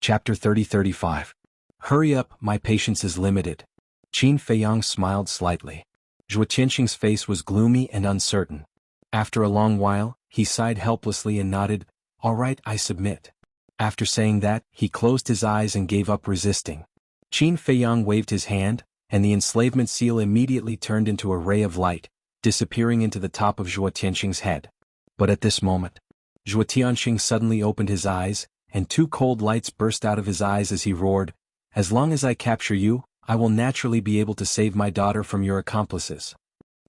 Chapter 30-35. Hurry up, my patience is limited. Qin Feiyang smiled slightly. Zhuo Tianxing's face was gloomy and uncertain. After a long while, he sighed helplessly and nodded, "All right, I submit." After saying that, he closed his eyes and gave up resisting. Qin Feiyang waved his hand, and the enslavement seal immediately turned into a ray of light, disappearing into the top of Zhuo Tianxing's head. But at this moment, Zhuo Tianxing suddenly opened his eyes, and two cold lights burst out of his eyes as he roared, "As long as I capture you, I will naturally be able to save my daughter from your accomplices."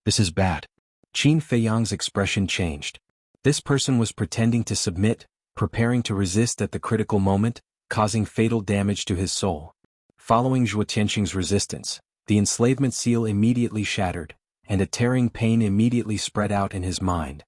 This is bad. Qin Feiyang's expression changed. This person was pretending to submit, preparing to resist at the critical moment, causing fatal damage to his soul. Following Zhuo Tianxing's resistance, the enslavement seal immediately shattered, and a tearing pain immediately spread out in his mind.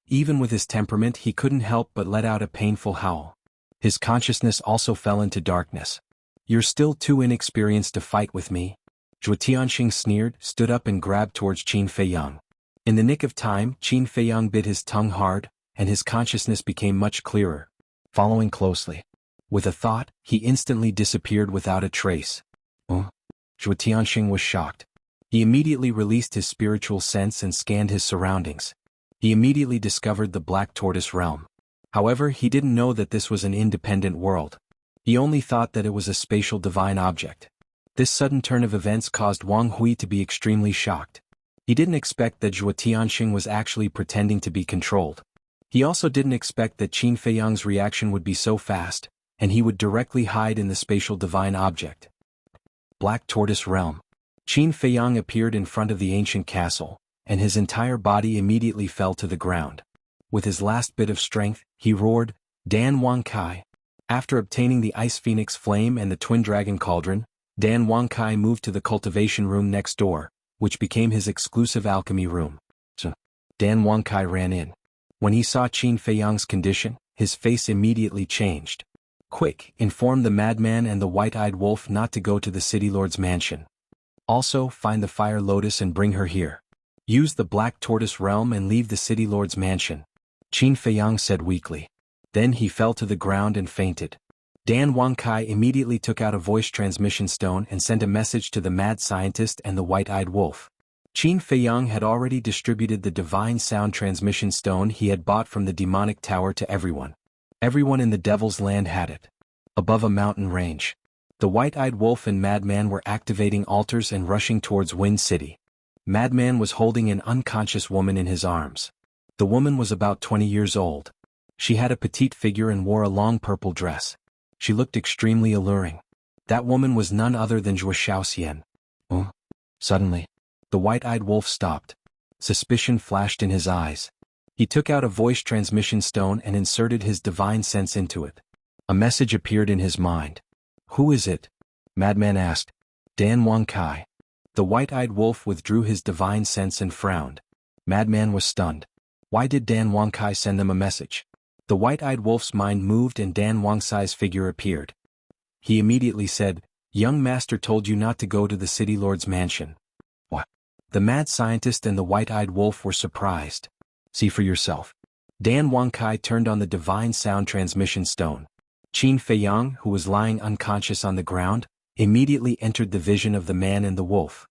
Even with his temperament he couldn't help but let out a painful howl. His consciousness also fell into darkness. "You're still too inexperienced to fight with me." Zhuo Tianxing sneered, stood up and grabbed towards Qin Feiyang. In the nick of time, Qin Feiyang bit his tongue hard, and his consciousness became much clearer. Following closely. With a thought, he instantly disappeared without a trace. Zhuo Tianxing was shocked. He immediately released his spiritual sense and scanned his surroundings. He immediately discovered the Black Tortoise realm. However, he didn't know that this was an independent world. He only thought that it was a spatial divine object. This sudden turn of events caused Wang Hui to be extremely shocked. He didn't expect that Zhuo Tianxing was actually pretending to be controlled. He also didn't expect that Qin Feiyang's reaction would be so fast, and he would directly hide in the spatial divine object. Black Tortoise realm. Qin Feiyang appeared in front of the ancient castle, and his entire body immediately fell to the ground. With his last bit of strength, he roared, "Dan Wang Kai." After obtaining the Ice Phoenix Flame and the Twin Dragon Cauldron, Dan Wang Kai moved to the cultivation room next door, which became his exclusive alchemy room. Dan Wang Kai ran in. When he saw Qin Feiyang's condition, his face immediately changed. "Quick, inform the madman and the white-eyed wolf not to go to the city lord's mansion. Also, find the fire lotus and bring her here. Use the Black Tortoise realm and leave the city lord's mansion," Qin Feiyang said weakly. Then he fell to the ground and fainted. Dan Wang Kai immediately took out a voice transmission stone and sent a message to the mad scientist and the white-eyed wolf. Qin Feiyang had already distributed the divine sound transmission stone he had bought from the demonic tower to everyone. Everyone in the Devil's Land had it. Above a mountain range, the white-eyed wolf and madman were activating altars and rushing towards Wind City. Madman was holding an unconscious woman in his arms. The woman was about 20 years old. She had a petite figure and wore a long purple dress. She looked extremely alluring. That woman was none other than Zhuo Xiaoxian. Suddenly, the white-eyed wolf stopped. Suspicion flashed in his eyes. He took out a voice transmission stone and inserted his divine sense into it. A message appeared in his mind. "Who is it?" Madman asked. "Dan Wang Kai." The white-eyed wolf withdrew his divine sense and frowned. Madman was stunned. Why did Dan Wang Kai send them a message? The white-eyed wolf's mind moved and Dan Wang Kai's figure appeared. He immediately said, "Young master told you not to go to the city lord's mansion." What? The mad scientist and the white-eyed wolf were surprised. "See for yourself." Dan Wang Kai turned on the divine sound transmission stone. Qin Feiyang, who was lying unconscious on the ground, immediately entered the vision of the man and the wolf.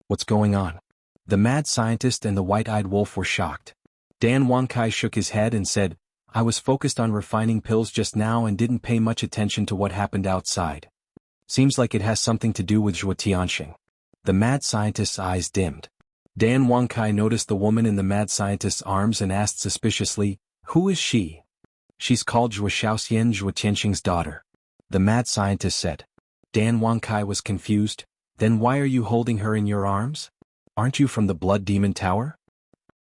"What's going on?" The mad scientist and the white-eyed wolf were shocked. Dan Wang Kai shook his head and said, "I was focused on refining pills just now and didn't pay much attention to what happened outside. Seems like it has something to do with Zhuo Tianxing." The mad scientist's eyes dimmed. Dan Wang Kai noticed the woman in the mad scientist's arms and asked suspiciously, "Who is she?" "She's called Zhuo Xiaoxian, Zhuo Tianxing's daughter," the mad scientist said. Dan Wang Kai was confused. "Then why are you holding her in your arms? Aren't you from the Blood Demon Tower?"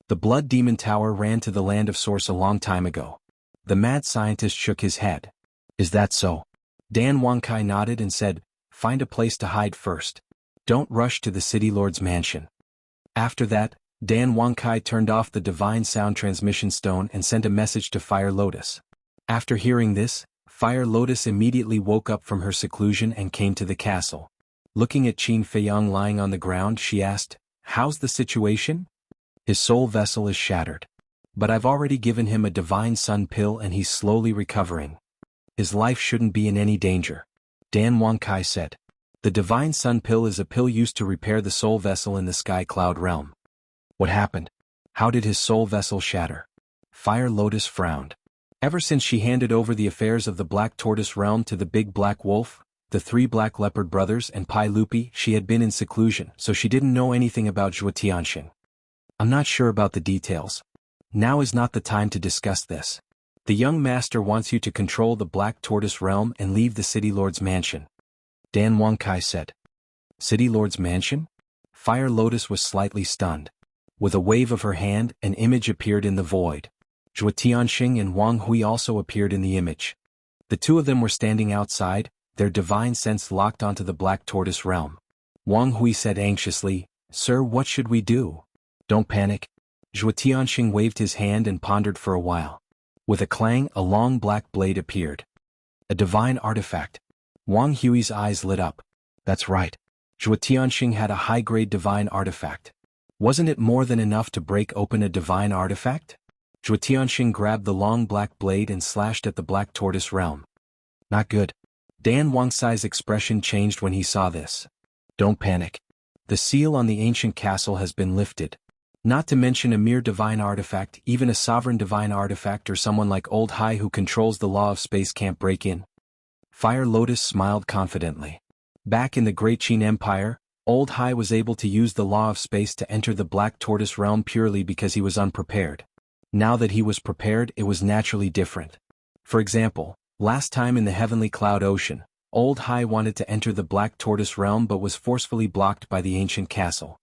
"The Blood Demon Tower ran to the Land of Source a long time ago." The mad scientist shook his head. "Is that so?" Dan Wang Kai nodded and said, "Find a place to hide first. Don't rush to the city lord's mansion." After that, Dan Wang Kai turned off the divine sound transmission stone and sent a message to Fire Lotus. After hearing this, Fire Lotus immediately woke up from her seclusion and came to the castle. Looking at Qin Feiyang lying on the ground, she asked, "How's the situation?" "His soul vessel is shattered. But I've already given him a divine sun pill and he's slowly recovering." His life shouldn't be in any danger. Dan Wangkai said. The Divine Sun Pill is a pill used to repair the soul vessel in the Sky Cloud realm. What happened? How did his soul vessel shatter? Fire Lotus frowned. Ever since she handed over the affairs of the Black Tortoise realm to the Big Black Wolf, the 3 Black Leopard brothers and Pai Lupi, she had been in seclusion, so she didn't know anything about Zhuo Tianxing. I'm not sure about the details. Now is not the time to discuss this. The young master wants you to control the Black Tortoise realm and leave the City Lord's mansion. Dan Wangkai said. City Lord's mansion? Fire Lotus was slightly stunned. With a wave of her hand, an image appeared in the void. Zhuo Tianxing and Wang Hui also appeared in the image. The two of them were standing outside, their divine sense locked onto the Black Tortoise realm. Wang Hui said anxiously, Sir, what should we do? Don't panic. Zhuo Tianxing waved his hand and pondered for a while. With a clang, a long black blade appeared. A divine artifact. Wang Hui's eyes lit up. That's right. Zhuo Tianxing had a high-grade divine artifact. Wasn't it more than enough to break open a divine artifact? Zhuo Tianxing grabbed the long black blade and slashed at the Black Tortoise realm. Not good. Dan Wangcai's expression changed when he saw this. Don't panic. The seal on the ancient castle has been lifted. Not to mention a mere divine artifact, even a sovereign divine artifact or someone like Old Hai who controls the law of space can't break in. Fire Lotus smiled confidently. Back in the Great Qin Empire, Old Hai was able to use the law of space to enter the Black Tortoise realm purely because he was unprepared. Now that he was prepared, it was naturally different. For example, last time in the Heavenly Cloud Ocean, Old Hai wanted to enter the Black Tortoise realm but was forcefully blocked by the ancient castle.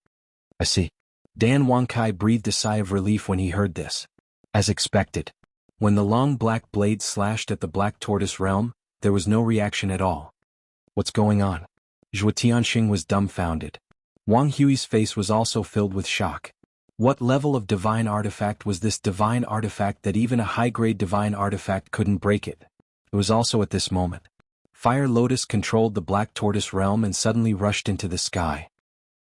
I see. Dan Wangkai breathed a sigh of relief when he heard this. As expected. When the long black blade slashed at the Black Tortoise realm, there was no reaction at all. What's going on? Zhuo Tianxing was dumbfounded. Wang Hui's face was also filled with shock. What level of divine artifact was this divine artifact that even a high-grade divine artifact couldn't break it? It was also at this moment. Fire Lotus controlled the Black Tortoise realm and suddenly rushed into the sky.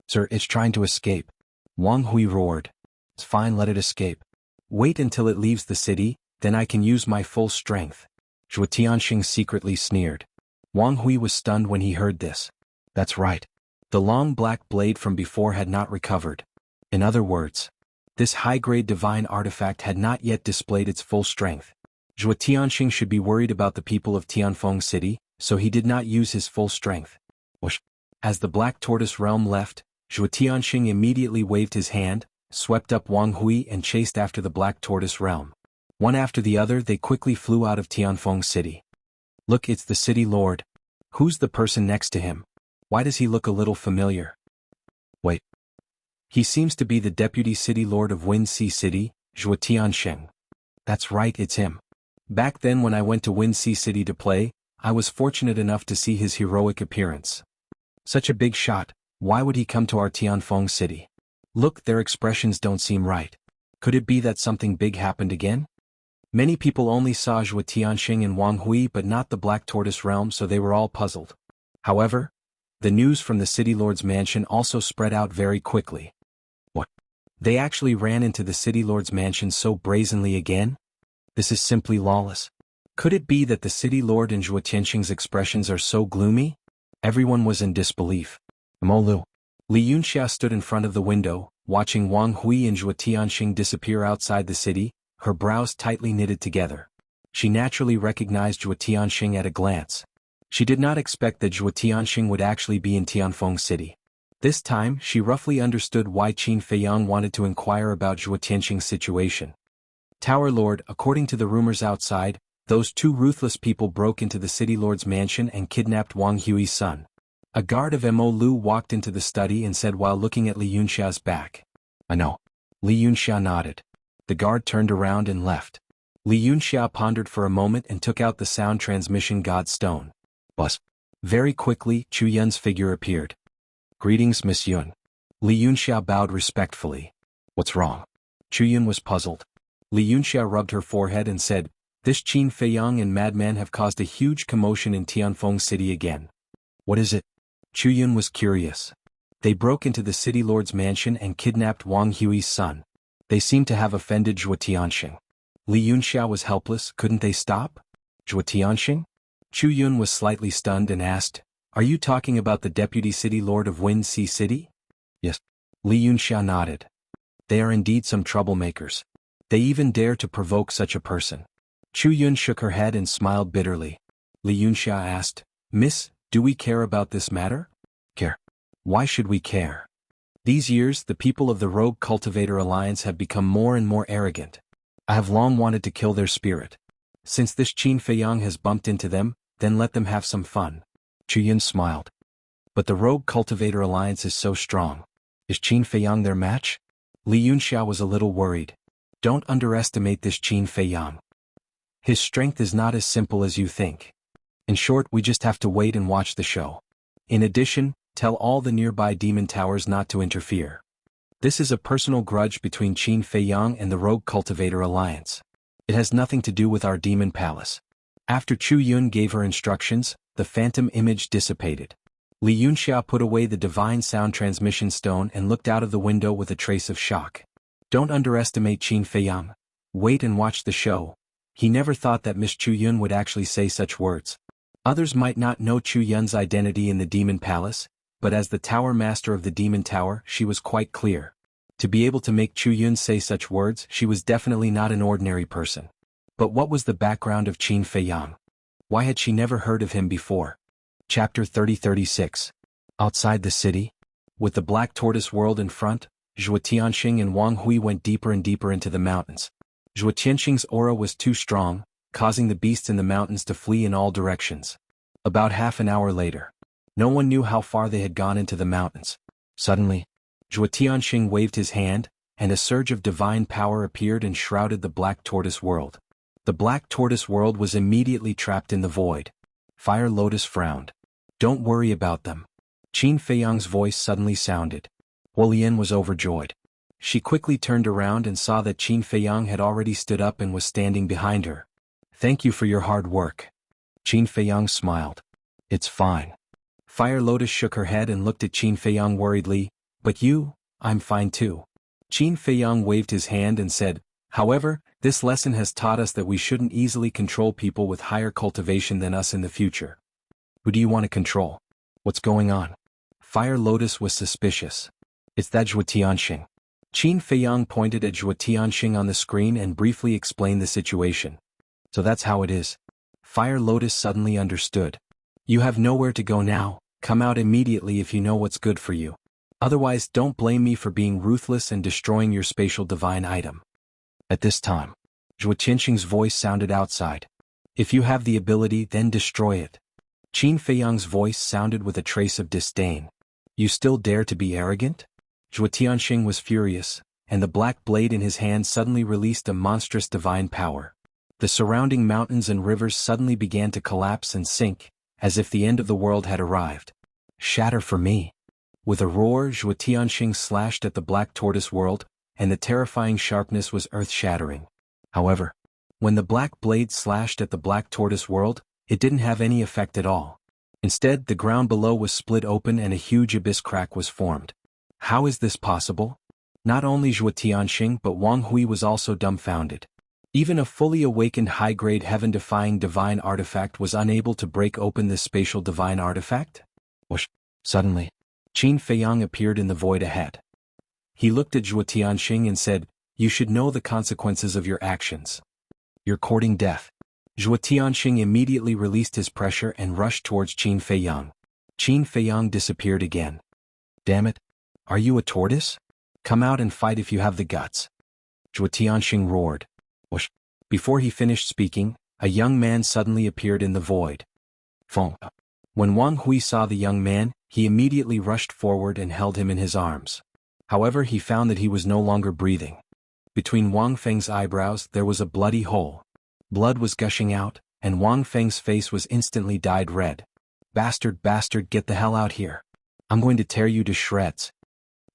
Sir, it's trying to escape. Wang Hui roared. It's fine, let it escape. Wait until it leaves the city, then I can use my full strength. Zhuo Tianxing secretly sneered. Wang Hui was stunned when he heard this. That's right. The long black blade from before had not recovered. In other words, this high-grade divine artifact had not yet displayed its full strength. Zhuo Tianxing should be worried about the people of Tianfeng City, so he did not use his full strength. Whoosh. As the Black Tortoise realm left, Zhuo Tianxing immediately waved his hand, swept up Wang Hui and chased after the Black Tortoise realm. One after the other they quickly flew out of Tianfeng City. Look, it's the City Lord. Who's the person next to him? Why does he look a little familiar? Wait. He seems to be the Deputy City Lord of Wind Sea City, Zhuo Tianxing. That's right, it's him. Back then when I went to Wind Sea City to play, I was fortunate enough to see his heroic appearance. Such a big shot, why would he come to our Tianfeng City? Look, their expressions don't seem right. Could it be that something big happened again? Many people only saw Zhuo Tianxing and Wang Hui but not the Black Tortoise realm, so they were all puzzled. However, the news from the City Lord's mansion also spread out very quickly. What? They actually ran into the City Lord's mansion so brazenly again? This is simply lawless. Could it be that the City Lord and Zhuo Tianxing's expressions are so gloomy? Everyone was in disbelief. Molu. Li Yunxia stood in front of the window, watching Wang Hui and Zhuo Tianxing disappear outside the city, her brows tightly knitted together. She naturally recognized Zhuo Tianxing at a glance. She did not expect that Zhuo Tianxing would actually be in Tianfeng City. This time, she roughly understood why Qin Feiyang wanted to inquire about Zhuo Tianxing's situation. Tower Lord, according to the rumors outside, those two ruthless people broke into the City Lord's mansion and kidnapped Wang Hui's son. A guard of Mo Lu walked into the study and said while looking at Li Yunxia's back. I know. Li Yunxia nodded. The guard turned around and left. Li Yunxia pondered for a moment and took out the sound transmission god stone. Buzz. Very quickly, Chu Yun's figure appeared. Greetings, Miss Yun. Li Yunxia bowed respectfully. What's wrong? Chu Yun was puzzled. Li Yunxia rubbed her forehead and said, This Qin Feiyang and madman have caused a huge commotion in Tianfeng City again. What is it? Chu Yun was curious. They broke into the City Lord's mansion and kidnapped Wang Hui's son. They seem to have offended Zhuo Tianxing. Li Yunxia was helpless, couldn't they stop? Zhuo Tianxing? Chu Yun was slightly stunned and asked, "Are you talking about the Deputy City Lord of Wind Sea City?" "Yes." Li Yunxia nodded. "They are indeed some troublemakers. They even dare to provoke such a person." Chu Yun shook her head and smiled bitterly. Li Yunxia asked, "Miss, do we care about this matter?" "Care? Why should we care? These years the people of the Rogue Cultivator Alliance have become more and more arrogant. I have long wanted to kill their spirit. Since this Qin Feiyang has bumped into them, then let them have some fun." Chu Yun smiled. "But the Rogue Cultivator Alliance is so strong. Is Qin Feiyang their match?" Li Yunxia was a little worried. "Don't underestimate this Qin Feiyang. His strength is not as simple as you think. In short, we just have to wait and watch the show. In addition, tell all the nearby demon towers not to interfere. This is a personal grudge between Qin Feiyang and the Rogue Cultivator Alliance. It has nothing to do with our demon palace." After Chu Yun gave her instructions, the phantom image dissipated. Li Yunxia put away the divine sound transmission stone and looked out of the window with a trace of shock. "Don't underestimate Qin Feiyang. Wait and watch the show." He never thought that Miss Chu Yun would actually say such words. Others might not know Chu Yun's identity in the demon palace, but as the tower master of the demon tower, she was quite clear. To be able to make Chu Yun say such words, she was definitely not an ordinary person. But what was the background of Qin Feiyang? Why had she never heard of him before? Chapter 30-36. Outside the city, with the Black Tortoise world in front, Zhuo Tianxing and Wang Hui went deeper and deeper into the mountains. Zhuo Tianxing's aura was too strong, causing the beasts in the mountains to flee in all directions. About half an hour later, no one knew how far they had gone into the mountains. Suddenly, Zhuo Tianxing waved his hand, and a surge of divine power appeared and shrouded the Black Tortoise world. The Black Tortoise world was immediately trapped in the void. Fire Lotus frowned. "Don't worry about them." Qin Feiyang's voice suddenly sounded. Huolian was overjoyed. She quickly turned around and saw that Qin Feiyang had already stood up and was standing behind her. "Thank you for your hard work." Qin Feiyang smiled. "It's fine." Fire Lotus shook her head and looked at Qin Feiyang worriedly. "But you?" "I'm fine too." Qin Feiyang waved his hand and said, "However, this lesson has taught us that we shouldn't easily control people with higher cultivation than us in the future." "Who do you want to control? What's going on?" Fire Lotus was suspicious. "It's that Zhuo Tianxing." Qin Feiyang pointed at Zhuo Tianxing on the screen and briefly explained the situation. "So that's how it is." Fire Lotus suddenly understood. "You have nowhere to go now. Come out immediately if you know what's good for you. Otherwise, don't blame me for being ruthless and destroying your spatial divine item." At this time, Zhuo Tianxing's voice sounded outside. "If you have the ability, then destroy it." Qin Feiyang's voice sounded with a trace of disdain. "You still dare to be arrogant?" Zhuo Tianxing was furious, and the black blade in his hand suddenly released a monstrous divine power. The surrounding mountains and rivers suddenly began to collapse and sink, as if the end of the world had arrived. "Shatter for me." With a roar, Zhuo Tianxing slashed at the Black Tortoise world, and the terrifying sharpness was earth-shattering. However, when the black blade slashed at the Black Tortoise world, it didn't have any effect at all. Instead, the ground below was split open and a huge abyss crack was formed. How is this possible? Not only Zhuo Tianxing but Wang Hui was also dumbfounded. Even a fully awakened high-grade heaven-defying divine artifact was unable to break open this spatial divine artifact? Whoosh! Suddenly, Qin Feiyang appeared in the void ahead. He looked at Zhuo Tianxing and said, "You should know the consequences of your actions. You're courting death." Zhuo Tianxing immediately released his pressure and rushed towards Qin Feiyang. Qin Feiyang disappeared again. "Damn it! Are you a tortoise? Come out and fight if you have the guts." Zhuo Tianxing roared. Whoosh! Before he finished speaking, a young man suddenly appeared in the void. Fong. When Wang Hui saw the young man, he immediately rushed forward and held him in his arms. However, he found that he was no longer breathing. Between Wang Feng's eyebrows there was a bloody hole. Blood was gushing out, and Wang Feng's face was instantly dyed red. Bastard, get the hell out here. I'm going to tear you to shreds."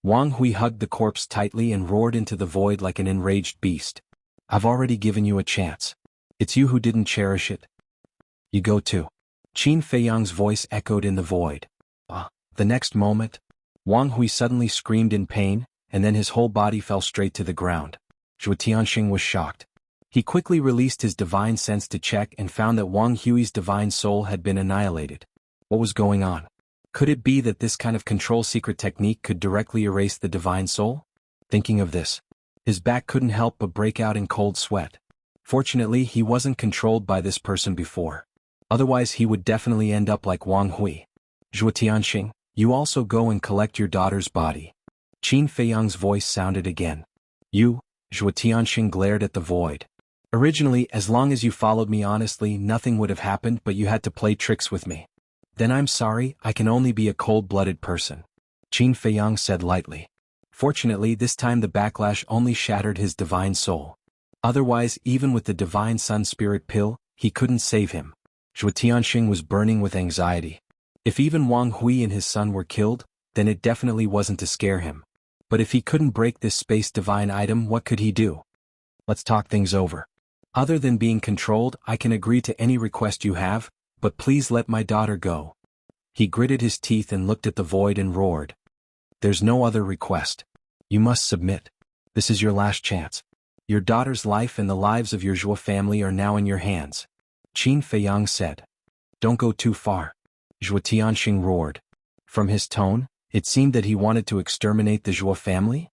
Wang Hui hugged the corpse tightly and roared into the void like an enraged beast. "I've already given you a chance. It's you who didn't cherish it. You go too." Qin Feiyang's voice echoed in the void. The next moment, Wang Hui suddenly screamed in pain, and then his whole body fell straight to the ground. Zhuo Tianxing was shocked. He quickly released his divine sense to check and found that Wang Hui's divine soul had been annihilated. What was going on? Could it be that this kind of control secret technique could directly erase the divine soul? Thinking of this, his back couldn't help but break out in cold sweat. Fortunately, he wasn't controlled by this person before. Otherwise he would definitely end up like Wang Hui. Zhuo Tianxing, you also go and collect your daughter's body. Qin Feiyang's voice sounded again. You? Zhuo Tianxing glared at the void. Originally, as long as you followed me honestly, nothing would have happened, but you had to play tricks with me. Then I'm sorry, I can only be a cold-blooded person. Qin Feiyang said lightly. Fortunately, this time the backlash only shattered his divine soul. Otherwise, even with the divine sun spirit pill, he couldn't save him. Zhuo Tianxing was burning with anxiety. If even Wang Hui and his son were killed, then it definitely wasn't to scare him. But if he couldn't break this space divine item, what could he do? Let's talk things over. Other than being controlled, I can agree to any request you have, but please let my daughter go. He gritted his teeth and looked at the void and roared. There's no other request. You must submit. This is your last chance. Your daughter's life and the lives of your Zhuo family are now in your hands. Qin Feiyang said. Don't go too far. Zhuo Tianxing roared. From his tone, it seemed that he wanted to exterminate the Zhuo family.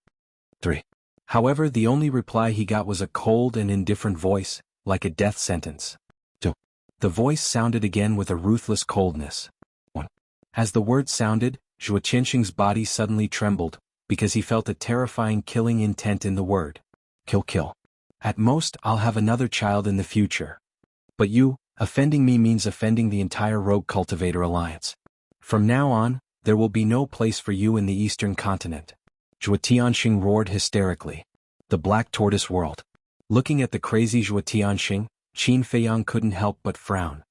3. However, the only reply he got was a cold and indifferent voice, like a death sentence. 2. The voice sounded again with a ruthless coldness. 1. As the word sounded, Zhuo Tianxing's body suddenly trembled, because he felt a terrifying killing intent in the word. Kill. At most, I'll have another child in the future. But you, offending me means offending the entire Rogue Cultivator Alliance. From now on, there will be no place for you in the Eastern Continent. Zhuo Tianxing roared hysterically. The Black Tortoise World. Looking at the crazy Zhuo Tianxing, Qin Feiyang couldn't help but frown.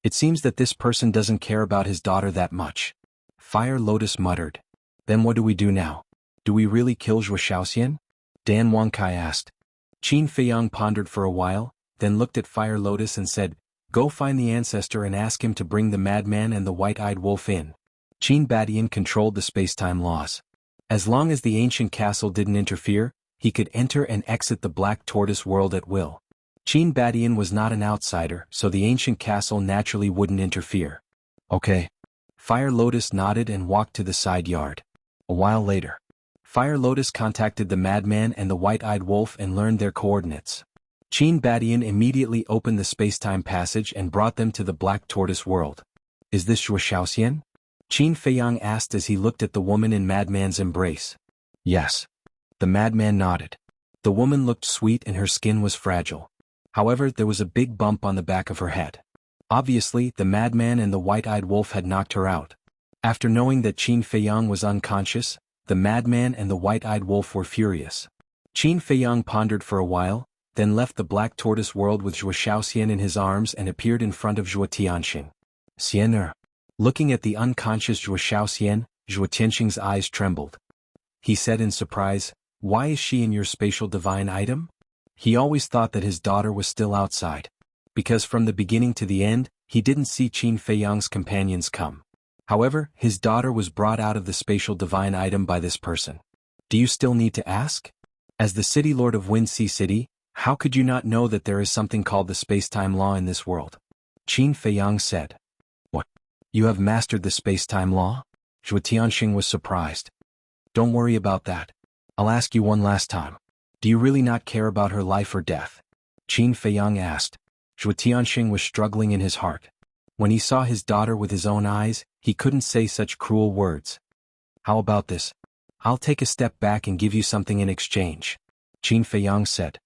It seems that this person doesn't care about his daughter that much. Fire Lotus muttered. Then what do we do now? Do we really kill Zhuo Shaoxian? Dan Wangkai asked. Qin Feiyang pondered for a while, then looked at Fire Lotus and said, Go find the ancestor and ask him to bring the madman and the white-eyed wolf in. Qin Badian controlled the space-time laws. As long as the ancient castle didn't interfere, he could enter and exit the Black Tortoise World at will. Qin Badian was not an outsider, so the ancient castle naturally wouldn't interfere. Okay. Fire Lotus nodded and walked to the side yard. A while later, Fire Lotus contacted the madman and the white-eyed wolf and learned their coordinates. Qin Badian immediately opened the space-time passage and brought them to the Black Tortoise World. Is this Zhuo Shaoxian? Qin Feiyang asked as he looked at the woman in Madman's embrace. Yes. The madman nodded. The woman looked sweet and her skin was fragile. However, there was a big bump on the back of her head. Obviously, the madman and the white-eyed wolf had knocked her out. After knowing that Qin Feiyang was unconscious, the madman and the white-eyed wolf were furious. Qin Feiyang pondered for a while, then left the Black Tortoise World with Zhuo Shaoxian in his arms and appeared in front of Zhuo Tianxing. Xianer. Looking at the unconscious Zhuo Shaoxian, Zhuo Tianxing's eyes trembled. He said in surprise, Why is she in your spatial divine item? He always thought that his daughter was still outside. Because from the beginning to the end, he didn't see Qin Feiyang's companions come. However, his daughter was brought out of the spatial divine item by this person. Do you still need to ask? As the city lord of Wind Sea City, how could you not know that there is something called the space-time law in this world? Qin Feiyang said. What? You have mastered the space-time law? Zhuo Tianxing was surprised. Don't worry about that. I'll ask you one last time. Do you really not care about her life or death? Qin Feiyang asked. Zhuo Tianxing was struggling in his heart. When he saw his daughter with his own eyes, he couldn't say such cruel words. How about this? I'll take a step back and give you something in exchange. Qin Feiyang said.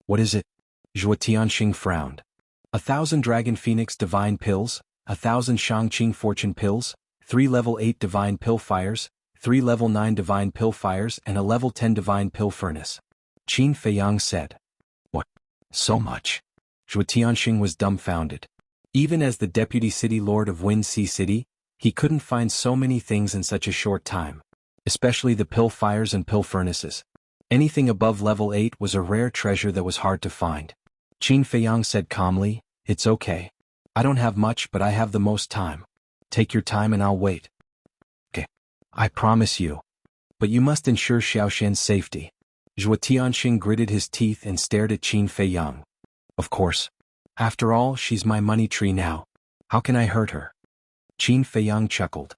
What is it? Zhuo Tianxing frowned. 1,000 Dragon Phoenix Divine Pills, 1,000 Shangqing Fortune Pills, 3 level 8 Divine Pill Fires, 3 level 9 Divine Pill Fires and a level 10 Divine Pill Furnace. Qin Feiyang said. What? So much? Zhuo Tianxing was dumbfounded. Even as the deputy city lord of Wind Sea City, he couldn't find so many things in such a short time. Especially the pill fires and pill furnaces. Anything above level 8 was a rare treasure that was hard to find. Qin Feiyang said calmly, It's okay. I don't have much but I have the most time. Take your time and I'll wait. Okay. I promise you. But you must ensure Xiaoxian's safety. Zhuo Tianxing gritted his teeth and stared at Qin Feiyang. Of course. After all, she's my money tree now. How can I hurt her? Qin Feiyang chuckled.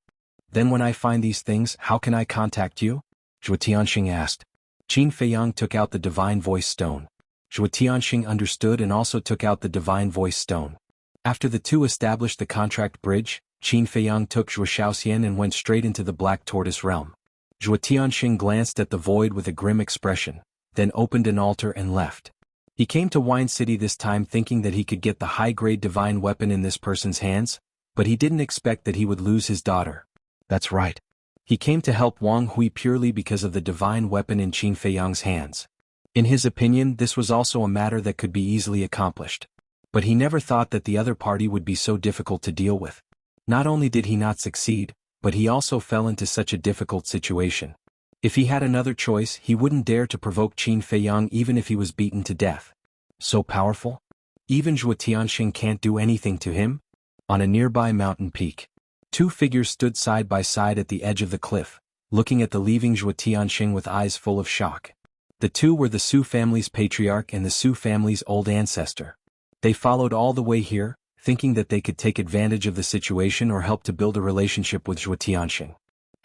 Then when I find these things, how can I contact you? Zhuo Tianxing asked. Qin Feiyang took out the divine voice stone. Zhuo Tianxing understood and also took out the divine voice stone. After the two established the contract bridge, Qin Feiyang took Zhuo Shaoxian and went straight into the Black Tortoise realm. Zhuo Tianxing glanced at the void with a grim expression, then opened an altar and left. He came to Wine City this time thinking that he could get the high-grade divine weapon in this person's hands, but he didn't expect that he would lose his daughter. That's right. He came to help Wang Hui purely because of the divine weapon in Qin Feiyang's hands. In his opinion, this was also a matter that could be easily accomplished. But he never thought that the other party would be so difficult to deal with. Not only did he not succeed, but he also fell into such a difficult situation. If he had another choice, he wouldn't dare to provoke Qin Feiyang even if he was beaten to death. So powerful? Even Zhuo Tianxing can't do anything to him? On a nearby mountain peak, two figures stood side by side at the edge of the cliff, looking at the leaving Zhuo Tianxing with eyes full of shock. The two were the Su family's patriarch and the Su family's old ancestor. They followed all the way here, thinking that they could take advantage of the situation or help to build a relationship with Zhuo Tianxing.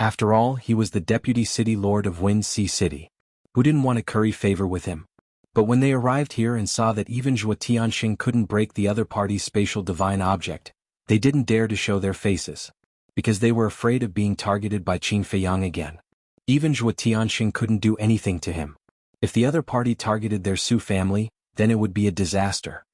After all, he was the deputy city lord of Wuxia City. Who didn't want to curry favor with him? But when they arrived here and saw that even Zhuo Tianxing couldn't break the other party's spatial divine object, they didn't dare to show their faces. Because they were afraid of being targeted by Qin Feiyang again. Even Zhuo Tianxing couldn't do anything to him. If the other party targeted their Su family, then it would be a disaster.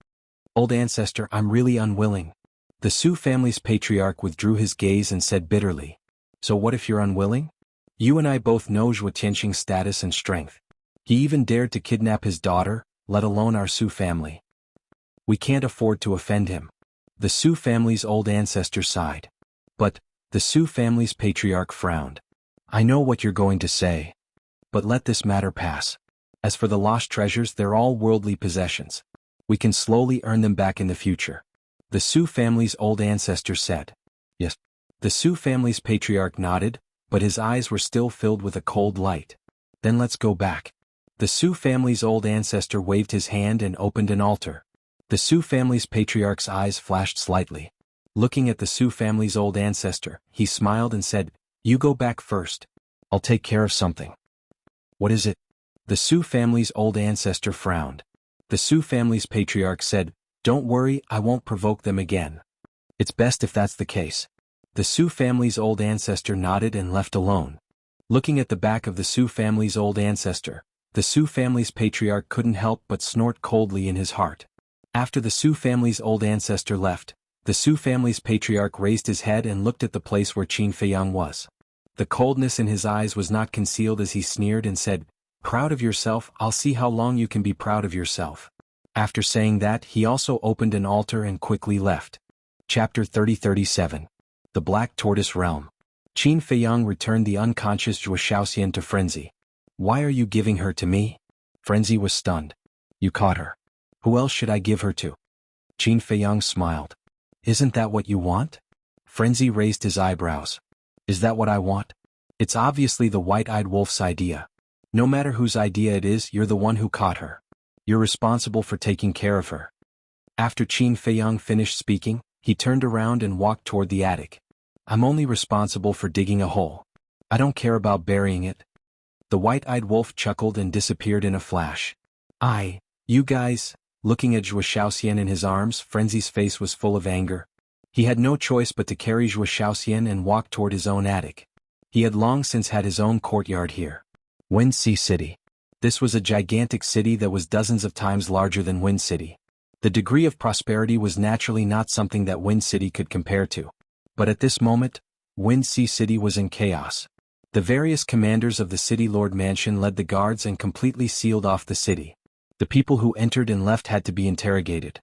Old ancestor, I'm really unwilling. The Su family's patriarch withdrew his gaze and said bitterly. So what if you're unwilling? You and I both know Zhuo Tianxing's status and strength. He even dared to kidnap his daughter, let alone our Su family. We can't afford to offend him. The Su family's old ancestor sighed. But, the Su family's patriarch frowned. I know what you're going to say. But let this matter pass. As for the lost treasures, they're all worldly possessions. We can slowly earn them back in the future. The Su family's old ancestor said. Yes. The Su family's patriarch nodded, but his eyes were still filled with a cold light. Then let's go back. The Su family's old ancestor waved his hand and opened an altar. The Su family's patriarch's eyes flashed slightly. Looking at the Su family's old ancestor, he smiled and said, You go back first. I'll take care of something. What is it? The Su family's old ancestor frowned. The Su family's patriarch said, Don't worry, I won't provoke them again. It's best if that's the case. The Su family's old ancestor nodded and left alone. Looking at the back of the Su family's old ancestor, the Su family's patriarch couldn't help but snort coldly in his heart. After the Su family's old ancestor left, the Su family's patriarch raised his head and looked at the place where Qin Feiyang was. The coldness in his eyes was not concealed as he sneered and said, Proud of yourself, I'll see how long you can be proud of yourself. After saying that, he also opened an altar and quickly left. Chapter 30-37. The Black Tortoise Realm. Qin Feiyang returned the unconscious Zhuo Shaoxian to Frenzy. Why are you giving her to me? Frenzy was stunned. You caught her. Who else should I give her to? Qin Feiyang smiled. Isn't that what you want? Frenzy raised his eyebrows. Is that what I want? It's obviously the white-eyed wolf's idea. No matter whose idea it is, you're the one who caught her. You're responsible for taking care of her. After Qin Feiyang finished speaking, he turned around and walked toward the attic. I'm only responsible for digging a hole. I don't care about burying it. The white-eyed wolf chuckled and disappeared in a flash. You guys, looking at Zhuo Shaoxian in his arms, Frenzy's face was full of anger. He had no choice but to carry Zhuo Shaoxian and walk toward his own attic. He had long since had his own courtyard here. Wuxia City. This was a gigantic city that was dozens of times larger than Wuxia City. The degree of prosperity was naturally not something that Wuxia City could compare to. But at this moment, Wuxia City was in chaos. The various commanders of the City Lord Mansion led the guards and completely sealed off the city. The people who entered and left had to be interrogated.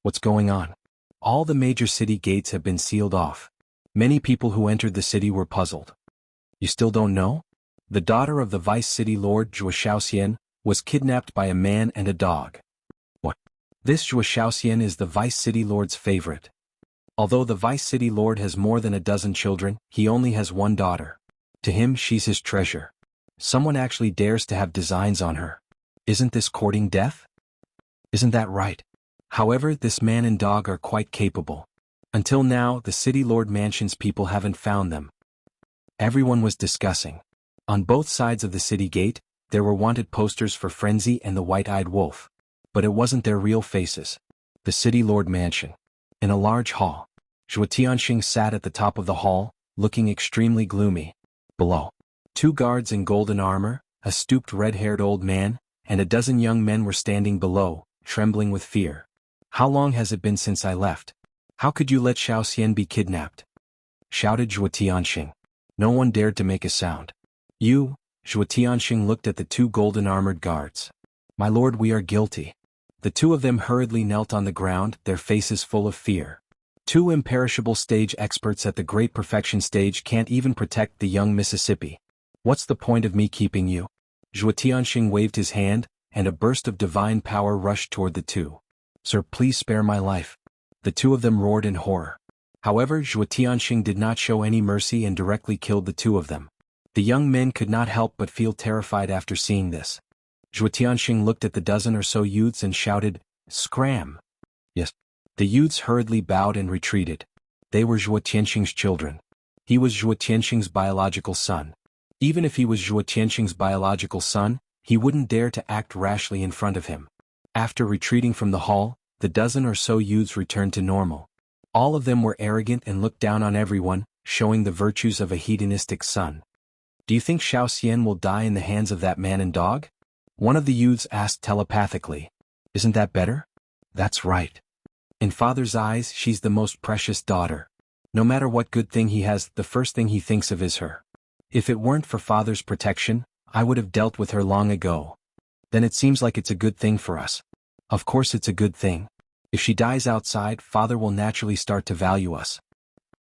What's going on? All the major city gates have been sealed off. Many people who entered the city were puzzled. You still don't know? The daughter of the Vice City Lord Zhuo Shaoxian was kidnapped by a man and a dog. What? This Zhuo Shaoxian is the Vice City Lord's favorite. Although the Vice City Lord has more than a dozen children, he only has one daughter. To him, she's his treasure. Someone actually dares to have designs on her. Isn't this courting death? Isn't that right? However, this man and dog are quite capable. Until now, the City Lord Mansion's people haven't found them. Everyone was discussing. On both sides of the city gate, there were wanted posters for Frenzy and the White-Eyed Wolf. But it wasn't their real faces. The City Lord Mansion. In a large hall. Zhuo Tianxing sat at the top of the hall, looking extremely gloomy. Below. 2 guards in golden armor, a stooped red-haired old man, and a dozen young men were standing below, trembling with fear. How long has it been since I left? How could you let Xiao Xian be kidnapped? Shouted Zhuo Tianxing. No one dared to make a sound. You, Zhuo Tianxing looked at the 2 golden-armored guards. My lord, we are guilty. The 2 of them hurriedly knelt on the ground, their faces full of fear. 2 imperishable stage experts at the Great Perfection stage can't even protect the young Mississippi. What's the point of me keeping you? Zhuo Tianxing waved his hand, and a burst of divine power rushed toward the 2. Sir, please spare my life. The 2 of them roared in horror. However, Zhuo Tianxing did not show any mercy and directly killed the 2 of them. The young men could not help but feel terrified after seeing this. Zhuo Tianxing looked at the dozen or so youths and shouted, "Scram!" Yes. The youths hurriedly bowed and retreated. They were Zhuo Tianxing's children. He was Zhuo Tianxing's biological son. Even if he was Zhuo Tianxing's biological son, he wouldn't dare to act rashly in front of him. After retreating from the hall, the dozen or so youths returned to normal. All of them were arrogant and looked down on everyone, showing the virtues of a hedonistic son. Do you think Xiao Xian will die in the hands of that man and dog? One of the youths asked telepathically. Isn't that better? That's right. In father's eyes, she's the most precious daughter. No matter what good thing he has, the first thing he thinks of is her. If it weren't for father's protection, I would have dealt with her long ago. Then it seems like it's a good thing for us. Of course it's a good thing. If she dies outside, father will naturally start to value us.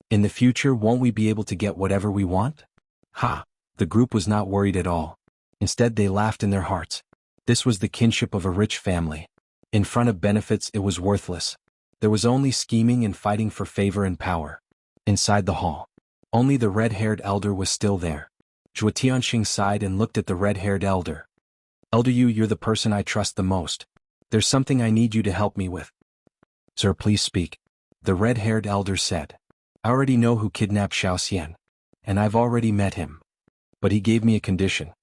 In the future, won't we be able to get whatever we want? Ha! The group was not worried at all. Instead, they laughed in their hearts. This was the kinship of a rich family. In front of benefits, it was worthless. There was only scheming and fighting for favor and power. Inside the hall. Only the red-haired elder was still there. Zhuo Tianxing sighed and looked at the red-haired elder. Elder Yu, you're the person I trust the most. There's something I need you to help me with. Sir, please speak. The red-haired elder said. I already know who kidnapped Xiao Xian. And I've already met him. But he gave me a condition.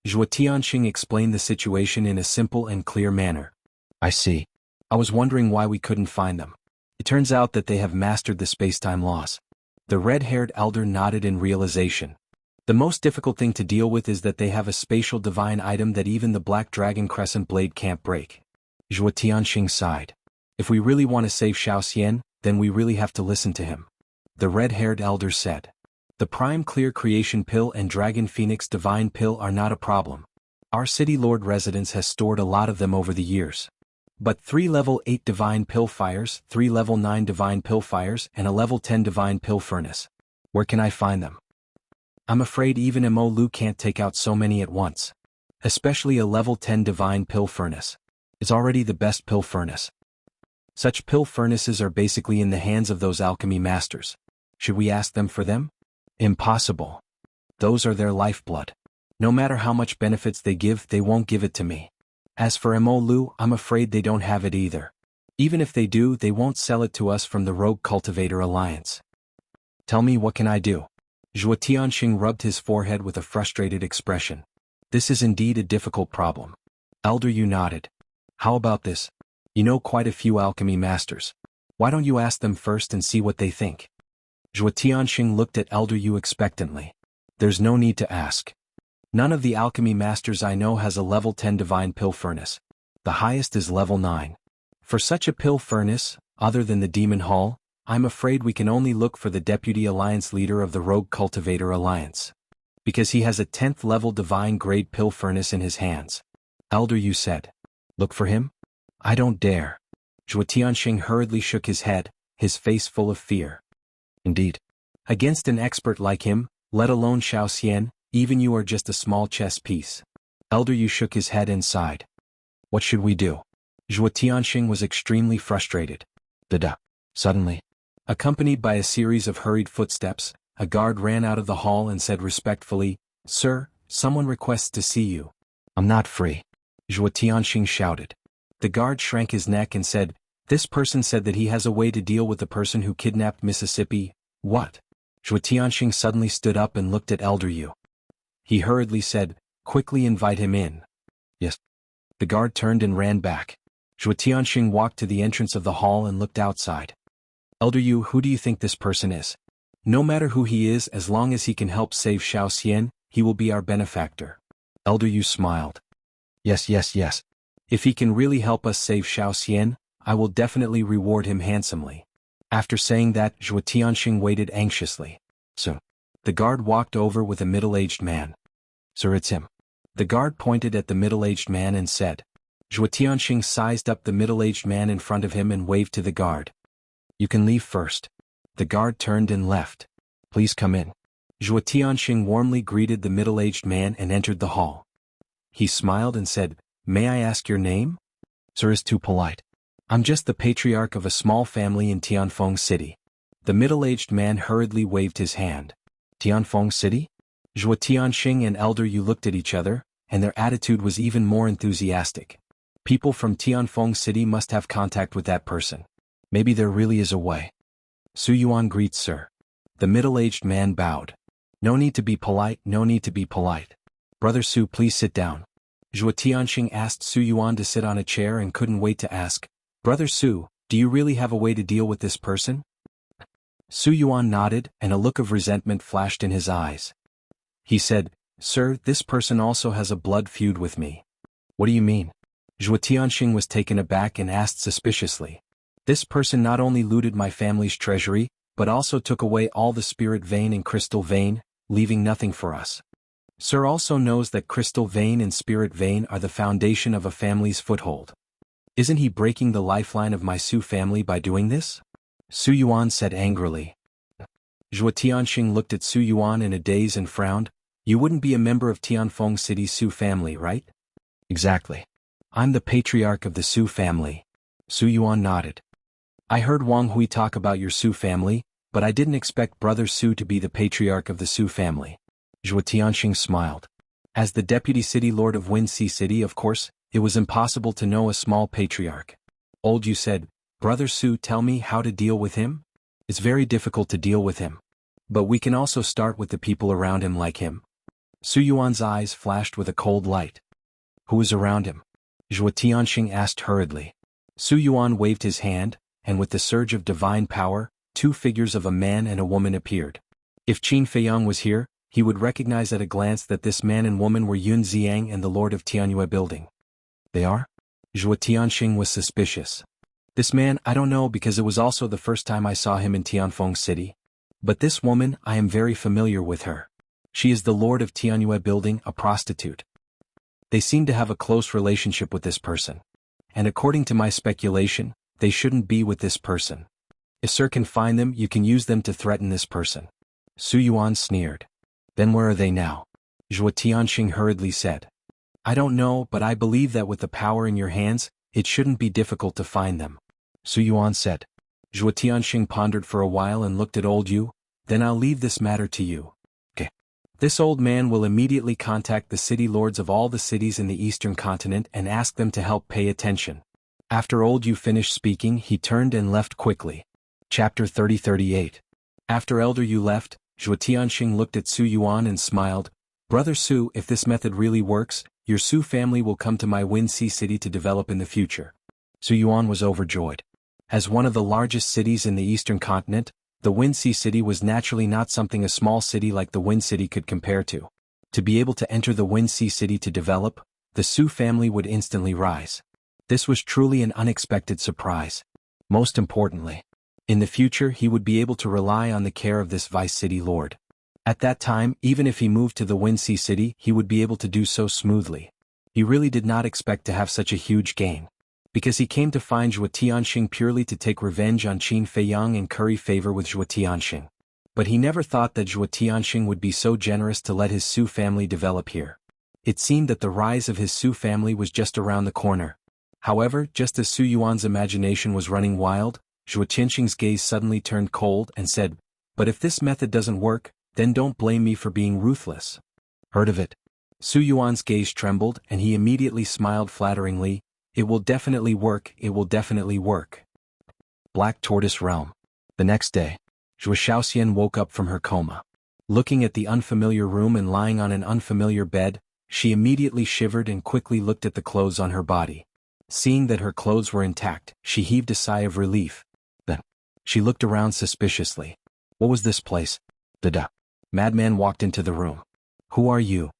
Zhuo Tianxing explained the situation in a simple and clear manner. I see. I was wondering why we couldn't find them. It turns out that they have mastered the spacetime laws. The red-haired elder nodded in realization. The most difficult thing to deal with is that they have a spatial divine item that even the Black Dragon Crescent Blade can't break. Zhuo Tianxing sighed. If we really want to save Xiao Xian, then we really have to listen to him. The red-haired elder said. The Prime Clear Creation Pill and Dragon Phoenix Divine Pill are not a problem. Our City Lord residence has stored a lot of them over the years. But 3 level 8 Divine Pill Fires, 3 level 9 Divine Pill Fires, and a level 10 Divine Pill Furnace. Where can I find them? I'm afraid even Mo Lu can't take out so many at once. Especially a level 10 Divine Pill Furnace. It's already the best pill furnace. Such pill furnaces are basically in the hands of those alchemy masters. Should we ask them for them? Impossible. Those are their lifeblood. No matter how much benefits they give, they won't give it to me. As for Mo Lu, I'm afraid they don't have it either. Even if they do, they won't sell it to us from the Rogue Cultivator Alliance. Tell me, what can I do? Zhuo Tianxing rubbed his forehead with a frustrated expression. This is indeed a difficult problem. Elder Yu nodded. How about this? You know quite a few alchemy masters. Why don't you ask them first and see what they think? Zhuo Tianxing looked at Elder Yu expectantly. There's no need to ask. None of the alchemy masters I know has a level 10 divine pill furnace. The highest is level 9. For such a pill furnace, other than the Demon Hall, I'm afraid we can only look for the Deputy Alliance leader of the Rogue Cultivator Alliance. Because he has a 10th level divine grade pill furnace in his hands. Elder Yu said. Look for him? I don't dare. Zhuo Tianxing hurriedly shook his head, his face full of fear. Indeed. Against an expert like him, let alone Xiao Xian, even you are just a small chess piece. Elder Yu shook his head and sighed. What should we do? Zhuo Tianxing was extremely frustrated. Suddenly, accompanied by a series of hurried footsteps, a guard ran out of the hall and said respectfully, Sir, someone requests to see you. I'm not free. Zhuo Tianxing shouted. The guard shrank his neck and said, This person said that he has a way to deal with the person who kidnapped Mississippi. What? Zhuo Tianxing suddenly stood up and looked at Elder Yu. He hurriedly said, quickly invite him in. Yes. The guard turned and ran back. Zhuo Tianxing walked to the entrance of the hall and looked outside. Elder Yu, who do you think this person is? No matter who he is, as long as he can help save Xiao Xian, he will be our benefactor. Elder Yu smiled. Yes. If he can really help us save Xiao Xian, I will definitely reward him handsomely. After saying that, Zhuo Tianxing waited anxiously. So, the guard walked over with a middle-aged man. Sir, it's him. The guard pointed at the middle-aged man and said. Zhuo Tianxing sized up the middle-aged man in front of him and waved to the guard. You can leave first. The guard turned and left. Please come in. Zhuo Tianxing warmly greeted the middle-aged man and entered the hall. He smiled and said, May I ask your name? Sir is too polite. I'm just the patriarch of a small family in Tianfeng City. The middle-aged man hurriedly waved his hand. Tianfeng City? Zhuo Tianxing and Elder Yu looked at each other, and their attitude was even more enthusiastic. People from Tianfeng City must have contact with that person. Maybe there really is a way. Su Yuan greets sir. The middle-aged man bowed. No need to be polite, no need to be polite. Brother Su, please sit down. Zhuo Tianxing asked Su Yuan to sit on a chair and couldn't wait to ask, Brother Su, do you really have a way to deal with this person? Su Yuan nodded, and a look of resentment flashed in his eyes. He said, Sir, this person also has a blood feud with me. What do you mean? Zhuo Tianxing was taken aback and asked suspiciously. This person not only looted my family's treasury, but also took away all the spirit vein and crystal vein, leaving nothing for us. Sir also knows that crystal vein and spirit vein are the foundation of a family's foothold. Isn't he breaking the lifeline of my Su family by doing this? Su Yuan said angrily. Zhuo Tianxing looked at Su Yuan in a daze and frowned. You wouldn't be a member of Tianfeng City's Su family, right? Exactly. I'm the patriarch of the Su family. Su Yuan nodded. I heard Wang Hui talk about your Su family, but I didn't expect Brother Su to be the patriarch of the Su family. Zhuo Tianxing smiled. As the deputy city lord of Wuxia City, of course, it was impossible to know a small patriarch. Old Yu said, Brother Su, tell me how to deal with him? It's very difficult to deal with him. But we can also start with the people around him like him. Su Yuan's eyes flashed with a cold light. Who is around him? Zhuo Tianxing asked hurriedly. Su Yuan waved his hand, and with the surge of divine power, two figures of a man and a woman appeared. If Qin Feiyang was here, he would recognize at a glance that this man and woman were Yun Xiang and the Lord of Tianyue Building. They are? Zhuo Tianxing was suspicious. This man, I don't know because it was also the first time I saw him in Tianfeng City. But this woman, I am very familiar with her. She is the Lord of Tianyue Building, a prostitute. They seem to have a close relationship with this person. And according to my speculation, they shouldn't be with this person. If Sir can find them, you can use them to threaten this person. Su Yuan sneered. Then where are they now? Zhuo Tianxing hurriedly said. I don't know, but I believe that with the power in your hands, it shouldn't be difficult to find them. Su Yuan said. Zhuo Tianxing pondered for a while and looked at old Yu. Then I'll leave this matter to you. Okay. This old man will immediately contact the city lords of all the cities in the eastern continent and ask them to help pay attention. After old Yu finished speaking, he turned and left quickly. Chapter 30-38. After Elder Yu left, Zhuo Tianxing looked at Su Yuan and smiled. Brother Su, if this method really works, your Su family will come to my Wuxia City to develop in the future. Su Yuan was overjoyed. As one of the largest cities in the eastern continent, the Wuxia City was naturally not something a small city like the Win City could compare to. To be able to enter the Wuxia City to develop, the Su family would instantly rise. This was truly an unexpected surprise. Most importantly, in the future he would be able to rely on the care of this vice city lord. At that time, even if he moved to the Wuxia City, he would be able to do so smoothly. He really did not expect to have such a huge gain. Because he came to find Zhuo Tianxing purely to take revenge on Qin Feiyang and curry favor with Zhuo Tianxing. But he never thought that Zhuo Tianxing would be so generous to let his Su family develop here. It seemed that the rise of his Su family was just around the corner. However, just as Su Yuan's imagination was running wild, Zhuo Tianxing's gaze suddenly turned cold and said, But if this method doesn't work, then don't blame me for being ruthless. Heard of it? Su Yuan's gaze trembled and he immediately smiled flatteringly. It will definitely work, it will definitely work. Black Tortoise Realm. The next day, Zhuo Xiaoxian woke up from her coma. Looking at the unfamiliar room and lying on an unfamiliar bed, she immediately shivered and quickly looked at the clothes on her body. Seeing that her clothes were intact, she heaved a sigh of relief. Then, she looked around suspiciously. What was this place? The madman walked into the room. Who are you?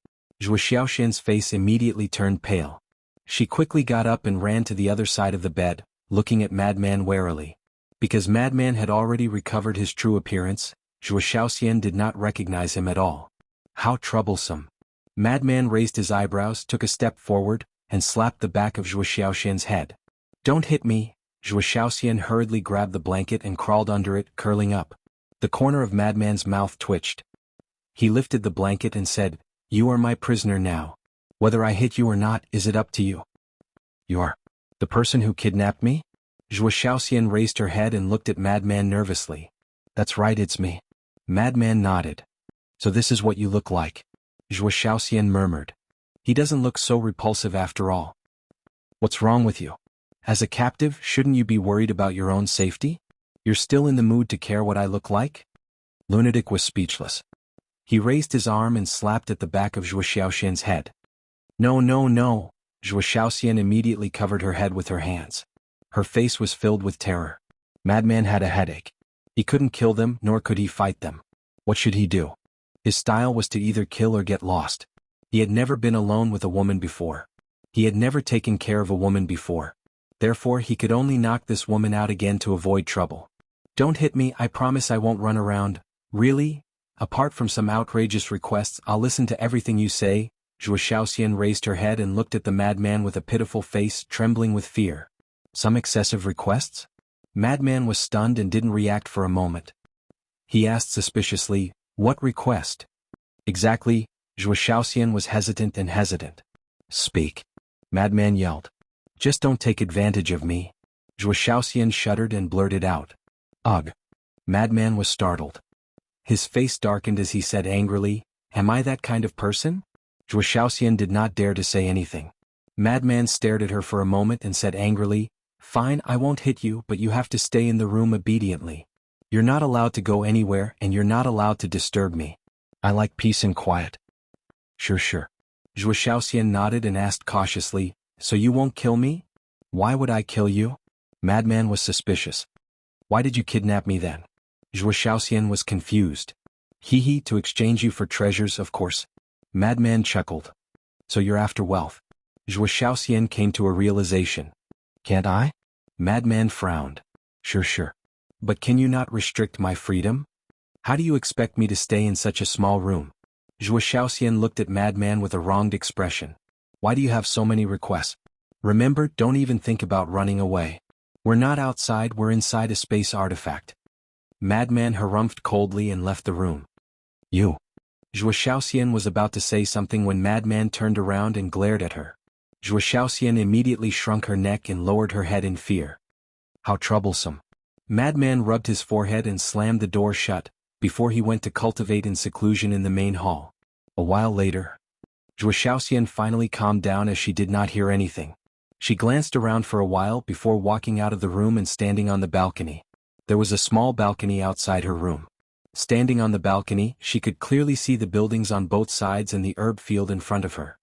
Zhuo Xiaoxian's face immediately turned pale. She quickly got up and ran to the other side of the bed, looking at Madman warily. Because Madman had already recovered his true appearance, Zhuo Xiaoxian did not recognize him at all. How troublesome. Madman raised his eyebrows, took a step forward, and slapped the back of Zhuo Xiaoxian's head. Don't hit me. Zhuo Xiaoxian hurriedly grabbed the blanket and crawled under it, curling up. The corner of Madman's mouth twitched. He lifted the blanket and said, You are my prisoner now. Whether I hit you or not, is it up to you? You are the person who kidnapped me? Zhuo Xiaoxian raised her head and looked at Madman nervously. That's right, it's me. Madman nodded. So this is what you look like. Zhuo Xiaoxian murmured. He doesn't look so repulsive after all. What's wrong with you? As a captive, shouldn't you be worried about your own safety? You're still in the mood to care what I look like? Lunatic was speechless. He raised his arm and slapped at the back of Zhuo Xiaoxian's head. No, no, no. Zhuo Xiaoxian immediately covered her head with her hands. Her face was filled with terror. Madman had a headache. He couldn't kill them, nor could he fight them. What should he do? His style was to either kill or get lost. He had never been alone with a woman before. He had never taken care of a woman before. Therefore he could only knock this woman out again to avoid trouble. Don't hit me, I promise I won't run around. Really? Apart from some outrageous requests, I'll listen to everything you say. Zhuo Xiaoxian raised her head and looked at the madman with a pitiful face, trembling with fear. Some excessive requests? Madman was stunned and didn't react for a moment. He asked suspiciously, What request? Exactly. Zhuo Xiaoxian was hesitant. Speak. Madman yelled. Just don't take advantage of me. Zhuo Xiaoxian shuddered and blurted out. Ugh. Madman was startled. His face darkened as he said angrily, Am I that kind of person? Zhuo Xiaoxian did not dare to say anything. Madman stared at her for a moment and said angrily, Fine, I won't hit you, but you have to stay in the room obediently. You're not allowed to go anywhere and you're not allowed to disturb me. I like peace and quiet. Sure. Zhuo Xiaoxian nodded and asked cautiously, So you won't kill me? Why would I kill you? Madman was suspicious. Why did you kidnap me then? Zhuo Xiaoxian was confused. To exchange you for treasures, of course. Madman chuckled. So you're after wealth. Zhuo Xiaoxian came to a realization. Can't I? Madman frowned. Sure. But can you not restrict my freedom? How do you expect me to stay in such a small room? Zhuo Xiaoxian looked at Madman with a wronged expression. Why do you have so many requests? Remember, don't even think about running away. We're not outside, we're inside a space artifact. Madman harumphed coldly and left the room. You. Zhuo Xiaoxian was about to say something when Madman turned around and glared at her. Zhuo Xiaoxian immediately shrunk her neck and lowered her head in fear. How troublesome. Madman rubbed his forehead and slammed the door shut, before he went to cultivate in seclusion in the main hall. A while later, Zhuo Xiaoxian finally calmed down as she did not hear anything. She glanced around for a while before walking out of the room and standing on the balcony. There was a small balcony outside her room. Standing on the balcony, she could clearly see the buildings on both sides and the herb field in front of her.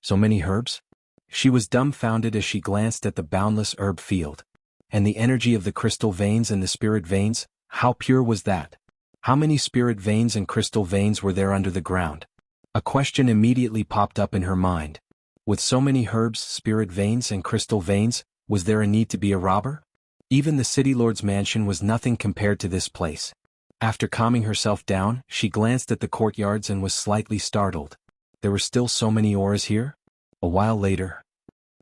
So many herbs? She was dumbfounded as she glanced at the boundless herb field. And the energy of the crystal veins and the spirit veins, how pure was that? How many spirit veins and crystal veins were there under the ground? A question immediately popped up in her mind. With so many herbs, spirit veins and crystal veins, was there a need to be a robber? Even the city lord's mansion was nothing compared to this place. After calming herself down, she glanced at the courtyards and was slightly startled. There were still so many auras here? A while later,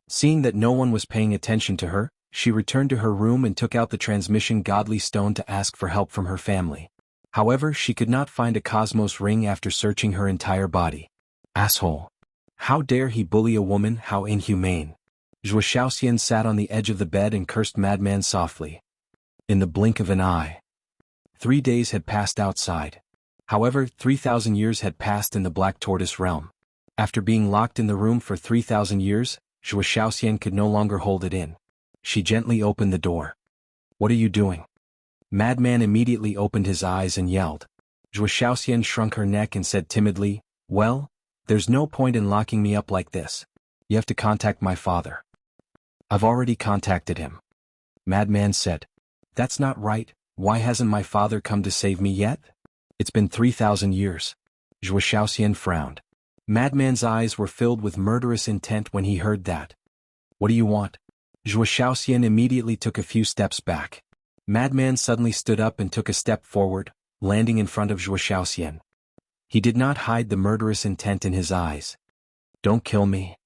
seeing that no one was paying attention to her, she returned to her room and took out the transmission godly stone to ask for help from her family. However, she could not find a cosmos ring after searching her entire body. Asshole. How dare he bully a woman, how inhumane. Zhuo Xiaoxian sat on the edge of the bed and cursed Madman softly. In the blink of an eye. 3 days had passed outside. However, 3,000 years had passed in the Black Tortoise realm. After being locked in the room for 3,000 years, Zhuo Xiaoxian could no longer hold it in. She gently opened the door. What are you doing? Madman immediately opened his eyes and yelled. Zhuo Xiaoxian shrunk her neck and said timidly, well, there's no point in locking me up like this. You have to contact my father. I've already contacted him. Madman said. That's not right, why hasn't my father come to save me yet? It's been 3,000 years. Zhuo Xiaoxian frowned. Madman's eyes were filled with murderous intent when he heard that. What do you want? Zhuo Xiaoxian immediately took a few steps back. Madman suddenly stood up and took a step forward, landing in front of Zhuo Xiaoxian. He did not hide the murderous intent in his eyes. Don't kill me.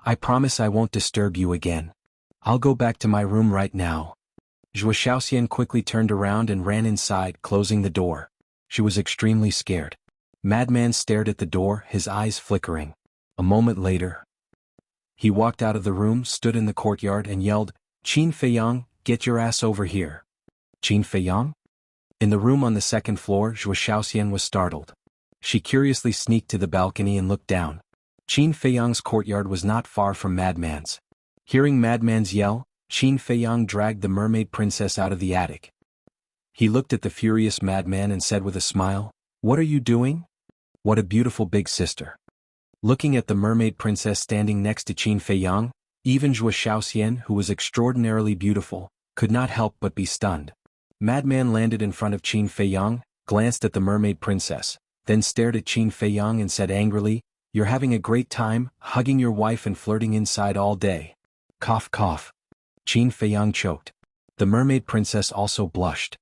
I promise I won't disturb you again. I'll go back to my room right now. Zhuo Xiaoxian quickly turned around and ran inside, closing the door. She was extremely scared. Madman stared at the door, his eyes flickering. A moment later, he walked out of the room, stood in the courtyard and yelled, Qin Feiyang, get your ass over here. Qin Feiyang? In the room on the second floor, Zhuo Xiaoxian was startled. She curiously sneaked to the balcony and looked down. Qin Feiyang's courtyard was not far from Madman's. Hearing Madman's yell, Qin Feiyang dragged the mermaid princess out of the attic. He looked at the furious Madman and said with a smile, What are you doing? What a beautiful big sister. Looking at the mermaid princess standing next to Qin Feiyang, even Zhuo Xiaoxian, who was extraordinarily beautiful, could not help but be stunned. Madman landed in front of Qin Feiyang, glanced at the mermaid princess, then stared at Qin Feiyang and said angrily, You're having a great time, hugging your wife and flirting inside all day. Cough cough. Qin Feiyang choked. The mermaid princess also blushed.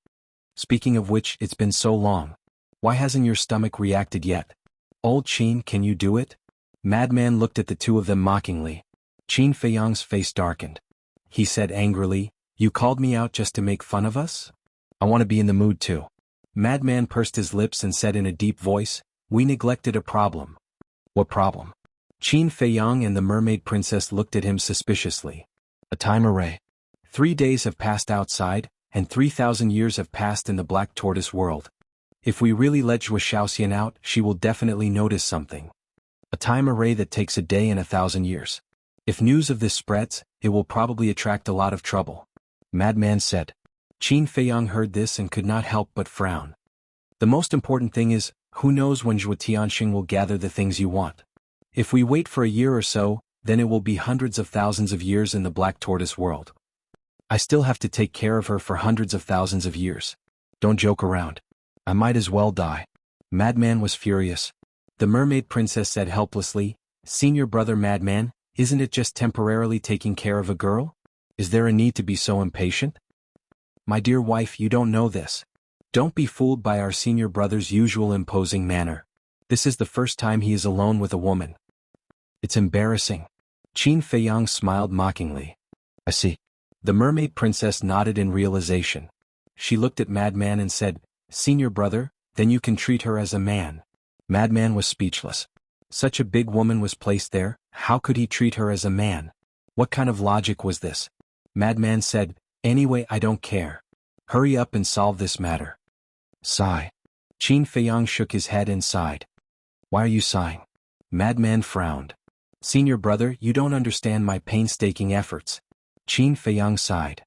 Speaking of which, it's been so long. Why hasn't your stomach reacted yet? Old Qin, can you do it? Madman looked at the two of them mockingly. Qin Feiyang's face darkened. He said angrily, You called me out just to make fun of us? I want to be in the mood too. Madman pursed his lips and said in a deep voice, We neglected a problem. What problem? Qin Feiyang and the mermaid princess looked at him suspiciously. A time array. 3 days have passed outside, and 3,000 years have passed in the Black Tortoise world. If we really let Zhuo Xiaoxian out, she will definitely notice something. A time array that takes a day and 1,000 years. If news of this spreads, it will probably attract a lot of trouble. Madman said. Qin Feiyang heard this and could not help but frown. The most important thing is, who knows when Zhuo Tianxing will gather the things you want. If we wait for a year or so, then it will be hundreds of thousands of years in the Black Tortoise world. I still have to take care of her for hundreds of thousands of years. Don't joke around. I might as well die. Madman was furious. The mermaid princess said helplessly, Senior brother Madman, isn't it just temporarily taking care of a girl? Is there a need to be so impatient? My dear wife, you don't know this. Don't be fooled by our senior brother's usual imposing manner. This is the first time he is alone with a woman. It's embarrassing. Qin Feiyang smiled mockingly. I see. The mermaid princess nodded in realization. She looked at Madman and said, Senior brother, then you can treat her as a man. Madman was speechless. Such a big woman was placed there, how could he treat her as a man? What kind of logic was this? Madman said, Anyway, I don't care. Hurry up and solve this matter. Sigh. Qin Feiyang shook his head and sighed. Why are you sighing? Madman frowned. Senior brother, you don't understand my painstaking efforts. Qin Feiyang sighed.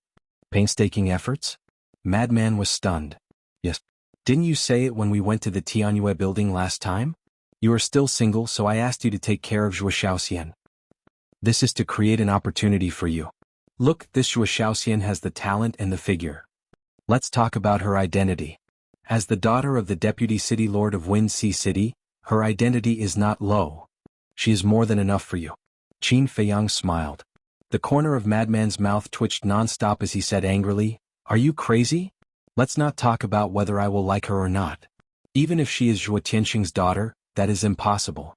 Painstaking efforts? Madman was stunned. Yes. Didn't you say it when we went to the Tianyue building last time? You are still single, so I asked you to take care of Zhuo Xiaoxian. This is to create an opportunity for you. Look, this Zhuo Xiaoxian has the talent and the figure. Let's talk about her identity. As the daughter of the deputy city lord of Wind Sea City, her identity is not low. She is more than enough for you. Qin Feiyang smiled. The corner of Madman's mouth twitched non-stop as he said angrily, Are you crazy? Let's not talk about whether I will like her or not. Even if she is Zhuo Tianxing's daughter, that is impossible.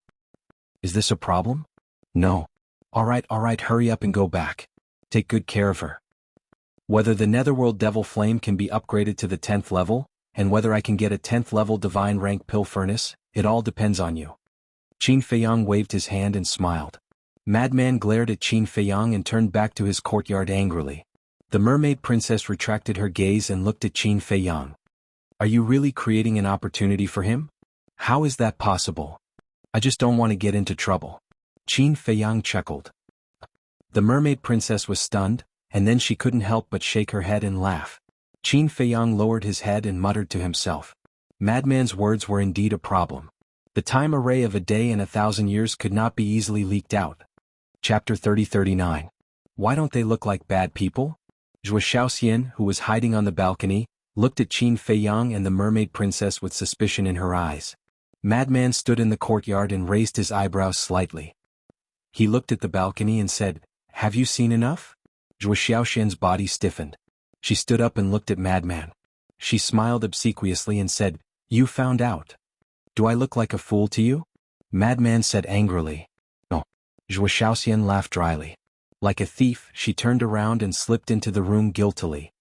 Is this a problem? No. Alright, hurry up and go back. Take good care of her. Whether the Netherworld Devil Flame can be upgraded to the 10th level, and whether I can get a 10th level divine rank pill furnace, it all depends on you. Qin Feiyang waved his hand and smiled. Madman glared at Qin Feiyang and turned back to his courtyard angrily. The mermaid princess retracted her gaze and looked at Qin Feiyang. Are you really creating an opportunity for him? How is that possible? I just don't want to get into trouble. Qin Feiyang chuckled. The mermaid princess was stunned, and then she couldn't help but shake her head and laugh. Qin Feiyang lowered his head and muttered to himself. Madman's words were indeed a problem. The time array of a day and 1,000 years could not be easily leaked out. Chapter 30-39. Why don't they look like bad people? Zhuo Shaoxian, who was hiding on the balcony, looked at Qin Feiyang and the mermaid princess with suspicion in her eyes. Madman stood in the courtyard and raised his eyebrows slightly. He looked at the balcony and said, "Have you seen enough?" Zhuo Shaoxian's body stiffened. She stood up and looked at Madman. She smiled obsequiously and said, "You found out. Do I look like a fool to you?" Madman said angrily. "No." Zhuo Shaoxian laughed dryly. Like a thief, she turned around and slipped into the room guiltily.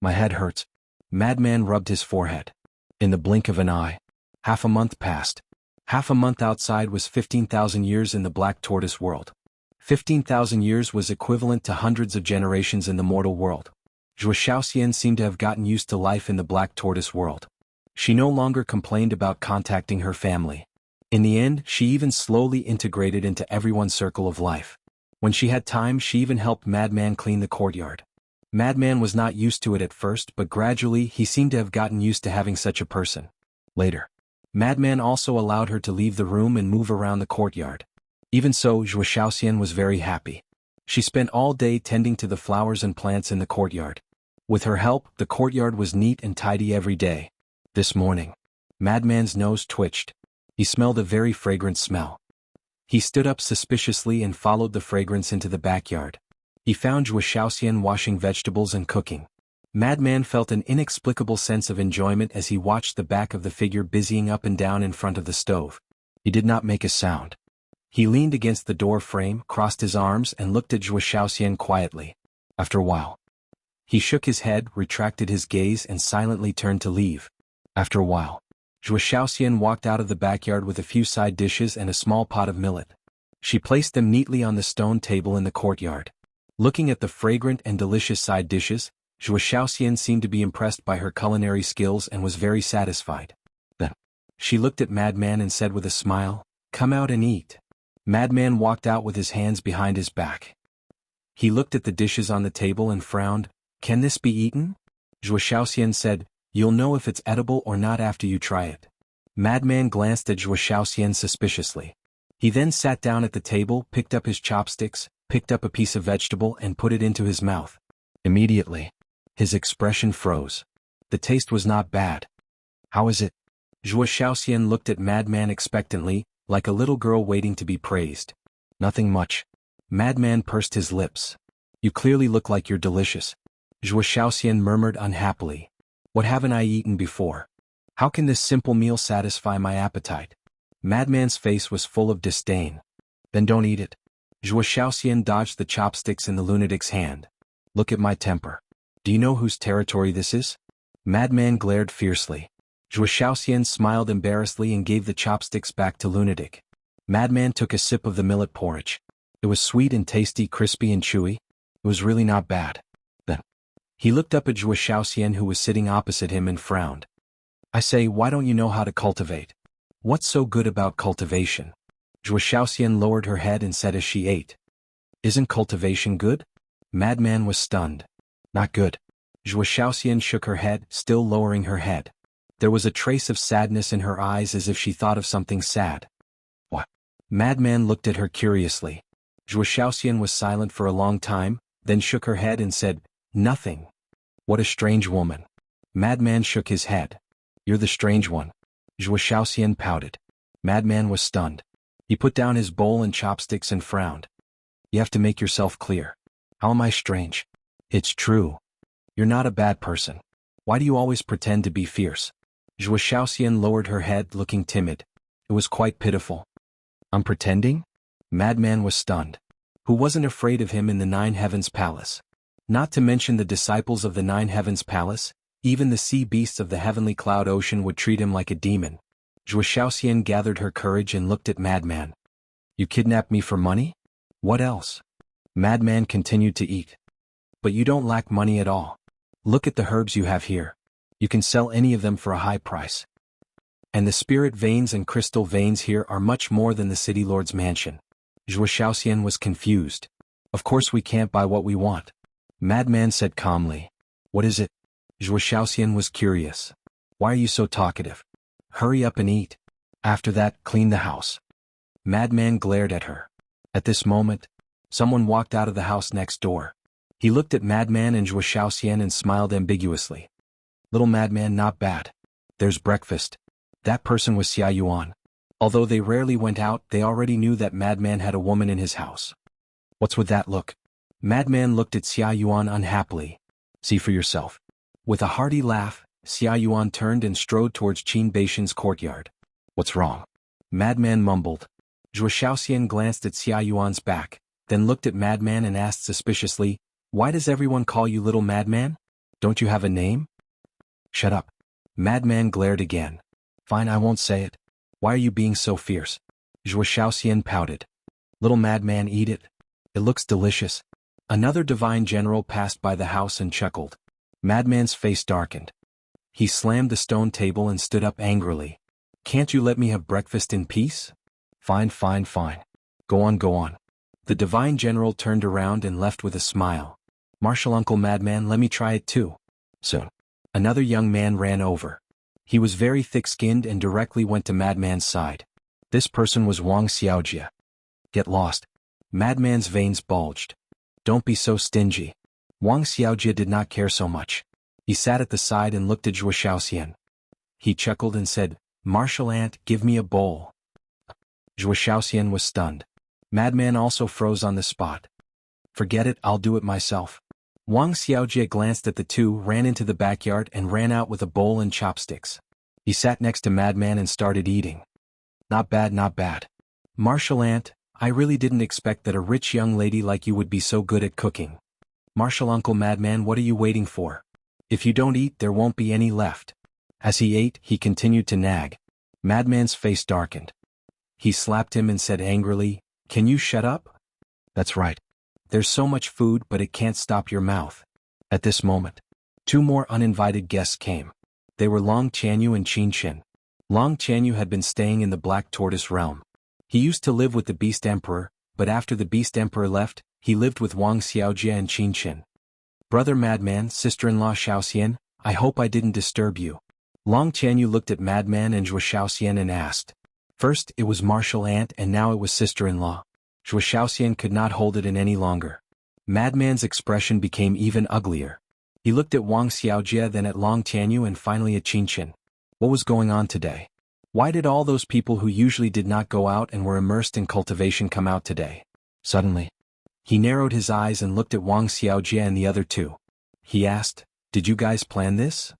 "My head hurts." Madman rubbed his forehead. In the blink of an eye, half a month passed. Half a month outside was 15,000 years in the Black Tortoise world. 15,000 years was equivalent to hundreds of generations in the mortal world. Zhuo Shaoxian seemed to have gotten used to life in the Black Tortoise world. She no longer complained about contacting her family. In the end, she even slowly integrated into everyone's circle of life. When she had time, she even helped Madman clean the courtyard. Madman was not used to it at first, but gradually he seemed to have gotten used to having such a person. Later, Madman also allowed her to leave the room and move around the courtyard. Even so, Zhuo Shaoxian was very happy. She spent all day tending to the flowers and plants in the courtyard. With her help, the courtyard was neat and tidy every day. This morning, Madman's nose twitched. He smelled a very fragrant smell. He stood up suspiciously and followed the fragrance into the backyard. He found Zhuo Shaoxian washing vegetables and cooking. Madman felt an inexplicable sense of enjoyment as he watched the back of the figure busying up and down in front of the stove. He did not make a sound. He leaned against the door frame, crossed his arms, and looked at Zhuo Shaoxian quietly. After a while, he shook his head, retracted his gaze, and silently turned to leave. After a while, Zhuo Shaoxian walked out of the backyard with a few side dishes and a small pot of millet. She placed them neatly on the stone table in the courtyard. Looking at the fragrant and delicious side dishes, Zhuo Shaoxian seemed to be impressed by her culinary skills and was very satisfied. Then, she looked at Madman and said with a smile, "Come out and eat." Madman walked out with his hands behind his back. He looked at the dishes on the table and frowned. "Can this be eaten?" Zhuo Shaoxian said, "You'll know if it's edible or not after you try it." Madman glanced at Zhuo Shaoxian suspiciously. He then sat down at the table, picked up his chopsticks, picked up a piece of vegetable and put it into his mouth. Immediately, his expression froze. The taste was not bad. "How is it?" Zhuo Shaoxian looked at Madman expectantly, like a little girl waiting to be praised. "Nothing much." Madman pursed his lips. "You clearly look like you're delicious." Zhuo Shaoxian murmured unhappily. "What haven't I eaten before? How can this simple meal satisfy my appetite?" Madman's face was full of disdain. "Then don't eat it." Zhuo Shaoxian dodged the chopsticks in the lunatic's hand. "Look at my temper. Do you know whose territory this is?" Madman glared fiercely. Zhuo Shaoxian smiled embarrassedly and gave the chopsticks back to lunatic. Madman took a sip of the millet porridge. It was sweet and tasty, crispy and chewy. It was really not bad. Then, he looked up at Zhuo Shaoxian, who was sitting opposite him, and frowned. "I say, why don't you know how to cultivate? What's so good about cultivation?" Zhuo Shaoxian lowered her head and said as she ate, "Isn't cultivation good?" Madman was stunned. "Not good." Zhuo Shaoxian shook her head, still lowering her head. There was a trace of sadness in her eyes, as if she thought of something sad. "What?" Madman looked at her curiously. Zhuo Shaoxian was silent for a long time, then shook her head and said, "Nothing." "What a strange woman." Madman shook his head. "You're the strange one." Zhuo Shaoxian pouted. Madman was stunned. He put down his bowl and chopsticks and frowned. "You have to make yourself clear. How am I strange?" "It's true. You're not a bad person. Why do you always pretend to be fierce?" Zhuo Shaoxian lowered her head, looking timid. It was quite pitiful. "I'm pretending?" Madman was stunned. Who wasn't afraid of him in the Nine Heavens Palace? Not to mention the disciples of the Nine Heavens Palace, even the sea beasts of the heavenly cloud ocean would treat him like a demon. Zhuo Shaoxian gathered her courage and looked at Madman. "You kidnapped me for money? What else?" Madman continued to eat. "But you don't lack money at all. Look at the herbs you have here. You can sell any of them for a high price. And the spirit veins and crystal veins here are much more than the city lord's mansion." Zhuo Shaoxian was confused. "Of course we can't buy what we want." Madman said calmly. "What is it?" Zhuo Shaoxian was curious. Why are you so talkative? Hurry up and eat. After that, clean the house. Madman glared at her. At this moment, someone walked out of the house next door. He looked at Madman and Zhuo Shaoxian and smiled ambiguously. Little Madman, not bad. There's breakfast. That person was Xia Yuan. Although they rarely went out, they already knew that Madman had a woman in his house. What's with that look? Madman looked at Xia Yuan unhappily. See for yourself. With a hearty laugh, Xia Yuan turned and strode towards Qin Beishan's courtyard. What's wrong? Madman mumbled. Zhuo Shaoxian glanced at Xia Yuan's back, then looked at Madman and asked suspiciously, Why does everyone call you Little Madman? Don't you have a name? Shut up. Madman glared again. Fine, I won't say it. Why are you being so fierce? Zhuo Shaoxian pouted. Little Madman, eat it. It looks delicious. Another divine general passed by the house and chuckled. Madman's face darkened. He slammed the stone table and stood up angrily. Can't you let me have breakfast in peace? Fine, fine, fine. Go on, go on. The divine general turned around and left with a smile. Martial Uncle Madman, let me try it too. Soon. Another young man ran over. He was very thick-skinned and directly went to Madman's side. This person was Wang Xiaojia. Get lost. Madman's veins bulged. Don't be so stingy. Wang Xiaojia did not care so much. He sat at the side and looked at Zhuo Shaoxian. He chuckled and said, Martial Ant, give me a bowl. Zhuo Shaoxian was stunned. Madman also froze on the spot. Forget it, I'll do it myself. Wang Xiaojie glanced at the two, ran into the backyard and ran out with a bowl and chopsticks. He sat next to Madman and started eating. Not bad, not bad. Martial Ant, I really didn't expect that a rich young lady like you would be so good at cooking. Martial Uncle Madman, what are you waiting for? If you don't eat, there won't be any left. As he ate, he continued to nag. Madman's face darkened. He slapped him and said angrily, Can you shut up? That's right. There's so much food, but it can't stop your mouth. At this moment, two more uninvited guests came. They were Long Qianyu and Qin Xin. Long Qianyu had been staying in the Black Tortoise realm. He used to live with the Beast Emperor, but after the Beast Emperor left, he lived with Wang Xiaojie and Qin Xin. Brother Madman, sister-in-law Shaoxian, I hope I didn't disturb you. Long Qianyu looked at Madman and Zhuo Shaoxian and asked. First it was Martial Ant and now it was sister-in-law. Zhuo Shaoxian could not hold it in any longer. Madman's expression became even uglier. He looked at Wang Xiaojie, then at Long Qianyu and finally at Qin Xin. What was going on today? Why did all those people who usually did not go out and were immersed in cultivation come out today? Suddenly, he narrowed his eyes and looked at Wang Xiaojie and the other two. He asked, Did you guys plan this?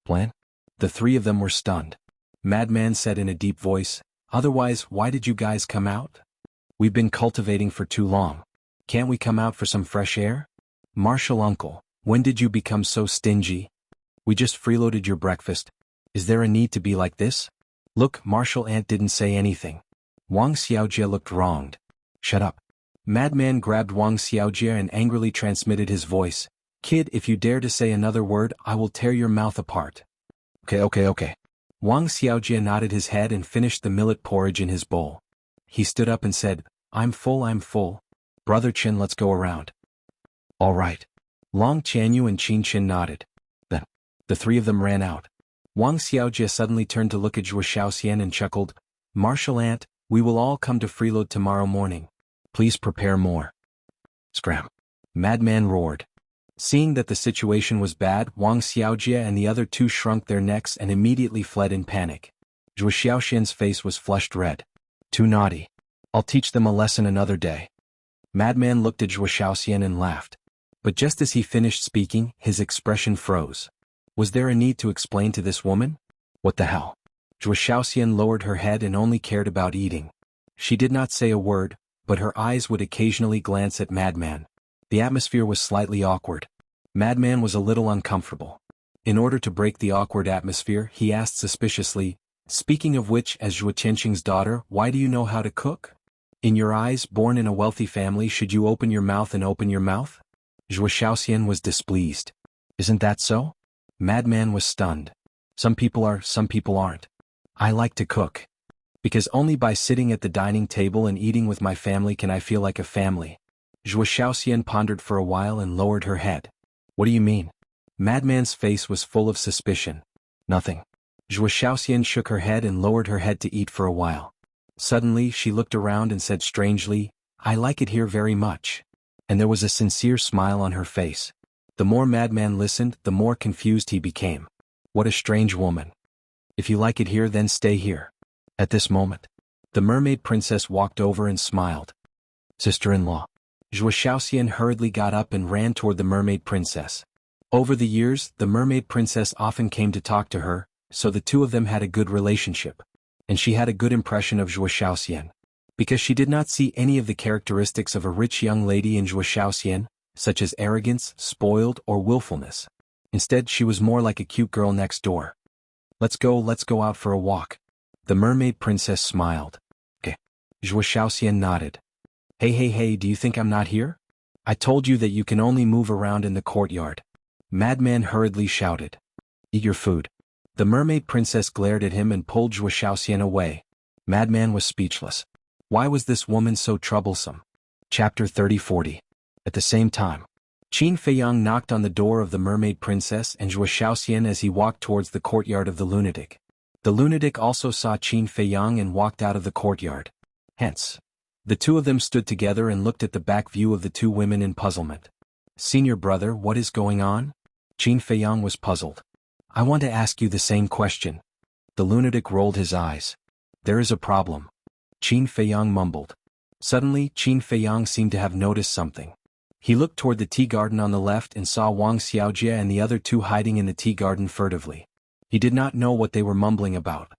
Plan? The three of them were stunned. Madman said in a deep voice, Otherwise, why did you guys come out? We've been cultivating for too long. Can't we come out for some fresh air? Martial Uncle, when did you become so stingy? We just freeloaded your breakfast. Is there a need to be like this? Look, Martial Ant didn't say anything. Wang Xiaojie looked wronged. Shut up. Madman grabbed Wang Xiaojie and angrily transmitted his voice. Kid, if you dare to say another word, I will tear your mouth apart. Okay. Wang Xiaojie nodded his head and finished the millet porridge in his bowl. He stood up and said, I'm full. Brother Qin, let's go around. All right. Long Qianyu and Qin Xin nodded. Then, the three of them ran out. Wang Xiaojie suddenly turned to look at Zhuo Shaoxian and chuckled, Martial Ant, we will all come to freeload tomorrow morning. Please prepare more. Scram. Madman roared. Seeing that the situation was bad, Wang Xiaojie and the other two shrunk their necks and immediately fled in panic. Zhuo Shaoxian's face was flushed red. Too naughty. I'll teach them a lesson another day. Madman looked at Zhuo Shaoxian and laughed. But just as he finished speaking, his expression froze. Was there a need to explain to this woman? What the hell? Zhuo Shaoxian lowered her head and only cared about eating. She did not say a word, but her eyes would occasionally glance at Madman. The atmosphere was slightly awkward. Madman was a little uncomfortable. In order to break the awkward atmosphere, he asked suspiciously, Speaking of which, as Zhuo Tianqing's daughter, why do you know how to cook? In your eyes, born in a wealthy family, should you open your mouth and open your mouth? Zhuo Shaoxian was displeased. Isn't that so? Madman was stunned. Some people are, some people aren't. I like to cook. Because only by sitting at the dining table and eating with my family can I feel like a family. Zhuo Shaoxian pondered for a while and lowered her head. What do you mean? Madman's face was full of suspicion. Nothing. Zhuo Shaoxian shook her head and lowered her head to eat for a while. Suddenly she looked around and said strangely, "I like it here very much." And there was a sincere smile on her face. The more Madman listened, the more confused he became. What a strange woman. If you like it here, then stay here. At this moment, the mermaid princess walked over and smiled. Sister-in-law. Zhuo Shaoxian hurriedly got up and ran toward the mermaid princess. Over the years, the mermaid princess often came to talk to her, so the two of them had a good relationship. And she had a good impression of Zhuo Shaoxian. Because she did not see any of the characteristics of a rich young lady in Zhuo Shaoxian, such as arrogance, spoiled, or willfulness. Instead, she was more like a cute girl next door. Let's go out for a walk." The mermaid princess smiled. Okay. Zhuo Shaoxian nodded. Hey, do you think I'm not here? I told you that you can only move around in the courtyard. Madman hurriedly shouted. Eat your food. The mermaid princess glared at him and pulled Zhuo Shaoxian away. Madman was speechless. Why was this woman so troublesome? Chapter 30-40. At the same time, Qin Feiyang knocked on the door of the mermaid princess and Zhuo Shaoxian as he walked towards the courtyard of the lunatic. The lunatic also saw Qin Feiyang and walked out of the courtyard. Hence, the two of them stood together and looked at the back view of the two women in puzzlement. Senior brother, what is going on? Qin Feiyang was puzzled. I want to ask you the same question. The lunatic rolled his eyes. There is a problem. Qin Feiyang mumbled. Suddenly, Qin Feiyang seemed to have noticed something. He looked toward the tea garden on the left and saw Wang Xiaojie and the other two hiding in the tea garden furtively. He did not know what they were mumbling about.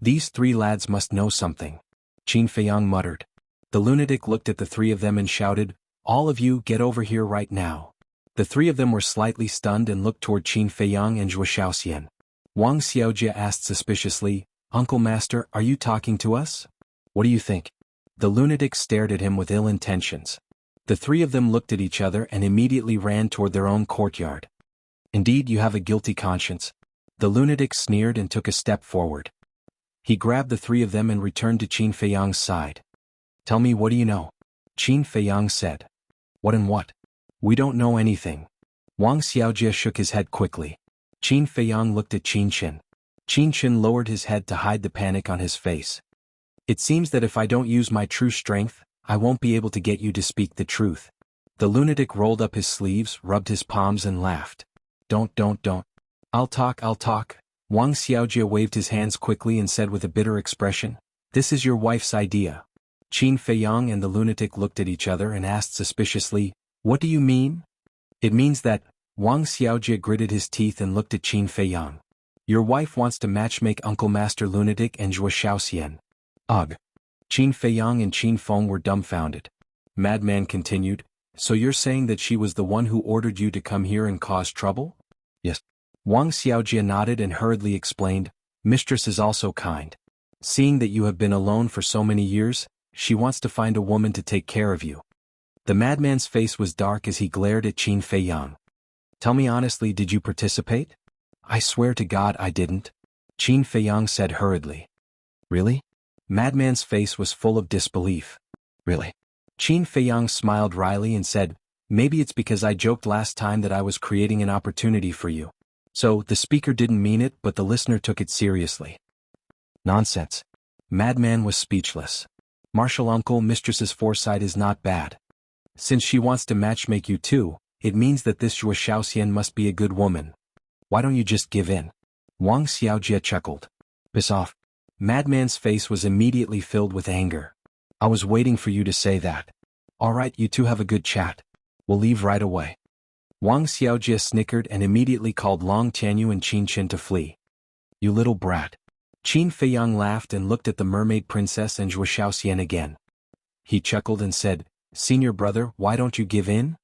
These three lads must know something. Qin Feiyang muttered. The lunatic looked at the three of them and shouted, "All of you get over here right now." The three of them were slightly stunned and looked toward Qin Feiyang and Zhuo Shaoxian. Wang Xiaojie asked suspiciously, "Uncle Master, are you talking to us? What do you think?" The lunatic stared at him with ill intentions. The three of them looked at each other and immediately ran toward their own courtyard. Indeed, you have a guilty conscience. The lunatic sneered and took a step forward. He grabbed the three of them and returned to Qin Feiyang's side. Tell me, what do you know? Qin Feiyang said. What and what? We don't know anything. Wang Xiaojie shook his head quickly. Qin Feiyang looked at Qin Qin. Qin Qin lowered his head to hide the panic on his face. It seems that if I don't use my true strength, I won't be able to get you to speak the truth. The lunatic rolled up his sleeves, rubbed his palms and laughed. Don't. I'll talk. Wang Xiaojie waved his hands quickly and said with a bitter expression, "This is your wife's idea." Qin Feiyang and the lunatic looked at each other and asked suspiciously, "What do you mean?" It means that, Wang Xiaojie gritted his teeth and looked at Qin Feiyang. Your wife wants to matchmake Uncle Master Lunatic and Zhuo Shaoxian. Ugh. Qin Feiyang and Qin Feng were dumbfounded. Madman continued, "So you're saying that she was the one who ordered you to come here and cause trouble?" Yes. Wang Xiaojie nodded and hurriedly explained, "Mistress is also kind. Seeing that you have been alone for so many years, she wants to find a woman to take care of you." The madman's face was dark as he glared at Qin Feiyang. "Tell me honestly, did you participate?" "I swear to God I didn't," Qin Feiyang said hurriedly. "Really?" Madman's face was full of disbelief. "Really?" Qin Feiyang smiled wryly and said, "Maybe it's because I joked last time that I was creating an opportunity for you. So, the speaker didn't mean it, but the listener took it seriously." Nonsense. Madman was speechless. "Martial uncle, mistress's foresight is not bad. Since she wants to matchmake you too, it means that this Zhuo Shaoxian must be a good woman. Why don't you just give in?" Wang Xiaojie chuckled. "Piss off." Madman's face was immediately filled with anger. "I was waiting for you to say that. All right, you two have a good chat. We'll leave right away." Wang Xiaojie snickered and immediately called Long Tianyu and Qin Qin to flee. "You little brat." Qin Feiyang laughed and looked at the mermaid princess and Zhuo Shaoxian again. He chuckled and said, "Senior brother, why don't you give in?"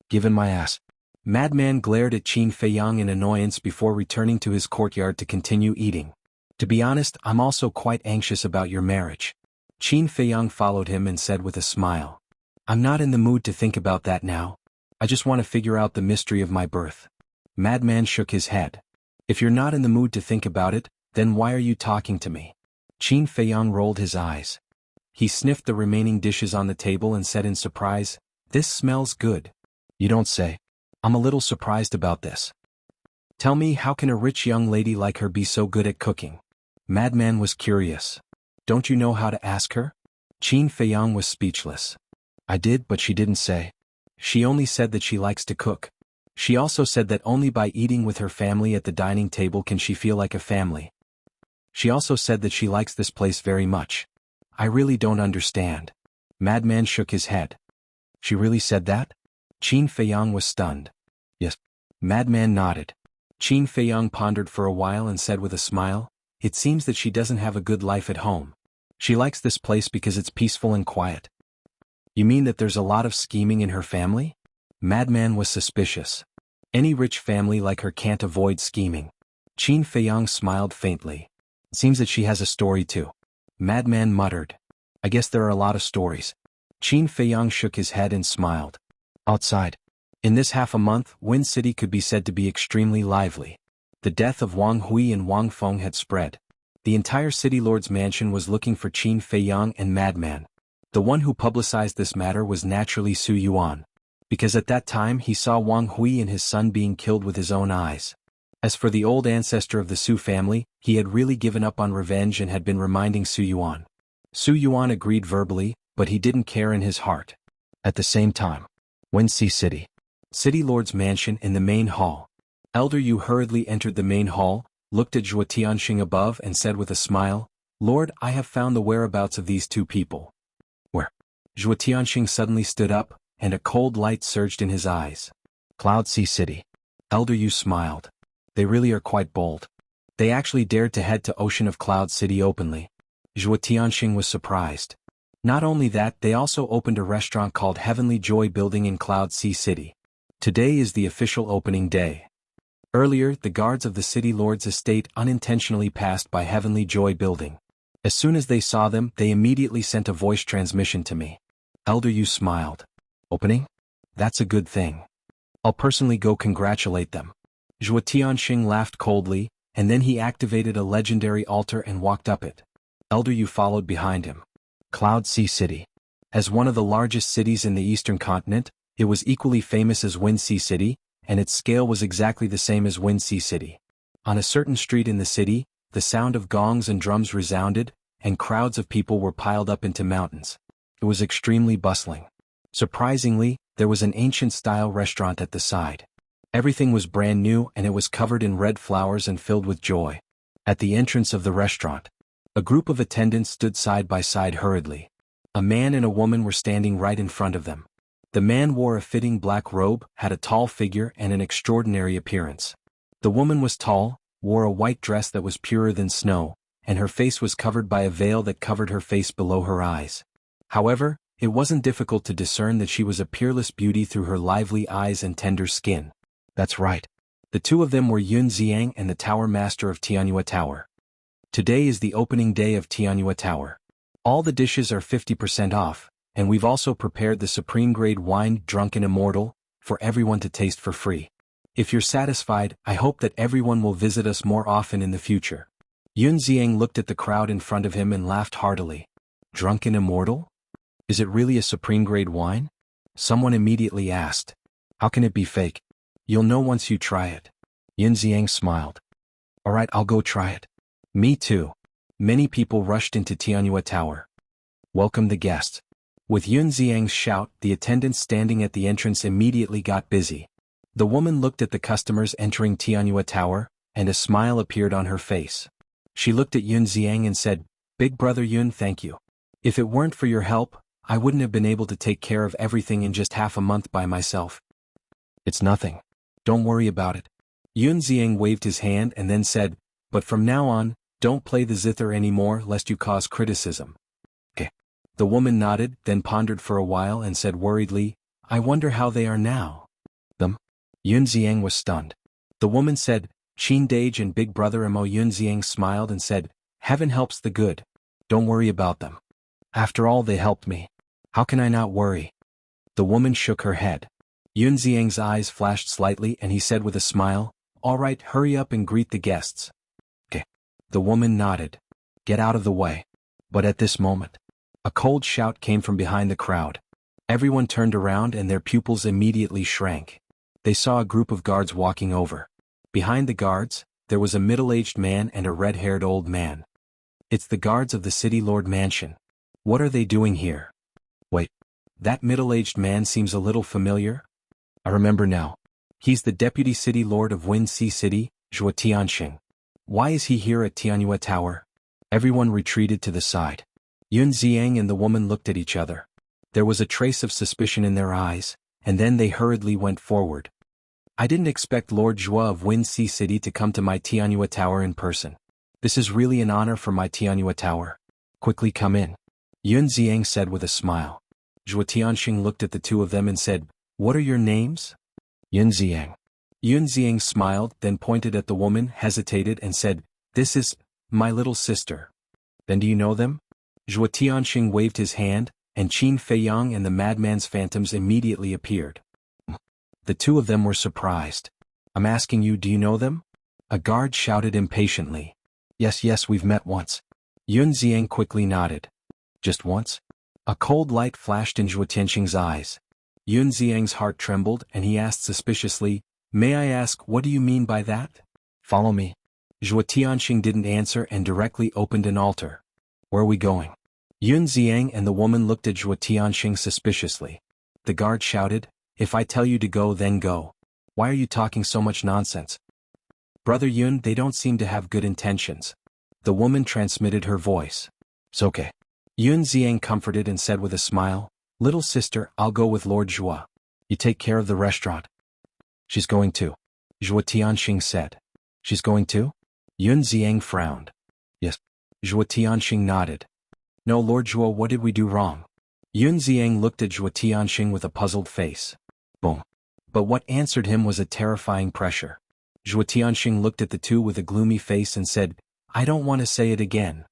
"Give in my ass." Madman glared at Qin Feiyang in annoyance before returning to his courtyard to continue eating. "To be honest, I'm also quite anxious about your marriage." Qin Feiyang followed him and said with a smile, "I'm not in the mood to think about that now. I just want to figure out the mystery of my birth." Madman shook his head. "If you're not in the mood to think about it, then why are you talking to me?" Qin Feiyang rolled his eyes. He sniffed the remaining dishes on the table and said in surprise, "This smells good." "You don't say. I'm a little surprised about this." Tell me, how can a rich young lady like her be so good at cooking? Madman was curious. Don't you know how to ask her? Qin Feiyang was speechless. I did, but she didn't say. She only said that she likes to cook. She also said that only by eating with her family at the dining table can she feel like a family. She also said that she likes this place very much. I really don't understand. Madman shook his head. She really said that? Qin Feiyang was stunned. Yes. Madman nodded. Qin Feiyang pondered for a while and said with a smile, it seems that she doesn't have a good life at home. She likes this place because it's peaceful and quiet. You mean that there's a lot of scheming in her family? Madman was suspicious. Any rich family like her can't avoid scheming. Qin Feiyang smiled faintly. Seems that she has a story too. Madman muttered. I guess there are a lot of stories. Qin Feiyang shook his head and smiled. Outside. In this half a month, Wind City could be said to be extremely lively. The death of Wang Hui and Wang Feng had spread. The entire city lord's mansion was looking for Qin Feiyang and Madman. The one who publicized this matter was naturally Su Yuan, because at that time he saw Wang Hui and his son being killed with his own eyes. As for the old ancestor of the Su family, he had really given up on revenge and had been reminding Su Yuan. Su Yuan agreed verbally, but he didn't care in his heart. At the same time, Wenxi City. City Lord's mansion in the main hall. Elder Yu hurriedly entered the main hall, looked at Zhuo Tianxing above and said with a smile, Lord, I have found the whereabouts of these two people. Where? Zhuo Tianxing suddenly stood up, and a cold light surged in his eyes. Cloud Sea City. Elder Yu smiled. They really are quite bold. They actually dared to head to Ocean of Cloud City openly. Zhuo Tianxing was surprised. Not only that, they also opened a restaurant called Heavenly Joy Building in Cloud Sea City. Today is the official opening day. Earlier, the guards of the city lord's estate unintentionally passed by Heavenly Joy Building. As soon as they saw them, they immediately sent a voice transmission to me. Elder Yu smiled. Opening? That's a good thing. I'll personally go congratulate them. Zhuo Tianxing laughed coldly, and then he activated a legendary altar and walked up it. Elder Yu followed behind him. Cloud Sea City. As one of the largest cities in the eastern continent, it was equally famous as Wind Sea City, and its scale was exactly the same as Wind Sea City. On a certain street in the city, the sound of gongs and drums resounded, and crowds of people were piled up into mountains. It was extremely bustling. Surprisingly, there was an ancient-style restaurant at the side. Everything was brand new and it was covered in red flowers and filled with joy. At the entrance of the restaurant, a group of attendants stood side by side hurriedly. A man and a woman were standing right in front of them. The man wore a fitting black robe, had a tall figure and an extraordinary appearance. The woman was tall, wore a white dress that was purer than snow, and her face was covered by a veil that covered her face below her eyes. However, it wasn't difficult to discern that she was a peerless beauty through her lively eyes and tender skin. That's right. The two of them were Yun Xiang and the Tower Master of Tianyue Tower. Today is the opening day of Tianyue Tower. All the dishes are 50% off, and we've also prepared the supreme-grade wine Drunken Immortal, for everyone to taste for free. If you're satisfied, I hope that everyone will visit us more often in the future. Yun Xiang looked at the crowd in front of him and laughed heartily. Drunken Immortal? Is it really a supreme-grade wine? Someone immediately asked. How can it be fake? You'll know once you try it. Yun Xiang smiled. Alright, I'll go try it. Me too. Many people rushed into Tianyue Tower. Welcome the guests. With Yun Xiang's shout, the attendants standing at the entrance immediately got busy. The woman looked at the customers entering Tianyue Tower, and a smile appeared on her face. She looked at Yun Xiang and said, Big brother Yun, thank you. If it weren't for your help, I wouldn't have been able to take care of everything in just half a month by myself. It's nothing. Don't worry about it. Yun Xiang waved his hand and then said, but from now on, don't play the zither anymore lest you cause criticism. Okay. The woman nodded, then pondered for a while and said worriedly, I wonder how they are now. Them? Yun Xiang was stunned. The woman said, Qin Dage and Big Brother Mo. Yun Xiang smiled and said, Heaven helps the good. Don't worry about them. After all, they helped me. How can I not worry? The woman shook her head. Yun Xiang's eyes flashed slightly and he said with a smile, All right, hurry up and greet the guests. Okay. The woman nodded. Get out of the way. But at this moment, a cold shout came from behind the crowd. Everyone turned around and their pupils immediately shrank. They saw a group of guards walking over. Behind the guards, there was a middle-aged man and a red-haired old man. It's the guards of the city lord mansion. What are they doing here? Wait. That middle-aged man seems a little familiar? I remember now. He's the deputy city lord of Wuxia City, Zhuo Tianxing. Why is he here at Tianyue Tower? Everyone retreated to the side. Yun Xiang and the woman looked at each other. There was a trace of suspicion in their eyes, and then they hurriedly went forward. I didn't expect Lord Zhuo of Wuxia City to come to my Tianyue Tower in person. This is really an honor for my Tianyue Tower. Quickly come in. Yun Xiang said with a smile. Zhuo Tianxing looked at the two of them and said, What are your names? Yun Xiang. Yun Xiang smiled, then pointed at the woman, hesitated and said, This is my little sister. Then do you know them? Zhuo Tianxing waved his hand, and Qin Feiyang and the madman's phantoms immediately appeared. The two of them were surprised. I'm asking you, do you know them? A guard shouted impatiently. Yes, we've met once. Yun Xiang quickly nodded. Just once? A cold light flashed in Zhuo Tianxing's eyes. Yun Xiang's heart trembled and he asked suspiciously, May I ask, what do you mean by that? Follow me. Zhuo Tianxing didn't answer and directly opened an altar. Where are we going? Yun Xiang and the woman looked at Zhuo Tianxing suspiciously. The guard shouted, If I tell you to go, then go. Why are you talking so much nonsense? Brother Yun, they don't seem to have good intentions. The woman transmitted her voice. It's okay. Yun Xiang comforted and said with a smile, Little sister, I'll go with Lord Zhuo. You take care of the restaurant. She's going too. Zhuo Tianxing said. She's going too? Yun Xiang frowned. Yes. Zhuo Tianxing nodded. No, Lord Zhuo, what did we do wrong? Yun Xiang looked at Zhuo Tianxing with a puzzled face. Boom. But what answered him was a terrifying pressure. Zhuo Tianxing looked at the two with a gloomy face and said, I don't want to say it again.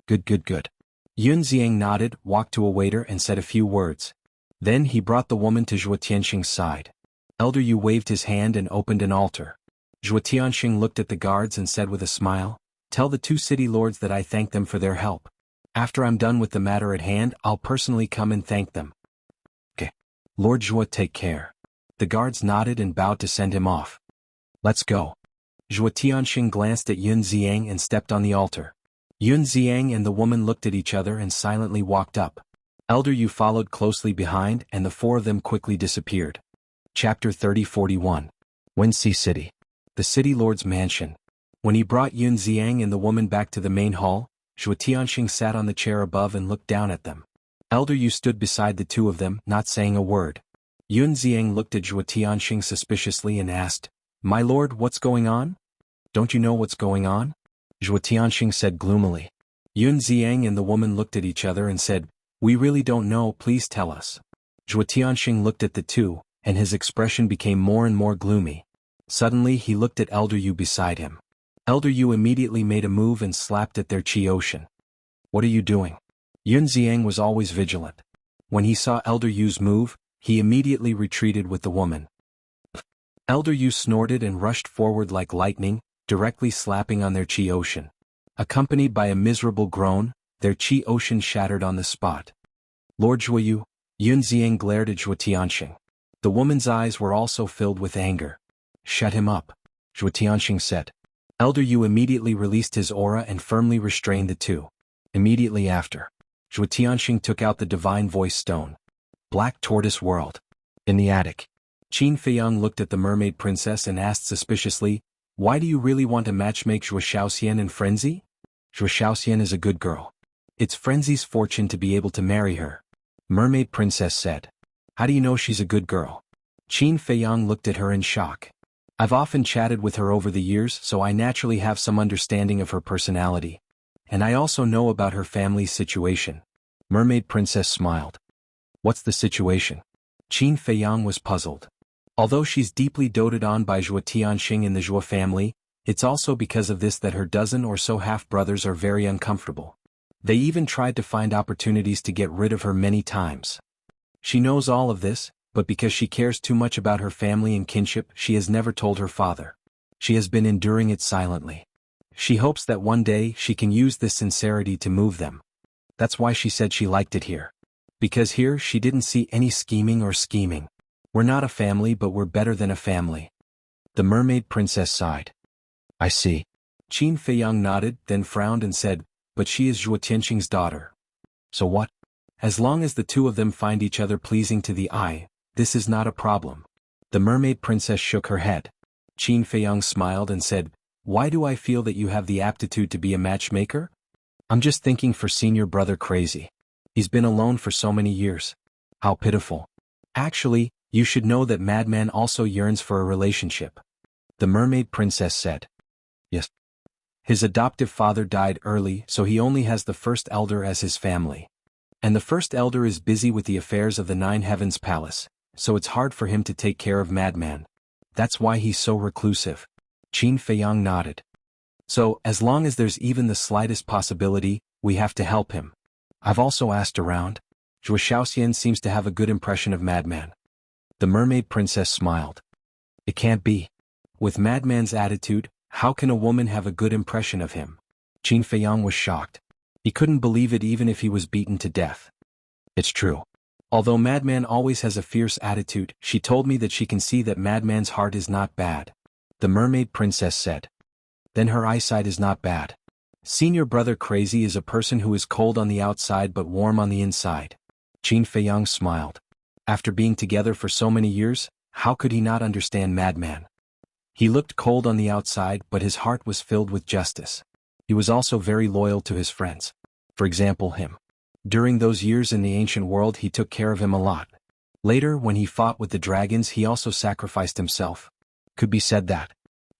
Good. Yun Xiang nodded, walked to a waiter and said a few words. Then he brought the woman to Zhuo Tianxing's side. Elder Yu waved his hand and opened an altar. Zhuo Tianxing looked at the guards and said with a smile, Tell the two city lords that I thank them for their help. After I'm done with the matter at hand, I'll personally come and thank them. Okay. Lord Zhuo, take care. The guards nodded and bowed to send him off. Let's go. Zhuo Tianxing glanced at Yun Xiang and stepped on the altar. Yun Xiang and the woman looked at each other and silently walked up. Elder Yu followed closely behind and the four of them quickly disappeared. Chapter 30-41. Wuxia City. The city lord's mansion. When he brought Yun Xiang and the woman back to the main hall, Zhuo Tianxing sat on the chair above and looked down at them. Elder Yu stood beside the two of them, not saying a word. Yun Xiang looked at Zhuo Tianxing suspiciously and asked, My lord, what's going on? Don't you know what's going on? Zhuo Tianxing said gloomily. Yun Xiang and the woman looked at each other and said, We really don't know, please tell us. Zhuo Tianxing looked at the two, and his expression became more and more gloomy. Suddenly he looked at Elder Yu beside him. Elder Yu immediately made a move and slapped at their Qi Ocean. What are you doing? Yun Xiang was always vigilant. When he saw Elder Yu's move, he immediately retreated with the woman. Elder Yu snorted and rushed forward like lightning, directly slapping on their Qi Ocean. Accompanied by a miserable groan, their Qi Ocean shattered on the spot. Lord Zhuo Yu, Yun Xiang glared at Zhuo Tianxing. The woman's eyes were also filled with anger. Shut him up, Zhuo Tianxing said. Elder Yu immediately released his aura and firmly restrained the two. Immediately after, Zhuo Tianxing took out the divine voice stone. Black Tortoise World. In the attic. Qin Feiyang looked at the mermaid princess and asked suspiciously, Why do you really want to matchmake Zhuo Shaoxian and Frenzy? Zhuo Shaoxian is a good girl. It's Frenzy's fortune to be able to marry her. Mermaid princess said. How do you know she's a good girl? Qin Feiyang looked at her in shock. I've often chatted with her over the years, so I naturally have some understanding of her personality. And I also know about her family's situation. Mermaid princess smiled. What's the situation? Qin Feiyang was puzzled. Although she's deeply doted on by Zhuo Tianxing and the Zhuo family, it's also because of this that her dozen or so half-brothers are very uncomfortable. They even tried to find opportunities to get rid of her many times. She knows all of this, but because she cares too much about her family and kinship, she has never told her father. She has been enduring it silently. She hopes that one day she can use this sincerity to move them. That's why she said she liked it here. Because here she didn't see any scheming or scheming. We're not a family, but we're better than a family. The mermaid princess sighed. I see. Qin Feiyang nodded, then frowned and said, but she is Zhuo Tianqing's daughter. So what? As long as the two of them find each other pleasing to the eye, this is not a problem. The mermaid princess shook her head. Qin Feiyang smiled and said, why do I feel that you have the aptitude to be a matchmaker? I'm just thinking for senior brother Crazy. He's been alone for so many years. How pitiful. Actually, you should know that Madman also yearns for a relationship. The mermaid princess said. Yes. His adoptive father died early, so he only has the first elder as his family. And the first elder is busy with the affairs of the Nine Heavens Palace, so it's hard for him to take care of Madman. That's why he's so reclusive. Qin Feiyang nodded. So, as long as there's even the slightest possibility, we have to help him. I've also asked around. Zhuo Shaoxian seems to have a good impression of Madman. The mermaid princess smiled. It can't be. With Madman's attitude, how can a woman have a good impression of him? Qin Feiyang was shocked. He couldn't believe it even if he was beaten to death. It's true. Although Madman always has a fierce attitude, she told me that she can see that Madman's heart is not bad. The mermaid princess said. Then her eyesight is not bad. Senior brother Crazy is a person who is cold on the outside but warm on the inside. Qin Feiyang smiled. After being together for so many years, how could he not understand Madman? He looked cold on the outside but his heart was filled with justice. He was also very loyal to his friends. For example, him. During those years in the ancient world he took care of him a lot. Later, when he fought with the dragons, he also sacrificed himself. Could be said that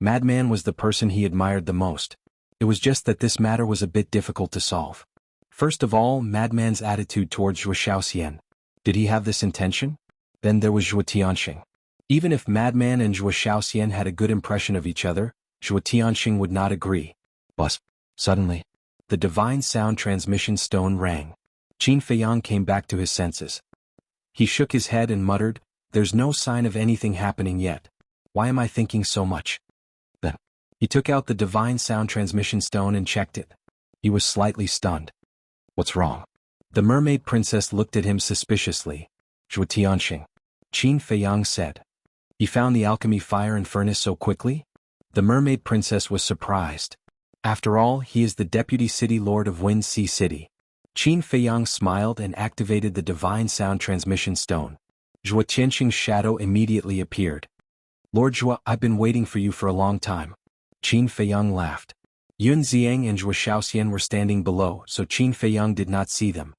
Madman was the person he admired the most. It was just that this matter was a bit difficult to solve. First of all, Madman's attitude towards Zhuo Shaoxian. Did he have this intention? Then there was Zhuo Tianqing. Even if Madman and Zhuo Shaoxian had a good impression of each other, Zhuo Tianqing would not agree. But, suddenly, the divine sound transmission stone rang. Qin Feiyang came back to his senses. He shook his head and muttered, there's no sign of anything happening yet. Why am I thinking so much? Then, he took out the divine sound transmission stone and checked it. He was slightly stunned. What's wrong? The mermaid princess looked at him suspiciously. Zhuo Tianqing. Qin Feiyang said. He found the alchemy fire and furnace so quickly? The mermaid princess was surprised. After all, he is the deputy city lord of Wind Sea City. Qin Feiyang smiled and activated the divine sound transmission stone. Zhuo Tianqing's shadow immediately appeared. Lord Zhuo, I've been waiting for you for a long time. Qin Feiyang laughed. Yun Ziang and Zhuo Shaoxian were standing below, so Qin Feiyang did not see them.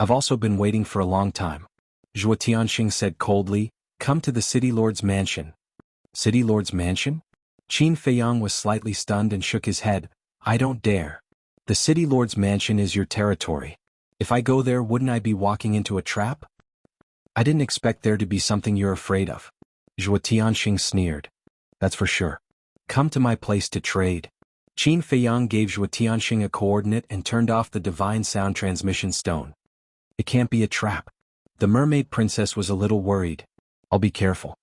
I've also been waiting for a long time. Zhuo Tianqing said coldly, come to the City Lord's mansion. City Lord's mansion? Qin Feiyang was slightly stunned and shook his head. I don't dare. The City Lord's mansion is your territory. If I go there, wouldn't I be walking into a trap? I didn't expect there to be something you're afraid of. Zhuo Tianqing sneered. That's for sure. Come to my place to trade. Qin Feiyang gave Zhuo Tianqing a coordinate and turned off the divine sound transmission stone. It can't be a trap. The mermaid princess was a little worried. I'll be careful.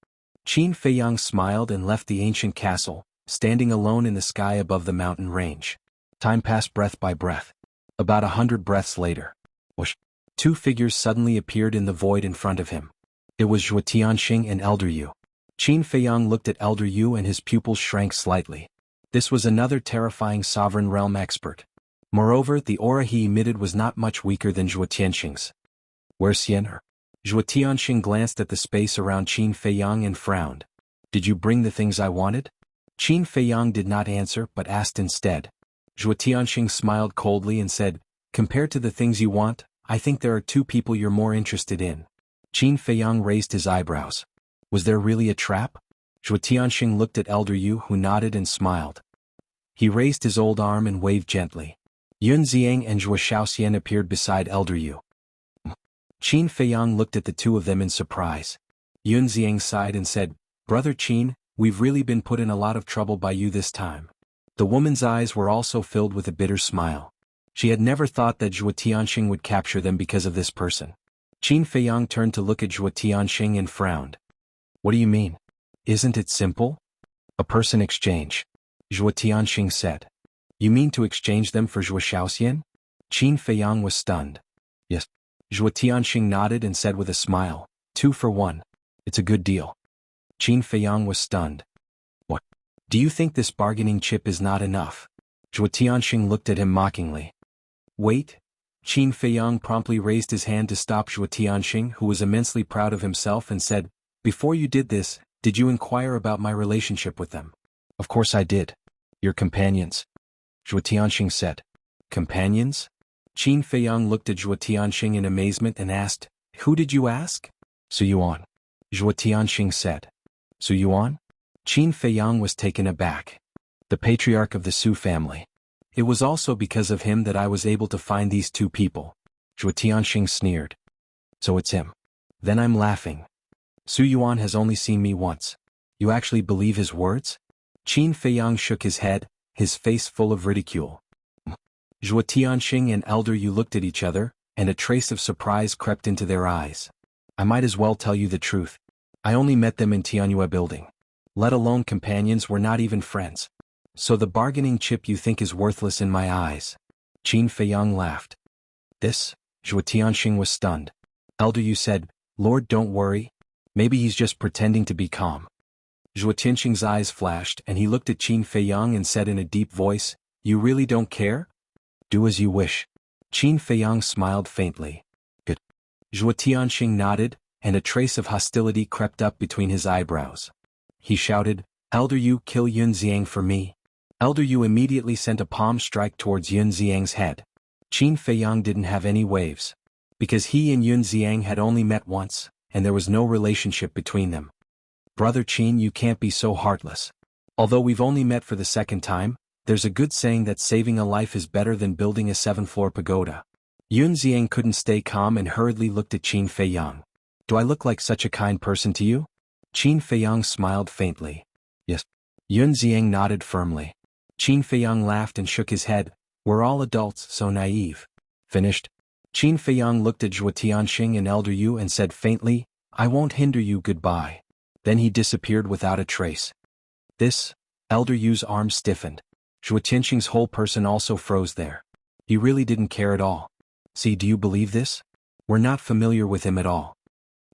Qin Feiyang smiled and left the ancient castle, standing alone in the sky above the mountain range. Time passed breath by breath. About 100 breaths later, whoosh, two figures suddenly appeared in the void in front of him. It was Zhuo Tianqing and Elder Yu. Qin Feiyang looked at Elder Yu and his pupils shrank slightly. This was another terrifying sovereign realm expert. Moreover, the aura he emitted was not much weaker than Zhuo Tianqing's. Where's Xian'er? Zhuo Tianqing glanced at the space around Qin Feiyang and frowned. Did you bring the things I wanted? Qin Feiyang did not answer but asked instead. Zhuo Tianqing smiled coldly and said, compared to the things you want, I think there are two people you're more interested in. Qin Feiyang raised his eyebrows. Was there really a trap? Zhuo Tianqing looked at Elder Yu, who nodded and smiled. He raised his old arm and waved gently. Yun Ziang and Zhuo Shaoxian appeared beside Elder Yu. Qin Feiyang looked at the two of them in surprise. Yun Ziang sighed and said, Brother Qin, we've really been put in a lot of trouble by you this time. The woman's eyes were also filled with a bitter smile. She had never thought that Zhuo Tianqing would capture them because of this person. Qin Feiyang turned to look at Zhuo Tianqing and frowned. What do you mean? Isn't it simple? A person exchange. Zhuo Tianqing said. You mean to exchange them for Zhuo Shaoxian? Qin Feiyang was stunned. Yes. Zhuo Tianqing nodded and said with a smile, 2 for 1. It's a good deal. Qin Feiyang was stunned. What? Do you think this bargaining chip is not enough? Zhuo Tianxing looked at him mockingly. Wait. Qin Feiyang promptly raised his hand to stop Zhuo Tianxing, who was immensely proud of himself, and said, Before you did this, did you inquire about my relationship with them? Of course I did. Your companions. Zhuo Tianxing said. Companions? Qin Feiyang looked at Zhuo Tianxing in amazement and asked, Who did you ask? Su Yuan. Zhuo Tianxing said. Su Yuan? Qin Feiyang was taken aback. The patriarch of the Su family. It was also because of him that I was able to find these two people. Zhuo Tianxing sneered. So it's him. Then I'm laughing. Su Yuan has only seen me once. You actually believe his words? Qin Feiyang shook his head, his face full of ridicule. Zhuo Tianxing and Elder Yu looked at each other, and a trace of surprise crept into their eyes. I might as well tell you the truth. I only met them in Tianyue building. Let alone companions, were not even friends. So the bargaining chip you think is worthless in my eyes. Qin Feiyang laughed. This? Zhuo Tianxing was stunned. Elder Yu said, Lord, don't worry. Maybe he's just pretending to be calm. Zhuo Tianxing's eyes flashed, and he looked at Qin Feiyang and said in a deep voice, You really don't care? Do as you wish. Qin Feiyang smiled faintly. Good. Zhuo Tianxing nodded, and a trace of hostility crept up between his eyebrows. He shouted, Elder Yu, kill Yun Xiang for me. Elder Yu immediately sent a palm strike towards Yun Xiang's head. Qin Feiyang didn't have any waves. Because he and Yun Xiang had only met once, and there was no relationship between them. Brother Qin, you can't be so heartless. Although we've only met for the second time, there's a good saying that saving a life is better than building a 7-floor pagoda. Yun Xiang couldn't stay calm and hurriedly looked at Qin Feiyang. Do I look like such a kind person to you? Qin Feiyang smiled faintly. Yes. Yun Xiang nodded firmly. Qin Feiyang laughed and shook his head. We're all adults, so naive. Finished. Qin Feiyang looked at Zhuo Tianxing and Elder Yu and said faintly, I won't hinder you, goodbye. Then he disappeared without a trace. This? Elder Yu's arm stiffened. Zhuo Tianxing's whole person also froze there. He really didn't care at all. See, do you believe this? We're not familiar with him at all.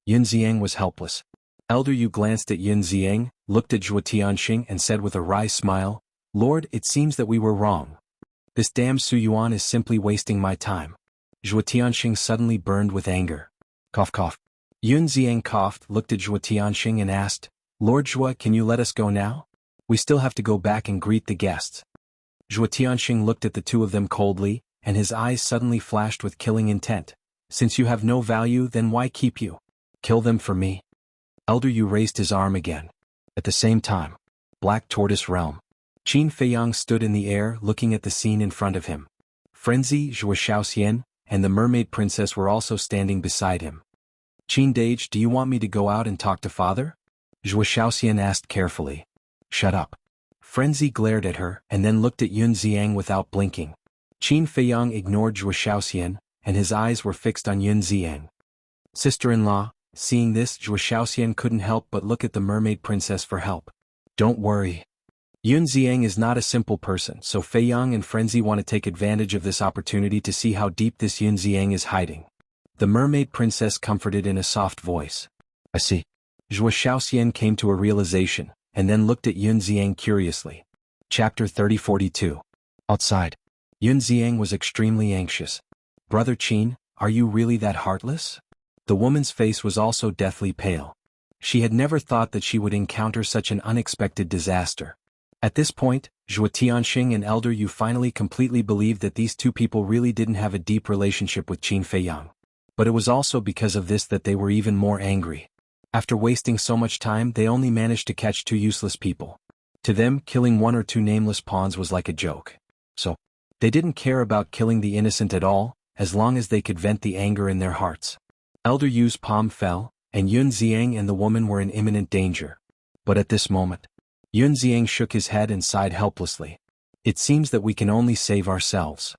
Yun Xiang was helpless. Elder Yu glanced at Yun Xiang, looked at Zhuo Tianxing and said with a wry smile, Lord, it seems that we were wrong. This damn Su Yuan is simply wasting my time. Zhuo Tianxing suddenly burned with anger. Cough cough. Yun Xiang coughed, looked at Zhuo Tianxing and asked, Lord Zhuo, can you let us go now? We still have to go back and greet the guests. Zhuo Tianxing looked at the two of them coldly, and his eyes suddenly flashed with killing intent. Since you have no value, then why keep you? Kill them for me. Elder Yu raised his arm again. At the same time, Black Tortoise Realm. Qin Feiyang stood in the air looking at the scene in front of him. Frenzy, Zhuo Shaoxian, and the mermaid princess were also standing beside him. Qin Dage, do you want me to go out and talk to father? Zhuo Shaoxian asked carefully. Shut up. Frenzy glared at her and then looked at Yun Xiang without blinking. Qin Feiyang ignored Zhuo Shaoxian, and his eyes were fixed on Yun Xiang. Sister-in-law, seeing this, Zhuo Shaoxian couldn't help but look at the mermaid princess for help. Don't worry. Yun Xiang is not a simple person, so Feiyang and Frenzy want to take advantage of this opportunity to see how deep this Yun Xiang is hiding. The mermaid princess comforted in a soft voice. I see. Zhuo Shaoxian came to a realization, and then looked at Yun Xiang curiously. Chapter 3042. Outside. Yun Xiang was extremely anxious. Brother Qin, are you really that heartless? The woman's face was also deathly pale. She had never thought that she would encounter such an unexpected disaster. At this point, Zhuo Tianxing and Elder Yu finally completely believed that these two people really didn't have a deep relationship with Qin Feiyang. But it was also because of this that they were even more angry. After wasting so much time, they only managed to catch two useless people. To them, killing one or two nameless pawns was like a joke. So, they didn't care about killing the innocent at all, as long as they could vent the anger in their hearts. Elder Yu's palm fell, and Yun Xiang and the woman were in imminent danger. But at this moment, Yun Xiang shook his head and sighed helplessly. It seems that we can only save ourselves.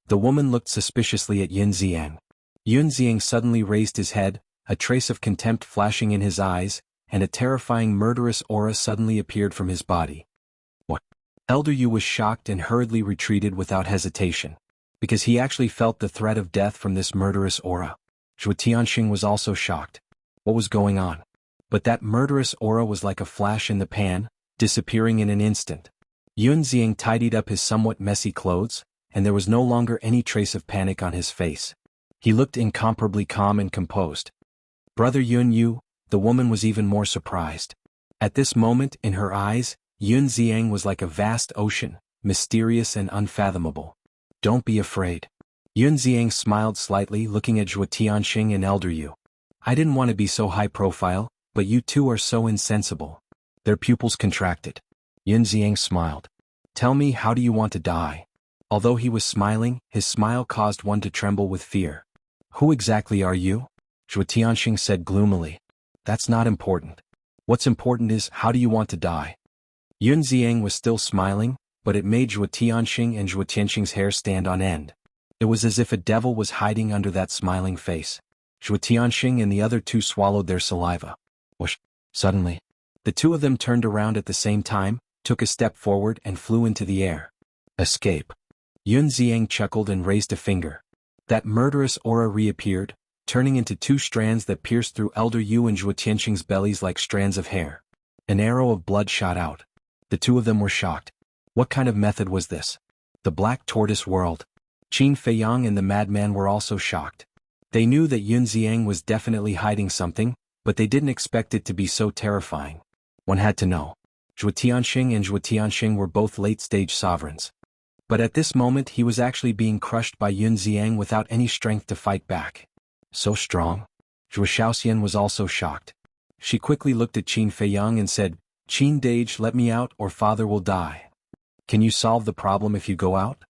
The woman looked suspiciously at Yun Xiang. Yun Xiang suddenly raised his head, a trace of contempt flashing in his eyes, and a terrifying murderous aura suddenly appeared from his body. What? Elder Yu was shocked and hurriedly retreated without hesitation. Because he actually felt the threat of death from this murderous aura. Zhuo Tianxing was also shocked. What was going on? But that murderous aura was like a flash in the pan, disappearing in an instant. Yun Xiang tidied up his somewhat messy clothes, and there was no longer any trace of panic on his face. He looked incomparably calm and composed. Brother Yun Yu, the woman was even more surprised. At this moment, in her eyes, Yun Xiang was like a vast ocean, mysterious and unfathomable. Don't be afraid. Yun Xiang smiled slightly, looking at Zhuo Tianxing and Elder Yu. I didn't want to be so high profile, but you two are so insensible. Their pupils contracted. Yun Xiang smiled. Tell me, how do you want to die? Although he was smiling, his smile caused one to tremble with fear. Who exactly are you? Zhuo Tianxing said gloomily. That's not important. What's important is, how do you want to die? Yun Xiang was still smiling, but it made Zhuo Tianxing and Zhuo Tianxing's hair stand on end. It was as if a devil was hiding under that smiling face. Zhuo Tianxing and the other two swallowed their saliva. Whoosh! Suddenly, the two of them turned around at the same time, took a step forward and flew into the air. Escape. Yun Xiang chuckled and raised a finger. That murderous aura reappeared, turning into two strands that pierced through Elder Yu and Zhuo Tianxing's bellies like strands of hair. An arrow of blood shot out. The two of them were shocked. What kind of method was this? The Black Tortoise World. Qin Feiyang and the madman were also shocked. They knew that Yun Xiang was definitely hiding something, but they didn't expect it to be so terrifying. One had to know. Zhuo Tianxing and Zhuo Tianxing were both late-stage sovereigns. But at this moment he was actually being crushed by Yun Xiang without any strength to fight back. So strong? Zhuo Shaoxian was also shocked. She quickly looked at Qin Feiyang and said, Qin Dage, let me out or father will die. Can you solve the problem if you go out?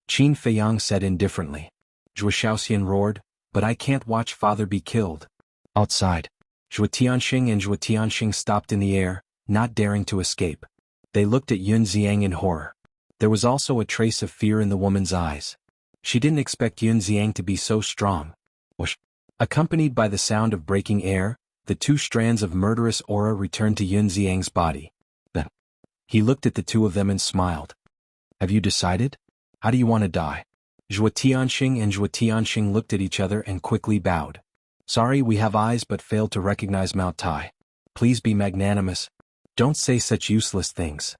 Qin Feiyang said indifferently. Zhuo Shaoxian roared, but I can't watch father be killed. Outside, Zhuo Tianxing and Zhuo Tianxing stopped in the air, not daring to escape. They looked at Yun Xiang in horror. There was also a trace of fear in the woman's eyes. She didn't expect Yun Xiang to be so strong. Whoosh! Accompanied by the sound of breaking air, the two strands of murderous aura returned to Yun Xiang's body. Then, he looked at the two of them and smiled. Have you decided? How do you want to die? Zhuo Tianxing and Zhuo Tianxing looked at each other and quickly bowed. Sorry, we have eyes but failed to recognize Mount Tai. Please be magnanimous. Don't say such useless things.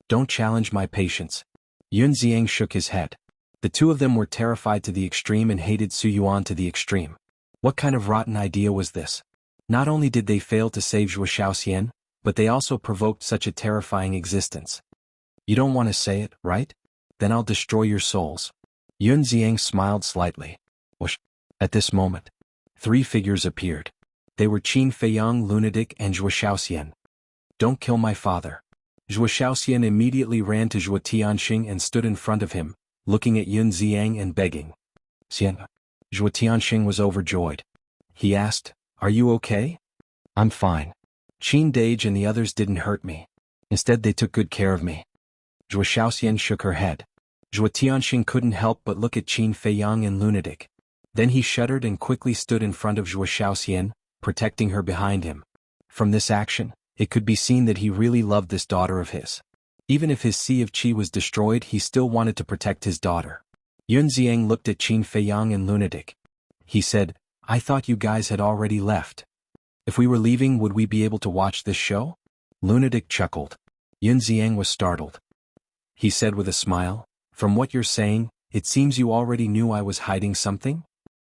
Don't challenge my patience. Yun Xiang shook his head. The two of them were terrified to the extreme and hated Su Yuan to the extreme. What kind of rotten idea was this? Not only did they fail to save Zhuo Shaoxian, but they also provoked such a terrifying existence. You don't want to say it, right? Then I'll destroy your souls. Yun Xiang smiled slightly. Whoosh! At this moment, three figures appeared. They were Qin Feiyang, Lunatic, and Zhuo Shaoxian. Don't kill my father. Zhuo Shaoxian immediately ran to Zhuo Tianxing and stood in front of him, looking at Yun Xiang and begging. Xian. Zhuo Tianxing was overjoyed. He asked, Are you okay? I'm fine. Qin Dage and the others didn't hurt me. Instead they took good care of me. Zhuo Shaoxian shook her head. Zhuo Tianxing couldn't help but look at Qin Feiyang and Lunatic. Then he shuddered and quickly stood in front of Zhuo Shaoxian, protecting her behind him. From this action, it could be seen that he really loved this daughter of his. Even if his Sea of Qi was destroyed, he still wanted to protect his daughter. Yun Xiang looked at Qin Feiyang and Lunatic. He said, I thought you guys had already left. If we were leaving, would we be able to watch this show? Lunatic chuckled. Yun Xiang was startled. He said with a smile, From what you're saying, it seems you already knew I was hiding something?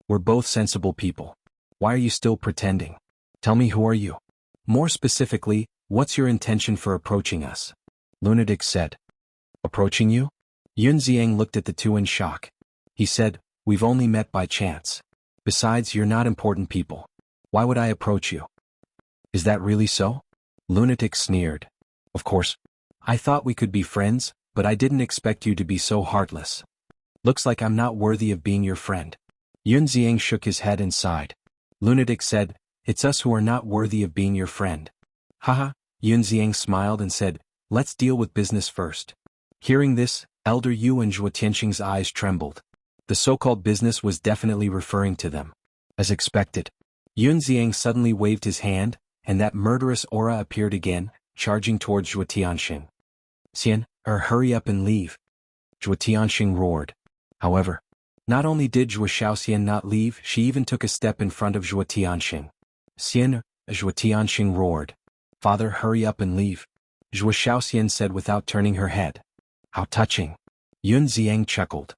We're both sensible people. Why are you still pretending? Tell me, who are you? More specifically, what's your intention for approaching us? Lunatic said. Approaching you? Yun Xiang looked at the two in shock. He said, We've only met by chance. Besides, you're not important people. Why would I approach you? Is that really so? Lunatic sneered. Of course. I thought we could be friends, but I didn't expect you to be so heartless. Looks like I'm not worthy of being your friend. Yun Xiang shook his head and sighed. Lunatic said, It's us who are not worthy of being your friend. Haha, Yun Xiang smiled and said, Let's deal with business first. Hearing this, Elder Yu and Zhuo Tianxing's eyes trembled. The so-called business was definitely referring to them. As expected, Yun Xiang suddenly waved his hand, and that murderous aura appeared again, charging towards Zhuo Tianxing. Xian, hurry up and leave. Zhuo Tianxing roared. However, not only did Zhuo Shaoxian not leave, she even took a step in front of Zhuo Tianxing. Xian, Zhuo Tianxing roared. Father, hurry up and leave. Zhuo Shaoxian said without turning her head. How touching. Yun Xiang chuckled.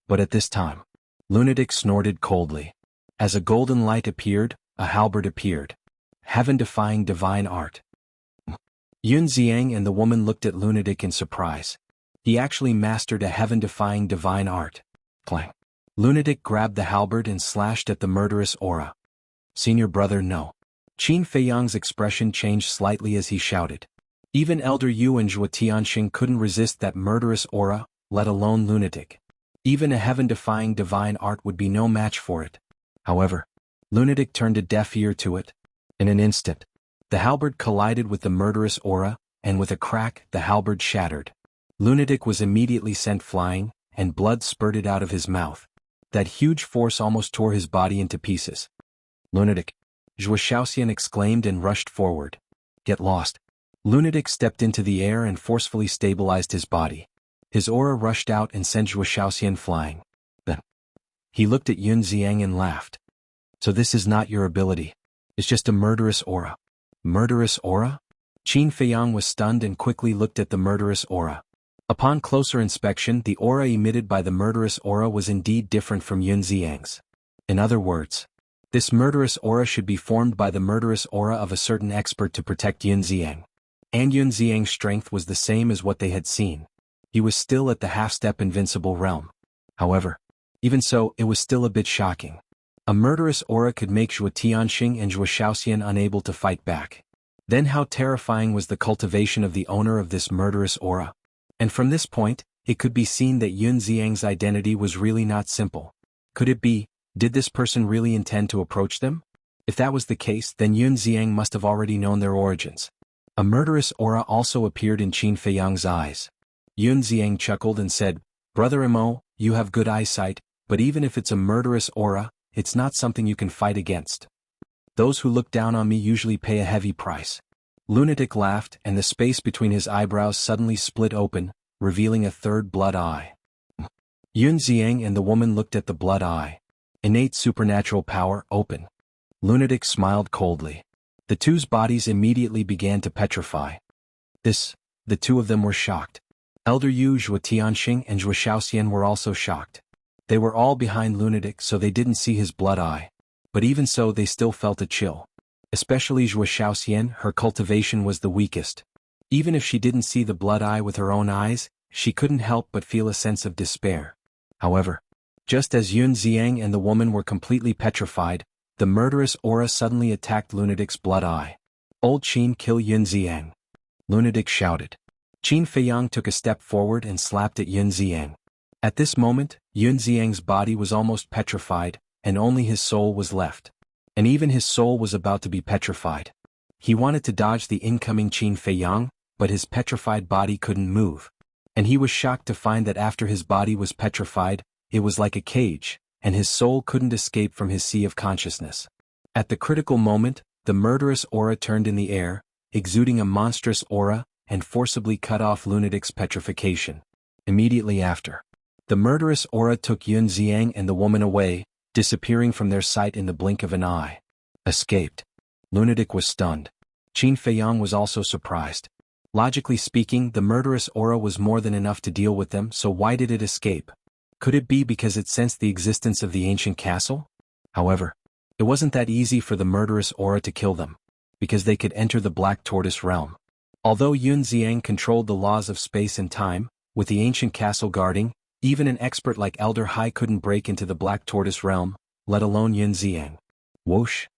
But at this time, Lunatic snorted coldly. As a golden light appeared, a halberd appeared. Heaven-defying divine art. Yun Xiang and the woman looked at Lunatic in surprise. He actually mastered a heaven-defying divine art. Clang. Lunatic grabbed the halberd and slashed at the murderous aura. Senior brother, no. Qin Feiyang's expression changed slightly as he shouted. Even Elder Yu and Zhuo Tianxing couldn't resist that murderous aura, let alone Lunatic. Even a heaven-defying divine art would be no match for it. However, Lunatic turned a deaf ear to it. In an instant, the halberd collided with the murderous aura, and with a crack, the halberd shattered. Lunatic was immediately sent flying, and blood spurted out of his mouth. That huge force almost tore his body into pieces. Lunatic! Zhuo Shaoxian exclaimed and rushed forward. Get lost. Lunatic stepped into the air and forcefully stabilized his body. His aura rushed out and sent Zhuo Shaoxian flying. Then, he looked at Yun Xiang and laughed. So this is not your ability. It's just a murderous aura. Murderous aura? Qin Feiyang was stunned and quickly looked at the murderous aura. Upon closer inspection, the aura emitted by the murderous aura was indeed different from Yun Xiang's. In other words, this murderous aura should be formed by the murderous aura of a certain expert to protect Yun Xiang. And Yun Xiang's strength was the same as what they had seen. He was still at the half-step invincible realm. However, even so, it was still a bit shocking. A murderous aura could make Zhuo Tianxing and Zhuo Shaoxian unable to fight back. Then how terrifying was the cultivation of the owner of this murderous aura? And from this point, it could be seen that Yun Xiang's identity was really not simple. Could it be, did this person really intend to approach them? If that was the case, then Yun Xiang must have already known their origins. A murderous aura also appeared in Qin Feiyang's eyes. Yun Xiang chuckled and said, Brother Mo, you have good eyesight, but even if it's a murderous aura, it's not something you can fight against. Those who look down on me usually pay a heavy price. Lunatic laughed, and the space between his eyebrows suddenly split open, revealing a third blood eye. Yun Xiang and the woman looked at the blood eye. Innate supernatural power, open. Lunatic smiled coldly. The two's bodies immediately began to petrify. The two of them were shocked. Elder Yu, Zhuo Tianxing and Zhuo Shaoxian were also shocked. They were all behind Lunatic, so they didn't see his blood eye. But even so, they still felt a chill. Especially Zhuo Shaoxian, her cultivation was the weakest. Even if she didn't see the blood eye with her own eyes, she couldn't help but feel a sense of despair. However, just as Yun Xiang and the woman were completely petrified, the murderous aura suddenly attacked Lunatic's blood eye. Old Qin, kill Yun Xiang. Lunatic shouted. Qin Feiyang took a step forward and slapped at Yun Xiang. At this moment, Yun Xiang's body was almost petrified, and only his soul was left. And even his soul was about to be petrified. He wanted to dodge the incoming Qin Feiyang, but his petrified body couldn't move. And he was shocked to find that after his body was petrified, it was like a cage, and his soul couldn't escape from his sea of consciousness. At the critical moment, the murderous aura turned in the air, exuding a monstrous aura, and forcibly cut off Lunatic's petrification. Immediately after, the murderous aura took Yun Xiang and the woman away, disappearing from their sight in the blink of an eye. Escaped. Lunatic was stunned. Qin Feiyang was also surprised. Logically speaking, the murderous aura was more than enough to deal with them, so why did it escape? Could it be because it sensed the existence of the ancient castle? However, it wasn't that easy for the murderous aura to kill them, because they could enter the Black Tortoise realm. Although Yun Xiang controlled the laws of space and time, with the ancient castle guarding, even an expert like Elder Hai couldn't break into the Black Tortoise realm, let alone Yun Xiang. Whoosh!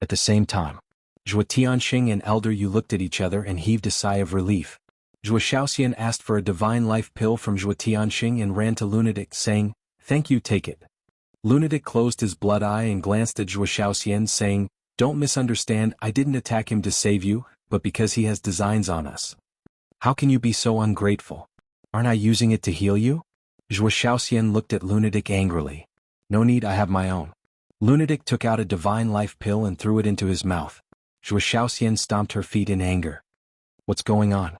At the same time, Zhuo Tianxing and Elder Yu looked at each other and heaved a sigh of relief. Zhuo Shaoxian asked for a divine life pill from Zhuo Tianxing and ran to Lunatic, saying, "Thank you, take it." Lunatic closed his blood eye and glanced at Zhuo Shaoxian, saying, "Don't misunderstand, I didn't attack him to save you, but because he has designs on us. How can you be so ungrateful? Aren't I using it to heal you?" Zhuo Shaoxian looked at Lunatic angrily. "No need, I have my own." Lunatic took out a divine life pill and threw it into his mouth. Zhuo Shaoxian stomped her feet in anger. What's going on?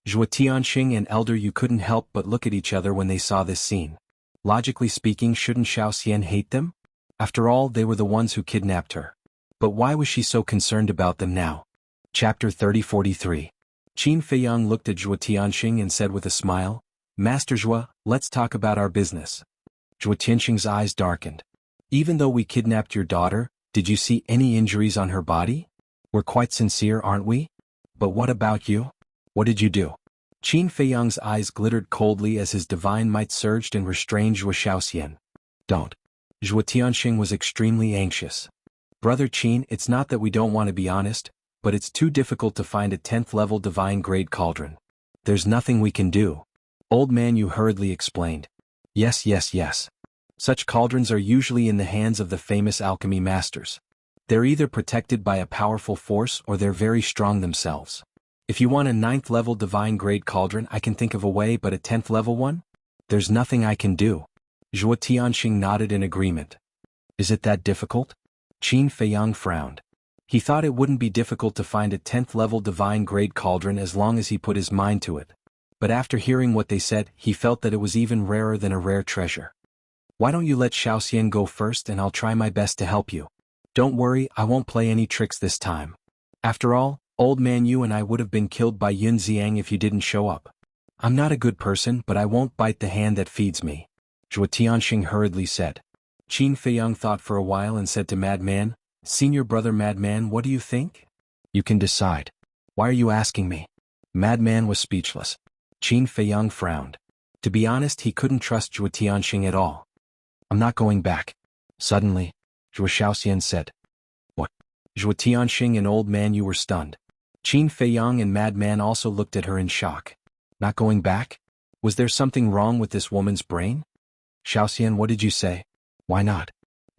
Zhuo Tianxing and Elder Yu couldn't help but look at each other when they saw this scene. Logically speaking, shouldn't Shaoxian hate them? After all, they were the ones who kidnapped her. But why was she so concerned about them now? Chapter 3043. Qin Feiyang looked at Zhuo Tianxing and said with a smile, Master Zhuo, let's talk about our business. Zhuo Tianxing's eyes darkened. Even though we kidnapped your daughter, did you see any injuries on her body? We're quite sincere, aren't we? But what about you? What did you do? Qin Feiyang's eyes glittered coldly as his divine might surged and restrained Zhuo Xiaoxian. Don't. Zhuo Tianxing was extremely anxious. Brother Qin, it's not that we don't want to be honest, but it's too difficult to find a 10th level divine grade cauldron. There's nothing we can do. Old man Yu hurriedly explained. Yes. Such cauldrons are usually in the hands of the famous alchemy masters. They're either protected by a powerful force or they're very strong themselves. If you want a 9th level divine grade cauldron, I can think of a way, but a 10th level one? There's nothing I can do. Zhuo Tianxing nodded in agreement. Is it that difficult? Qin Feiyang frowned. He thought it wouldn't be difficult to find a 10th level divine grade cauldron as long as he put his mind to it. But after hearing what they said, he felt that it was even rarer than a rare treasure. Why don't you let Xiaoxian go first and I'll try my best to help you. Don't worry, I won't play any tricks this time. After all, old man Yu and I would have been killed by Yun Xiang if you didn't show up. I'm not a good person, but I won't bite the hand that feeds me. Zhuo Tianxing hurriedly said. Qin Feiyang thought for a while and said to Madman, Senior brother Madman, what do you think? You can decide. Why are you asking me? Madman was speechless. Qin Feiyang frowned. To be honest, he couldn't trust Zhuo Tianxing at all. I'm not going back. Suddenly, Zhuo Xiaoxian said. What? Zhuo Tianxing and old man Yu were stunned. Qin Feiyang and Madman also looked at her in shock. Not going back? Was there something wrong with this woman's brain? Xiaoxian, what did you say? Why not?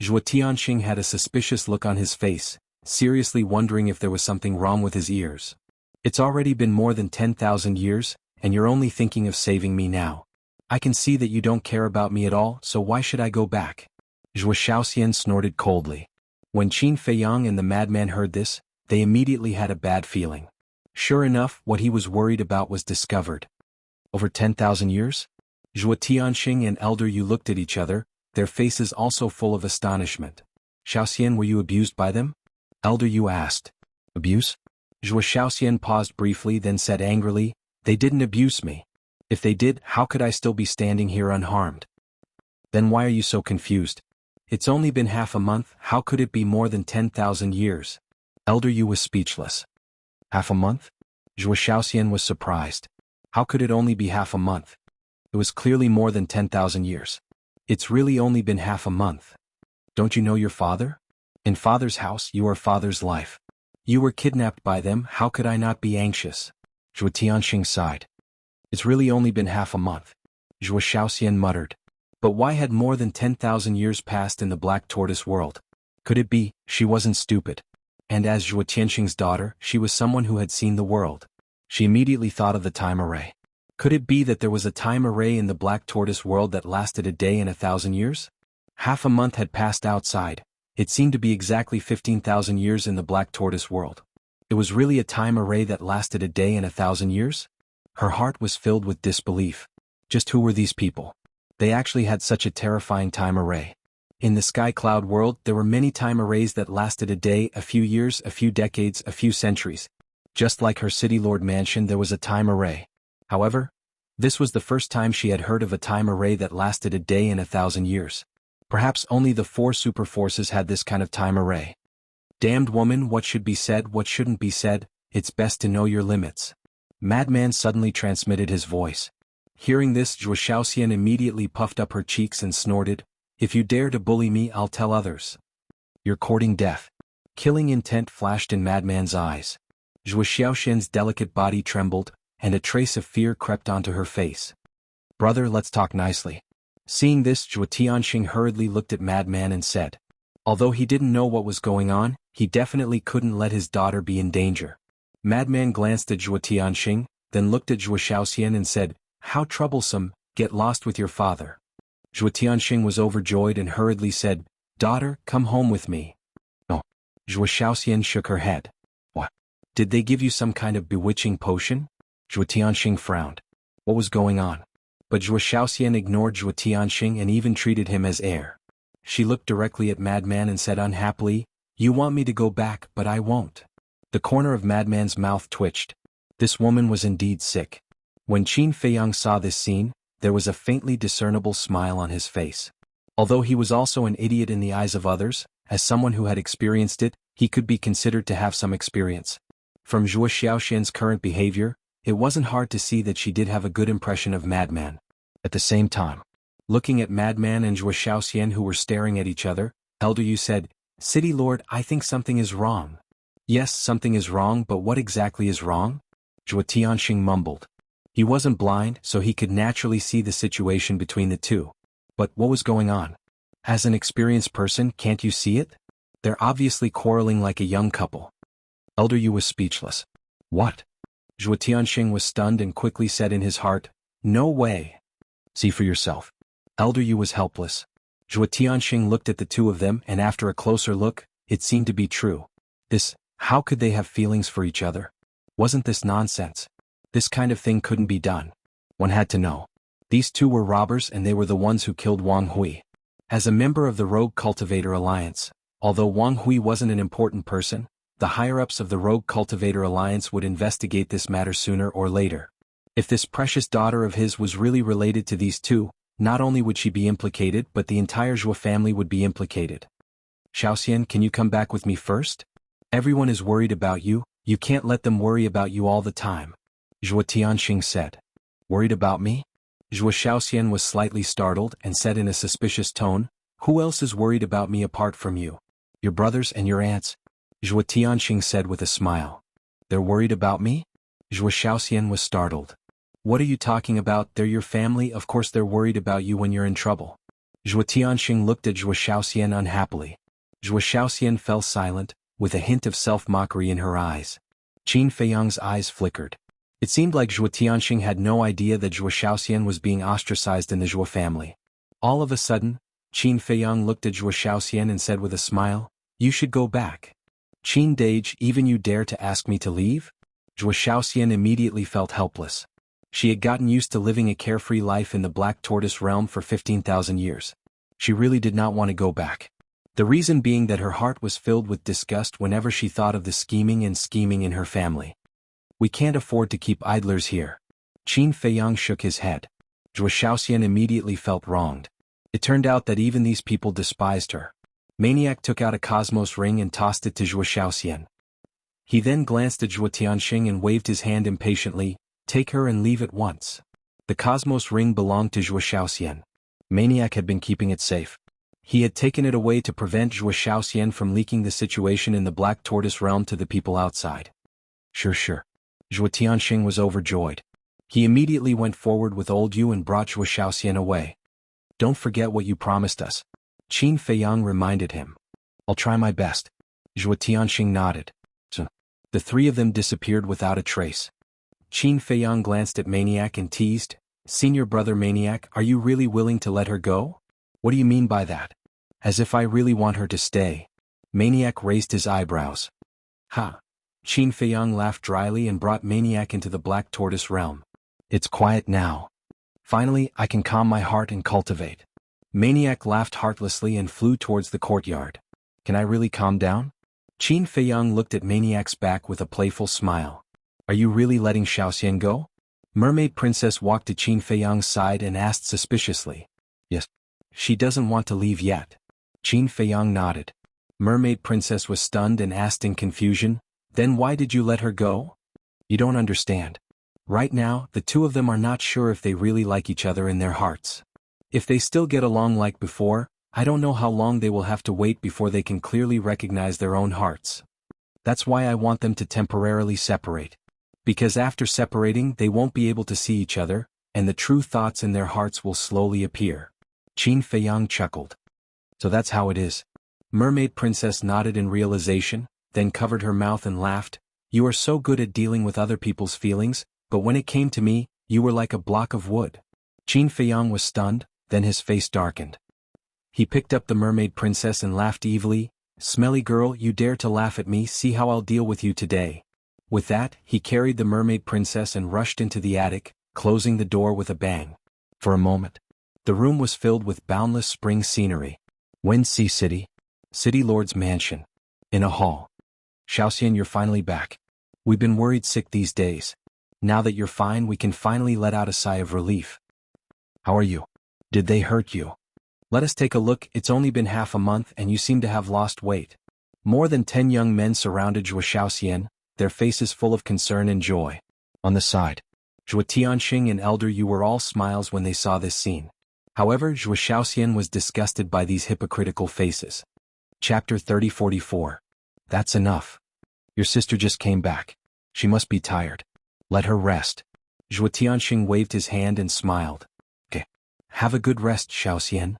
Zhuo Tianxing had a suspicious look on his face, seriously wondering if there was something wrong with his ears. It's already been more than 10,000 years, and you're only thinking of saving me now. I can see that you don't care about me at all, so why should I go back? Zhuo Xiaoxian snorted coldly. When Qin Feiyang and the madman heard this, they immediately had a bad feeling. Sure enough, what he was worried about was discovered. Over 10,000 years? Zhuo Tianxing and Elder Yu looked at each other, their faces also full of astonishment. Xiaoxian, were you abused by them? Elder Yu asked. Abuse? Zhuo Xiaoxian paused briefly then said angrily, They didn't abuse me. If they did, how could I still be standing here unharmed? Then why are you so confused? It's only been half a month, how could it be more than 10,000 years? Elder Yu was speechless. Half a month? Zhuo Xiaoxian was surprised. How could it only be half a month? It was clearly more than 10,000 years. It's really only been half a month. Don't you know your father? In father's house, you are father's life. You were kidnapped by them, how could I not be anxious? Zhuo Tianxing sighed. It's really only been half a month. Zhuo Xiaoxian muttered. But why had more than 10,000 years passed in the Black Tortoise world? Could it be, she wasn't stupid? And as Zhuo Tianxing's daughter, she was someone who had seen the world. She immediately thought of the time array. Could it be that there was a time array in the Black Tortoise world that lasted a day in 1,000 years? Half a month had passed outside. It seemed to be exactly 15,000 years in the Black Tortoise world. It was really a time array that lasted a day in 1,000 years? Her heart was filled with disbelief. Just who were these people? They actually had such a terrifying time array. In the Sky Cloud world, there were many time arrays that lasted a day, a few years, a few decades, a few centuries. Just like her City Lord mansion, there was a time array. However, this was the first time she had heard of a time array that lasted a day in 1,000 years. Perhaps only the 4 super forces had this kind of time array. Damned woman, what should be said, what shouldn't be said, it's best to know your limits. Madman suddenly transmitted his voice. Hearing this, Zhuo Xiaoxian immediately puffed up her cheeks and snorted, If you dare to bully me, I'll tell others. You're courting death. Killing intent flashed in Madman's eyes. Zhuo Xiaoxian's delicate body trembled, and a trace of fear crept onto her face. Brother, let's talk nicely. Seeing this, Zhuo Tianxing hurriedly looked at Madman and said. Although he didn't know what was going on, he definitely couldn't let his daughter be in danger. Madman glanced at Zhuo Tianxing, then looked at Zhuo Xiaoxian and said, How troublesome, get lost with your father. Zhuo Tianxing was overjoyed and hurriedly said, Daughter, come home with me. Oh. Zhuo Xiaoxian shook her head. What? Did they give you some kind of bewitching potion? Zhuo Tianxing frowned. What was going on? But Zhuo Xiaoxian ignored Zhuo Tianxing and even treated him as heir. She looked directly at Madman and said unhappily, You want me to go back, but I won't. The corner of Madman's mouth twitched. This woman was indeed sick. When Qin Feiyang saw this scene, there was a faintly discernible smile on his face. Although he was also an idiot in the eyes of others, as someone who had experienced it, he could be considered to have some experience. From Zhuo Xiaoxian's current behavior, it wasn't hard to see that she did have a good impression of Madman. At the same time, looking at Madman and Zhuo Xiaoxian who were staring at each other, Elder Yu said, "City Lord, I think something is wrong." "Yes, something is wrong, but what exactly is wrong?" Zhuo Tianxing mumbled. He wasn't blind, so he could naturally see the situation between the two. But what was going on? As an experienced person, can't you see it? They're obviously quarreling like a young couple. Elder Yu was speechless. What? Zhuo Tianxing was stunned and quickly said in his heart, "No way." See for yourself. Elder Yu was helpless. Zhuo Tianxing looked at the two of them and after a closer look, it seemed to be true. How could they have feelings for each other? Wasn't this nonsense? This kind of thing couldn't be done. One had to know. These two were robbers and they were the ones who killed Wang Hui. As a member of the Rogue Cultivator Alliance, although Wang Hui wasn't an important person, the higher-ups of the Rogue Cultivator Alliance would investigate this matter sooner or later. If this precious daughter of his was really related to these two, not only would she be implicated but the entire Zhuo family would be implicated. "Xiaoxian, can you come back with me first? Everyone is worried about you, you can't let them worry about you all the time," Zhuo Tianxing said. "Worried about me?" Zhuo Xiaoxian was slightly startled and said in a suspicious tone, "Who else is worried about me apart from you? Your brothers and your aunts?" Zhuo Tianxing said with a smile. "They're worried about me?" Zhuo Xiaoxian was startled. "What are you talking about? They're your family, of course they're worried about you when you're in trouble." Zhuo Tianxing looked at Zhuo Xiaoxian unhappily. Zhuo Xiaoxian fell silent, with a hint of self-mockery in her eyes. Qin Feiyang's eyes flickered. It seemed like Zhuo Tianxing had no idea that Zhuo Xiaoxian was being ostracized in the Zhuo family. All of a sudden, Qin Feiyang looked at Zhuo Xiaoxian and said with a smile, "You should go back." "Qin Dage, even you dare to ask me to leave?" Zhuo Xiaoxian immediately felt helpless. She had gotten used to living a carefree life in the Black Tortoise realm for 15,000 years. She really did not want to go back. The reason being that her heart was filled with disgust whenever she thought of the scheming in her family. "We can't afford to keep idlers here." Qin Feiyang shook his head. Zhuo Xiaoxian immediately felt wronged. It turned out that even these people despised her. Maniac took out a Cosmos ring and tossed it to Zhuo Xiaoxian. He then glanced at Zhuo Tianxing and waved his hand impatiently, "Take her and leave at once." The Cosmos ring belonged to Zhuo Xiaoxian. Maniac had been keeping it safe. He had taken it away to prevent Zhuo Xiaoxian from leaking the situation in the Black Tortoise realm to the people outside. Sure. Zhuo Tianxing was overjoyed. He immediately went forward with Old Yu and brought Zhuo Xiaoxian away. "Don't forget what you promised us," Qin Feiyang reminded him. "I'll try my best." Zhuo Tianxing nodded. So, the three of them disappeared without a trace. Qin Feiyang glanced at Maniac and teased, "Senior brother Maniac, are you really willing to let her go? What do you mean by that?" "As if I really want her to stay." Maniac raised his eyebrows. "Ha!" Qin Feiyang laughed dryly and brought Maniac into the Black Tortoise realm. "It's quiet now. Finally, I can calm my heart and cultivate." Maniac laughed heartlessly and flew towards the courtyard. "Can I really calm down?" Qin Feiyang looked at Maniac's back with a playful smile. "Are you really letting Xiaoxian go?" Mermaid Princess walked to Qin Feiyang's side and asked suspiciously. "Yes. She doesn't want to leave yet." Qin Feiyang nodded. Mermaid Princess was stunned and asked in confusion, "Then why did you let her go?" "You don't understand. Right now, the two of them are not sure if they really like each other in their hearts. If they still get along like before, I don't know how long they will have to wait before they can clearly recognize their own hearts. That's why I want them to temporarily separate. Because after separating they won't be able to see each other, and the true thoughts in their hearts will slowly appear." Qin Feiyang chuckled. "So that's how it is." Mermaid Princess nodded in realization, then covered her mouth and laughed. "You are so good at dealing with other people's feelings, but when it came to me, you were like a block of wood." Qin Feiyang was stunned, then his face darkened. He picked up the Mermaid Princess and laughed evilly. "Smelly girl, you dare to laugh at me, see how I'll deal with you today." With that, he carried the Mermaid Princess and rushed into the attic, closing the door with a bang. For a moment, the room was filled with boundless spring scenery. Wen Sea City. City Lord's mansion. In a hall. "Xiaoxian, you're finally back. We've been worried sick these days." Now that you're fine, we can finally let out a sigh of relief. How are you? Did they hurt you? Let us take a look. It's only been half a month and you seem to have lost weight. More than 10 young men surrounded Zhuo Xiaoxian, their faces full of concern and joy. On the side, Zhuo Tianxing and Elder Yu were all smiles when they saw this scene. However, Zhuo Xiaoxian was disgusted by these hypocritical faces. Chapter 30-44. That's enough. Your sister just came back. She must be tired. Let her rest. Zhuo Tianxing waved his hand and smiled. Okay. Have a good rest, Xiaoxian.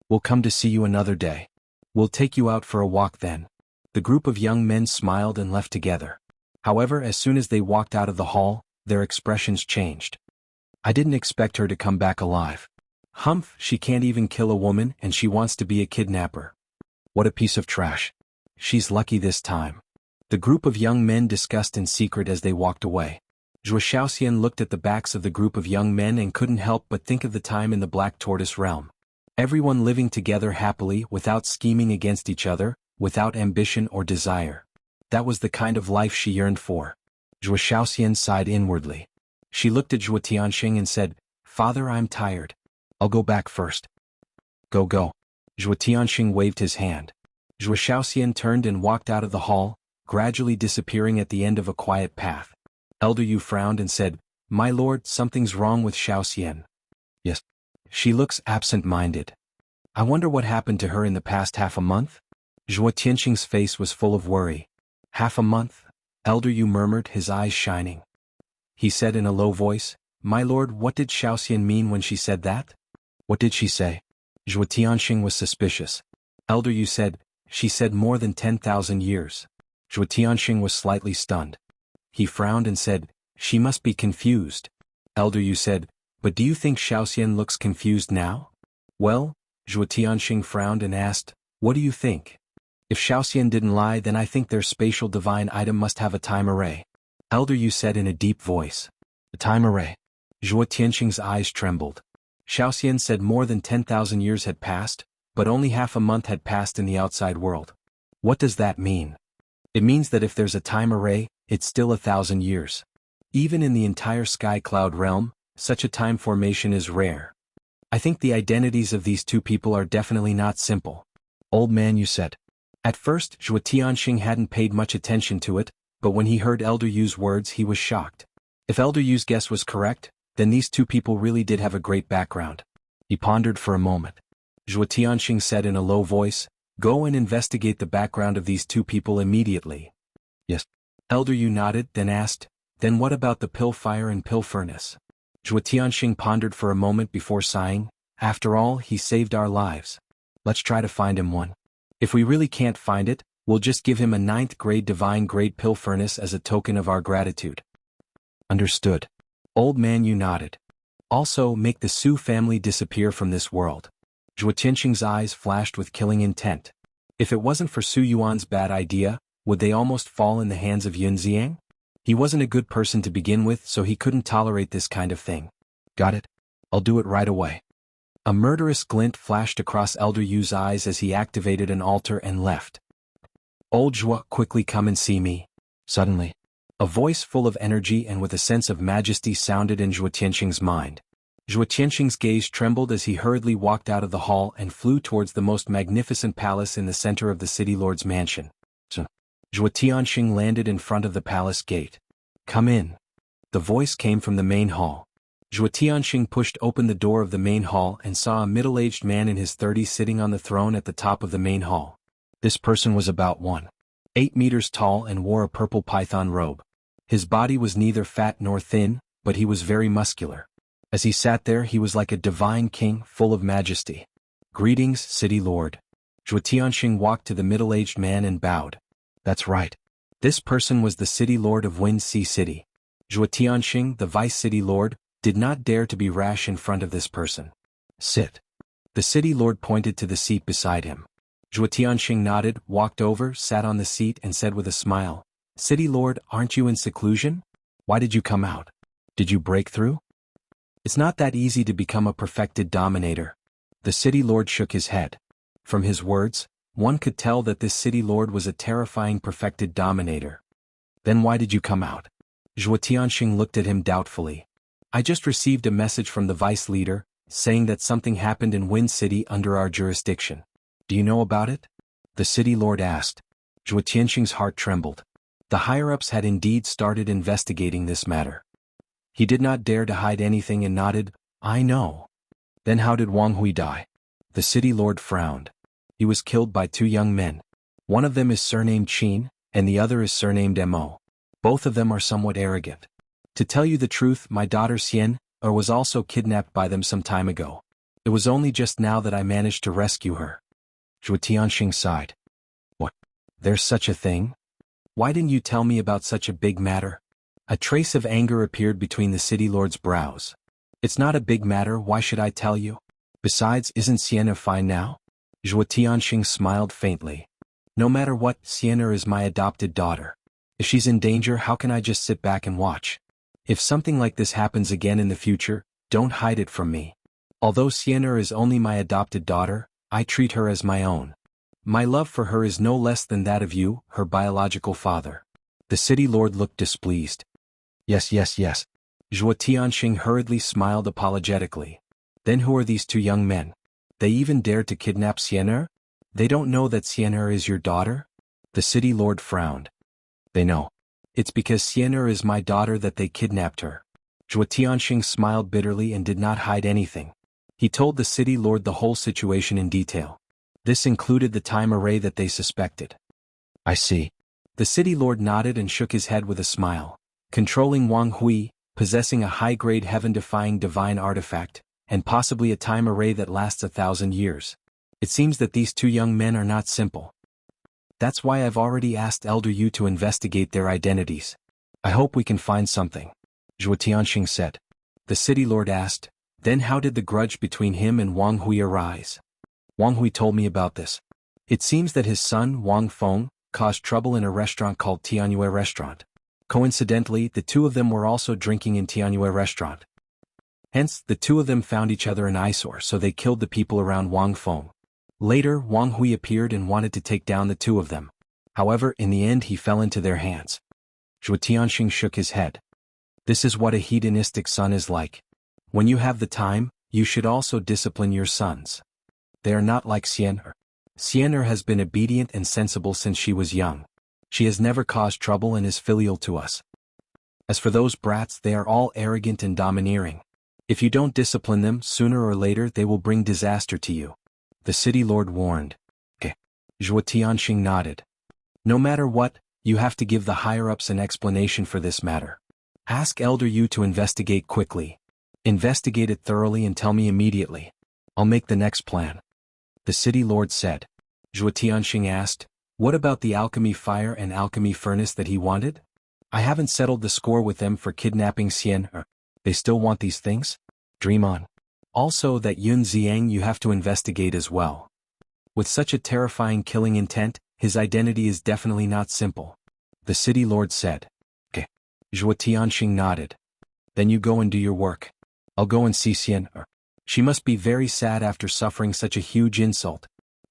We'll come to see you another day. We'll take you out for a walk then. The group of young men smiled and left together. However, as soon as they walked out of the hall, their expressions changed. I didn't expect her to come back alive. Humph, she can't even kill a woman and she wants to be a kidnapper. What a piece of trash. She's lucky this time. The group of young men discussed in secret as they walked away. Zhuo Xiaoxian looked at the backs of the group of young men and couldn't help but think of the time in the Black Tortoise realm. Everyone living together happily without scheming against each other, without ambition or desire. That was the kind of life she yearned for. Zhuo Xiaoxian sighed inwardly. She looked at Zhuo Tianxing and said, Father, I'm tired. I'll go back first. Go. Zhuo Tianxing waved his hand. Zhuo Xiaoxian turned and walked out of the hall, gradually disappearing at the end of a quiet path. Elder Yu frowned and said, My lord, something's wrong with Xiaoxian. Yes. She looks absent-minded. I wonder what happened to her in the past half a month? Zhuo Tianxing's face was full of worry. Half a month? Elder Yu murmured, his eyes shining. He said in a low voice, My lord, what did Xiaoxian mean when she said that? What did she say? Zhuo Tianxing was suspicious. Elder Yu said, She said more than 10,000 years. Zhuo Tianxing was slightly stunned. He frowned and said, She must be confused. Elder Yu said, But do you think Xiaoxian looks confused now? Well, Zhuo Tianxing frowned and asked, What do you think? If Xiaoxian didn't lie, then I think their spatial divine item must have a time array. Elder Yu said in a deep voice. A time array. Zhuo Tianxing's eyes trembled. Xiaoxian said more than 10,000 years had passed, but only half a month had passed in the outside world. What does that mean? It means that if there's a time array, it's still 1,000 years. Even in the entire sky cloud realm, such a time formation is rare. I think the identities of these two people are definitely not simple. Old man, you said. At first, Zhuo Tianxing hadn't paid much attention to it, but when he heard Elder Yu's words he was shocked. If Elder Yu's guess was correct, then these two people really did have a great background. He pondered for a moment. Zhuo Tianxing said in a low voice, Go and investigate the background of these two people immediately. Yes. Elder Yu nodded, then asked, Then what about the pill fire and pill furnace? Zhuo Tianxing pondered for a moment before sighing, After all, he saved our lives. Let's try to find him one. If we really can't find it, we'll just give him a 9th grade divine grade pill furnace as a token of our gratitude. Understood. Old man, you nodded. Also, make the Su family disappear from this world. Zhuo Tianxing's eyes flashed with killing intent. If it wasn't for Su Yuan's bad idea, would they almost fall in the hands of Yunxiang? He wasn't a good person to begin with, so he couldn't tolerate this kind of thing. Got it? I'll do it right away. A murderous glint flashed across Elder Yu's eyes as he activated an altar and left. Old Zhuo, quickly come and see me. Suddenly, a voice full of energy and with a sense of majesty sounded in Zhuo Tianxing's mind. Zhuo Tianxing's gaze trembled as he hurriedly walked out of the hall and flew towards the most magnificent palace in the center of the city lord's mansion. Zhuo Tianxing landed in front of the palace gate. Come in. The voice came from the main hall. Zhuo Tianxing pushed open the door of the main hall and saw a middle-aged man in his 30s sitting on the throne at the top of the main hall. This person was about 1.8 meters tall and wore a purple python robe. His body was neither fat nor thin, but he was very muscular. As he sat there, he was like a divine king, full of majesty. Greetings, city lord. Zhuo Tianxing walked to the middle-aged man and bowed. That's right. This person was the city lord of Wind Sea City. Zhuo Tianxing, the vice city lord, did not dare to be rash in front of this person. Sit. The city lord pointed to the seat beside him. Zhuo Tianxing nodded, walked over, sat on the seat and said with a smile, City lord, aren't you in seclusion? Why did you come out? Did you break through? It's not that easy to become a perfected dominator. The city lord shook his head. From his words, one could tell that this city lord was a terrifying perfected dominator. Then why did you come out? Zhuo Tianxing looked at him doubtfully. I just received a message from the vice leader, saying that something happened in Wind City under our jurisdiction. Do you know about it? The city lord asked. Zhuo Tianxing's heart trembled. The higher-ups had indeed started investigating this matter. He did not dare to hide anything and nodded, I know. Then how did Wang Hui die? The city lord frowned. He was killed by two young men. One of them is surnamed Qin, and the other is surnamed Mo. Both of them are somewhat arrogant. To tell you the truth, my daughter Xian was also kidnapped by them some time ago. It was only just now that I managed to rescue her. Zhuo Tianxing sighed. What? There's such a thing? Why didn't you tell me about such a big matter? A trace of anger appeared between the city lord's brows. It's not a big matter, why should I tell you? Besides, isn't Sienna fine now? Zhuo Tianxing smiled faintly. No matter what, Sienna is my adopted daughter. If she's in danger, how can I just sit back and watch? If something like this happens again in the future, don't hide it from me. Although Sienna is only my adopted daughter, I treat her as my own. My love for her is no less than that of you, her biological father. The city lord looked displeased. Yes. Zhuo Tianxing hurriedly smiled apologetically. Then who are these two young men? They even dared to kidnap Sienna? They don't know that Sienna is your daughter? The city lord frowned. They know. It's because Sienna is my daughter that they kidnapped her. Zhuo Tianxing smiled bitterly and did not hide anything. He told the city lord the whole situation in detail. This included the time array that they suspected. I see. The city lord nodded and shook his head with a smile. Controlling Wang Hui, possessing a high-grade heaven-defying divine artifact, and possibly a time array that lasts 1,000 years. It seems that these two young men are not simple. That's why I've already asked Elder Yu to investigate their identities. I hope we can find something. Zhuo Tianxing said. The city lord asked, then how did the grudge between him and Wang Hui arise? Wang Hui told me about this. It seems that his son, Wang Feng, caused trouble in a restaurant called Tianyue Restaurant. Coincidentally, the two of them were also drinking in Tianyue Restaurant. Hence, the two of them found each other an eyesore, so they killed the people around Wang Feng. Later, Wang Hui appeared and wanted to take down the two of them. However, in the end he fell into their hands. Zhuo Tianxing shook his head. This is what a hedonistic son is like. When you have the time, you should also discipline your sons. They are not like Sienna. Sienna has been obedient and sensible since she was young. She has never caused trouble and is filial to us. As for those brats, they are all arrogant and domineering. If you don't discipline them, sooner or later they will bring disaster to you. The city lord warned. Okay. Zhuo Tianxing nodded. No matter what, you have to give the higher-ups an explanation for this matter. Ask Elder Yu to investigate quickly. Investigate it thoroughly and tell me immediately. I'll make the next plan. The city lord said. Zhuo Tianxing asked, what about the alchemy fire and alchemy furnace that he wanted? I haven't settled the score with them for kidnapping Xian. They still want these things? Dream on. Also that Yun Xiang you have to investigate as well. With such a terrifying killing intent, his identity is definitely not simple. The city lord said. Okay. Zhuo Tianxing nodded. Then you go and do your work. I'll go and see Xian. She must be very sad after suffering such a huge insult.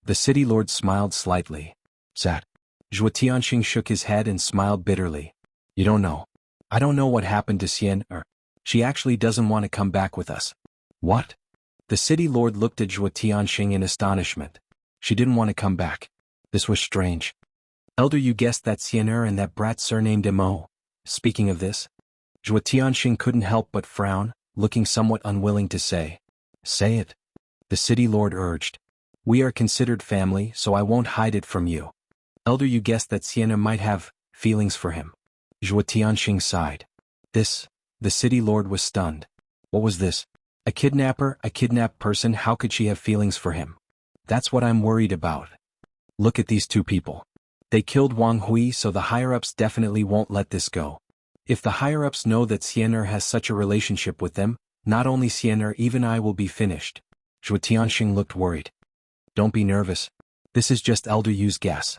The city lord smiled slightly. Sad. Zhuo Tianxing shook his head and smiled bitterly. You don't know. I don't know what happened to Xian. She actually doesn't want to come back with us. What? The city lord looked at Zhuo Tianxing in astonishment. She didn't want to come back. This was strange. Elder, you guessed that Xian and that brat surnamed Mo. Speaking of this, Zhuo Tianxing couldn't help but frown, looking somewhat unwilling to say. Say it. The city lord urged. We are considered family, so I won't hide it from you. Elder, you guessed that Sienna might have feelings for him. Zhuo Tianxing sighed. This, the city lord was stunned. What was this? A kidnapped person, how could she have feelings for him? That's what I'm worried about. Look at these two people. They killed Wang Hui, so the higher-ups definitely won't let this go. If the higher-ups know that Sienna has such a relationship with them, not only Sienna, even I will be finished. Zhuo Tianxing looked worried. Don't be nervous. This is just Elder Yu's guess.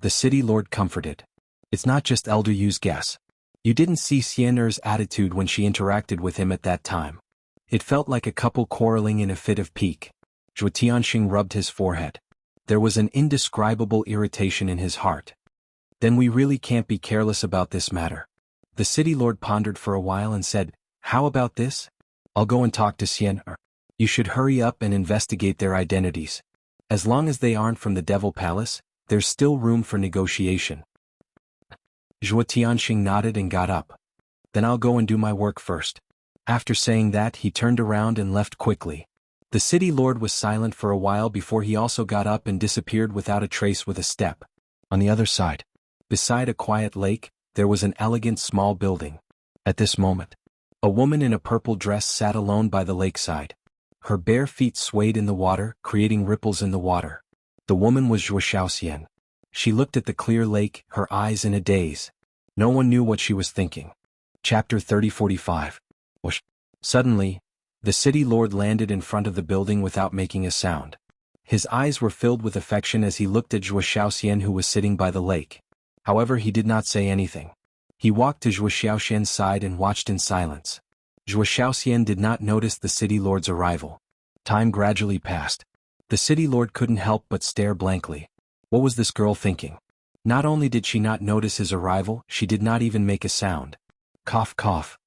The city lord comforted. It's not just Elder Yu's guess. You didn't see Sienna's attitude when she interacted with him at that time. It felt like a couple quarreling in a fit of pique. Zhuo Tianxing rubbed his forehead. There was an indescribable irritation in his heart. Then we really can't be careless about this matter. The city lord pondered for a while and said, "How about this? I'll go and talk to Xian. You should hurry up and investigate their identities. As long as they aren't from the Devil Palace, there's still room for negotiation." Zhuo Tianxing nodded and got up. "Then I'll go and do my work first." After saying that, he turned around and left quickly. The city lord was silent for a while before he also got up and disappeared without a trace with a step. On the other side, beside a quiet lake, there was an elegant small building. At this moment, a woman in a purple dress sat alone by the lakeside. Her bare feet swayed in the water, creating ripples in the water. The woman was Zhuo Xiaoxian. She looked at the clear lake, her eyes in a daze. No one knew what she was thinking. Chapter 30:45. Whoosh. Suddenly, the city lord landed in front of the building without making a sound. His eyes were filled with affection as he looked at Zhuo Xiaoxian, who was sitting by the lake. However, he did not say anything. He walked to Zhuo Xiaoxian's side and watched in silence. Zhuo Xiaoxian did not notice the city lord's arrival. Time gradually passed. The city lord couldn't help but stare blankly. What was this girl thinking? Not only did she not notice his arrival, she did not even make a sound. Cough, cough.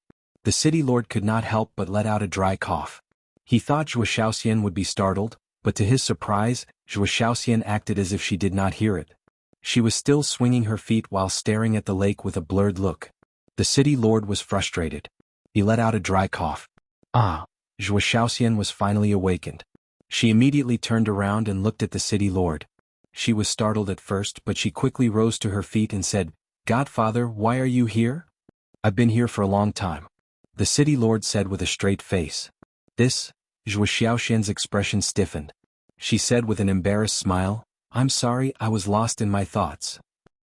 The city lord could not help but let out a dry cough. He thought Zhuo Xiaoxian would be startled, but to his surprise, Zhuo Xiaoxian acted as if she did not hear it. She was still swinging her feet while staring at the lake with a blurred look. The city lord was frustrated. He let out a dry cough. Ah! Zhuo Xiaoxian was finally awakened. She immediately turned around and looked at the city lord. She was startled at first, but she quickly rose to her feet and said, "Godfather, why are you here?" "I've been here for a long time," the city lord said with a straight face. This, Zhuo Xiaoxian's expression stiffened. She said with an embarrassed smile, "I'm sorry, I was lost in my thoughts."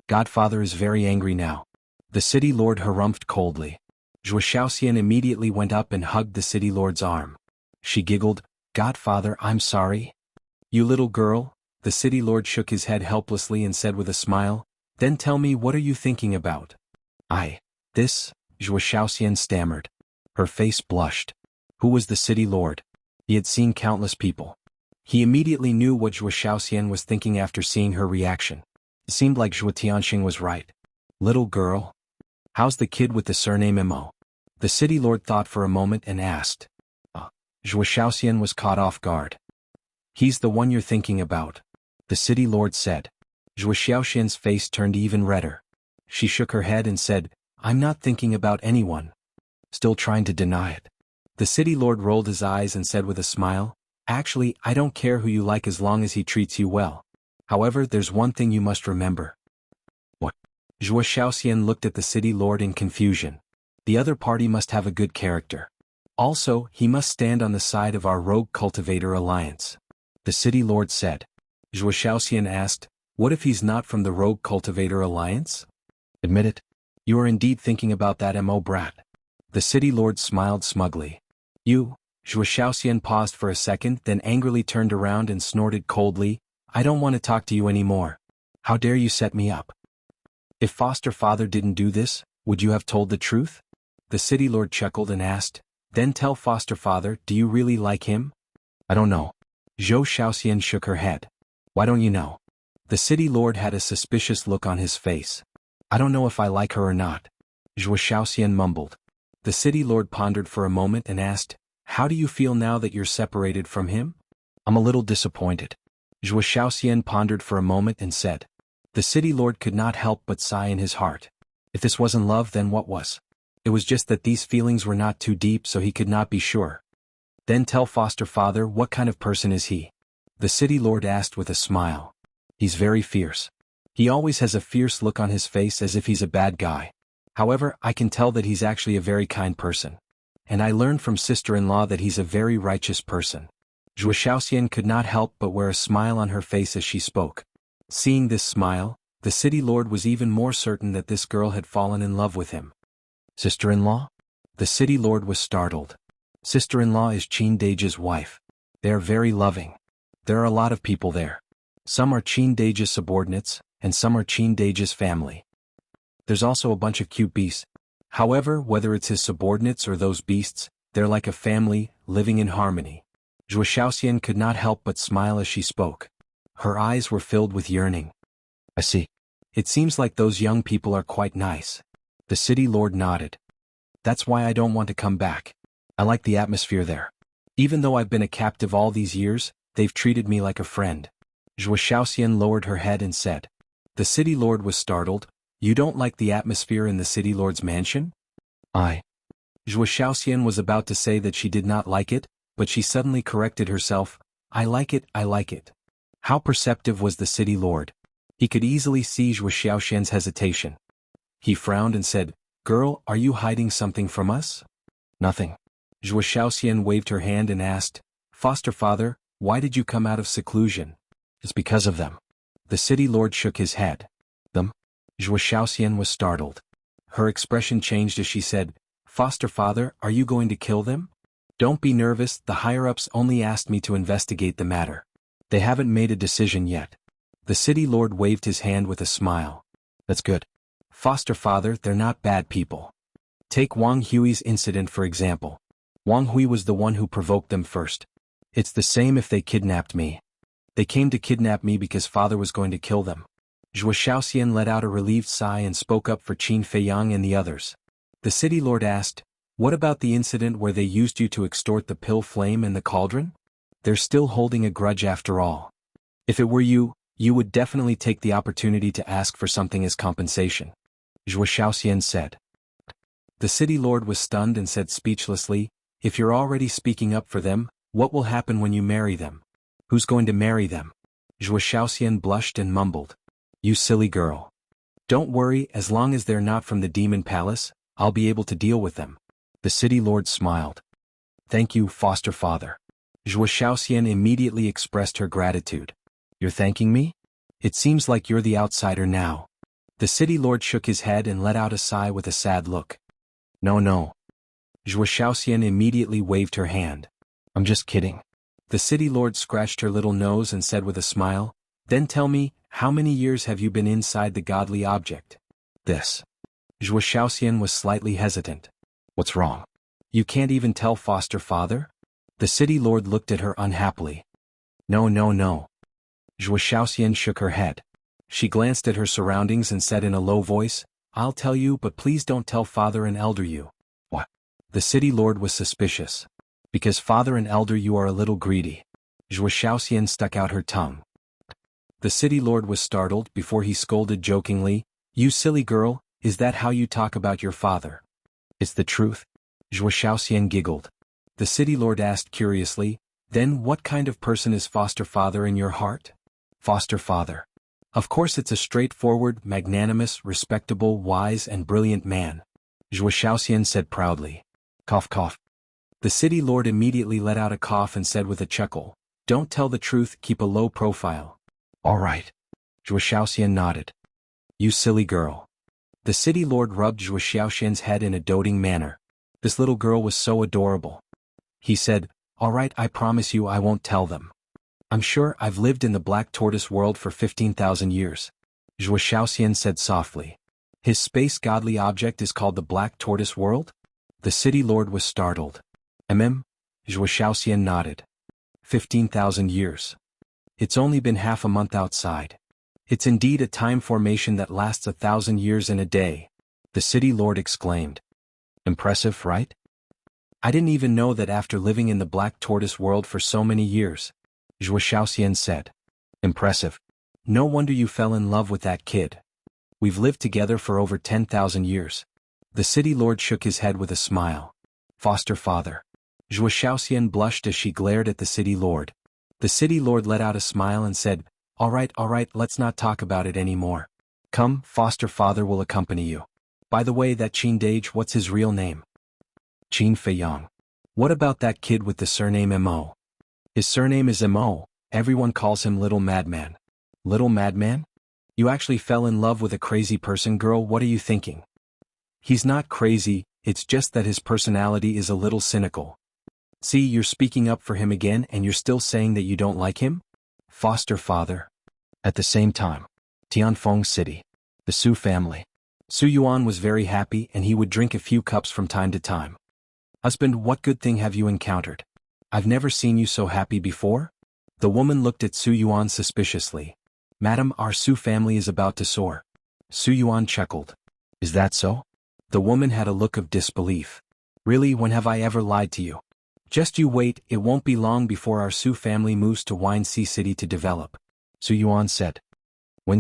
"Godfather is very angry now," the city lord harumphed coldly. Zhuo Xiaoxian immediately went up and hugged the city lord's arm. She giggled, "Godfather, I'm sorry." "You little girl," the city lord shook his head helplessly and said with a smile, "Then tell me, what are you thinking about?" This, Zhuo Xiaoxian stammered. Her face blushed. Who was the city lord? He had seen countless people. He immediately knew what Zhuo Xiaoxian was thinking after seeing her reaction. It seemed like Zhuo Tianxing was right. "Little girl? How's the kid with the surname Mo?" The city lord thought for a moment and asked. Zhuo Xiaoxian was caught off guard. "He's the one you're thinking about," the city lord said. Zhuo Xiaoxian's face turned even redder. She shook her head and said, "I'm not thinking about anyone." Still trying to deny it. The city lord rolled his eyes and said with a smile, "Actually, I don't care who you like as long as he treats you well. However, there's one thing you must remember." "What?" Zhuo Xiaoxian looked at the city lord in confusion. "The other party must have a good character. Also, he must stand on the side of our rogue cultivator alliance," the city lord said. Zhuo Xiaoxian asked, "What if he's not from the rogue cultivator alliance?" "Admit it. You are indeed thinking about that Mo brat." The city lord smiled smugly. "You?" Zhuo Xiaoxian paused for a second, then angrily turned around and snorted coldly, "I don't want to talk to you anymore. How dare you set me up? If foster father didn't do this, would you have told the truth?" The city lord chuckled and asked, "Then tell foster father, do you really like him?" "I don't know." Zhou Xiaoxian shook her head. "Why don't you know?" The city lord had a suspicious look on his face. "I don't know if I like her or not," Zhuo Xiaoxian mumbled. The city lord pondered for a moment and asked, "How do you feel now that you're separated from him?" "I'm a little disappointed." Zhuo Xiaoxian pondered for a moment and said. The city lord could not help but sigh in his heart. If this wasn't love, then what was? It was just that these feelings were not too deep, so he could not be sure. "Then tell foster father, what kind of person is he?" the city lord asked with a smile. "He's very fierce. He always has a fierce look on his face as if he's a bad guy. However, I can tell that he's actually a very kind person. And I learned from sister-in-law that he's a very righteous person." Zhuo Xiaoxian could not help but wear a smile on her face as she spoke. Seeing this smile, the city lord was even more certain that this girl had fallen in love with him. "Sister-in-law?" The city lord was startled. "Sister-in-law is Qin Deji's wife. They are very loving. There are a lot of people there. Some are Qin Deji's subordinates, and some are Qin Deji's family. There's also a bunch of cute beasts. However, whether it's his subordinates or those beasts, they're like a family, living in harmony." Zhuo Xiaoxian could not help but smile as she spoke. Her eyes were filled with yearning. "I see. It seems like those young people are quite nice." The city lord nodded. That's why I don't want to come back. I like the atmosphere there. Even though I've been a captive all these years, they've treated me like a friend. Zhuo Shaoxian lowered her head and said. The city lord was startled. You don't like the atmosphere in the city lord's mansion? Zhuo Shaoxian was about to say that she did not like it, but she suddenly corrected herself. I like it, I like it. How perceptive was the city lord? He could easily see Zhuo Shaoxian's hesitation. He frowned and said, Girl, are you hiding something from us? Nothing. Zhuo Shaoxian waved her hand and asked, Foster father, why did you come out of seclusion? It's because of them. The city lord shook his head. Them? Zhuo Shaoxian was startled. Her expression changed as she said, Foster father, are you going to kill them? Don't be nervous, the higher-ups only asked me to investigate the matter. They haven't made a decision yet. The city lord waved his hand with a smile. That's good. Foster father, they're not bad people. Take Wang Hui's incident for example. Wang Hui was the one who provoked them first. It's the same if they kidnapped me. They came to kidnap me because father was going to kill them. Zhuo Shaoxian let out a relieved sigh and spoke up for Qin Feiyang and the others. The city lord asked, What about the incident where they used you to extort the pill flame and the cauldron? They're still holding a grudge after all. If it were you, you would definitely take the opportunity to ask for something as compensation. Zhuo Shaoxian said. The city lord was stunned and said speechlessly, If you're already speaking up for them, what will happen when you marry them? Who's going to marry them? Zhuo Shaoxian blushed and mumbled. You silly girl. Don't worry, as long as they're not from the demon palace, I'll be able to deal with them. The city lord smiled. Thank you, foster father. Zhuo Shaoxian immediately expressed her gratitude. You're thanking me? It seems like you're the outsider now. The city lord shook his head and let out a sigh with a sad look. No. Zhuo Shaoxian immediately waved her hand. I'm just kidding. The city lord scratched her little nose and said with a smile, Then tell me, how many years have you been inside the godly object? This. Zhuo Shaoxian was slightly hesitant. What's wrong? You can't even tell foster father? The city lord looked at her unhappily. No. Zhuo Shaoxian shook her head. She glanced at her surroundings and said in a low voice, I'll tell you, but please don't tell father and elder you. What? The city lord was suspicious. Because father and elder you are a little greedy. Zhuo Shaoxian stuck out her tongue. The city lord was startled before he scolded jokingly, You silly girl, is that how you talk about your father? It's the truth. Zhuo Shaoxian giggled. The city lord asked curiously, Then what kind of person is foster father in your heart? Foster father. Of course it's a straightforward, magnanimous, respectable, wise and brilliant man. Zhuo Shaoxian said proudly. Cough cough. The city lord immediately let out a cough and said with a chuckle, Don't tell the truth, keep a low profile. All right. Zhuo Shaoxian nodded. You silly girl. The city lord rubbed Zhuo Shaoxian's head in a doting manner. This little girl was so adorable. He said, All right, I promise you I won't tell them. I'm sure I've lived in the Black Tortoise world for 15,000 years. Zhuo Shaoxian said softly. His space godly object is called the Black Tortoise world? The city lord was startled. Zhuo Shaoxian nodded. 15,000 years. It's only been half a month outside. It's indeed a time formation that lasts 1,000 years in a day. The city lord exclaimed. Impressive, right? I didn't even know that after living in the Black Tortoise world for so many years. Zhuo Shaoxian said. Impressive. No wonder you fell in love with that kid. We've lived together for over 10,000 years. The city lord shook his head with a smile. Foster father. Zhuo Shaoxian blushed as she glared at the city lord. The city lord let out a smile and said, All right, let's not talk about it anymore. Come, foster father will accompany you. By the way, that Qin Dage, what's his real name? Qin Feiyang. What about that kid with the surname Mo? His surname is Mo, everyone calls him Little Madman. Little Madman? You actually fell in love with a crazy person, girl, what are you thinking? He's not crazy, it's just that his personality is a little cynical. See, you're speaking up for him again and you're still saying that you don't like him? Foster father. At the same time, Tianfeng City. The Su family. Su Yuan was very happy and he would drink a few cups from time to time. Husband, what good thing have you encountered? I've never seen you so happy before? The woman looked at Su Yuan suspiciously. Madam, our Su family is about to soar. Su Yuan chuckled. Is that so? The woman had a look of disbelief. Really, when have I ever lied to you? Just you wait, it won't be long before our Su family moves to Sea City to develop. Su Yuan said.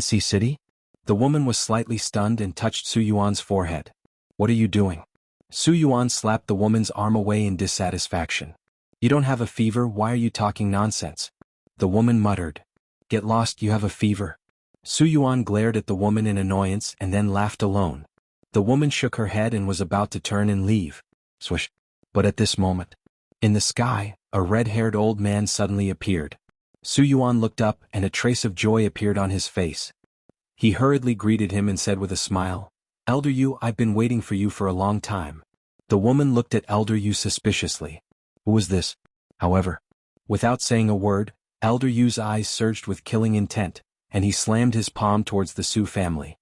Sea City? The woman was slightly stunned and touched Su Yuan's forehead. What are you doing? Su Yuan slapped the woman's arm away in dissatisfaction. You don't have a fever, why are you talking nonsense? The woman muttered. Get lost, you have a fever. Su Yuan glared at the woman in annoyance and then laughed alone. The woman shook her head and was about to turn and leave. Swish. But at this moment, in the sky, a red-haired old man suddenly appeared. Su Yuan looked up and a trace of joy appeared on his face. He hurriedly greeted him and said with a smile, Elder Yu, I've been waiting for you for a long time. The woman looked at Elder Yu suspiciously. Who was this? However, without saying a word, Elder Yu's eyes surged with killing intent, and he slammed his palm towards the Su family.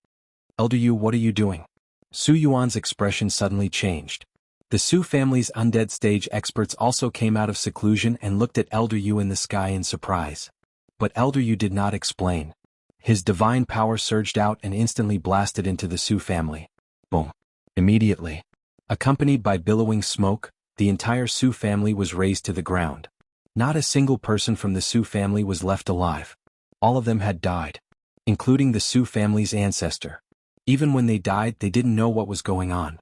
Elder Yu, what are you doing? Su Yuan's expression suddenly changed. The Su family's undead stage experts also came out of seclusion and looked at Elder Yu in the sky in surprise. But Elder Yu did not explain. His divine power surged out and instantly blasted into the Su family. Boom. Immediately, accompanied by billowing smoke, the entire Su family was razed to the ground. Not a single person from the Su family was left alive. All of them had died, including the Su family's ancestor. Even when they died, they didn't know what was going on.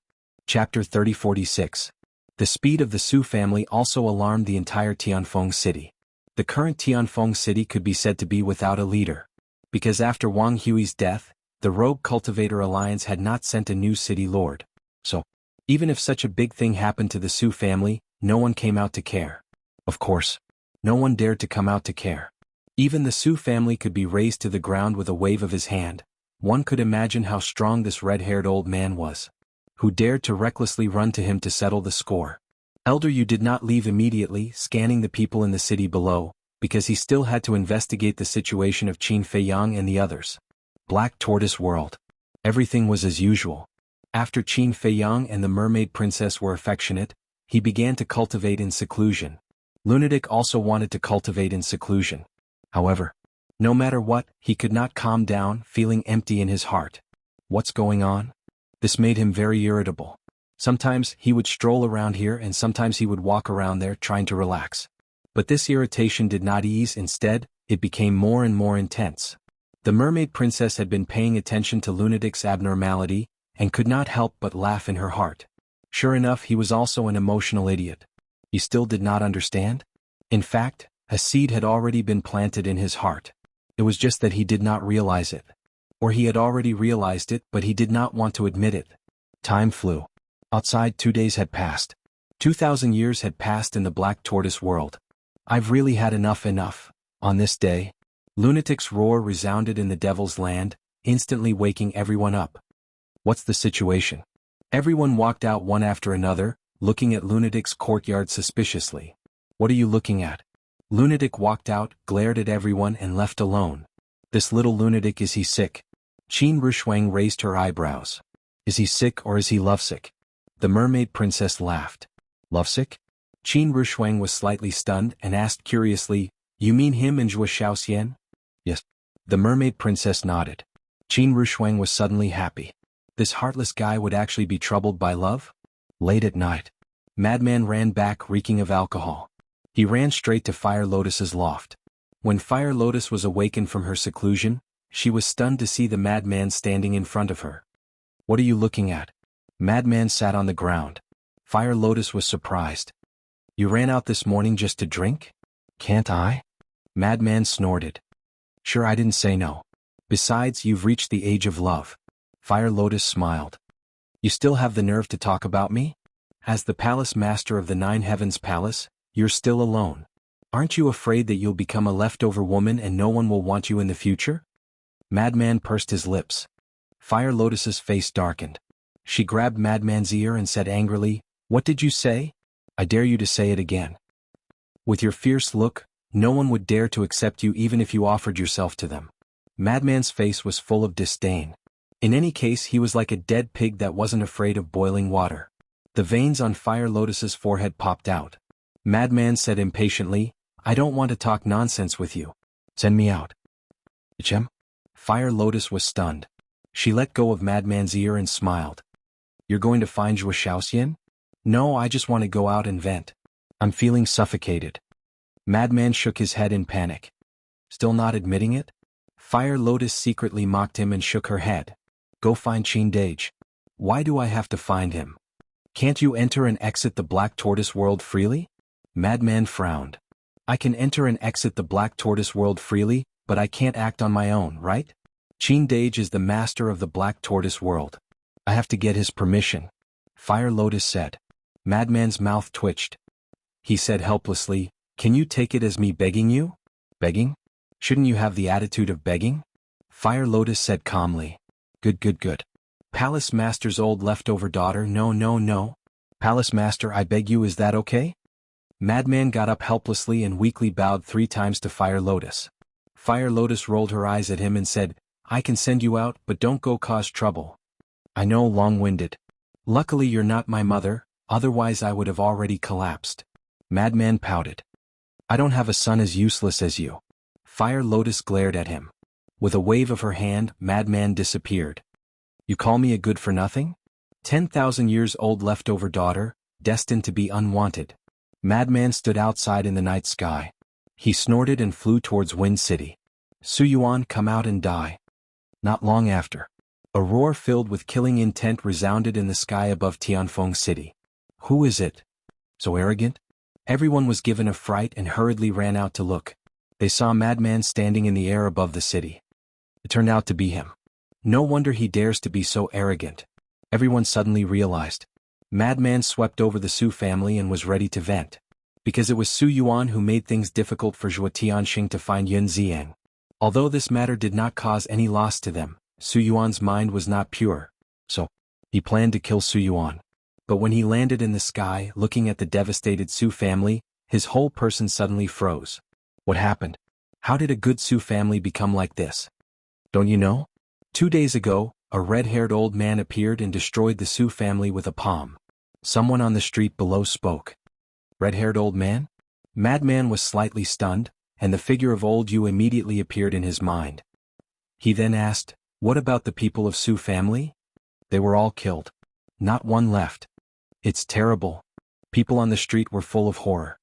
Chapter 3046. The speed of the Su family also alarmed the entire Tianfeng city. The current Tianfeng city could be said to be without a leader. Because after Wang Hui's death, the Rogue Cultivator Alliance had not sent a new city lord. So, even if such a big thing happened to the Su family, no one came out to care. Of course, no one dared to come out to care. Even the Su family could be razed to the ground with a wave of his hand. One could imagine how strong this red-haired old man was, who dared to recklessly run to him to settle the score. Elder Yu did not leave immediately, scanning the people in the city below, because he still had to investigate the situation of Qin Feiyang and the others. Black Tortoise World. Everything was as usual. After Qin Feiyang and the mermaid princess were affectionate, he began to cultivate in seclusion. Lunatic also wanted to cultivate in seclusion. However, no matter what, he could not calm down, feeling empty in his heart. What's going on? This made him very irritable. Sometimes he would stroll around here and sometimes he would walk around there trying to relax. But this irritation did not ease, instead, it became more and more intense. The mermaid princess had been paying attention to Lunatic's abnormality, and could not help but laugh in her heart. Sure enough, he was also an emotional idiot. He still did not understand? In fact, a seed had already been planted in his heart. It was just that he did not realize it. Or he had already realized it, but he did not want to admit it. Time flew. Outside, 2 days had passed. 2,000 years had passed in the Black Tortoise world. I've really had enough. On this day, Lunatic's roar resounded in the Devil's Land, instantly waking everyone up. What's the situation? Everyone walked out one after another, looking at Lunatic's courtyard suspiciously. What are you looking at? Lunatic walked out, glared at everyone and left alone. This little lunatic, is he sick? Qin Rushuang raised her eyebrows. Is he sick or is he lovesick? The mermaid princess laughed. Lovesick? Qin Rushuang was slightly stunned and asked curiously, you mean him and Zhuo Xiaoxian? Yes. The mermaid princess nodded. Qin Rushuang was suddenly happy. This heartless guy would actually be troubled by love? Late at night, Madman ran back reeking of alcohol. He ran straight to Fire Lotus's loft. When Fire Lotus was awakened from her seclusion, she was stunned to see the madman standing in front of her. What are you looking at? Madman sat on the ground. Fire Lotus was surprised. You ran out this morning just to drink? Can't I? Madman snorted. Sure, I didn't say no. Besides, you've reached the age of love. Fire Lotus smiled. You still have the nerve to talk about me? As the palace master of the Nine Heavens Palace, you're still alone. Aren't you afraid that you'll become a leftover woman and no one will want you in the future? Madman pursed his lips. Fire Lotus's face darkened. She grabbed Madman's ear and said angrily, what did you say? I dare you to say it again. With your fierce look, no one would dare to accept you even if you offered yourself to them. Madman's face was full of disdain. In any case, he was like a dead pig that wasn't afraid of boiling water. The veins on Fire Lotus's forehead popped out. Madman said impatiently, I don't want to talk nonsense with you. Send me out. Chem? Fire Lotus was stunned. She let go of Madman's ear and smiled. You're going to find Zhuo Shaoxian? No, I just want to go out and vent. I'm feeling suffocated. Madman shook his head in panic. Still not admitting it? Fire Lotus secretly mocked him and shook her head. Go find Qin Dage. Why do I have to find him? Can't you enter and exit the Black Tortoise world freely? Madman frowned. I can enter and exit the Black Tortoise world freely, but I can't act on my own, right? Qin Dage is the master of the Black Tortoise world. I have to get his permission. Fire Lotus said. Madman's mouth twitched. He said helplessly, Can you take it as me begging you? Begging? Shouldn't you have the attitude of begging? Fire Lotus said calmly. Good. Palace Master's old leftover daughter, no. Palace Master, I beg you, is that okay? Madman got up helplessly and weakly bowed 3 times to Fire Lotus. Fire Lotus rolled her eyes at him and said, I can send you out, but don't go cause trouble. I know, long-winded. Luckily you're not my mother, otherwise I would have already collapsed. Madman pouted. I don't have a son as useless as you. Fire Lotus glared at him. With a wave of her hand, Madman disappeared. You call me a good-for-nothing? 10,000 years old leftover daughter, destined to be unwanted. Madman stood outside in the night sky. He snorted and flew towards Wind City. Su Yuan, come out and die. Not long after, a roar filled with killing intent resounded in the sky above Tianfeng City. Who is it? So arrogant? Everyone was given a fright and hurriedly ran out to look. They saw Madman standing in the air above the city. It turned out to be him. No wonder he dares to be so arrogant. Everyone suddenly realized. Madman swept over the Su family and was ready to vent. Because it was Su Yuan who made things difficult for Zhuo Tianxing to find Yun Ziang. Although this matter did not cause any loss to them, Su Yuan's mind was not pure. So, he planned to kill Su Yuan. But when he landed in the sky, looking at the devastated Su family, his whole person suddenly froze. What happened? How did a good Su family become like this? Don't you know? 2 days ago, a red-haired old man appeared and destroyed the Su family with a palm. Someone on the street below spoke. Red-haired old man? Madman was slightly stunned, and the figure of old Yu immediately appeared in his mind. He then asked, What about the people of Su family? They were all killed. Not one left. It's terrible. People on the street were full of horror.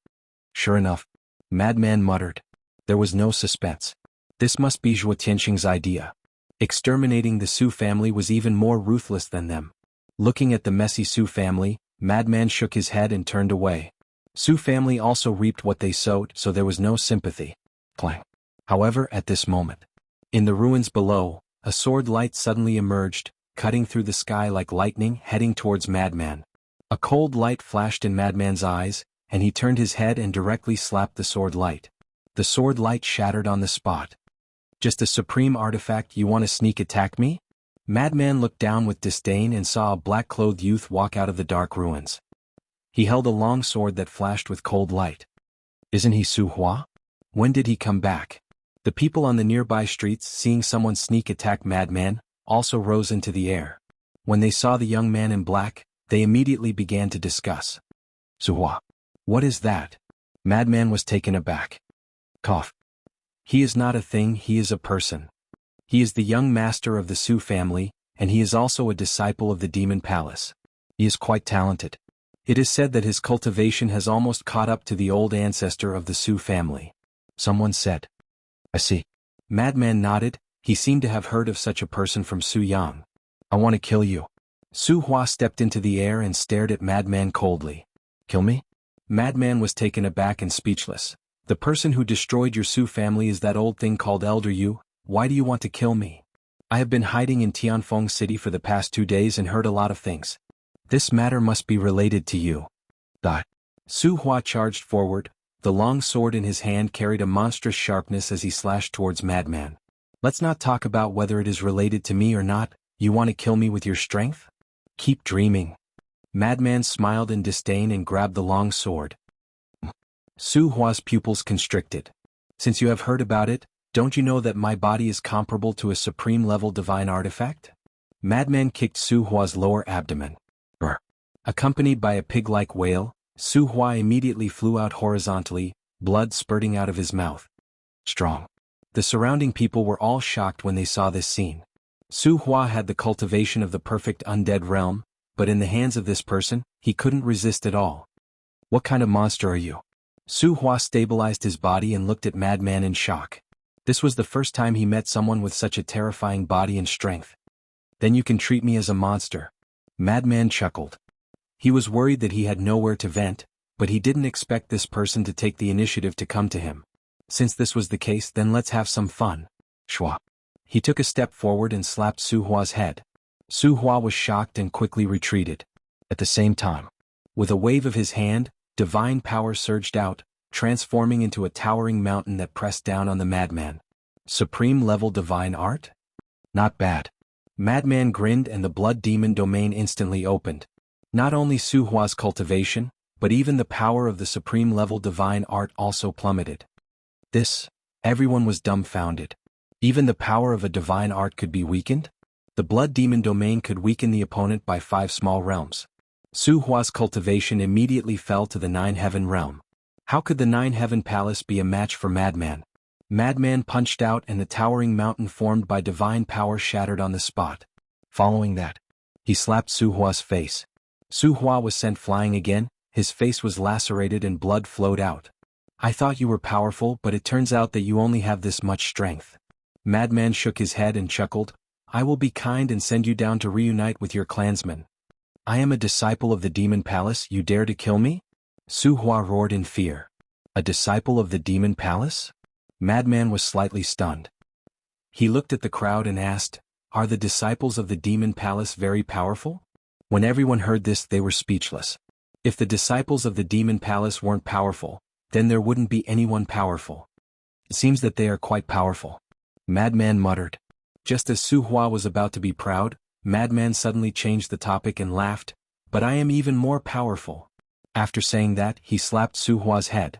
Sure enough, Madman muttered. There was no suspense. This must be Zhuo Tianxing's idea. Exterminating the Su family was even more ruthless than them. Looking at the messy Su family, Madman shook his head and turned away. Su family also reaped what they sowed, so there was no sympathy. Clang. However, at this moment, in the ruins below, a sword light suddenly emerged, cutting through the sky like lightning, heading towards Madman. A cold light flashed in Madman's eyes, and he turned his head and directly slapped the sword light. The sword light shattered on the spot. Just a supreme artifact, you want to sneak attack me? Madman looked down with disdain and saw a black-clothed youth walk out of the dark ruins. He held a long sword that flashed with cold light. Isn't he Su Hua? When did he come back? The people on the nearby streets, seeing someone sneak attack Madman, also rose into the air. When they saw the young man in black, they immediately began to discuss. Su Hua. What is that? Madman was taken aback. Cough. He is not a thing, he is a person. He is the young master of the Su family, and he is also a disciple of the Demon Palace. He is quite talented. It is said that his cultivation has almost caught up to the old ancestor of the Su family. Someone said. I see. Madman nodded. He seemed to have heard of such a person from Su Yang. I want to kill you. Su Hua stepped into the air and stared at Madman coldly. Kill me? Madman was taken aback and speechless. The person who destroyed your Su family is that old thing called Elder Yu. Why do you want to kill me? I have been hiding in Tianfeng City for the past 2 days and heard a lot of things. This matter must be related to you. Su Hua charged forward. The long sword in his hand carried a monstrous sharpness as he slashed towards Madman. Let's not talk about whether it is related to me or not. You want to kill me with your strength? Keep dreaming. Madman smiled in disdain and grabbed the long sword. Su Hua's pupils constricted. Since you have heard about it, don't you know that my body is comparable to a supreme-level divine artifact? Madman kicked Su Hua's lower abdomen. Accompanied by a pig-like wail, Su Hua immediately flew out horizontally, blood spurting out of his mouth. Strong. The surrounding people were all shocked when they saw this scene. Su Hua had the cultivation of the perfect undead realm, but in the hands of this person, he couldn't resist at all. What kind of monster are you? Su Hua stabilized his body and looked at Madman in shock. This was the first time he met someone with such a terrifying body and strength. Then you can treat me as a monster. Madman chuckled. He was worried that he had nowhere to vent, but he didn't expect this person to take the initiative to come to him. Since this was the case, then let's have some fun. Shua. He took a step forward and slapped Su Hua's head. Su Hua was shocked and quickly retreated. At the same time, with a wave of his hand, divine power surged out, transforming into a towering mountain that pressed down on the madman. Supreme-level divine art? Not bad. Madman grinned and the blood demon domain instantly opened. Not only Su Hua's cultivation, but even the power of the supreme-level divine art also plummeted. Everyone was dumbfounded. Even the power of a divine art could be weakened? The blood demon domain could weaken the opponent by 5 small realms. Su Hua's cultivation immediately fell to the 9-heaven realm. How could the 9-heaven palace be a match for Madman? Madman punched out and the towering mountain formed by divine power shattered on the spot. Following that, he slapped Su Hua's face. Su Hua was sent flying again, his face was lacerated and blood flowed out. I thought you were powerful, but it turns out that you only have this much strength. Madman shook his head and chuckled. I will be kind and send you down to reunite with your clansmen. I am a disciple of the demon palace, you dare to kill me? Su Hua roared in fear. A disciple of the demon palace? Madman was slightly stunned. He looked at the crowd and asked, are the disciples of the demon palace very powerful? When everyone heard this, they were speechless. If the disciples of the demon palace weren't powerful, then there wouldn't be anyone powerful. It seems that they are quite powerful. Madman muttered. Just as Su Hua was about to be proud, Madman suddenly changed the topic and laughed, but I am even more powerful. After saying that, he slapped Su Hua's head.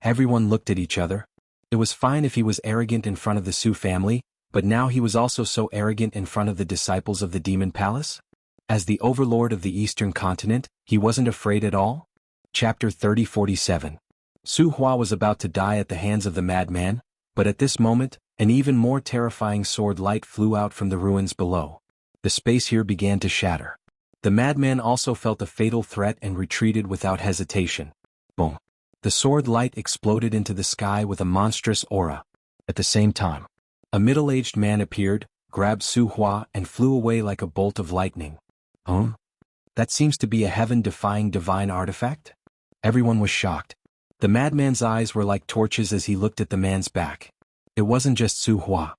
Everyone looked at each other. It was fine if he was arrogant in front of the Su family, but now he was also so arrogant in front of the disciples of the demon palace? As the overlord of the eastern continent, he wasn't afraid at all? Chapter 30:47. Su Hua was about to die at the hands of the madman, but at this moment, an even more terrifying sword light flew out from the ruins below. The space here began to shatter. The madman also felt a fatal threat and retreated without hesitation. Boom. The sword light exploded into the sky with a monstrous aura. At the same time, a middle-aged man appeared, grabbed Su Hua and flew away like a bolt of lightning. That seems to be a heaven-defying divine artifact? Everyone was shocked. The madman's eyes were like torches as he looked at the man's back. It wasn't just Su Hua.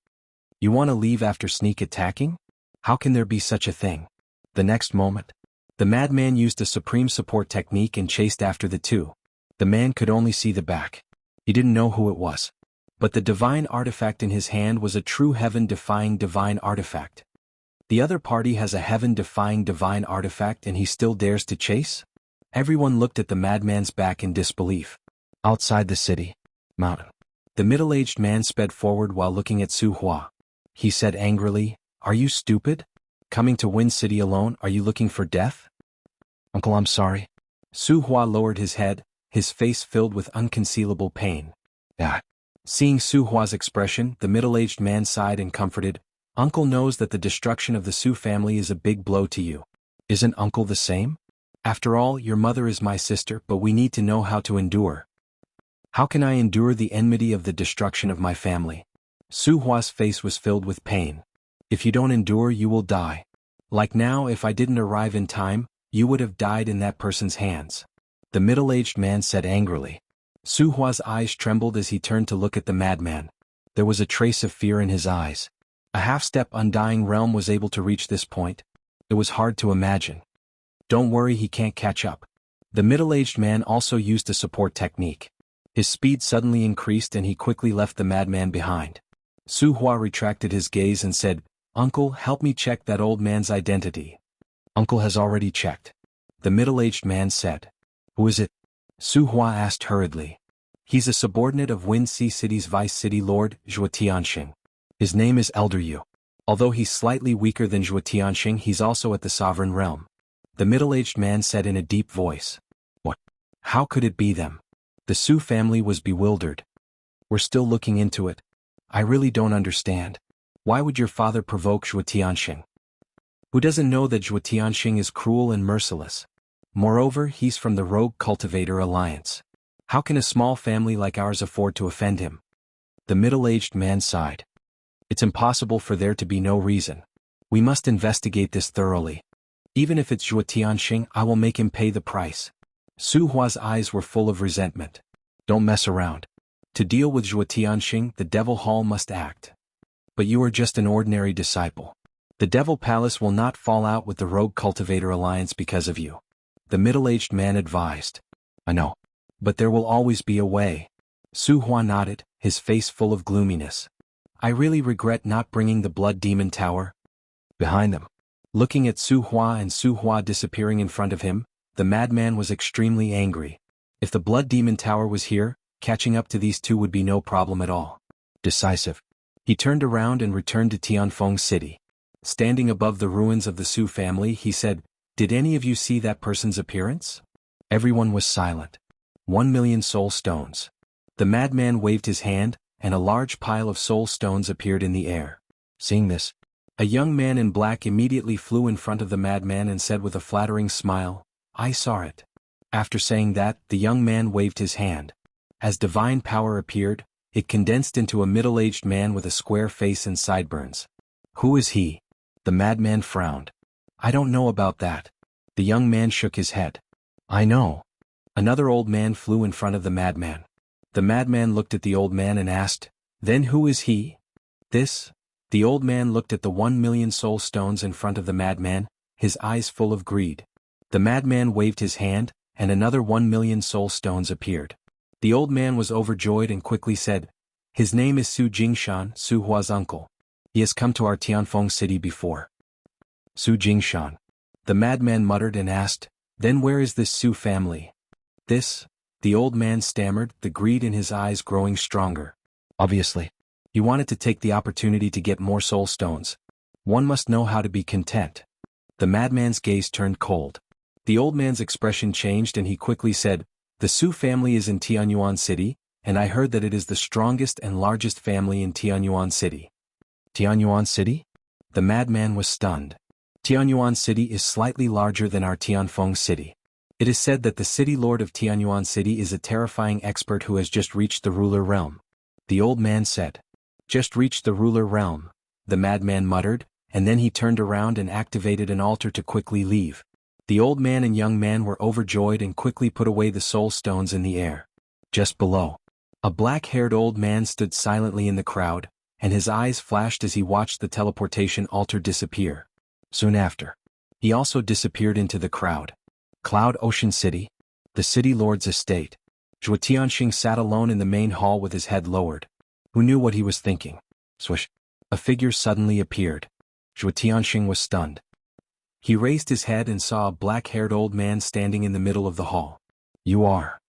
You want to leave after sneak attacking? How can there be such a thing? The next moment, the madman used a supreme support technique and chased after the two. The man could only see the back. He didn't know who it was. But the divine artifact in his hand was a true heaven-defying divine artifact. The other party has a heaven-defying divine artifact and he still dares to chase? Everyone looked at the madman's back in disbelief. Outside the city, mountain. The middle-aged man sped forward while looking at Su Hua. He said angrily, are you stupid? Coming to Wind City alone, are you looking for death? Uncle, I'm sorry. Su Hua lowered his head, his face filled with unconcealable pain. Seeing Su Hua's expression, the middle-aged man sighed and comforted. Uncle knows that the destruction of the Su family is a big blow to you. Isn't Uncle the same? After all, your mother is my sister, but we need to know how to endure. How can I endure the enmity of the destruction of my family? Su Hua's face was filled with pain. If you don't endure, you will die. Like now, if I didn't arrive in time, you would have died in that person's hands. The middle-aged man said angrily. Su Hua's eyes trembled as he turned to look at the madman. There was a trace of fear in his eyes. A half-step undying realm was able to reach this point. It was hard to imagine. Don't worry, he can't catch up. The middle-aged man also used a support technique. His speed suddenly increased and he quickly left the madman behind. Su Hua retracted his gaze and said, Uncle, help me check that old man's identity. Uncle has already checked. The middle-aged man said. Who is it? Su Hua asked hurriedly. He's a subordinate of Wind Sea City's Vice City Lord, Zhuo Tianxing. His name is Elder Yu. Although he's slightly weaker than Zhuo Tianxing, he's also at the sovereign realm. The middle-aged man said in a deep voice. What? How could it be them? The Su family was bewildered. We're still looking into it. I really don't understand. Why would your father provoke Zhuo Tianxing? Who doesn't know that Zhuo Tianxing is cruel and merciless? Moreover, he's from the Rogue Cultivator Alliance. How can a small family like ours afford to offend him? The middle-aged man sighed. It's impossible for there to be no reason. We must investigate this thoroughly. Even if it's Zhuo Tianxing, I will make him pay the price. Su Hua's eyes were full of resentment. Don't mess around. To deal with Zhuo Tianxing, the Devil Hall must act. But you are just an ordinary disciple. The Devil Palace will not fall out with the Rogue Cultivator Alliance because of you. The middle-aged man advised. I know. But there will always be a way. Su Hua nodded, his face full of gloominess. I really regret not bringing the Blood Demon Tower. Behind them. Looking at Su Hua and Su Hua disappearing in front of him, the madman was extremely angry. If the Blood Demon Tower was here, catching up to these two would be no problem at all. Decisive. He turned around and returned to Tianfeng City. Standing above the ruins of the Su family, he said, Did any of you see that person's appearance? Everyone was silent. 1,000,000 soul stones. The madman waved his hand, and a large pile of soul stones appeared in the air. Seeing this, a young man in black immediately flew in front of the madman and said with a flattering smile, I saw it. After saying that, the young man waved his hand. As divine power appeared, it condensed into a middle-aged man with a square face and sideburns. Who is he? The madman frowned. I don't know about that. The young man shook his head. I know. Another old man flew in front of the madman. The madman looked at the old man and asked, Then who is he? This? The old man looked at the 1,000,000 soul stones in front of the madman, his eyes full of greed. The madman waved his hand, and another 1,000,000 soul stones appeared. The old man was overjoyed and quickly said, His name is Su Jingshan, Su Hua's uncle. He has come to our Tianfeng City before. Su Jingshan. The madman muttered and asked, Then where is this Su family? This? The old man stammered, the greed in his eyes growing stronger. Obviously. He wanted to take the opportunity to get more soul stones. One must know how to be content. The madman's gaze turned cold. The old man's expression changed and he quickly said, The Su family is in Tianyuan City, and I heard that it is the strongest and largest family in Tianyuan City. Tianyuan City? The madman was stunned. Tianyuan City is slightly larger than our Tianfeng City. It is said that the city lord of Tianyuan City is a terrifying expert who has just reached the ruler realm. The old man said. Just reached the ruler realm, the madman muttered, and then he turned around and activated an altar to quickly leave. The old man and young man were overjoyed and quickly put away the soul stones in the air. Just below, a black-haired old man stood silently in the crowd, and his eyes flashed as he watched the teleportation altar disappear. Soon after, he also disappeared into the crowd. Cloud Ocean City, the city lord's estate. Zhuo Tianxing sat alone in the main hall with his head lowered. Who knew what he was thinking? Swish. A figure suddenly appeared. Zhuo Tianxing was stunned. He raised his head and saw a black-haired old man standing in the middle of the hall. You are.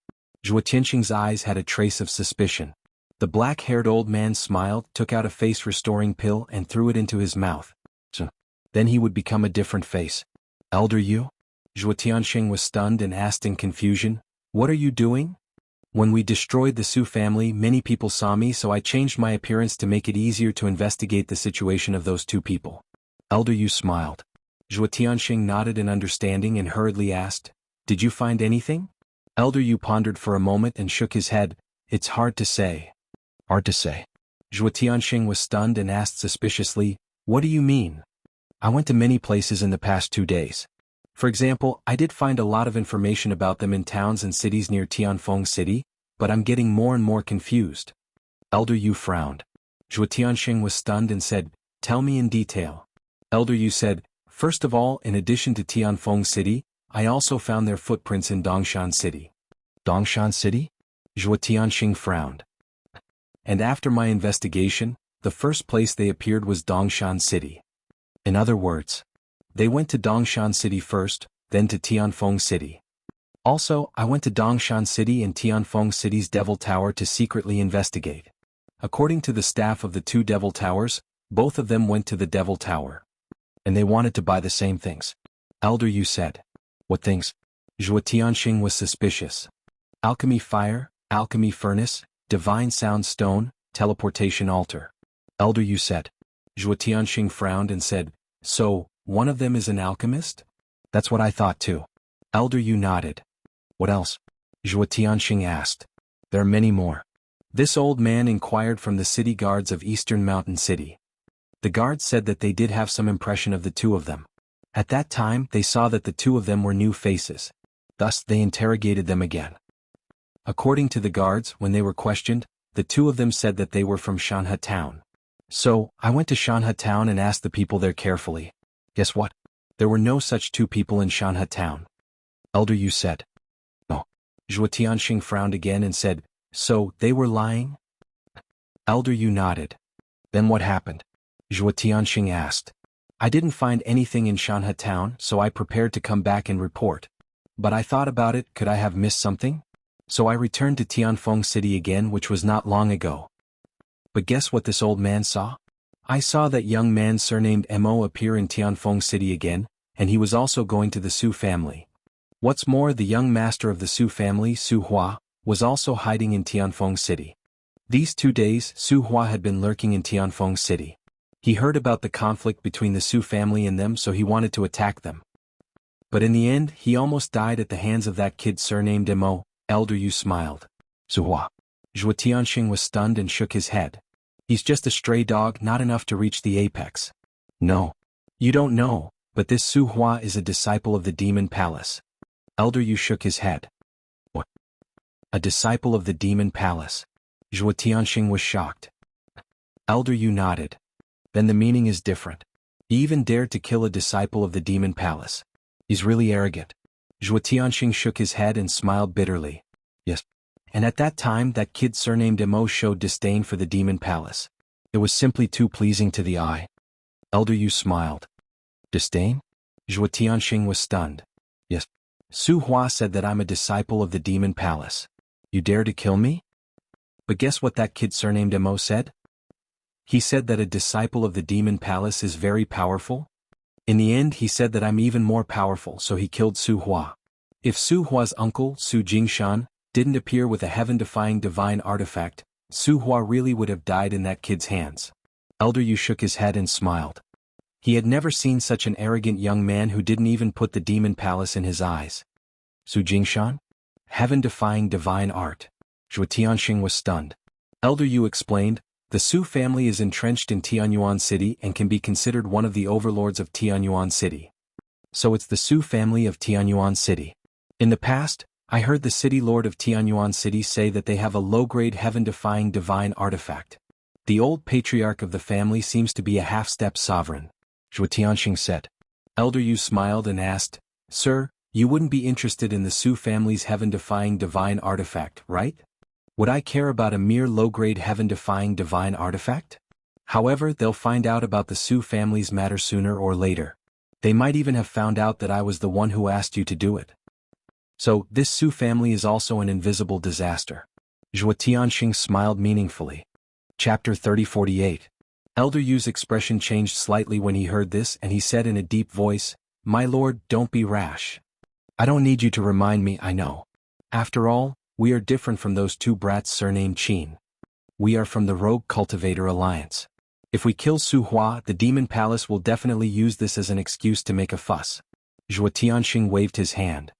Zhuo Tianxing's eyes had a trace of suspicion. The black-haired old man smiled, took out a face-restoring pill and threw it into his mouth. Then he would become a different face. Elder Yu? Zhuo Tianxing was stunned and asked in confusion, What are you doing? When we destroyed the Su family, many people saw me, so I changed my appearance to make it easier to investigate the situation of those two people. Elder Yu smiled. Zhuo Tianxing nodded in understanding and hurriedly asked, Did you find anything? Elder Yu pondered for a moment and shook his head. It's hard to say. Hard to say. Zhuo Tianxing was stunned and asked suspiciously, What do you mean? I went to many places in the past 2 days. For example, I did find a lot of information about them in towns and cities near Tianfeng City, but I'm getting more and more confused. Elder Yu frowned. Zhuo Tianxing was stunned and said, Tell me in detail. Elder Yu said, First of all, in addition to Tianfeng City, I also found their footprints in Dongshan City. Dongshan City? Zhuo Tianxing frowned. And after my investigation, the first place they appeared was Dongshan City. In other words, they went to Dongshan City first, then to Tianfeng City. Also, I went to Dongshan City and Tianfeng City's Devil Tower to secretly investigate. According to the staff of the 2 Devil Towers, both of them went to the Devil Tower. And they wanted to buy the same things. Elder Yu said. What things? Zhuo Tianxing was suspicious. Alchemy fire, alchemy furnace, divine sound stone, teleportation altar. Elder Yu said. Zhuo Tianxing frowned and said, So, One of them is an alchemist? That's what I thought too. Elder Yu nodded. What else? Zhuo Tianxing asked. There are many more. This old man inquired from the city guards of Eastern Mountain City. The guards said that they did have some impression of the two of them. At that time they saw that the two of them were new faces. Thus they interrogated them again. According to the guards, when they were questioned, the two of them said that they were from Shanhe town. So, I went to Shanhe town and asked the people there carefully. Guess what? There were no such two people in Shanhe town. Elder Yu said. Oh. Zhuo Tianxing frowned again and said, so, they were lying? Elder Yu nodded. Then what happened? Zhuo Tianxing asked. I didn't find anything in Shanhe town, so I prepared to come back and report. But I thought about it, could I have missed something? So I returned to Tianfeng City again, which was not long ago. But guess what this old man saw? I saw that young man surnamed Mo appear in Tianfeng City again, and he was also going to the Su family. What's more, the young master of the Su family, Su Hua, was also hiding in Tianfeng City. These 2 days, Su Hua had been lurking in Tianfeng City. He heard about the conflict between the Su family and them, so he wanted to attack them. But in the end, he almost died at the hands of that kid surnamed Mo. Elder Yu smiled. Su Hua. Zhuo Tianxing was stunned and shook his head. He's just a stray dog, not enough to reach the apex. No. You don't know, but this Su Hua is a disciple of the Demon Palace. Elder Yu shook his head. What? A disciple of the Demon Palace? Zhuo Tianxing was shocked. Elder Yu nodded. Then the meaning is different. He even dared to kill a disciple of the Demon Palace. He's really arrogant. Zhuo Tianxing shook his head and smiled bitterly. Yes. And at that time that kid surnamed Mo showed disdain for the Demon Palace. It was simply too pleasing to the eye. Elder Yu smiled. Disdain? Zhuo Tianxing was stunned. Yes. Su Hua said that I'm a disciple of the Demon Palace. You dare to kill me? But guess what that kid surnamed Mo said? He said that a disciple of the Demon Palace is very powerful. In the end he said that I'm even more powerful, so he killed Su Hua. If Su Hua's uncle, Su Jingshan, didn't appear with a heaven-defying divine artifact, Su Hua really would have died in that kid's hands. Elder Yu shook his head and smiled. He had never seen such an arrogant young man who didn't even put the Demon Palace in his eyes. Su Jingshan? Heaven-defying divine art. Zhuo Tianxing was stunned. Elder Yu explained, the Su family is entrenched in Tianyuan City and can be considered one of the overlords of Tianyuan City. So it's the Su family of Tianyuan City. In the past, I heard the city lord of Tianyuan City say that they have a low-grade heaven-defying divine artifact. The old patriarch of the family seems to be a half-step sovereign. Zhuo Tianxing said. Elder Yu smiled and asked, Sir, you wouldn't be interested in the Su family's heaven-defying divine artifact, right? Would I care about a mere low-grade heaven-defying divine artifact? However, they'll find out about the Su family's matter sooner or later. They might even have found out that I was the one who asked you to do it. So, this Su family is also an invisible disaster. Zhuo Tianxing smiled meaningfully. Chapter 3048. Elder Yu's expression changed slightly when he heard this, and he said in a deep voice, My lord, don't be rash. I don't need you to remind me, I know. After all, we are different from those two brats surnamed Qin. We are from the Rogue Cultivator Alliance. If we kill Su Hua, the Demon Palace will definitely use this as an excuse to make a fuss. Zhuo Tianxing waved his hand.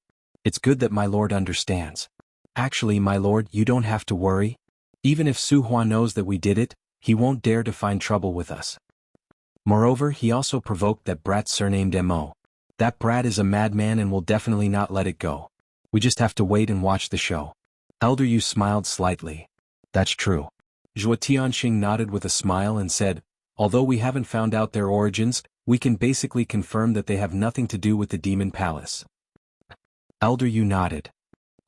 It's good that my lord understands. Actually, my lord, you don't have to worry. Even if Su Hua knows that we did it, he won't dare to find trouble with us. Moreover, he also provoked that brat surnamed Mo. That brat is a madman and will definitely not let it go. We just have to wait and watch the show. Elder Yu smiled slightly. That's true. Zhuo Tianxing nodded with a smile and said, Although we haven't found out their origins, we can basically confirm that they have nothing to do with the Demon Palace. Elder Yu nodded.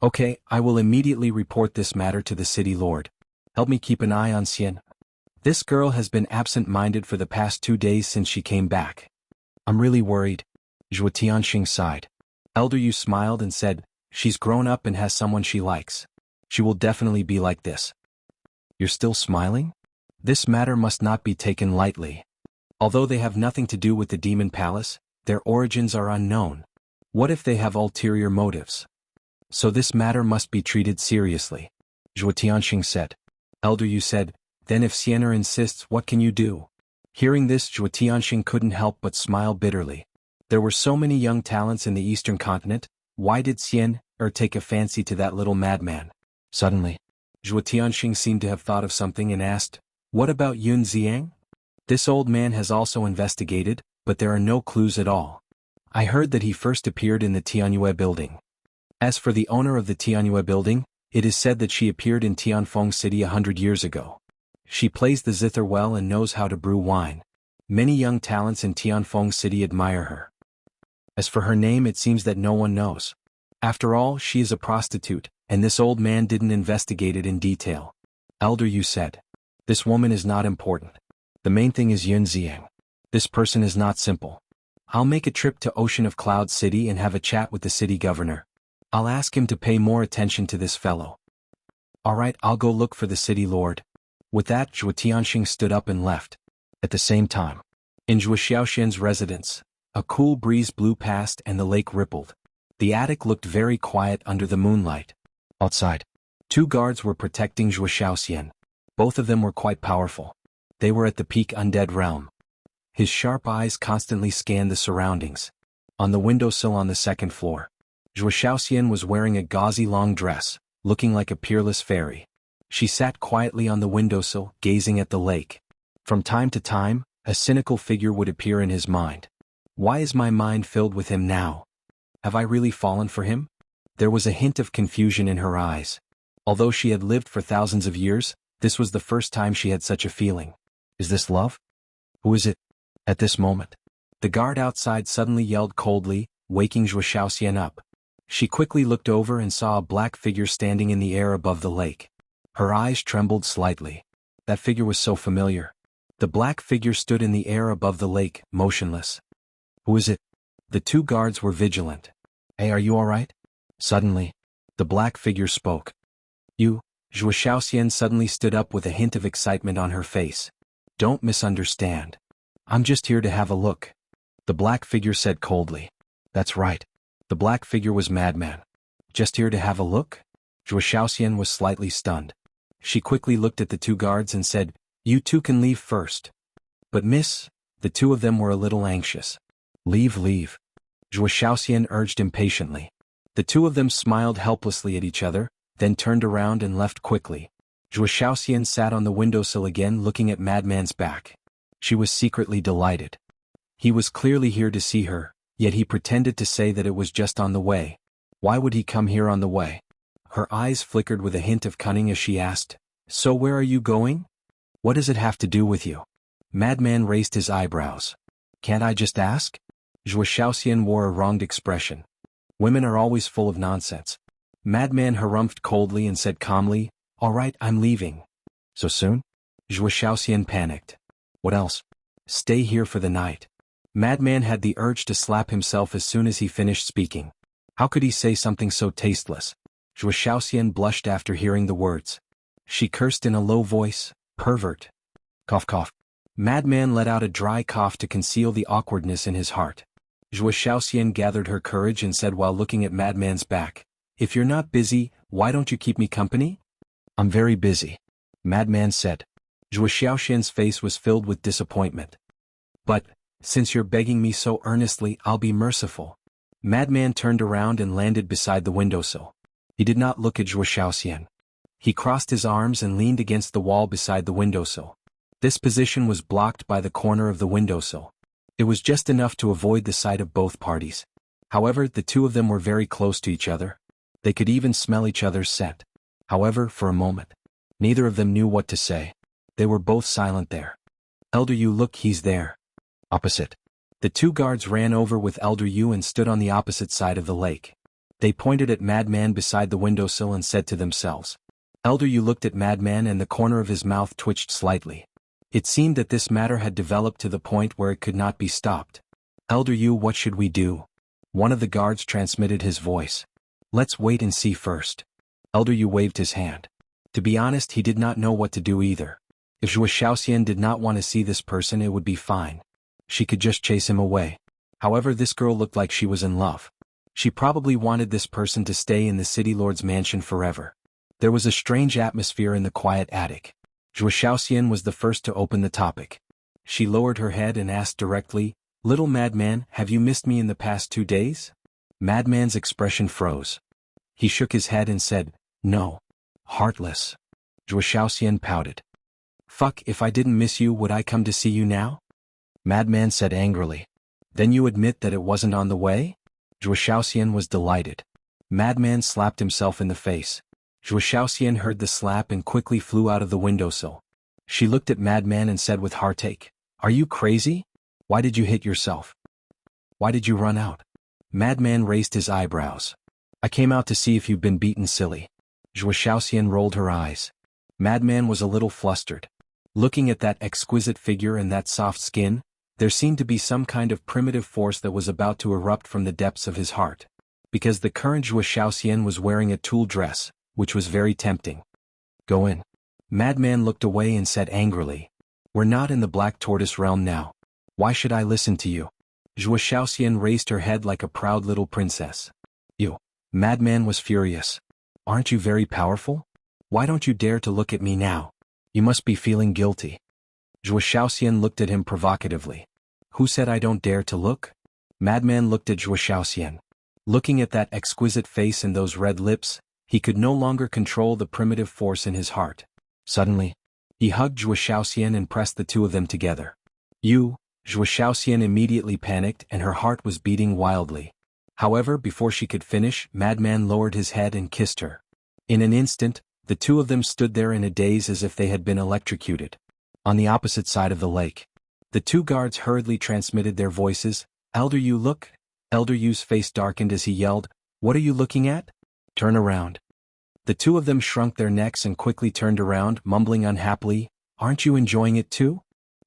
Okay, I will immediately report this matter to the city lord. Help me keep an eye on Xian. This girl has been absent-minded for the past 2 days since she came back. I'm really worried. Zhuo Tianxing sighed. Elder Yu smiled and said, She's grown up and has someone she likes. She will definitely be like this. You're still smiling? This matter must not be taken lightly. Although they have nothing to do with the Demon Palace, their origins are unknown. What if they have ulterior motives? So this matter must be treated seriously. Zhuo Tianxing said. Elder Yu said, Then if Xianer insists, what can you do? Hearing this, Zhuo Tianxing couldn't help but smile bitterly. There were so many young talents in the eastern continent, why did Xian take a fancy to that little madman? Suddenly, Zhuo Tianxing seemed to have thought of something and asked, "What about Yun Xiang?" This old man has also investigated, but there are no clues at all. I heard that he first appeared in the Tianyue building. As for the owner of the Tianyue building, it is said that she appeared in Tianfeng City 100 years ago. She plays the zither well and knows how to brew wine. Many young talents in Tianfeng City admire her. As for her name, it seems that no one knows. After all, she is a prostitute, and this old man didn't investigate it in detail. Elder Yu said, "This woman is not important. The main thing is Yun Xiang. This person is not simple. I'll make a trip to Ocean of Cloud City and have a chat with the city governor. I'll ask him to pay more attention to this fellow." "Alright, I'll go look for the city lord." With that, Zhuo Tianxing stood up and left. At the same time, in Zhuo Xiaoxian's residence, a cool breeze blew past and the lake rippled. The attic looked very quiet under the moonlight. Outside, 2 guards were protecting Zhuo Xiaoxian. Both of them were quite powerful. They were at the peak undead realm. His sharp eyes constantly scanned the surroundings. On the windowsill on the second floor, Zhuo Xiaoxian was wearing a gauzy long dress, looking like a peerless fairy. She sat quietly on the windowsill, gazing at the lake. From time to time, a cynical figure would appear in his mind. Why is my mind filled with him now? Have I really fallen for him? There was a hint of confusion in her eyes. Although she had lived for thousands of years, this was the first time she had such a feeling. Is this love? Who is it? At this moment, the guard outside suddenly yelled coldly, waking Zhuo Xiaoxian up. She quickly looked over and saw a black figure standing in the air above the lake. Her eyes trembled slightly. That figure was so familiar. The black figure stood in the air above the lake, motionless. Who is it? The 2 guards were vigilant. "Hey, are you alright?" Suddenly, the black figure spoke. "You?" Zhuo Xiaoxian suddenly stood up with a hint of excitement on her face. "Don't misunderstand. I'm just here to have a look," the black figure said coldly. That's right. The black figure was madman. Just here to have a look? Zhuo Xiaoxian was slightly stunned. She quickly looked at the 2 guards and said, "You 2 can leave first." "But miss," the 2 of them were a little anxious. Leave. Zhuo Xiaoxian urged impatiently. The 2 of them smiled helplessly at each other, then turned around and left quickly. Zhuo Xiaoxian sat on the windowsill again looking at Madman's back. She was secretly delighted. He was clearly here to see her, yet he pretended to say that it was just on the way. Why would he come here on the way? Her eyes flickered with a hint of cunning as she asked, "So where are you going? What does it have to do with you?" Madman raised his eyebrows. "Can't I just ask?" Zhuo Xiaoxian wore a wronged expression. Women are always full of nonsense. Madman harumphed coldly and said calmly, "All right, I'm leaving." "So soon?" Zhuo Xiaoxian panicked. "What else?" "Stay here for the night." Madman had the urge to slap himself as soon as he finished speaking. How could he say something so tasteless? Zhuo Xiaoxian blushed after hearing the words. She cursed in a low voice, "Pervert." Cough cough. Madman let out a dry cough to conceal the awkwardness in his heart. Zhuo Xiaoxian gathered her courage and said while looking at Madman's back, "If you're not busy, why don't you keep me company?" "I'm very busy," Madman said. Zhuo Xiaoxian's face was filled with disappointment. "But, since you're begging me so earnestly, I'll be merciful." Madman turned around and landed beside the windowsill. He did not look at Zhuo Xiaoxian. He crossed his arms and leaned against the wall beside the windowsill. This position was blocked by the corner of the windowsill. It was just enough to avoid the sight of both parties. However, the 2 of them were very close to each other. They could even smell each other's scent. However, for a moment, neither of them knew what to say. They were both silent there. "Elder Yu, look, he's there." Opposite. The 2 guards ran over with Elder Yu and stood on the opposite side of the lake. They pointed at Madman beside the windowsill and said to themselves. Elder Yu looked at Madman and the corner of his mouth twitched slightly. It seemed that this matter had developed to the point where it could not be stopped. "Elder Yu, what should we do?" One of the guards transmitted his voice. "Let's wait and see first." Elder Yu waved his hand. To be honest, he did not know what to do either. If Zhuo Xiaoxian did not want to see this person, it would be fine. She could just chase him away. However, this girl looked like she was in love. She probably wanted this person to stay in the city lord's mansion forever. There was a strange atmosphere in the quiet attic. Zhuo Xiaoxian was the first to open the topic. She lowered her head and asked directly, "Little madman, have you missed me in the past 2 days?" Madman's expression froze. He shook his head and said, "No. Heartless." Zhuo Xiaoxian pouted. "Fuck, if I didn't miss you would I come to see you now?" Madman said angrily. "Then you admit that it wasn't on the way?" Zhuo Xiaoxian was delighted. Madman slapped himself in the face. Zhuo Xiaoxian heard the slap and quickly flew out of the windowsill. She looked at Madman and said with heartache, "Are you crazy? Why did you hit yourself? Why did you run out?" Madman raised his eyebrows. "I came out to see if you've been beaten, silly." Zhuo Xiaoxian rolled her eyes. Madman was a little flustered. Looking at that exquisite figure and that soft skin, there seemed to be some kind of primitive force that was about to erupt from the depths of his heart. Because the current Zhuo Xiaoxian was wearing a tulle dress, which was very tempting. "Go in." Madman looked away and said angrily, "We're not in the Black Tortoise realm now. Why should I listen to you?" Zhuo Xiaoxian raised her head like a proud little princess. "You." Madman was furious. "Aren't you very powerful? Why don't you dare to look at me now? You must be feeling guilty." Zhuo Xiaoxian looked at him provocatively. "Who said I don't dare to look?" Madman looked at Zhuo Xiaoxian. Looking at that exquisite face and those red lips, he could no longer control the primitive force in his heart. Suddenly, he hugged Zhuo Xiaoxian and pressed the two of them together. "You." Zhuo Xiaoxian immediately panicked and her heart was beating wildly. However, before she could finish, Madman lowered his head and kissed her. In an instant, the two of them stood there in a daze as if they had been electrocuted. On the opposite side of the lake, the two guards hurriedly transmitted their voices. "Elder Yu, look." Elder Yu's face darkened as he yelled, "What are you looking at? Turn around." The two of them shrunk their necks and quickly turned around, mumbling unhappily, "Aren't you enjoying it too?"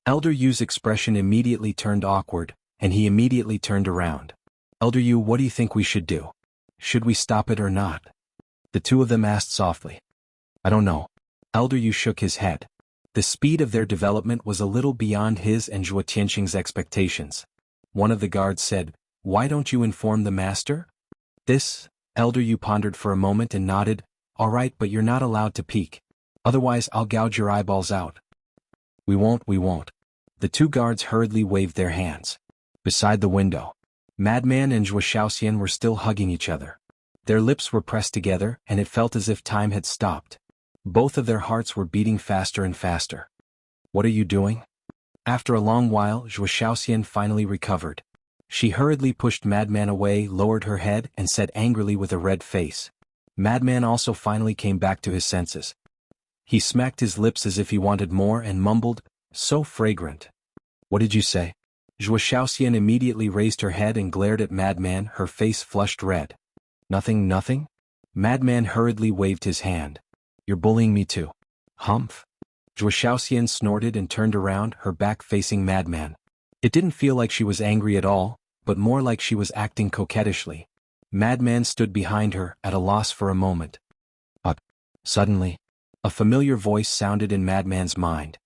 Elder Yu's expression immediately turned awkward, and he immediately turned around. "Elder Yu, what do you think we should do? Should we stop it or not?" The two of them asked softly. "I don't know." Elder Yu shook his head. The speed of their development was a little beyond his and Zhuo Tianqing's expectations. One of the guards said, "Why don't you inform the master?" "This," Elder Yu pondered for a moment and nodded, "All right, but you're not allowed to peek. Otherwise I'll gouge your eyeballs out." We won't." The two guards hurriedly waved their hands. Beside the window, Madman and Zhuo Xiaoxian were still hugging each other. Their lips were pressed together and it felt as if time had stopped. Both of their hearts were beating faster and faster. "What are you doing?" After a long while, Zhuo Xiaoxian finally recovered. She hurriedly pushed Madman away, lowered her head, and said angrily with a red face. Madman also finally came back to his senses. He smacked his lips as if he wanted more and mumbled, "So fragrant." "What did you say?" Zhuo Xiaoxian immediately raised her head and glared at Madman, her face flushed red. Nothing?" Madman hurriedly waved his hand. "You're bullying me too." "Humph." Zhuo Xiaoxian snorted and turned around, her back facing Madman. It didn't feel like she was angry at all, but more like she was acting coquettishly. Madman stood behind her, at a loss for a moment. But suddenly, a familiar voice sounded in Madman's mind.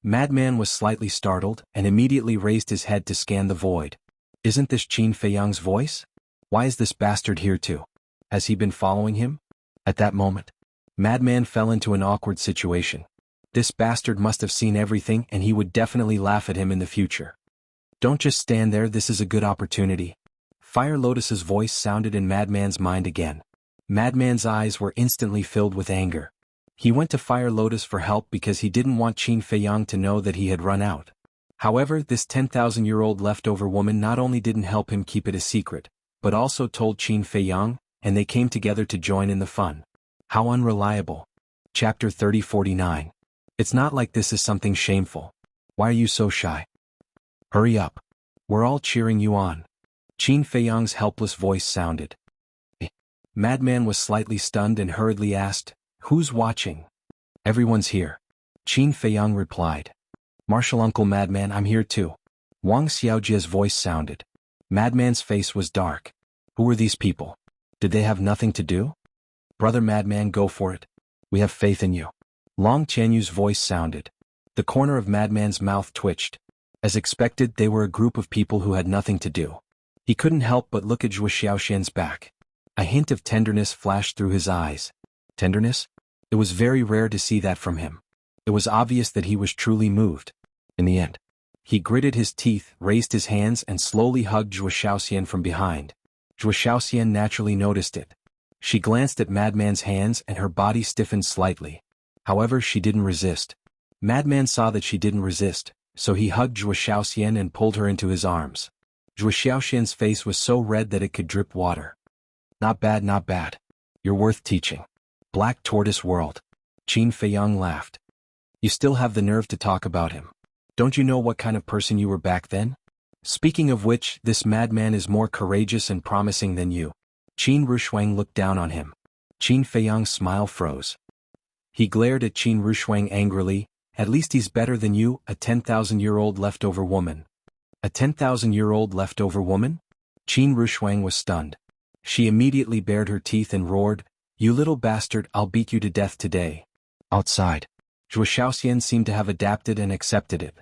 Madman was slightly startled and immediately raised his head to scan the void. "Isn't this Qin Feiyang's voice? Why is this bastard here too? Has he been following him?" At that moment, Madman fell into an awkward situation. This bastard must have seen everything and he would definitely laugh at him in the future. "Don't just stand there, this is a good opportunity." Fire Lotus's voice sounded in Madman's mind again. Madman's eyes were instantly filled with anger. He went to Fire Lotus for help because he didn't want Qin Feiyang to know that he had run out. However, this 10,000-year-old leftover woman not only didn't help him keep it a secret, but also told Qin Feiyang, and they came together to join in the fun. How unreliable. Chapter 3049. It's not like this is something shameful. Why are you so shy? Hurry up. We're all cheering you on. Qin Feiyang's helpless voice sounded. Madman was slightly stunned and hurriedly asked, "Who's watching?" "Everyone's here." Qin Feiyang replied. "Martial Uncle Madman, I'm here too." Wang Xiaojia's voice sounded. Madman's face was dark. "Who are these people? Did they have nothing to do?" "Brother Madman, go for it. We have faith in you." Long Qianyu's voice sounded. The corner of Madman's mouth twitched. As expected, they were a group of people who had nothing to do. He couldn't help but look at Zhuo Xiaoxian's back. A hint of tenderness flashed through his eyes. Tenderness? It was very rare to see that from him. It was obvious that he was truly moved. In the end, he gritted his teeth, raised his hands and slowly hugged Zhuo Xiaoxian from behind. Zhuo Xiaoxian naturally noticed it. She glanced at Madman's hands and her body stiffened slightly. However, she didn't resist. Madman saw that she didn't resist, so he hugged Zhuo Xiaoxian and pulled her into his arms. Zhuo Xiaoxian's face was so red that it could drip water. Not bad, not bad. You're worth teaching. Black Tortoise World. Qin Feiyang laughed. You still have the nerve to talk about him. Don't you know what kind of person you were back then? Speaking of which, this madman is more courageous and promising than you. Qin Rushuang looked down on him. Qin Feiyang's smile froze. He glared at Qin Rushuang angrily. At least he's better than you, a 10,000-year-old leftover woman. A 10,000-year-old leftover woman? Qin Rushuang was stunned. She immediately bared her teeth and roared, "You little bastard, I'll beat you to death today." Outside, Zhuo Xiaoxian seemed to have adapted and accepted it.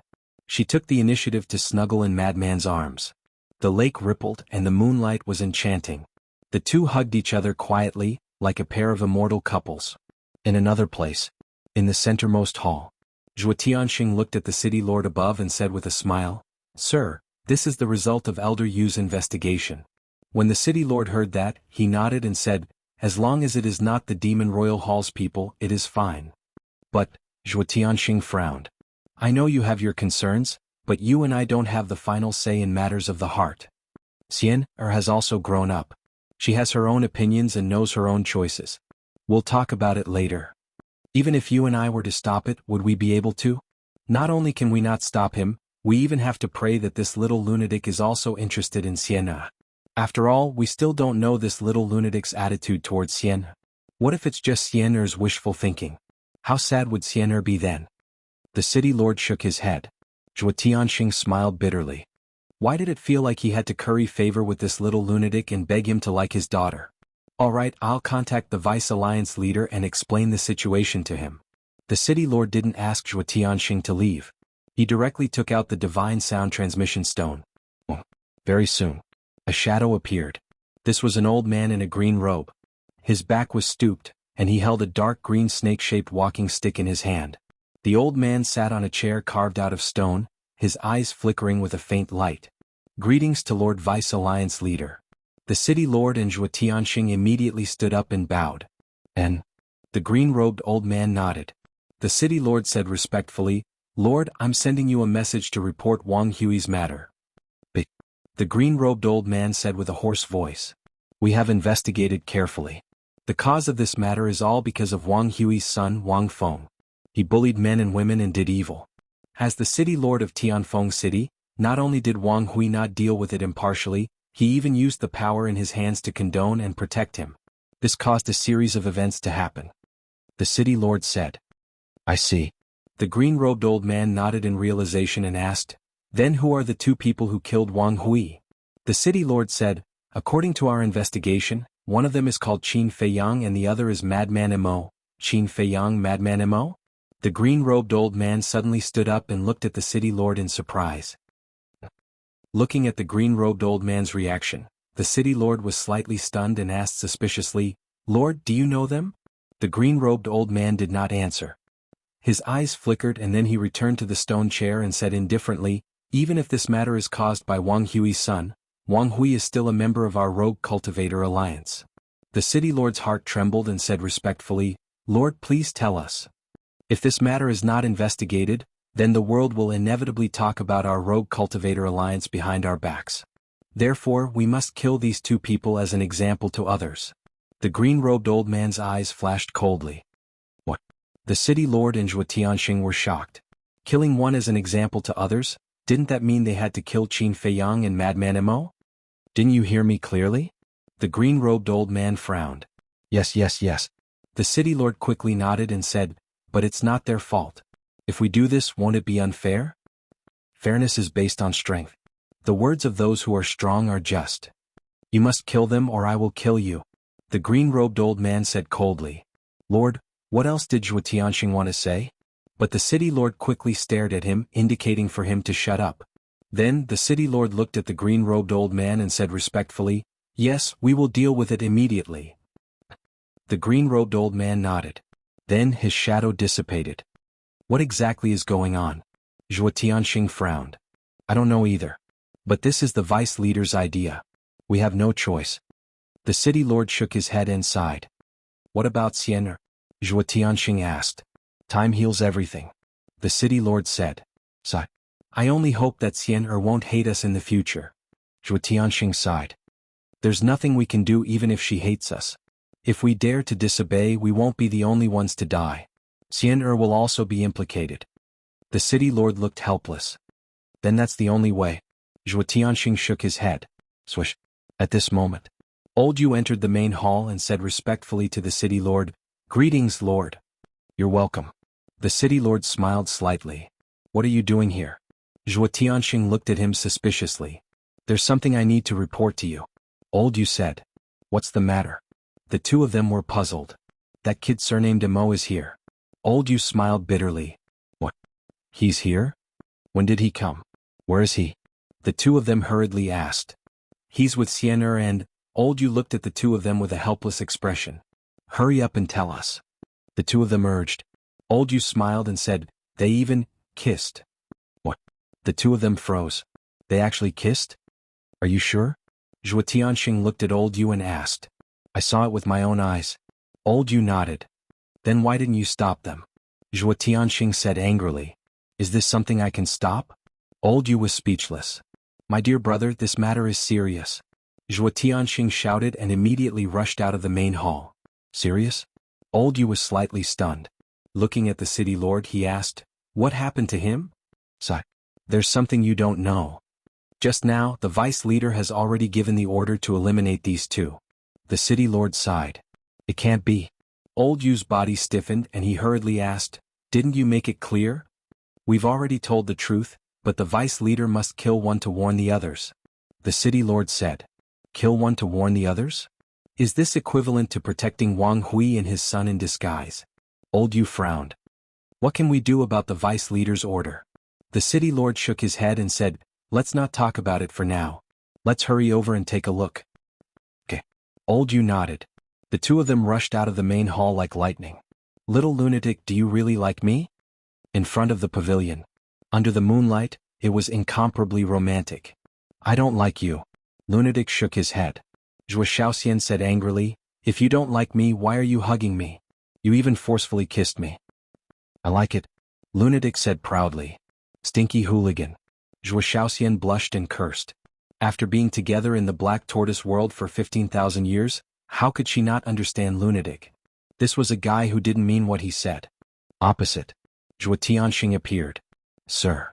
She took the initiative to snuggle in Madman's arms. The lake rippled and the moonlight was enchanting. The two hugged each other quietly, like a pair of immortal couples. In another place, in the centermost hall, Zhuo Tianxing looked at the city lord above and said with a smile, "Sir, this is the result of Elder Yu's investigation." When the city lord heard that, he nodded and said, "As long as it is not the Demon Royal Hall's people, it is fine." But, Zhuo Tianxing frowned. "I know you have your concerns, but you and I don't have the final say in matters of the heart. Xian has also grown up. She has her own opinions and knows her own choices. We'll talk about it later. Even if you and I were to stop it, would we be able to? Not only can we not stop him, we even have to pray that this little lunatic is also interested in Xian. After all, we still don't know this little lunatic's attitude towards Xian. What if it's just Xian's wishful thinking? How sad would Xian be then?" The city lord shook his head. Zhuo Tianxing smiled bitterly. Why did it feel like he had to curry favor with this little lunatic and beg him to like his daughter? All right, I'll contact the Vice Alliance leader and explain the situation to him. The city lord didn't ask Zhuo Tianxing to leave. He directly took out the divine sound transmission stone. Very soon, a shadow appeared. This was an old man in a green robe. His back was stooped, and he held a dark green snake-shaped walking stick in his hand. The old man sat on a chair carved out of stone, his eyes flickering with a faint light. "Greetings to Lord Vice Alliance leader." The city lord and Zhuo Tianxing immediately stood up and bowed. And the green-robed old man nodded. The city lord said respectfully, "Lord, I'm sending you a message to report Wang Hui's matter." The green-robed old man said with a hoarse voice, "We have investigated carefully. The cause of this matter is all because of Wang Hui's son Wang Feng. He bullied men and women and did evil. As the city lord of Tianfeng City, not only did Wang Hui not deal with it impartially, he even used the power in his hands to condone and protect him. This caused a series of events to happen." The city lord said. "I see." The green-robed old man nodded in realization and asked, "Then who are the two people who killed Wang Hui?" The city lord said, "According to our investigation, one of them is called Qin Feiyang and the other is Madman Mo." "Qin Feiyang, Madman Mo?" The green-robed old man suddenly stood up and looked at the city lord in surprise. Looking at the green-robed old man's reaction, the city lord was slightly stunned and asked suspiciously, "Lord, do you know them?" The green-robed old man did not answer. His eyes flickered and then he returned to the stone chair and said indifferently, "Even if this matter is caused by Wang Hui's son, Wang Hui is still a member of our Rogue Cultivator Alliance." The city lord's heart trembled and said respectfully, "Lord, please tell us. If this matter is not investigated, then the world will inevitably talk about our Rogue Cultivator Alliance behind our backs. Therefore, we must kill these two people as an example to others." The green-robed old man's eyes flashed coldly. What? The city lord and Zhuo Tianxing were shocked. Killing one as an example to others? Didn't that mean they had to kill Qin Feiyang and Madman Mo? "Didn't you hear me clearly?" The green-robed old man frowned. Yes. The city lord quickly nodded and said, "But it's not their fault. If we do this, won't it be unfair? Fairness is based on strength. The words of those who are strong are just. You must kill them or I will kill you." The green-robed old man said coldly. "Lord, what else did Zhuo Tianxing want to say?" But the city lord quickly stared at him, indicating for him to shut up. Then the city lord looked at the green-robed old man and said respectfully, "Yes, we will deal with it immediately." The green-robed old man nodded. Then his shadow dissipated. What exactly is going on? Zhuo Tianxing frowned. I don't know either. But this is the vice leader's idea. We have no choice. The city lord shook his head and sighed. What about Xian'er? Zhuo Tianxing asked. Time heals everything. The city lord said. Sigh. I only hope that Xian'er won't hate us in the future. Zhuo Tianxing sighed. There's nothing we can do even if she hates us. If we dare to disobey, we won't be the only ones to die. Xian'er will also be implicated. The city lord looked helpless. Then that's the only way. Zhuo Tianxing shook his head. Swish. At this moment, Old Yu entered the main hall and said respectfully to the city lord, Greetings, lord. You're welcome. The city lord smiled slightly. What are you doing here? Zhuo Tianxing looked at him suspiciously. There's something I need to report to you. Old Yu said. What's the matter? The two of them were puzzled. That kid surnamed Imo is here. Old Yu smiled bitterly. What? He's here? When did he come? Where is he? The two of them hurriedly asked. He's with Xian'er and… Old Yu looked at the two of them with a helpless expression. Hurry up and tell us. The two of them urged. Old Yu smiled and said, They even kissed. What? The two of them froze. They actually kissed? Are you sure? Zhuo Tianxing looked at Old Yu and asked. I saw it with my own eyes. Old Yu nodded. Then why didn't you stop them? Zhuo Tianxing said angrily. Is this something I can stop? Old Yu was speechless. My dear brother, this matter is serious. Zhuo Tianxing shouted and immediately rushed out of the main hall. Serious? Old Yu was slightly stunned. Looking at the city lord, he asked, What happened to him? Sigh. There's something you don't know. Just now, the vice leader has already given the order to eliminate these two. The city lord sighed. It can't be. Old Yu's body stiffened and he hurriedly asked, Didn't you make it clear? We've already told the truth, but the vice leader must kill one to warn the others. The city lord said. Kill one to warn the others? Is this equivalent to protecting Wang Hui and his son in disguise? Old Yu frowned. What can we do about the vice leader's order? The city lord shook his head and said, Let's not talk about it for now. Let's hurry over and take a look. Okay. Old Yu nodded. The two of them rushed out of the main hall like lightning. Little lunatic, do you really like me? In front of the pavilion. Under the moonlight, it was incomparably romantic. I don't like you. Lunatic shook his head. Zhuo Shaoxian said angrily, If you don't like me, why are you hugging me? You even forcefully kissed me. I like it. Lunatic said proudly. Stinky hooligan. Zhuo Shaoxian blushed and cursed. After being together in the Black Tortoise world for 15,000 years, how could she not understand Lunatic? This was a guy who didn't mean what he said. Opposite. Zhuo Tianxing appeared. Sir.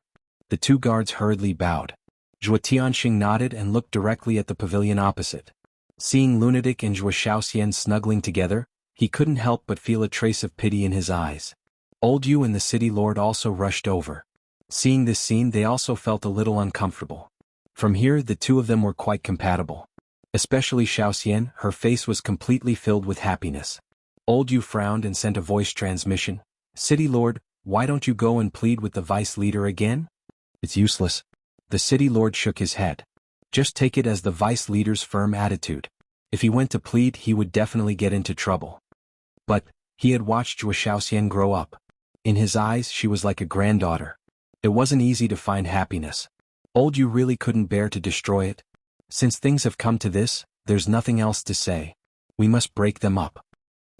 The two guards hurriedly bowed. Zhuo Tianxing nodded and looked directly at the pavilion opposite. Seeing Lunatic and Zhuo Shaoxian snuggling together, he couldn't help but feel a trace of pity in his eyes. Old Yu and the city lord also rushed over. Seeing this scene, they also felt a little uncomfortable. From here, the two of them were quite compatible. Especially Shaoxian, her face was completely filled with happiness. Old Yu frowned and sent a voice transmission. City lord, why don't you go and plead with the vice leader again? It's useless. The city lord shook his head. Just take it as the vice leader's firm attitude. If he went to plead, he would definitely get into trouble. But he had watched Zhuo Shaoxian grow up. In his eyes, she was like a granddaughter. It wasn't easy to find happiness. Old Yu really couldn't bear to destroy it. Since things have come to this, there's nothing else to say. We must break them up.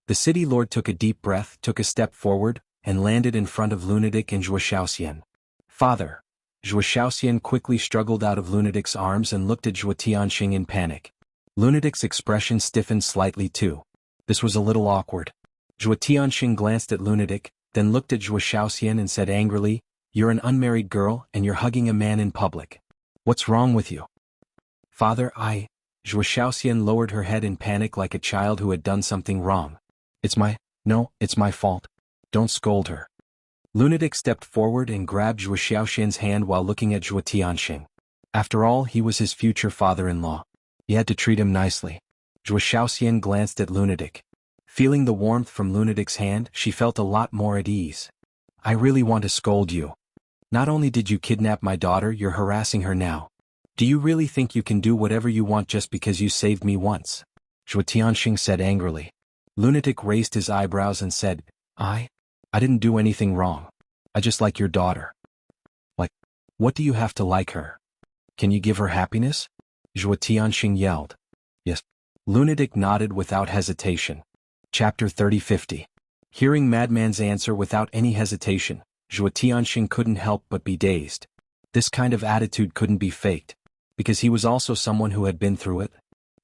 The city lord took a deep breath, took a step forward, and landed in front of Lunatic and Zhuo Shaoxian. Father. Zhuo Shaoxian quickly struggled out of Lunatic's arms and looked at Zhuo Tianxing in panic. Lunatic's expression stiffened slightly too. This was a little awkward. Zhuo Tianxing glanced at Lunatic, then looked at Zhuo Shaoxian and said angrily, You're an unmarried girl and you're hugging a man in public. What's wrong with you? Father, Zhuo Shaoxian lowered her head in panic like a child who had done something wrong. It's my fault. Don't scold her. Lunatic stepped forward and grabbed Zhuo Shaoxian's hand while looking at Zhuo Tianxing. After all, he was his future father-in-law. He had to treat him nicely. Zhuo Shaoxian glanced at Lunatic. Feeling the warmth from Lunatic's hand, she felt a lot more at ease. I really want to scold you. Not only did you kidnap my daughter, you're harassing her now. Do you really think you can do whatever you want just because you saved me once? Zhuo Tianxing said angrily. Lunatic raised his eyebrows and said, I didn't do anything wrong. I just like your daughter. What do you have to like her? Can you give her happiness? Zhuo Tianxing yelled. Yes. Lunatic nodded without hesitation. Chapter 30-50. Hearing Madman's answer without any hesitation, Zhuo Tianxing couldn't help but be dazed. This kind of attitude couldn't be faked, because he was also someone who had been through it.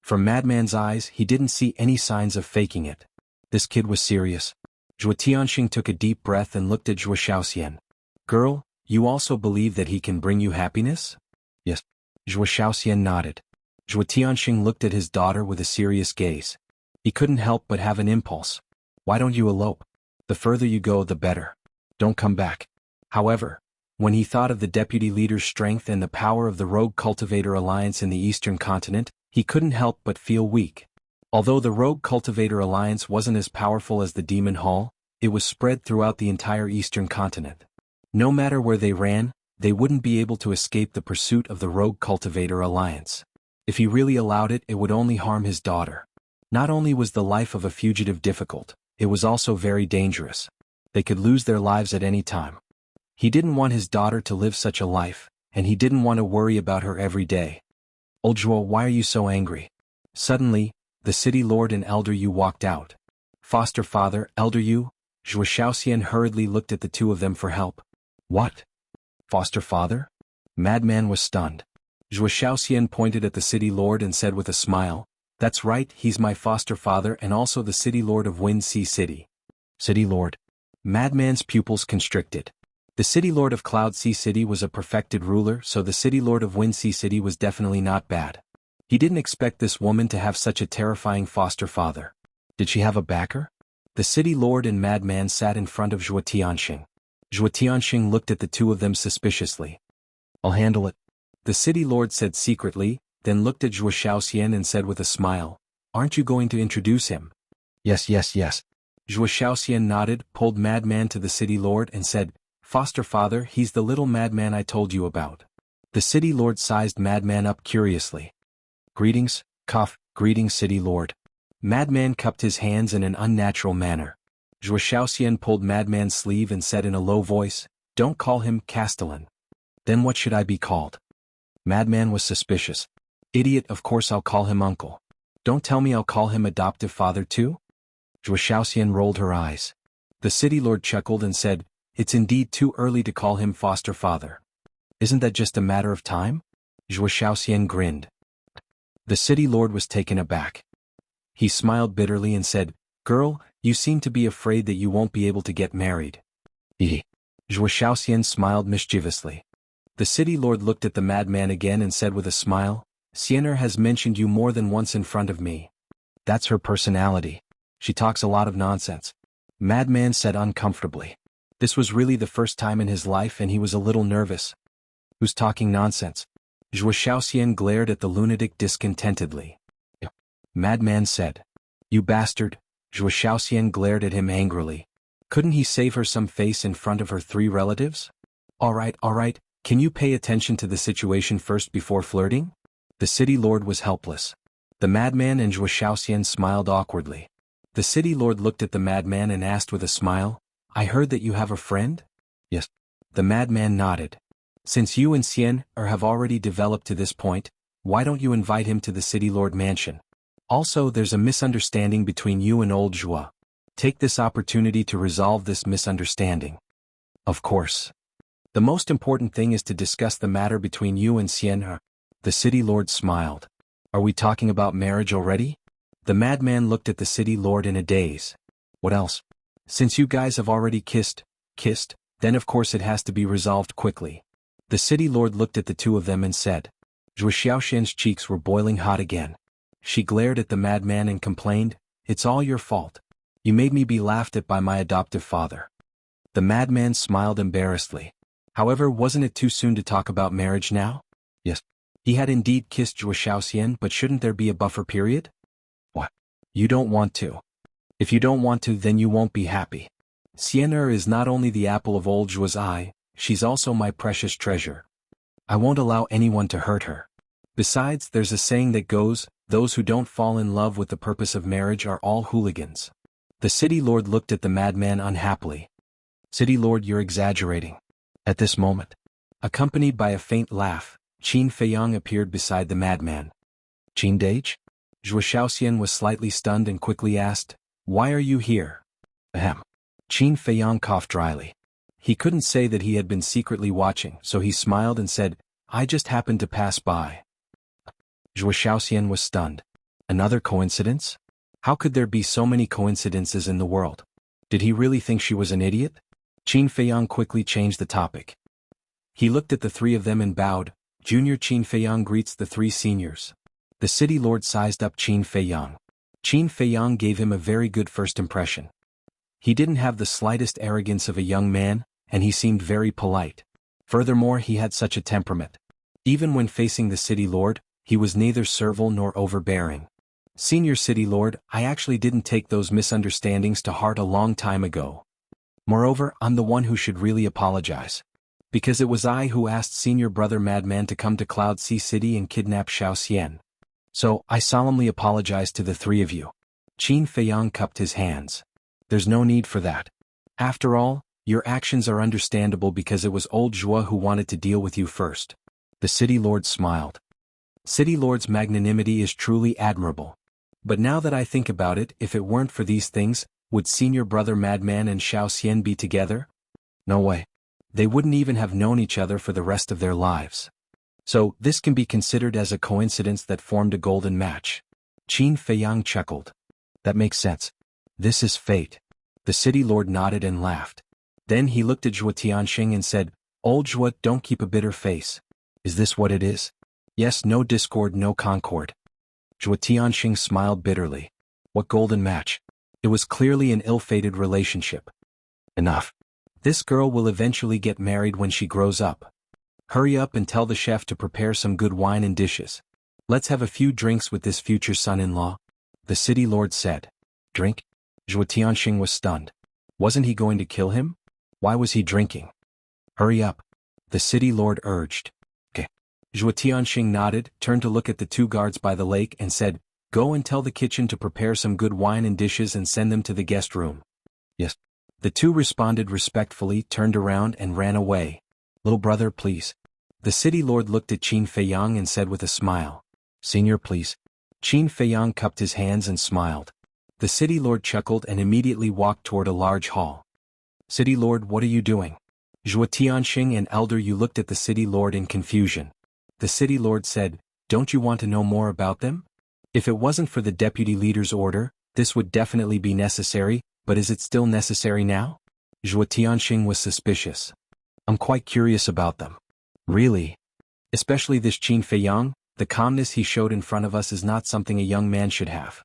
From Madman's eyes, he didn't see any signs of faking it. This kid was serious. Zhuo Tianxing took a deep breath and looked at Zhuo Shaoxian. Girl, you also believe that he can bring you happiness? Yes. Zhuo Shaoxian nodded. Zhuo Tianxing looked at his daughter with a serious gaze. He couldn't help but have an impulse. Why don't you elope? The further you go, the better. Don't come back. However, when he thought of the deputy leader's strength and the power of the Rogue Cultivator Alliance in the Eastern Continent, he couldn't help but feel weak. Although the Rogue Cultivator Alliance wasn't as powerful as the Demon Hall, it was spread throughout the entire Eastern Continent. No matter where they ran, they wouldn't be able to escape the pursuit of the Rogue Cultivator Alliance. If he really allowed it, it would only harm his daughter. Not only was the life of a fugitive difficult, it was also very dangerous. They could lose their lives at any time. He didn't want his daughter to live such a life, and he didn't want to worry about her every day. Old Zhuo, why are you so angry? Suddenly, the city lord and elder Yu walked out. Foster father, elder Yu? Zhuo Shaoxian hurriedly looked at the two of them for help. What? Foster father? Madman was stunned. Zhuo Shaoxian pointed at the city lord and said with a smile, That's right, he's my foster father and also the city lord of Wind Sea City. City lord. Madman's pupils constricted. The city lord of Cloud Sea City was a perfected ruler, so the city lord of Wind Sea City was definitely not bad. He didn't expect this woman to have such a terrifying foster father. Did she have a backer? The city lord and Madman sat in front of Zhuo Tianxing. Zhuo Tianxing looked at the two of them suspiciously. I'll handle it. The city lord said secretly, then looked at Zhuo Shaoxian and said with a smile, Aren't you going to introduce him? Yes. Zhuo Shaoxian nodded, pulled Madman to the city lord and said, Foster father, he's the little madman I told you about. The city lord sized Madman up curiously. Greetings, greetings city lord. Madman cupped his hands in an unnatural manner. Zhuo Shaoxian pulled Madman's sleeve and said in a low voice, Don't call him Castellan. Then what should I be called? Madman was suspicious. Idiot, of course I'll call him uncle. Don't tell me I'll call him adoptive father too? Zhuo Shaoxian rolled her eyes. The city lord chuckled and said, It's indeed too early to call him foster father. Isn't that just a matter of time? Zhuo Shaoxian grinned. The city lord was taken aback. He smiled bitterly and said, Girl, you seem to be afraid that you won't be able to get married. Zhuo Shaoxian smiled mischievously. The city lord looked at the madman again and said with a smile, Siener has mentioned you more than once in front of me. That's her personality. She talks a lot of nonsense. Madman said uncomfortably. This was really the first time in his life and he was a little nervous. Who's talking nonsense? Zhuo Shaoxian glared at the lunatic discontentedly. Madman said. You bastard. Zhuo Shaoxian glared at him angrily. Couldn't he save her some face in front of her three relatives? All right, can you pay attention to the situation first before flirting? The city lord was helpless. The madman and Zhuo Shaoxian smiled awkwardly. The city lord looked at the madman and asked with a smile, I heard that you have a friend? Yes. The madman nodded. Since you and Xian have already developed to this point, why don't you invite him to the city lord mansion? Also, there's a misunderstanding between you and old Zhuo. Take this opportunity to resolve this misunderstanding. Of course. The most important thing is to discuss the matter between you and Xian. The city lord smiled. Are we talking about marriage already? The madman looked at the city lord in a daze. What else? Since you guys have already kissed, then of course it has to be resolved quickly. The city lord looked at the two of them and said. Zhuo Shaoxian's cheeks were boiling hot again. She glared at the madman and complained, It's all your fault. You made me be laughed at by my adoptive father. The madman smiled embarrassedly. However, wasn't it too soon to talk about marriage now? Yes. He had indeed kissed Zhuo Shaoxian, but shouldn't there be a buffer period? What? You don't want to. If you don't want to, then you won't be happy. Xian is not only the apple of old Zhuo's eye, she's also my precious treasure. I won't allow anyone to hurt her. Besides, there's a saying that goes, those who don't fall in love with the purpose of marriage are all hooligans. The city lord looked at the madman unhappily. City lord, you're exaggerating. At this moment, Accompanied by a faint laugh, Qin Feiyang appeared beside the madman. Qin Dage? Zhuo Shaoxian was slightly stunned and quickly asked, "Why are you here?" Ahem. Qin Feiyang coughed dryly. He couldn't say that he had been secretly watching, so he smiled and said, "I just happened to pass by." Zhuo Shaoxian was stunned. Another coincidence? How could there be so many coincidences in the world? Did he really think she was an idiot? Qin Feiyang quickly changed the topic. He looked at the three of them and bowed. Junior Qin Feiyang greets the three seniors. The city lord sized up Qin Feiyang. Qin Feiyang gave him a very good first impression. He didn't have the slightest arrogance of a young man, and he seemed very polite. Furthermore, he had such a temperament. Even when facing the city lord, he was neither servile nor overbearing. "Senior City Lord, I actually didn't take those misunderstandings to heart a long time ago. Moreover, I'm the one who should really apologize. Because it was I who asked Senior Brother Madman to come to Cloud Sea City and kidnap Shaoxian. So, I solemnly apologize to the three of you." Qin Feiyang cupped his hands. "There's no need for that. After all, your actions are understandable because it was old Zhuo who wanted to deal with you first." The City Lord smiled. City Lord's magnanimity is truly admirable. But now that I think about it, if it weren't for these things, would Senior Brother Madman and Shaoxian be together? No way. They wouldn't even have known each other for the rest of their lives. So, this can be considered as a coincidence that formed a golden match. Qin Feiyang chuckled. That makes sense. This is fate. The City Lord nodded and laughed. Then he looked at Zhuo Tianxing and said, "Old Zhuo, don't keep a bitter face. Is this what it is? Yes, no discord, no concord." Zhuo Tianxing smiled bitterly. What golden match? It was clearly an ill-fated relationship. Enough. This girl will eventually get married when she grows up. Hurry up and tell the chef to prepare some good wine and dishes. Let's have a few drinks with this future son-in-law. The City Lord said. Drink? Zhuo Tianxing was stunned. Wasn't he going to kill him? Why was he drinking? Hurry up. The City Lord urged. Okay. Zhuo Tianxing nodded, turned to look at the two guards by the lake and said, "Go and tell the kitchen to prepare some good wine and dishes and send them to the guest room." Yes. The two responded respectfully, turned around and ran away. "Little brother, please." The City Lord looked at Qin Feiyang and said with a smile, "Senior, please." Qin Feiyang cupped his hands and smiled. The City Lord chuckled and immediately walked toward a large hall. "City Lord, what are you doing?" Zhuo Tianxing and Elder Yu looked at the City Lord in confusion. The City Lord said, "Don't you want to know more about them? If it wasn't for the deputy leader's order, this would definitely be necessary, but is it still necessary now?" Zhuo Tianxing was suspicious. "I'm quite curious about them." "Really? Especially this Qin Feiyang? The calmness he showed in front of us is not something a young man should have."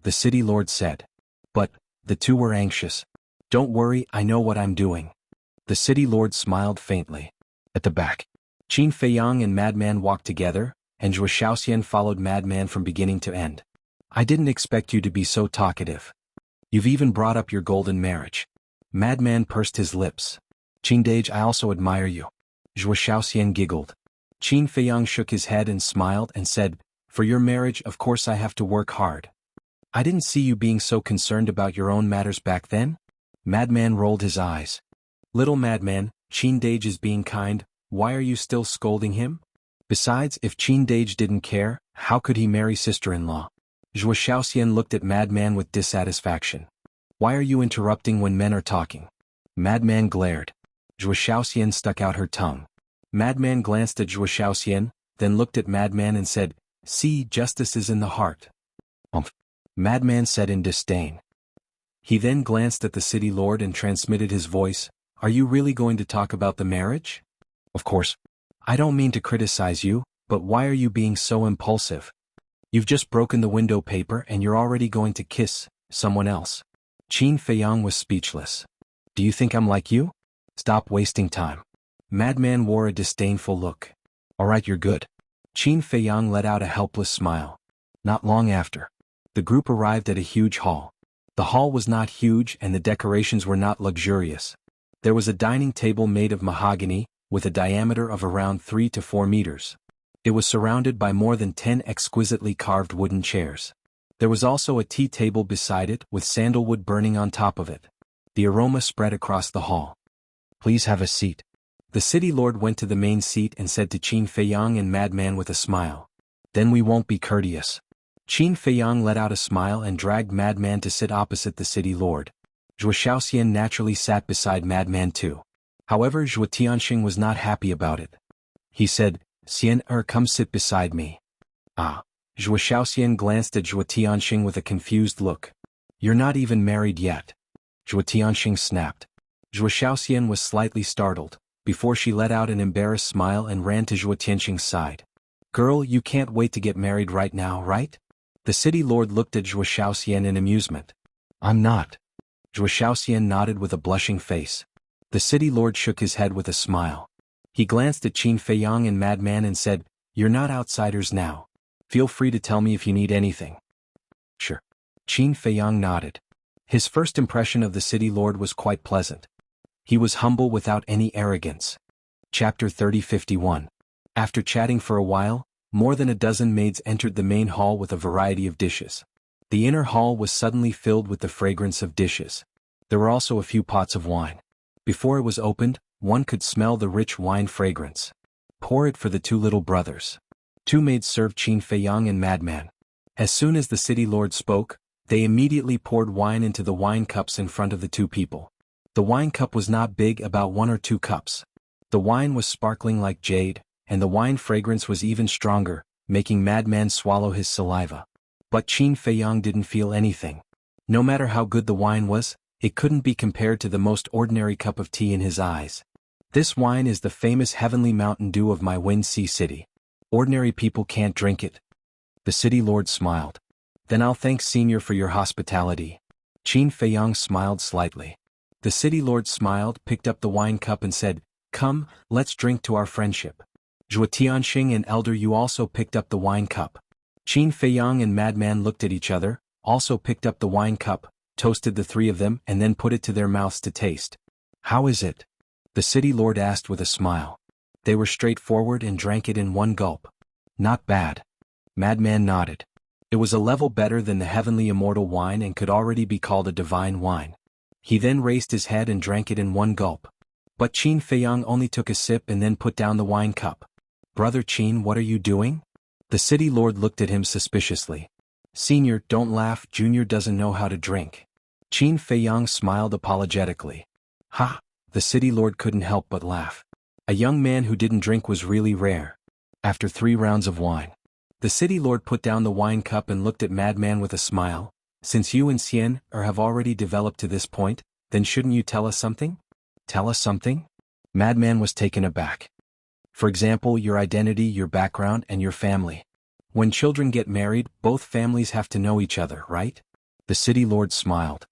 The City Lord said. "But," the two were anxious. "Don't worry, I know what I'm doing." The City Lord smiled faintly. At the back, Qin Feiyang and Madman walked together, and Zhuo Shaoxian followed Madman from beginning to end. "I didn't expect you to be so talkative. You've even brought up your golden marriage." Madman pursed his lips. "Qin Dage, I also admire you." Zhuo Shaoxian giggled. Qin Feiyang shook his head and smiled and said, "For your marriage, of course I have to work hard. I didn't see you being so concerned about your own matters back then." Madman rolled his eyes. "Little Madman, Qin Dage is being kind, why are you still scolding him? Besides, if Qin Dage didn't care, how could he marry sister-in-law?" Zhuo Shaoxian looked at Madman with dissatisfaction. "Why are you interrupting when men are talking?" Madman glared. Zhuo Shaoxian stuck out her tongue. Madman glanced at Zhuo Shaoxian, then looked at Madman and said, "See, justice is in the heart." Madman said in disdain. He then glanced at the City Lord and transmitted his voice, "Are you really going to talk about the marriage?" "Of course. I don't mean to criticize you, but why are you being so impulsive? You've just broken the window paper and you're already going to kiss someone else." Qin Feiyang was speechless. "Do you think I'm like you? Stop wasting time." Madman wore a disdainful look. "Alright, you're good." Qin Feiyang let out a helpless smile. Not long after, the group arrived at a huge hall. The hall was not huge and the decorations were not luxurious. There was a dining table made of mahogany, with a diameter of around 3 to 4 meters. It was surrounded by more than 10 exquisitely carved wooden chairs. There was also a tea table beside it with sandalwood burning on top of it. The aroma spread across the hall. "Please have a seat." The city lord went to the main seat and said to Qin Feiyang and Madman with a smile. Then we won't be courteous. Qin Feiyang let out a smile and dragged Madman to sit opposite the city lord. Zhuo Xiaoxian naturally sat beside Madman too. However, Zhuo Tianxing was not happy about it. He said, Xian come sit beside me. Ah. Zhuo Xiaoxian glanced at Zhuo Tianxing with a confused look. You're not even married yet. Zhuo Tianxing snapped. Zhuo Xiaoxian was slightly startled, before she let out an embarrassed smile and ran to Zhuo Tianxing's side. Girl, you can't wait to get married right now, right? The city lord looked at Zhuo Xiaoxian in amusement. I'm not. Zhuo Xiaoxian nodded with a blushing face. The city lord shook his head with a smile. He glanced at Qin Feiyang and Madman and said, You're not outsiders now. Feel free to tell me if you need anything. Sure. Qin Feiyang nodded. His first impression of the city lord was quite pleasant. He was humble without any arrogance. Chapter 30:51. After chatting for a while, more than a dozen maids entered the main hall with a variety of dishes. The inner hall was suddenly filled with the fragrance of dishes. There were also a few pots of wine. Before it was opened, one could smell the rich wine fragrance. Pour it for the two little brothers. Two maids served Qin Feiyang and Madman. As soon as the city lord spoke, they immediately poured wine into the wine cups in front of the two people. The wine cup was not big, about 1 or 2 cups. The wine was sparkling like jade, and the wine fragrance was even stronger, making Madman swallow his saliva. But Qin Feiyang didn't feel anything. No matter how good the wine was, it couldn't be compared to the most ordinary cup of tea in his eyes. This wine is the famous heavenly Mountain Dew of my Wind Sea City. Ordinary people can't drink it. The city lord smiled. Then I'll thank Senior for your hospitality. Qin Feiyang smiled slightly. The city lord smiled, picked up the wine cup and said, Come, let's drink to our friendship. Zhuo Tianxing and Elder Yu also picked up the wine cup. Qin Feiyang and Madman looked at each other, also picked up the wine cup, toasted the three of them and then put it to their mouths to taste. How is it? The city lord asked with a smile. They were straightforward and drank it in one gulp. Not bad. Madman nodded. It was a level better than the heavenly immortal wine and could already be called a divine wine. He then raised his head and drank it in one gulp. But Qin Feiyang only took a sip and then put down the wine cup. Brother Qin, what are you doing? The city lord looked at him suspiciously. Senior, don't laugh, Junior doesn't know how to drink. Qin Feiyang smiled apologetically. Ha! The city lord couldn't help but laugh. A young man who didn't drink was really rare. After 3 rounds of wine, the city lord put down the wine cup and looked at Madman with a smile. Since you and Xian have already developed to this point, then shouldn't you tell us something? Tell us something? Madman was taken aback. For example, your identity, your background, and your family. When children get married, both families have to know each other, right? The city lord smiled.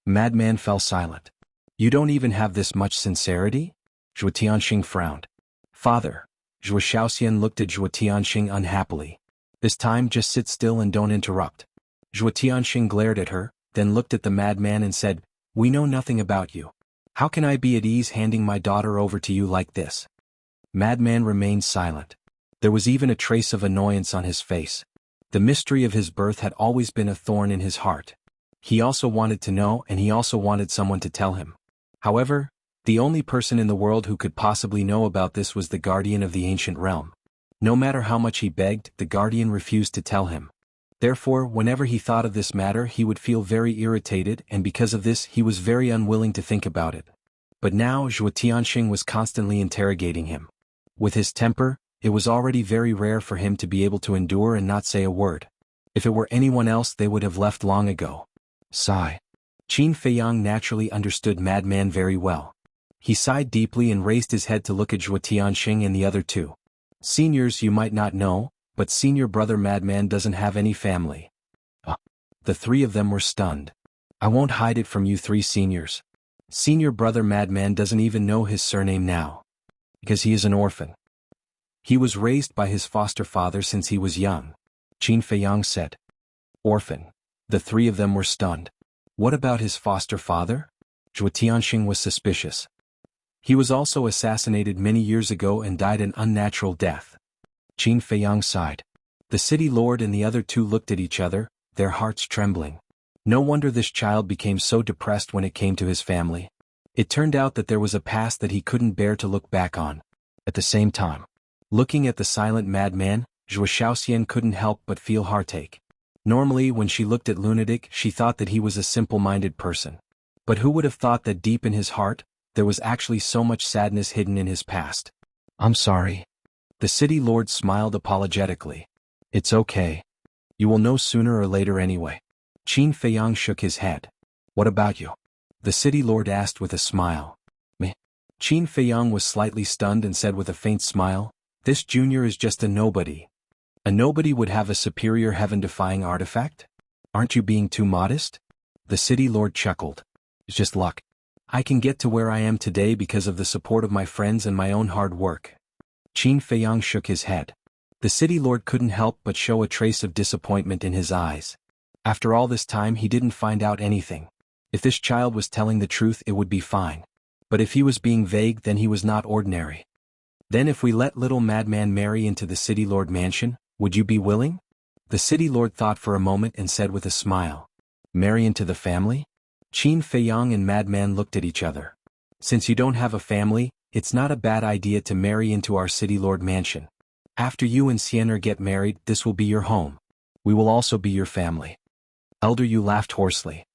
Madman fell silent. You don't even have this much sincerity? Zhuo Tianxing frowned. Father. Zhuo Xiaoxian looked at Zhuo Tianxing unhappily. This time just sit still and don't interrupt. Zhuo Tianxing glared at her, then looked at the madman and said, We know nothing about you. How can I be at ease handing my daughter over to you like this? Madman remained silent. There was even a trace of annoyance on his face. The mystery of his birth had always been a thorn in his heart. He also wanted to know, and he also wanted someone to tell him. However, the only person in the world who could possibly know about this was the guardian of the ancient realm. No matter how much he begged, the guardian refused to tell him. Therefore, whenever he thought of this matter, he would feel very irritated, and because of this, he was very unwilling to think about it. But now Zhuo Tianxing was constantly interrogating him. With his temper, it was already very rare for him to be able to endure and not say a word. If it were anyone else, they would have left long ago. Sigh. Qin Feiyang naturally understood Madman very well. He sighed deeply and raised his head to look at Zhuo Tianxing and the other two. Seniors, you might not know, but senior brother Madman doesn't have any family. The 3 of them were stunned. I won't hide it from you 3 seniors. Senior brother Madman doesn't even know his surname now. Because he is an orphan. He was raised by his foster father since he was young. Qin Feiyang said. Orphan. The 3 of them were stunned. What about his foster father? Zhuo Tianxing was suspicious. He was also assassinated many years ago and died an unnatural death. Qin Feiyang sighed. The city lord and the other 2 looked at each other, their hearts trembling. No wonder this child became so depressed when it came to his family. It turned out that there was a past that he couldn't bear to look back on. At the same time, looking at the silent madman, Zhuo Xiaoxian couldn't help but feel heartache. Normally when she looked at Lunatic she thought that he was a simple-minded person. But who would have thought that deep in his heart, there was actually so much sadness hidden in his past? I'm sorry. The city lord smiled apologetically. It's okay. You will know sooner or later anyway. Qin Feiyang shook his head. What about you? The city lord asked with a smile. Me? Qin Feiyang was slightly stunned and said with a faint smile, this junior is just a nobody. A nobody would have a superior heaven-defying artifact? Aren't you being too modest? The city lord chuckled. It's just luck. I can get to where I am today because of the support of my friends and my own hard work. Qin Feiyang shook his head. The city lord couldn't help but show a trace of disappointment in his eyes. After all this time he didn't find out anything. If this child was telling the truth it would be fine. But if he was being vague then he was not ordinary. Then if we let little madman marry into the city lord mansion, would you be willing? The city lord thought for a moment and said with a smile. Marry into the family? Qin Feiyang and madman looked at each other. Since you don't have a family, it's not a bad idea to marry into our city lord mansion. After you and Xianer get married, this will be your home. We will also be your family. Elder Yu laughed hoarsely.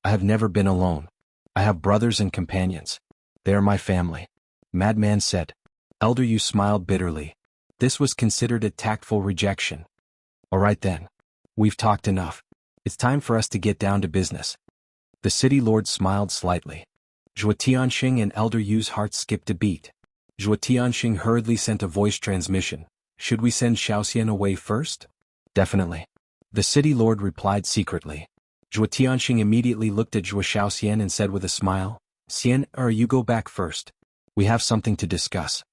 I have never been alone. I have brothers and companions. They are my family. Madman said. Elder Yu smiled bitterly. This was considered a tactful rejection. All right then. We've talked enough. It's time for us to get down to business. The city lord smiled slightly. Zhuo Tianxing and Elder Yu's hearts skipped a beat. Zhuo Tianxing hurriedly sent a voice transmission. Should we send Xiaoxian away first? Definitely. The city lord replied secretly. Zhuo Tianxing immediately looked at Zhuo Xiaoxian and said with a smile, Xian, you go back first. We have something to discuss.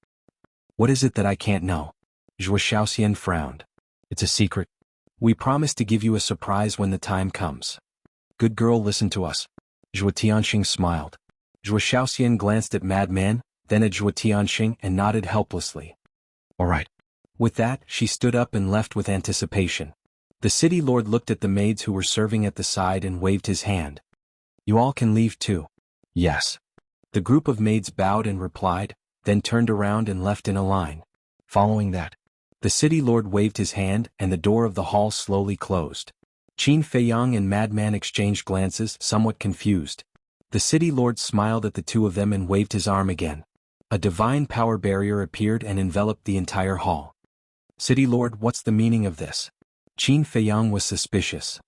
What is it that I can't know? Zhuo Xiaoxian frowned. It's a secret. We promise to give you a surprise when the time comes. Good girl, listen to us. Zhuo Tianxing smiled. Zhuo Xiaoxian glanced at Madman, then at Zhuo Tianxing and nodded helplessly. All right. With that, she stood up and left with anticipation. The city lord looked at the maids who were serving at the side and waved his hand. You all can leave too. Yes. The group of maids bowed and replied, then turned around and left in a line. Following that, the city lord waved his hand and the door of the hall slowly closed. Qin Feiyang and Madman exchanged glances, somewhat confused. The city lord smiled at the two of them and waved his arm again. A divine power barrier appeared and enveloped the entire hall. City lord, what's the meaning of this? Qin Feiyang was suspicious.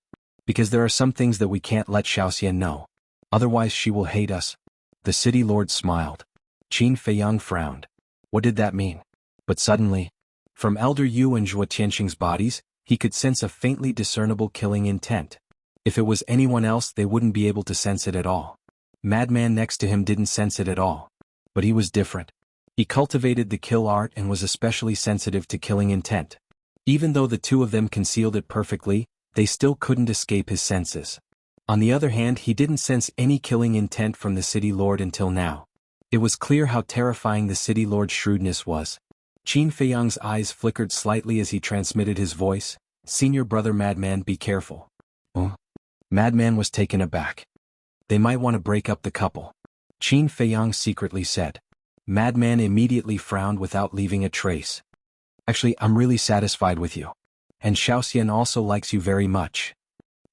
Because there are some things that we can't let Xiaoxian know. Otherwise she will hate us. The city lord smiled. Qin Feiyang frowned. What did that mean? But suddenly, from Elder Yu and Zhuo Tianxing's bodies, he could sense a faintly discernible killing intent. If it was anyone else they wouldn't be able to sense it at all. Madman next to him didn't sense it at all. But he was different. He cultivated the kill art and was especially sensitive to killing intent. Even though the two of them concealed it perfectly, they still couldn't escape his senses. On the other hand, he didn't sense any killing intent from the city lord until now. It was clear how terrifying the city lord's shrewdness was. Qin Feiyang's eyes flickered slightly as he transmitted his voice, Senior Brother Madman, be careful. Oh? Madman was taken aback. They might want to break up the couple. Qin Feiyang secretly said. Madman immediately frowned without leaving a trace. Actually, I'm really satisfied with you. And Xiaoxian also likes you very much.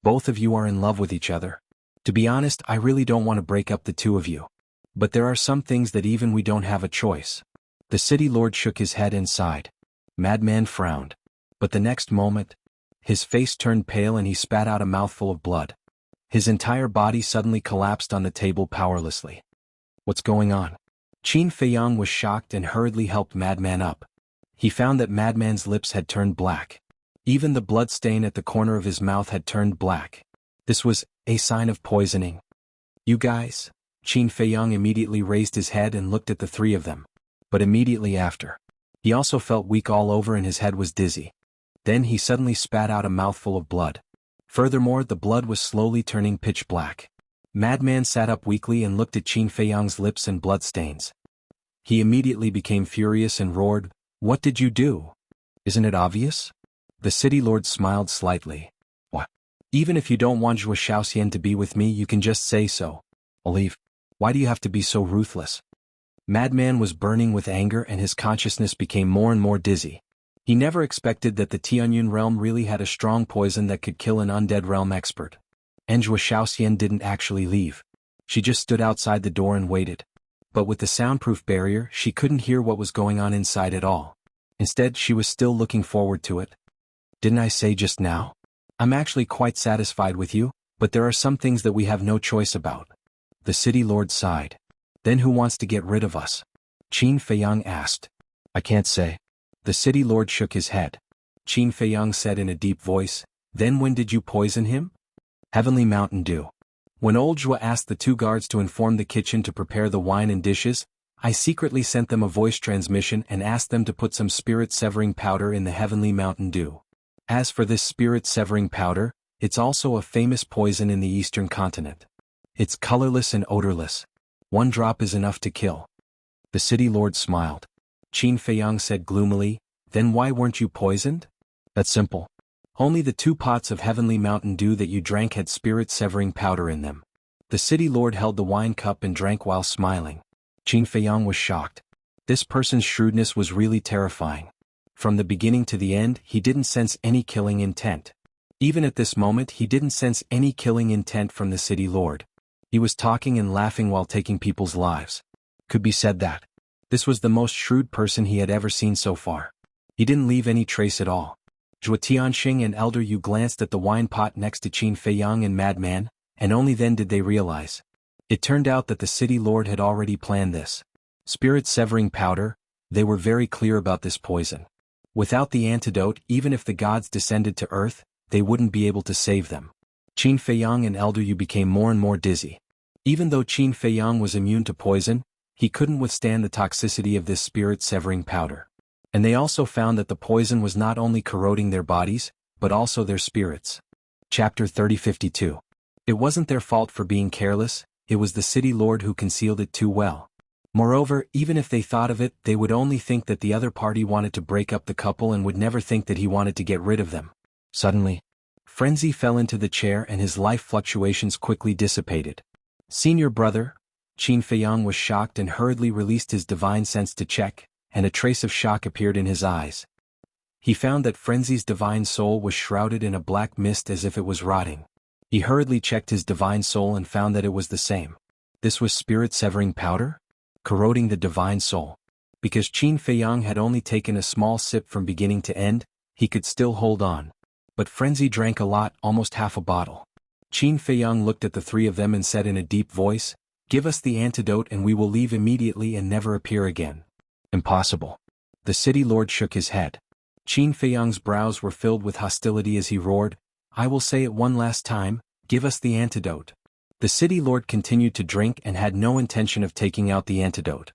Both of you are in love with each other. To be honest, I really don't want to break up the two of you. But there are some things that even we don't have a choice. The city lord shook his head and sighed. Madman frowned. But the next moment, his face turned pale and he spat out a mouthful of blood. His entire body suddenly collapsed on the table powerlessly. What's going on? Qin Feiyang was shocked and hurriedly helped Madman up. He found that Madman's lips had turned black. Even the blood stain at the corner of his mouth had turned black. This was a sign of poisoning. You guys? Qin Feiyang immediately raised his head and looked at the three of them. But immediately after, he also felt weak all over and his head was dizzy. Then he suddenly spat out a mouthful of blood. Furthermore, the blood was slowly turning pitch black. Madman sat up weakly and looked at Qin Feiyang's lips and blood stains. He immediately became furious and roared, "What did you do? Isn't it obvious?" The city lord smiled slightly. What? Even if you don't want Zhuo Xiaoxian to be with me, you can just say so. I'll leave. Why do you have to be so ruthless? Madman was burning with anger and his consciousness became more and more dizzy. He never expected that the Tianyun realm really had a strong poison that could kill an undead realm expert. Enjua Shaoxian didn't actually leave. She just stood outside the door and waited. But with the soundproof barrier, she couldn't hear what was going on inside at all. Instead, she was still looking forward to it. Didn't I say just now? I'm actually quite satisfied with you, but there are some things that we have no choice about. The city lord sighed. Then who wants to get rid of us? Qin Feiyang asked. I can't say. The city lord shook his head. Qin Feiyang said in a deep voice, Then when did you poison him? Heavenly Mountain Dew. When old Zhua asked the two guards to inform the kitchen to prepare the wine and dishes, I secretly sent them a voice transmission and asked them to put some spirit-severing powder in the Heavenly Mountain Dew. As for this spirit-severing powder, it's also a famous poison in the eastern continent. It's colorless and odorless. 1 drop is enough to kill. The city lord smiled. Qin Feiyang said gloomily, Then why weren't you poisoned? That's simple. Only the 2 pots of Heavenly Mountain Dew that you drank had spirit-severing powder in them. The city lord held the wine cup and drank while smiling. Qin Feiyang was shocked. This person's shrewdness was really terrifying. From the beginning to the end, he didn't sense any killing intent. Even at this moment, he didn't sense any killing intent from the city lord. He was talking and laughing while taking people's lives. Could be said that this was the most shrewd person he had ever seen so far. He didn't leave any trace at all. Zhuo Tianxing and Elder Yu glanced at the wine pot next to Qin Feiyang and Madman, and only then did they realize. It turned out that the city lord had already planned this. Spirit-severing powder, they were very clear about this poison. Without the antidote, even if the gods descended to earth, they wouldn't be able to save them. Qin Feiyang and Elder Yu became more and more dizzy. Even though Qin Feiyang was immune to poison, he couldn't withstand the toxicity of this spirit-severing powder. And they also found that the poison was not only corroding their bodies, but also their spirits. Chapter 3052. It wasn't their fault for being careless, it was the city lord who concealed it too well. Moreover, even if they thought of it, they would only think that the other party wanted to break up the couple and would never think that he wanted to get rid of them. Suddenly, Frenzy fell into the chair and his life fluctuations quickly dissipated. Senior brother? Qin Feiyang was shocked and hurriedly released his divine sense to check, and a trace of shock appeared in his eyes. He found that Frenzy's divine soul was shrouded in a black mist as if it was rotting. He hurriedly checked his divine soul and found that it was the same. This was spirit-severing powder? Corroding the divine soul. Because Qin Feiyang had only taken a small sip from beginning to end, he could still hold on. But Frenzy drank a lot, almost half a bottle. Qin Feiyang looked at the 3 of them and said in a deep voice, Give us the antidote and we will leave immediately and never appear again. Impossible. The city lord shook his head. Qin Feiyang's brows were filled with hostility as he roared, I will say it one last time, give us the antidote. The city lord continued to drink and had no intention of taking out the antidote.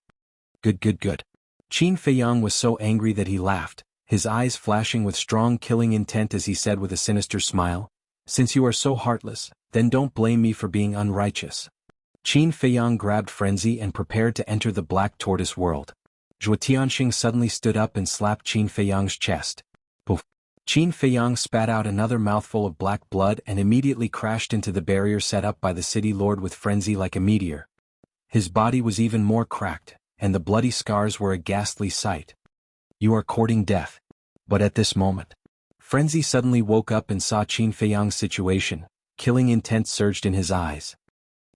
Good. Qin Feiyang was so angry that he laughed, his eyes flashing with strong killing intent as he said with a sinister smile, Since you are so heartless, then don't blame me for being unrighteous. Qin Feiyang grabbed Frenzy and prepared to enter the Black Tortoise world. Zhuo Tianxing suddenly stood up and slapped Qin Feiyang's chest. Poof! Qin Feiyang spat out another mouthful of black blood and immediately crashed into the barrier set up by the city lord with Frenzy like a meteor. His body was even more cracked, and the bloody scars were a ghastly sight. You are courting death. But at this moment, Frenzy suddenly woke up and saw Qin Feiyang's situation. Killing intent surged in his eyes.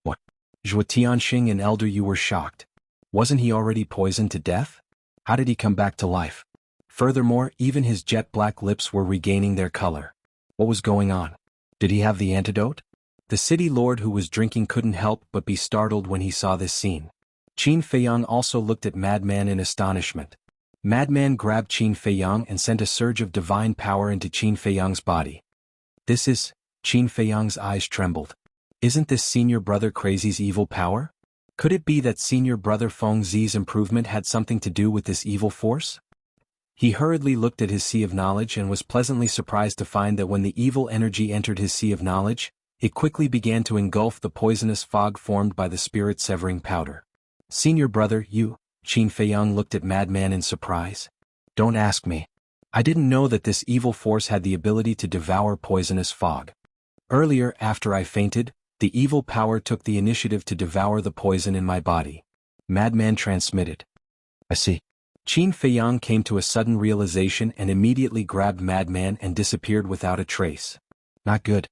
What? Zhuo Tianxing and Elder Yu were shocked. Wasn't he already poisoned to death? How did he come back to life? Furthermore, even his jet-black lips were regaining their color. What was going on? Did he have the antidote? The city lord who was drinking couldn't help but be startled when he saw this scene. Qin Feiyang also looked at Madman in astonishment. Madman grabbed Qin Feiyang and sent a surge of divine power into Qin Feiyang's body. This is... Qin Feiyang's eyes trembled. Isn't this senior brother Crazy's evil power? Could it be that senior brother Feng Zi's improvement had something to do with this evil force? He hurriedly looked at his sea of knowledge and was pleasantly surprised to find that when the evil energy entered his sea of knowledge, it quickly began to engulf the poisonous fog formed by the spirit-severing powder. Senior brother, you? Qin Feiyang looked at Madman in surprise. Don't ask me. I didn't know that this evil force had the ability to devour poisonous fog. Earlier, after I fainted, The evil power took the initiative to devour the poison in my body. Madman transmitted. I see. Qin Feiyang came to a sudden realization and immediately grabbed Madman and disappeared without a trace. Not good.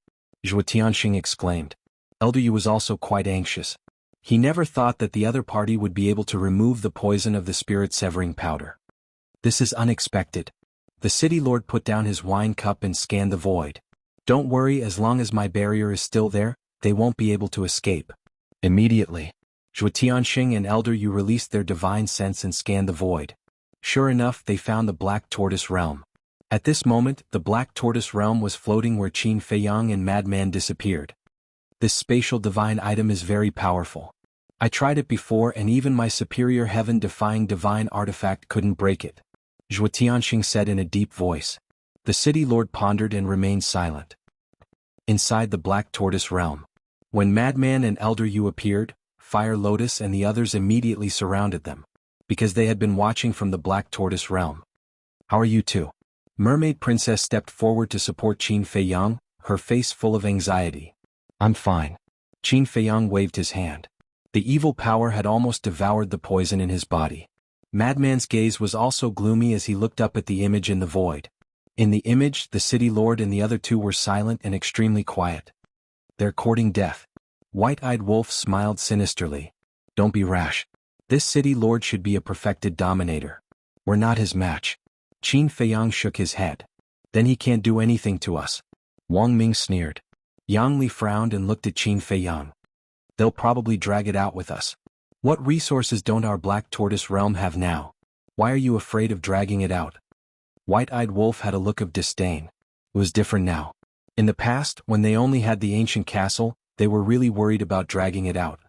Zhuo Tianxing exclaimed. Elder Yu was also quite anxious. He never thought that the other party would be able to remove the poison of the spirit-severing powder. This is unexpected. The city lord put down his wine cup and scanned the void. Don't worry, as long as my barrier is still there, they won't be able to escape. Immediately, Zhuo Tianxing and Elder Yu released their divine sense and scanned the void. Sure enough, they found the Black Tortoise Realm. At this moment, the Black Tortoise Realm was floating where Qin Feiyang and Madman disappeared. This spatial divine item is very powerful. I tried it before and even my superior heaven-defying divine artifact couldn't break it. Zhuo Tianxing said in a deep voice. The city lord pondered and remained silent. Inside the Black Tortoise Realm. When Madman and Elder Yu appeared, Fire Lotus and the others immediately surrounded them, because they had been watching from the Black Tortoise Realm. How are you two? Mermaid Princess stepped forward to support Qin Feiyang, her face full of anxiety. I'm fine. Qin Feiyang waved his hand. The evil power had almost devoured the poison in his body. Madman's gaze was also gloomy as he looked up at the image in the void. In the image, the city lord and the other two were silent and extremely quiet. They're courting death. White-eyed Wolf smiled sinisterly. Don't be rash. This city lord should be a perfected dominator. We're not his match. Qin Feiyang shook his head. Then he can't do anything to us. Wang Ming sneered. Yang Li frowned and looked at Qin Feiyang. They'll probably drag it out with us. What resources don't our Black Tortoise Realm have now? Why are you afraid of dragging it out? White-eyed Wolf had a look of disdain. It was different now. In the past, when they only had the ancient castle, they were really worried about dragging it out.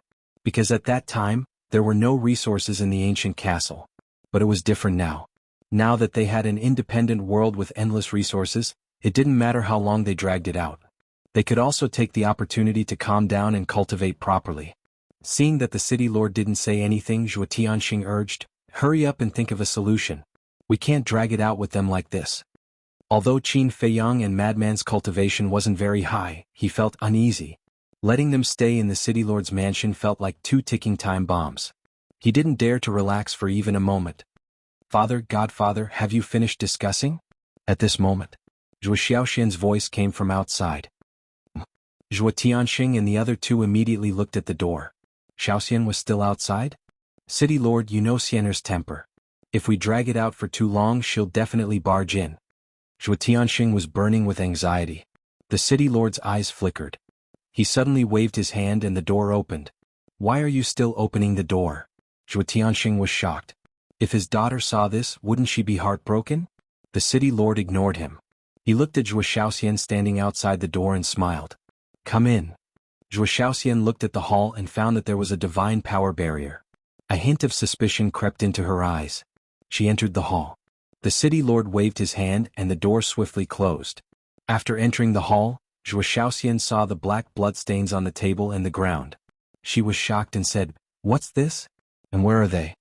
Because at that time, there were no resources in the ancient castle. But it was different now. Now that they had an independent world with endless resources, it didn't matter how long they dragged it out. They could also take the opportunity to calm down and cultivate properly. Seeing that the city lord didn't say anything, Zhuo Tianxing urged, hurry up and think of a solution. We can't drag it out with them like this. Although Qin Feiyang and Madman's cultivation wasn't very high, he felt uneasy. Letting them stay in the city lord's mansion felt like 2 ticking time bombs. He didn't dare to relax for even a moment. Father, Godfather, have you finished discussing? At this moment, Zhuo Xiaoxian's voice came from outside. Zhuo Tianxing and the other two immediately looked at the door. Xiaoxian was still outside? City Lord, you know Xianer's temper. If we drag it out for too long, she'll definitely barge in. Zhuo Tianxing was burning with anxiety. The city lord's eyes flickered. He suddenly waved his hand and the door opened. Why are you still opening the door? Zhuo Tianxing was shocked. If his daughter saw this, wouldn't she be heartbroken? The city lord ignored him. He looked at Zhuo Xiaoxian standing outside the door and smiled. Come in. Zhuo Xiaoxian looked at the hall and found that there was a divine power barrier. A hint of suspicion crept into her eyes. She entered the hall. The city lord waved his hand and the door swiftly closed. After entering the hall, Zhuo Xiaoxian saw the black bloodstains on the table and the ground. She was shocked and said, What's this? And where are they?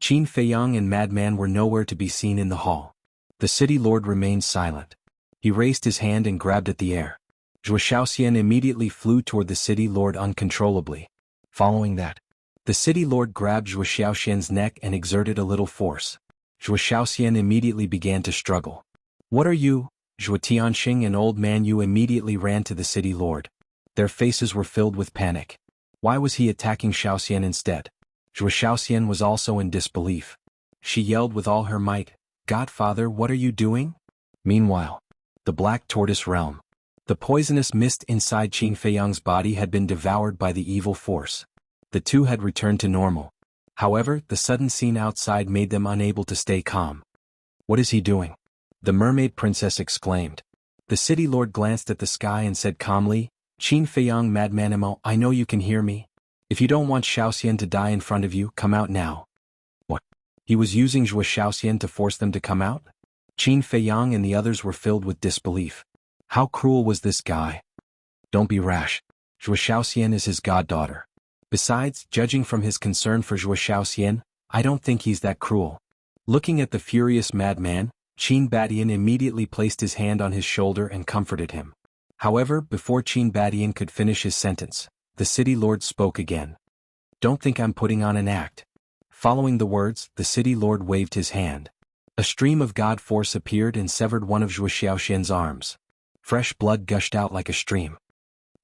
Qin Feiyang and Madman were nowhere to be seen in the hall. The city lord remained silent. He raised his hand and grabbed at the air. Zhuo Xiaoxian immediately flew toward the city lord uncontrollably. Following that, the city lord grabbed Zhuo Xiaoxian's neck and exerted a little force. Zhuo Xiaoxian immediately began to struggle. What are you? Zhuo Tianxing and Old Man Yu immediately ran to the city lord. Their faces were filled with panic. Why was he attacking Xiaoxian instead? Zhuo Xiaoxian was also in disbelief. She yelled with all her might, Godfather, what are you doing? Meanwhile, the Black Tortoise Realm. The poisonous mist inside Qin Feiyang's body had been devoured by the evil force. The two had returned to normal. However, the sudden scene outside made them unable to stay calm. What is he doing? The mermaid princess exclaimed. The city lord glanced at the sky and said calmly, Qin Feiyang Madmanimo, I know you can hear me. If you don't want Xiaoxian to die in front of you, come out now. What? He was using Zhuo Xiaoxian to force them to come out? Qin Feiyang and the others were filled with disbelief. How cruel was this guy? Don't be rash. Zhuo Xiaoxian is his goddaughter. Besides, judging from his concern for Zhuo Xiaoxian, I don't think he's that cruel. Looking at the furious madman, Qin Batian immediately placed his hand on his shoulder and comforted him. However, before Qin Badian could finish his sentence, the city lord spoke again. Don't think I'm putting on an act. Following the words, the city lord waved his hand. A stream of god force appeared and severed one of Zhuo Xiaoxian's arms. Fresh blood gushed out like a stream.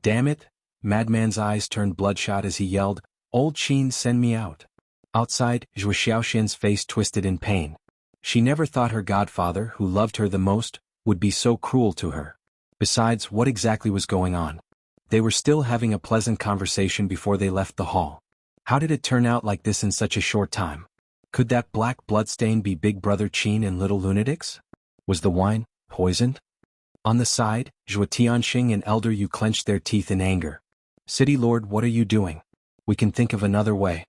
Damn it! Madman's eyes turned bloodshot as he yelled, Old Qin, send me out. Outside, Zhuo Xiaoxian's face twisted in pain. She never thought her godfather, who loved her the most, would be so cruel to her. Besides, what exactly was going on? They were still having a pleasant conversation before they left the hall. How did it turn out like this in such a short time? Could that black bloodstain be Big Brother Qin and little lunatics? Was the wine poisoned? On the side, Zhuo Tianxing and Elder Yu clenched their teeth in anger. City Lord, what are you doing? We can think of another way.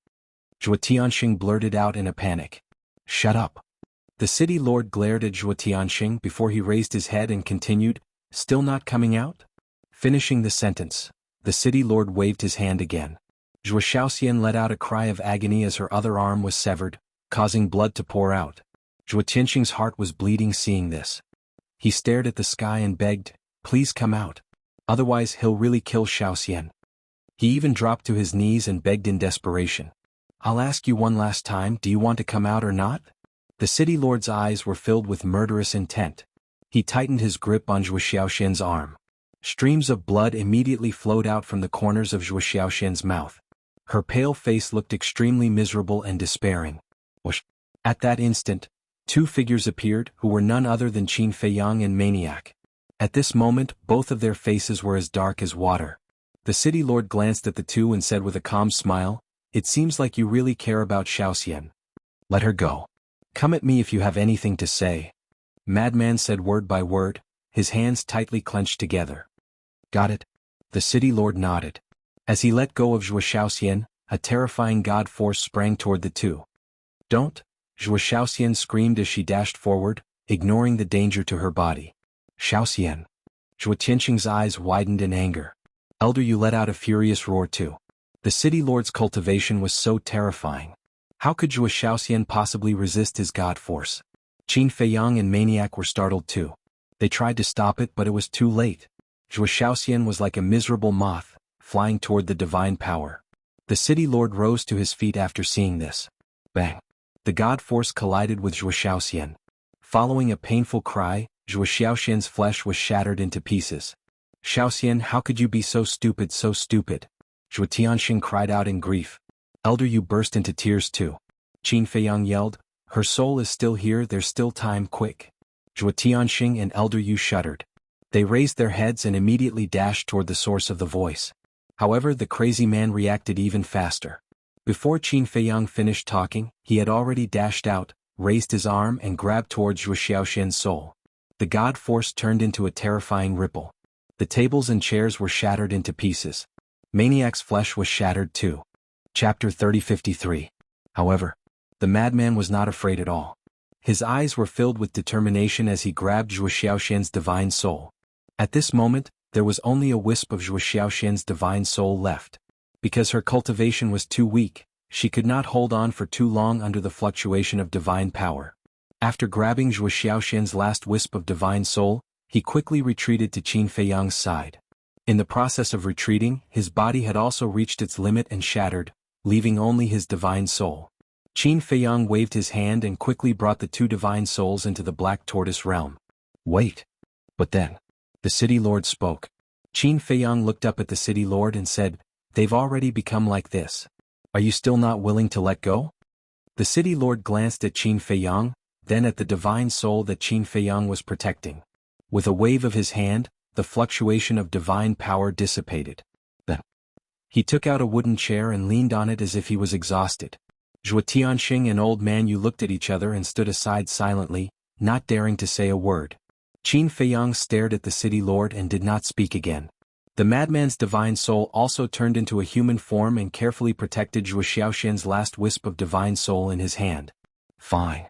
Zhuo Tianxing blurted out in a panic. Shut up. The city lord glared at Zhuo Tianxing before he raised his head and continued, still not coming out? Finishing the sentence, the city lord waved his hand again. Zhuo Xiaoxian let out a cry of agony as her other arm was severed, causing blood to pour out. Zhuo Tianxing's heart was bleeding seeing this. He stared at the sky and begged, please come out. Otherwise he'll really kill Xiaoxian. He even dropped to his knees and begged in desperation. I'll ask you one last time, do you want to come out or not? The city lord's eyes were filled with murderous intent. He tightened his grip on Zhuo Xiaoxian's arm. Streams of blood immediately flowed out from the corners of Zhuo Xiaoxian's mouth. Her pale face looked extremely miserable and despairing. Whoosh. At that instant, two figures appeared who were none other than Qin Feiyang and Maniac. At this moment, both of their faces were as dark as water. The city lord glanced at the two and said with a calm smile, it seems like you really care about Xiaoxian. Let her go. Come at me if you have anything to say. Madman said word by word, his hands tightly clenched together. Got it? The city lord nodded. As he let go of Zhuo Xiaoxian, a terrifying god force sprang toward the two. Don't! Zhuo Xiaoxian screamed as she dashed forward, ignoring the danger to her body. Xiaoxian. Zhuo Tianxing's eyes widened in anger. Elder Yu let out a furious roar too. The city lord's cultivation was so terrifying. How could Zhuo Xiaoxian possibly resist his god force? Qin Feiyang and Maniac were startled too. They tried to stop it but it was too late. Zhuo Xiaoxian was like a miserable moth, flying toward the divine power. The city lord rose to his feet after seeing this. Bang! The god force collided with Zhuo Xiaoxian. Following a painful cry, Zhuo Xiaoxian's flesh was shattered into pieces. Xiaoxian, how could you be so stupid, so stupid? Zhuo Tianxing cried out in grief. Elder Yu burst into tears too. Qin Feiyang yelled, her soul is still here, there's still time, quick. Zhuo Tianxing and Elder Yu shuddered. They raised their heads and immediately dashed toward the source of the voice. However, the crazy man reacted even faster. Before Qin Feiyang finished talking, he had already dashed out, raised his arm and grabbed towards Zhuo Xiaoxian's soul. The god force turned into a terrifying ripple. The tables and chairs were shattered into pieces. Maniac's flesh was shattered too. Chapter 3053. However, the madman was not afraid at all. His eyes were filled with determination as he grabbed Zhuo Xiaoxian's divine soul. At this moment, there was only a wisp of Zhuo Xiaoxian's divine soul left. Because her cultivation was too weak, she could not hold on for too long under the fluctuation of divine power. After grabbing Zhuo Xiaoxian's last wisp of divine soul, he quickly retreated to Qin Feiyang's side. In the process of retreating, his body had also reached its limit and shattered, leaving only his divine soul. Qin Feiyang waved his hand and quickly brought the two divine souls into the Black Tortoise realm. Wait. But then, the city lord spoke. Qin Feiyang looked up at the city lord and said, they've already become like this. Are you still not willing to let go? The city lord glanced at Qin Feiyang, then at the divine soul that Qin Feiyang was protecting. With a wave of his hand, the fluctuation of divine power dissipated. Then, he took out a wooden chair and leaned on it as if he was exhausted. Zhuo Tianxing and Old Man Yu looked at each other and stood aside silently, not daring to say a word. Qin Feiyang stared at the city lord and did not speak again. The madman's divine soul also turned into a human form and carefully protected Zhuo Xiaoxian's last wisp of divine soul in his hand. Fine.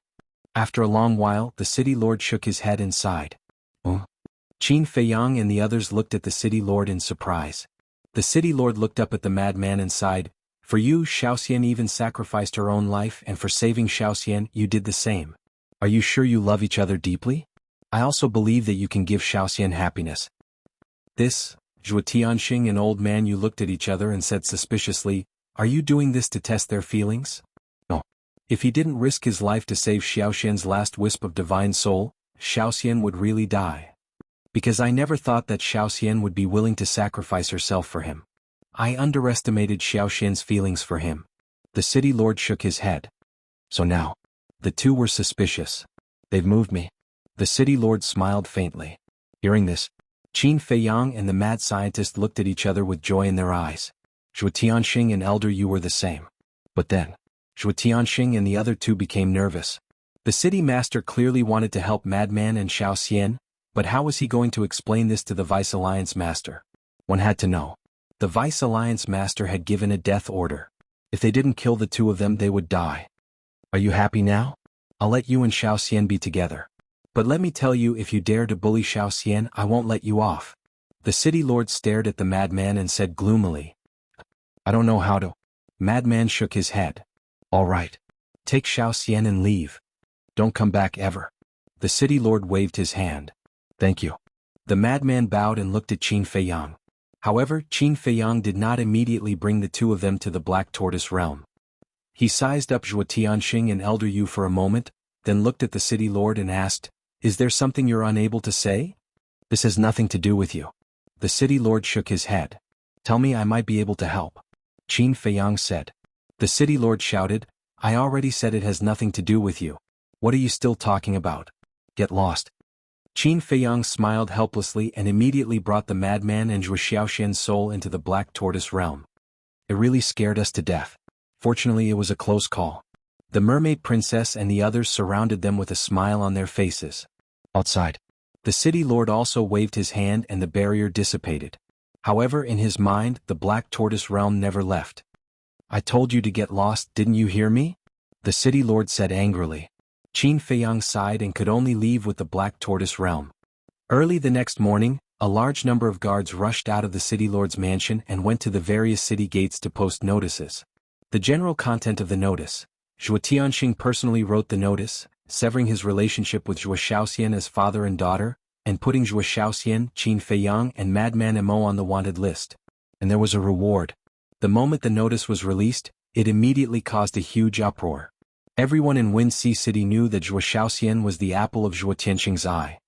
After a long while, the city lord shook his head and sighed. Qin Feiyang and the others looked at the city lord in surprise. The city lord looked up at the madman and sighed, for you, Xiaoxian even sacrificed her own life, and for saving Xiaoxian, you did the same. Are you sure you love each other deeply? I also believe that you can give Xiaoxian happiness. This, Zhuo Tianxing and Old Man Yu looked at each other and said suspiciously, "Are you doing this to test their feelings?" No. If he didn't risk his life to save Xiaoxian's last wisp of divine soul, Xiaoxian would really die. Because I never thought that Xiaoxian would be willing to sacrifice herself for him. I underestimated Xiaoxian's feelings for him. The city lord shook his head. So now. The two were suspicious. They've moved me. The city lord smiled faintly. Hearing this, Qin Feiyang and the mad scientist looked at each other with joy in their eyes. Zhuo Tianxing and Elder Yu were the same. But then, Zhuo Tianxing and the other two became nervous. The city master clearly wanted to help Madman and Xiaoxian, but how was he going to explain this to the Vice Alliance Master? One had to know. The Vice Alliance Master had given a death order. If they didn't kill the two of them, they would die. Are you happy now? I'll let you and Xiaoxian be together. But let me tell you, if you dare to bully Xiaoxian, I won't let you off. The city lord stared at the madman and said gloomily. I don't know how to. Madman shook his head. All right. Take Xiaoxian and leave. Don't come back ever. The city lord waved his hand. Thank you. The madman bowed and looked at Qin Feiyang. However, Qin Feiyang did not immediately bring the two of them to the Black Tortoise realm. He sized up Zhuo Tianxing and Elder Yu for a moment, then looked at the city lord and asked, Is there something you're unable to say? This has nothing to do with you. The city lord shook his head. Tell me, I might be able to help. Qin Feiyang said. The city lord shouted, I already said it has nothing to do with you. What are you still talking about? Get lost. Qin Feiyang smiled helplessly and immediately brought the madman and Zhuo Xiaoxian's soul into the Black Tortoise realm. It really scared us to death. Fortunately, it was a close call. The mermaid princess and the others surrounded them with a smile on their faces. Outside, the city lord also waved his hand and the barrier dissipated. However, in his mind, the Black Tortoise realm never left. I told you to get lost, didn't you hear me? The city lord said angrily. Qin Feiyang sighed and could only leave with the Black Tortoise realm. Early the next morning, a large number of guards rushed out of the city lord's mansion and went to the various city gates to post notices. The general content of the notice. Zhuo Tianxing personally wrote the notice, severing his relationship with Zhuo Xiaoxian as father and daughter, and putting Zhuo Xiaoxian, Qin Feiyang and Madman Mo on the wanted list. And there was a reward. The moment the notice was released, it immediately caused a huge uproar. Everyone in Winxi City knew that Zhuo Xiaoxian was the apple of Zhuo Tianxing's eye.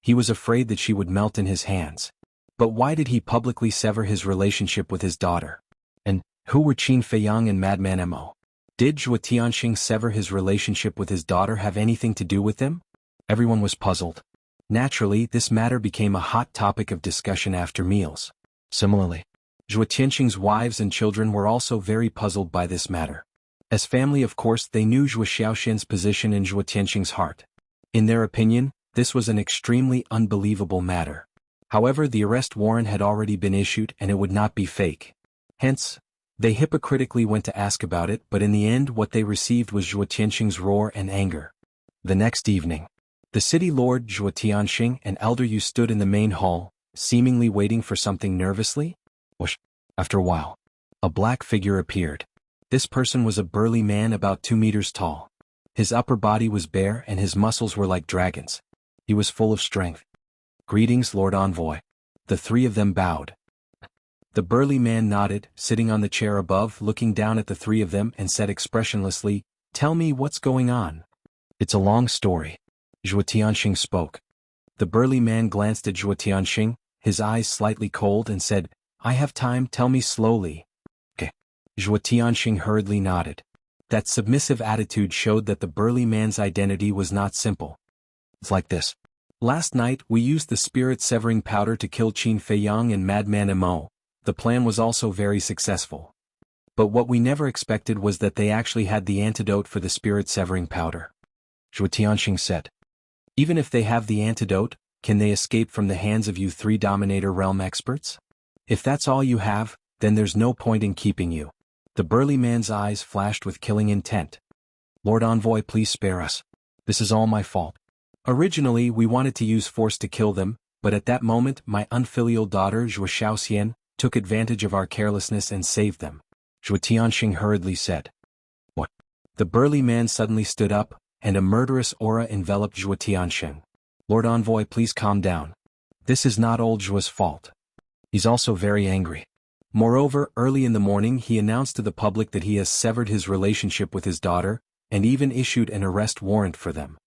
He was afraid that she would melt in his hands. But why did he publicly sever his relationship with his daughter? And who were Qin Feiyang and Madman Mo? Did Zhuo Tianxing sever his relationship with his daughter have anything to do with them? Everyone was puzzled. Naturally, this matter became a hot topic of discussion after meals. Similarly, Zhuo Tianxing's wives and children were also very puzzled by this matter. As family, of course, they knew Zhuo Xiaoxian's position in Zhuo Tianxing's heart. In their opinion, this was an extremely unbelievable matter. However, the arrest warrant had already been issued and it would not be fake. Hence, they hypocritically went to ask about it, but in the end what they received was Zhuo Tianxing's roar and anger. The next evening, the city lord Zhuo Tianxing and Elder Yu stood in the main hall, seemingly waiting for something nervously. Whoosh! After a while, a black figure appeared. This person was a burly man about 2 meters tall. His upper body was bare and his muscles were like dragons. He was full of strength. Greetings, Lord Envoy. The three of them bowed. The burly man nodded, sitting on the chair above, looking down at the three of them and said expressionlessly, Tell me what's going on. It's a long story. Zhuo Tianxing spoke. The burly man glanced at Zhuo Tianxing, his eyes slightly cold, and said, I have time, tell me slowly. Okay. Zhuo Tianxing hurriedly nodded. That submissive attitude showed that the burly man's identity was not simple. It's like this. Last night we used the spirit-severing powder to kill Qin Feiyang and Madman Mo. The plan was also very successful. But what we never expected was that they actually had the antidote for the spirit-severing powder. Zhuo Tianxing said. Even if they have the antidote, can they escape from the hands of you three Dominator Realm experts? If that's all you have, then there's no point in keeping you. The burly man's eyes flashed with killing intent. Lord Envoy, please spare us. This is all my fault. Originally we wanted to use force to kill them, but at that moment my unfilial daughter Zhuo Xiaoxian took advantage of our carelessness and saved them. Zhuo Tianxing hurriedly said. What? The burly man suddenly stood up, and a murderous aura enveloped Zhuo Tianxing. Lord Envoy, please calm down. This is not old Zhuo's fault. He's also very angry. Moreover, early in the morning he announced to the public that he has severed his relationship with his daughter, and even issued an arrest warrant for them.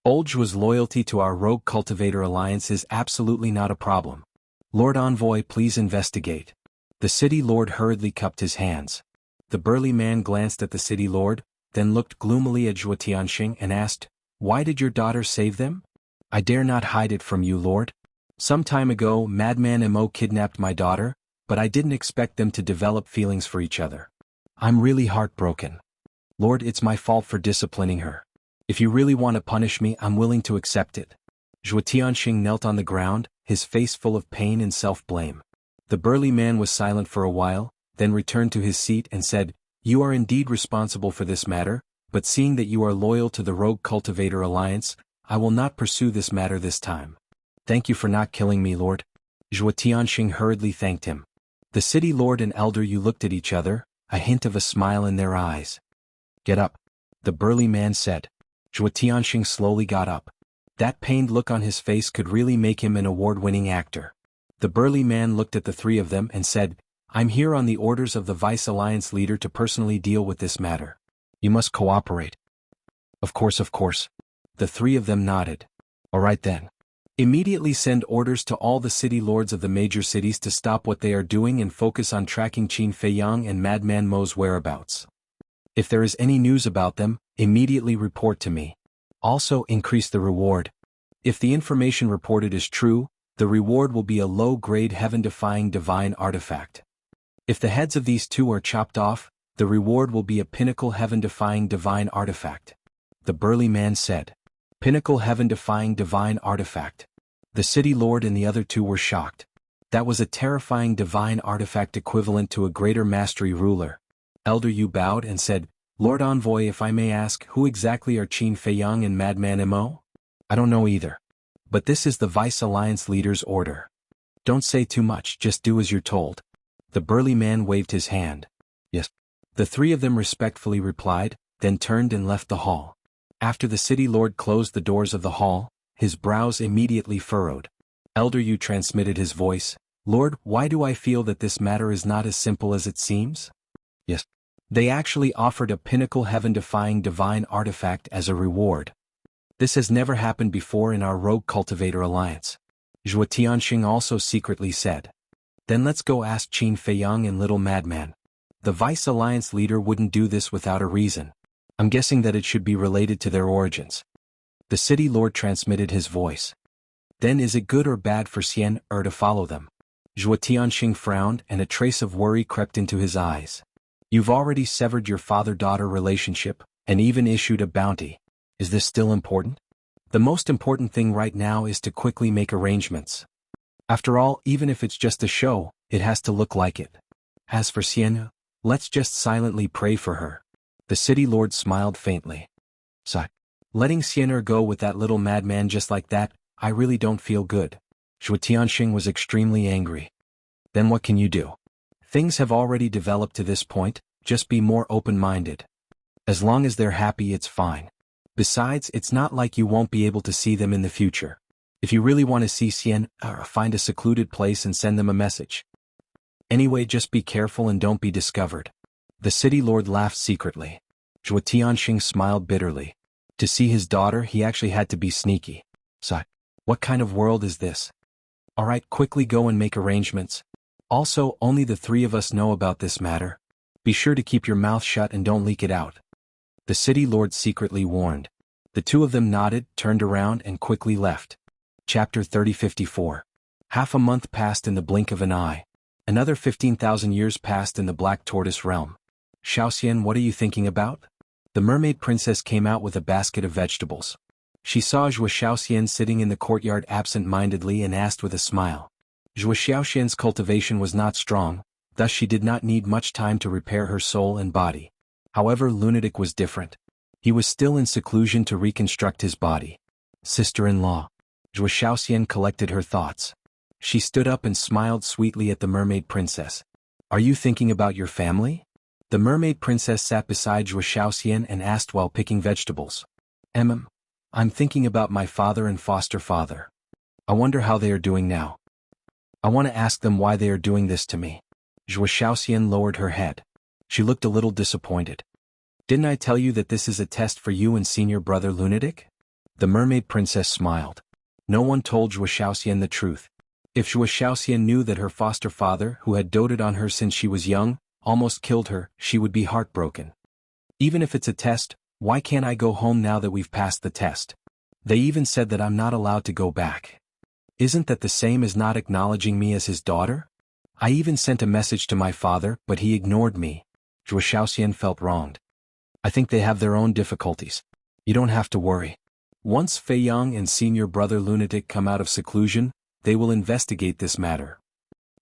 Old Zhua's loyalty to our rogue cultivator alliance is absolutely not a problem. Lord Envoy, please investigate. The city lord hurriedly cupped his hands. The burly man glanced at the city lord, then looked gloomily at Zhuo Tianxing and asked, "Why did your daughter save them?" "I dare not hide it from you, lord. Some time ago, Madman Mo kidnapped my daughter, but I didn't expect them to develop feelings for each other. I'm really heartbroken. Lord, it's my fault for disciplining her. If you really want to punish me, I'm willing to accept it." Zhuo Tianxing knelt on the ground, his face full of pain and self-blame. The burly man was silent for a while, then returned to his seat and said, "You are indeed responsible for this matter, but seeing that you are loyal to the Rogue Cultivator Alliance, I will not pursue this matter this time. Thank you for not killing me, Lord." Zhuo Tianxing hurriedly thanked him. The city lord and elder Yu looked at each other, a hint of a smile in their eyes. "Get up," the burly man said. Zhuo Tianxing slowly got up. That pained look on his face could really make him an award-winning actor. The burly man looked at the three of them and said, "I'm here on the orders of the Vice Alliance leader to personally deal with this matter. You must cooperate." Of course. The three of them nodded. "All right then. Immediately send orders to all the city lords of the major cities to stop what they are doing and focus on tracking Qin Feiyang and Madman Mo's whereabouts. If there is any news about them, immediately report to me. Also increase the reward. If the information reported is true, the reward will be a low-grade heaven-defying divine artifact. If the heads of these two are chopped off, the reward will be a pinnacle heaven-defying divine artifact." The burly man said. "Pinnacle heaven-defying divine artifact." The city lord and the other two were shocked. That was a terrifying divine artifact equivalent to a greater mastery ruler. Elder Yu bowed and said, "Lord Envoy, if I may ask, who exactly are Qin Feiyang and Madman Mo?" "I don't know either. But this is the Vice Alliance leader's order. Don't say too much, just do as you're told." The burly man waved his hand. "Yes." The three of them respectfully replied, then turned and left the hall. After the city lord closed the doors of the hall, his brows immediately furrowed. Elder Yu transmitted his voice, "Lord, why do I feel that this matter is not as simple as it seems?" "Yes. They actually offered a pinnacle heaven-defying divine artifact as a reward. This has never happened before in our Rogue Cultivator Alliance." Zhuo Tianxing also secretly said. "Then let's go ask Qin Feiyang and Little Madman. The Vice Alliance leader wouldn't do this without a reason. I'm guessing that it should be related to their origins." The city lord transmitted his voice. "Then is it good or bad for Xian to follow them?" Zhuo Tianxing frowned and a trace of worry crept into his eyes. "You've already severed your father-daughter relationship, and even issued a bounty. Is this still important? The most important thing right now is to quickly make arrangements. After all, even if it's just a show, it has to look like it. As for Xian, let's just silently pray for her." The city lord smiled faintly. "Sigh. Letting Xian go with that little madman just like that, I really don't feel good." Zhuo Tianxing was extremely angry. "Then what can you do? Things have already developed to this point, just be more open-minded. As long as they're happy, it's fine. Besides, it's not like you won't be able to see them in the future. If you really want to see Xian, find a secluded place and send them a message. Anyway, just be careful and don't be discovered." The city lord laughed secretly. Zhuo Tianxing smiled bitterly. To see his daughter, he actually had to be sneaky. Sigh. What kind of world is this? All right, quickly go and make arrangements. Also, only the three of us know about this matter. Be sure to keep your mouth shut and don't leak it out." The city lord secretly warned. The two of them nodded, turned around and quickly left. Chapter 3054. Half a month passed in the blink of an eye. Another 15,000 years passed in the Black Tortoise realm. "Xiaoxian, what are you thinking about?" The mermaid princess came out with a basket of vegetables. She saw Zhuo Xiaoxian sitting in the courtyard absent-mindedly and asked with a smile. Zhuo Xiaoxian's cultivation was not strong, thus she did not need much time to repair her soul and body. However, Lunatic was different. He was still in seclusion to reconstruct his body. "Sister-in-law." Zhuo Xiaoxian collected her thoughts. She stood up and smiled sweetly at the mermaid princess. "Are you thinking about your family?" The mermaid princess sat beside Zhuo Xiaoxian and asked while picking vegetables. I'm thinking about my father and foster father. I wonder how they are doing now." I want to ask them why they are doing this to me. Zhuo Shaoxian lowered her head. She looked a little disappointed. Didn't I tell you that this is a test for you and senior brother Lunatic? The mermaid princess smiled. No one told Zhuo Shaoxian the truth. If Zhuo Shaoxian knew that her foster father, who had doted on her since she was young, almost killed her, she would be heartbroken. Even if it's a test, why can't I go home now that we've passed the test? They even said that I'm not allowed to go back. Isn't that the same as not acknowledging me as his daughter? I even sent a message to my father, but he ignored me. Zhuo Shaoxian felt wronged. I think they have their own difficulties. You don't have to worry. Once Fei Yang and senior brother Lunatic come out of seclusion, they will investigate this matter.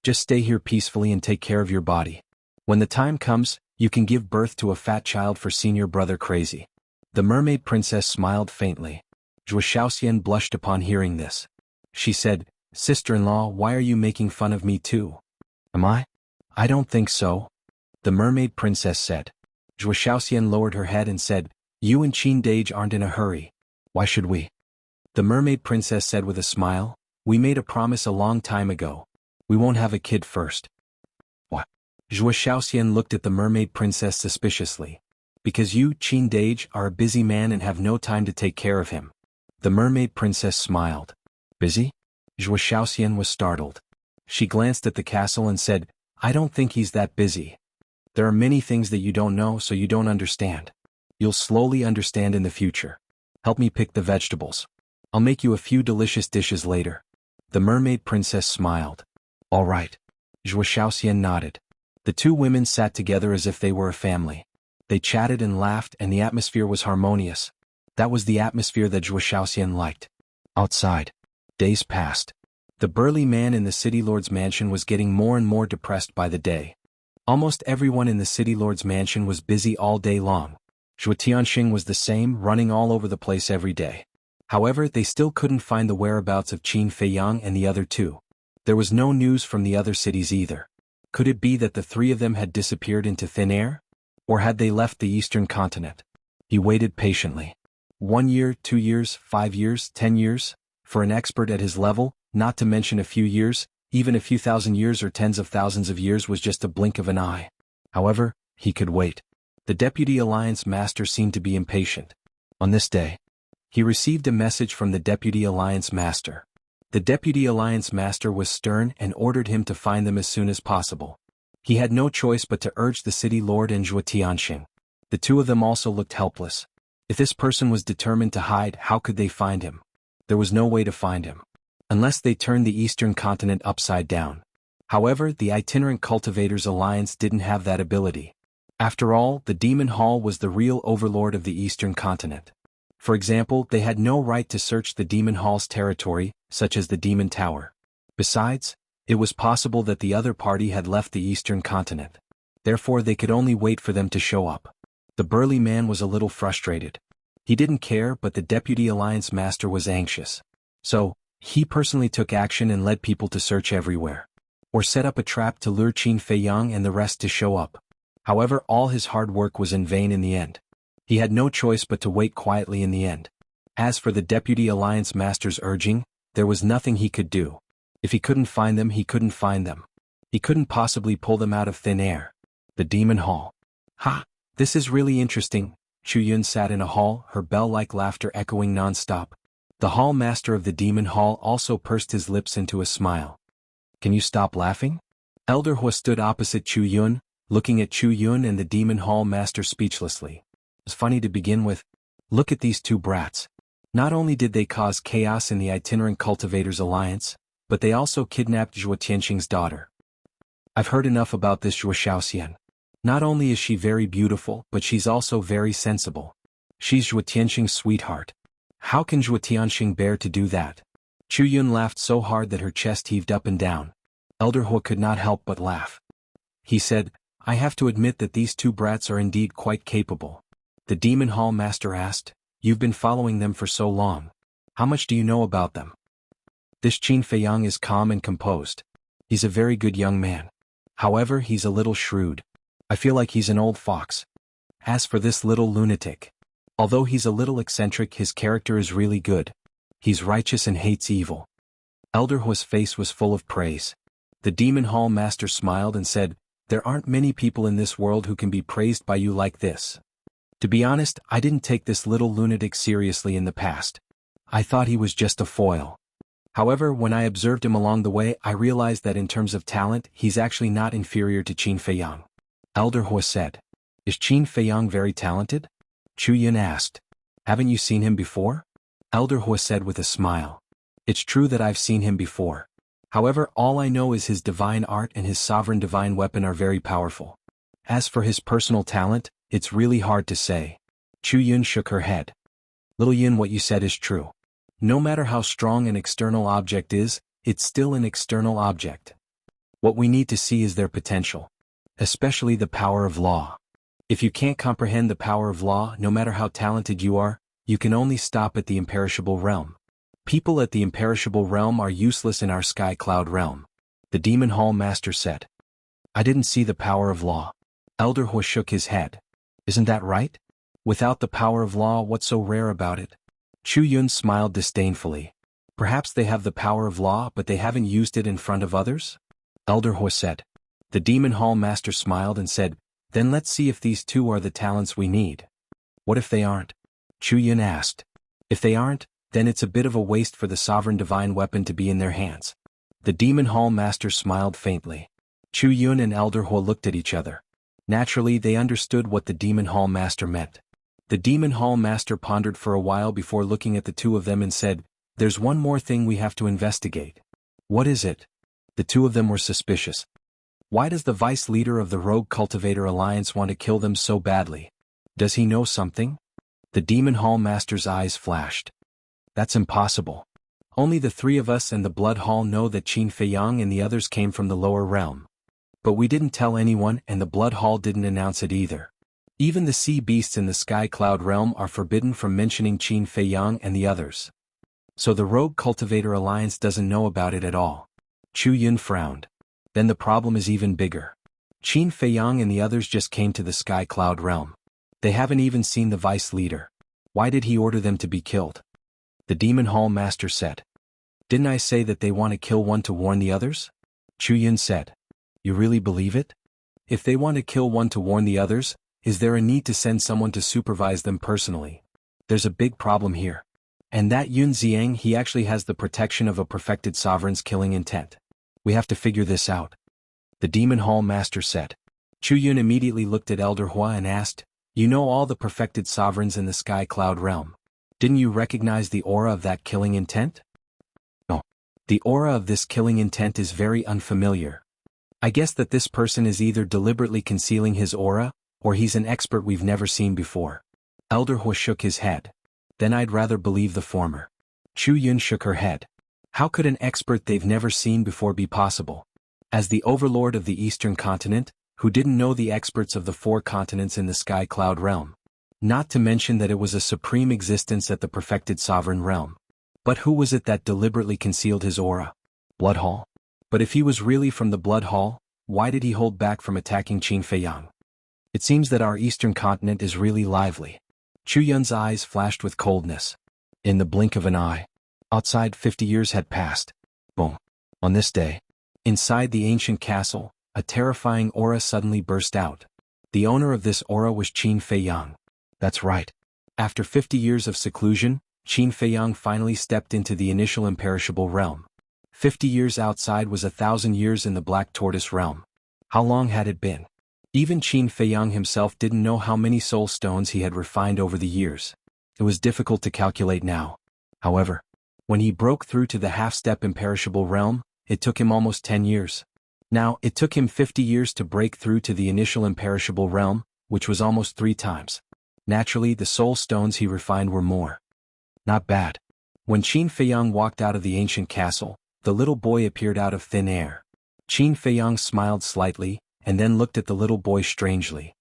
Just stay here peacefully and take care of your body. When the time comes, you can give birth to a fat child for senior brother Crazy. The mermaid princess smiled faintly. Zhuo Shaoxian blushed upon hearing this. She said, Sister-in-law, why are you making fun of me too? Am I? I don't think so. The mermaid princess said. Zhuo Shaoxian lowered her head and said, You and Qin Dage aren't in a hurry. Why should we? The mermaid princess said with a smile, We made a promise a long time ago. We won't have a kid first. What? Zhuo Shaoxian looked at the mermaid princess suspiciously. Because you, Qin Dage, are a busy man and have no time to take care of him. The mermaid princess smiled. Busy? Zhuo Shaoxian was startled. She glanced at the castle and said, I don't think he's that busy. There are many things that you don't know, so you don't understand. You'll slowly understand in the future. Help me pick the vegetables. I'll make you a few delicious dishes later. The mermaid princess smiled. All right. Zhuo Shaoxian nodded. The two women sat together as if they were a family. They chatted and laughed and the atmosphere was harmonious. That was the atmosphere that Zhuo Shaoxian liked. Outside. Days passed. The burly man in the city lord's mansion was getting more and more depressed by the day. Almost everyone in the city lord's mansion was busy all day long. Zhuo Tianxing was the same, running all over the place every day. However, they still couldn't find the whereabouts of Qin Feiyang and the other two. There was no news from the other cities either. Could it be that the three of them had disappeared into thin air? Or had they left the eastern continent? He waited patiently. 1 year, 2 years, 5 years, 10 years? For an expert at his level, not to mention a few years, even a few thousand years or tens of thousands of years was just a blink of an eye. However, he could wait. The Deputy Alliance Master seemed to be impatient. On this day, he received a message from the Deputy Alliance Master. The Deputy Alliance Master was stern and ordered him to find them as soon as possible. He had no choice but to urge the City Lord and Zhuo Tianxing. The two of them also looked helpless. If this person was determined to hide, how could they find him? There was no way to find him. Unless they turned the eastern continent upside down. However, the Itinerant Cultivators Alliance didn't have that ability. After all, the Demon Hall was the real overlord of the eastern continent. For example, they had no right to search the Demon Hall's territory, such as the Demon Tower. Besides, it was possible that the other party had left the eastern continent. Therefore, they could only wait for them to show up. The burly man was a little frustrated. He didn't care, but the Deputy Alliance Master was anxious. So, he personally took action and led people to search everywhere. Or set up a trap to lure Qin Feiyang and the rest to show up. However, all his hard work was in vain in the end. He had no choice but to wait quietly in the end. As for the Deputy Alliance Master's urging, there was nothing he could do. If he couldn't find them, he couldn't find them. He couldn't possibly pull them out of thin air. The Demon Hall. Ha! This is really interesting. Chu Yun sat in a hall, her bell-like laughter echoing non-stop. The hall master of the Demon Hall also pursed his lips into a smile. Can you stop laughing? Elder Hua stood opposite Chu Yun, looking at Chu Yun and the Demon Hall master speechlessly. It was funny to begin with. Look at these two brats. Not only did they cause chaos in the Itinerant Cultivators Alliance, but they also kidnapped Zhuo Tianxing's daughter. I've heard enough about this Zhuo Shaoxian. Not only is she very beautiful, but she's also very sensible. She's Zhuo Tianxing's sweetheart. How can Zhuo Tianxing bear to do that? Chu Yun laughed so hard that her chest heaved up and down. Elder Hua could not help but laugh. He said, I have to admit that these two brats are indeed quite capable. The Demon Hall Master asked, You've been following them for so long. How much do you know about them? This Qin Feiyang is calm and composed. He's a very good young man. However, he's a little shrewd. I feel like he's an old fox. As for this little lunatic, although he's a little eccentric, his character is really good. He's righteous and hates evil. Elder Hua's face was full of praise. The Demon Hall Master smiled and said, "There aren't many people in this world who can be praised by you like this. To be honest, I didn't take this little lunatic seriously in the past. I thought he was just a foil. However, when I observed him along the way, I realized that in terms of talent, he's actually not inferior to Qin Feiyang." Elder Hua said. "Is Qin Feiyang very talented?" Chu Yun asked. "Haven't you seen him before?" Elder Hua said with a smile. "It's true that I've seen him before. However, all I know is his divine art and his sovereign divine weapon are very powerful. As for his personal talent, it's really hard to say." Chu Yun shook her head. "Little Yun, what you said is true. No matter how strong an external object is, it's still an external object. What we need to see is their potential. Especially the power of law. If you can't comprehend the power of law, no matter how talented you are, you can only stop at the imperishable realm. People at the imperishable realm are useless in our sky cloud realm," the Demon Hall Master said. "I didn't see the power of law." Elder Hua shook his head. "Isn't that right? Without the power of law, what's so rare about it?" Chu Yun smiled disdainfully. "Perhaps they have the power of law but they haven't used it in front of others?" Elder Hua said. The Demon Hall Master smiled and said, "Then let's see if these two are the talents we need." "What if they aren't?" Chu Yun asked. "If they aren't, then it's a bit of a waste for the sovereign divine weapon to be in their hands." The Demon Hall Master smiled faintly. Chu Yun and Elder Hua looked at each other. Naturally, they understood what the Demon Hall Master meant. The Demon Hall Master pondered for a while before looking at the two of them and said, "There's one more thing we have to investigate." "What is it?" The two of them were suspicious. "Why does the vice leader of the Rogue Cultivator Alliance want to kill them so badly? Does he know something?" The Demon Hall Master's eyes flashed. "That's impossible. Only the three of us and the Blood Hall know that Qin Feiyang and the others came from the lower realm. But we didn't tell anyone and the Blood Hall didn't announce it either. Even the sea beasts in the Sky Cloud realm are forbidden from mentioning Qin Feiyang and the others. So the Rogue Cultivator Alliance doesn't know about it at all." Chu Yun frowned. "Then the problem is even bigger. Qin Feiyang and the others just came to the Sky Cloud realm. They haven't even seen the vice leader. Why did he order them to be killed?" The Demon Hall Master said. "Didn't I say that they want to kill one to warn the others?" Chu Yun said. "You really believe it? If they want to kill one to warn the others, is there a need to send someone to supervise them personally? There's a big problem here. And that Yun Xiang, he actually has the protection of a perfected sovereign's killing intent. We have to figure this out," the Demon Hall Master said. Chu Yun immediately looked at Elder Hua and asked, "You know all the perfected sovereigns in the Sky Cloud realm. Didn't you recognize the aura of that killing intent?" "No. The aura of this killing intent is very unfamiliar. I guess that this person is either deliberately concealing his aura, or he's an expert we've never seen before." Elder Hua shook his head. "Then I'd rather believe the former." Chu Yun shook her head. "How could an expert they've never seen before be possible? As the overlord of the Eastern continent, who didn't know the experts of the 4 continents in the Sky Cloud realm? Not to mention that it was a supreme existence at the perfected sovereign realm. But who was it that deliberately concealed his aura? Blood Hall? But if he was really from the Blood Hall, why did he hold back from attacking Qin Feiyang? It seems that our Eastern continent is really lively." Chu Yun's eyes flashed with coldness. In the blink of an eye, outside 50 years had passed. Boom. On this day, inside the ancient castle, a terrifying aura suddenly burst out. The owner of this aura was Qin Feiyang. That's right. After 50 years of seclusion, Qin Feiyang finally stepped into the initial imperishable realm. 50 years outside was 1,000 years in the Black Tortoise realm. How long had it been? Even Qin Feiyang himself didn't know how many soul stones he had refined over the years. It was difficult to calculate now. However, when he broke through to the half-step imperishable realm, it took him almost 10 years. Now, it took him 50 years to break through to the initial imperishable realm, which was almost 3 times. Naturally, the soul stones he refined were more. Not bad. When Qin Feiyang walked out of the ancient castle, the little boy appeared out of thin air. Qin Feiyang smiled slightly, and then looked at the little boy strangely.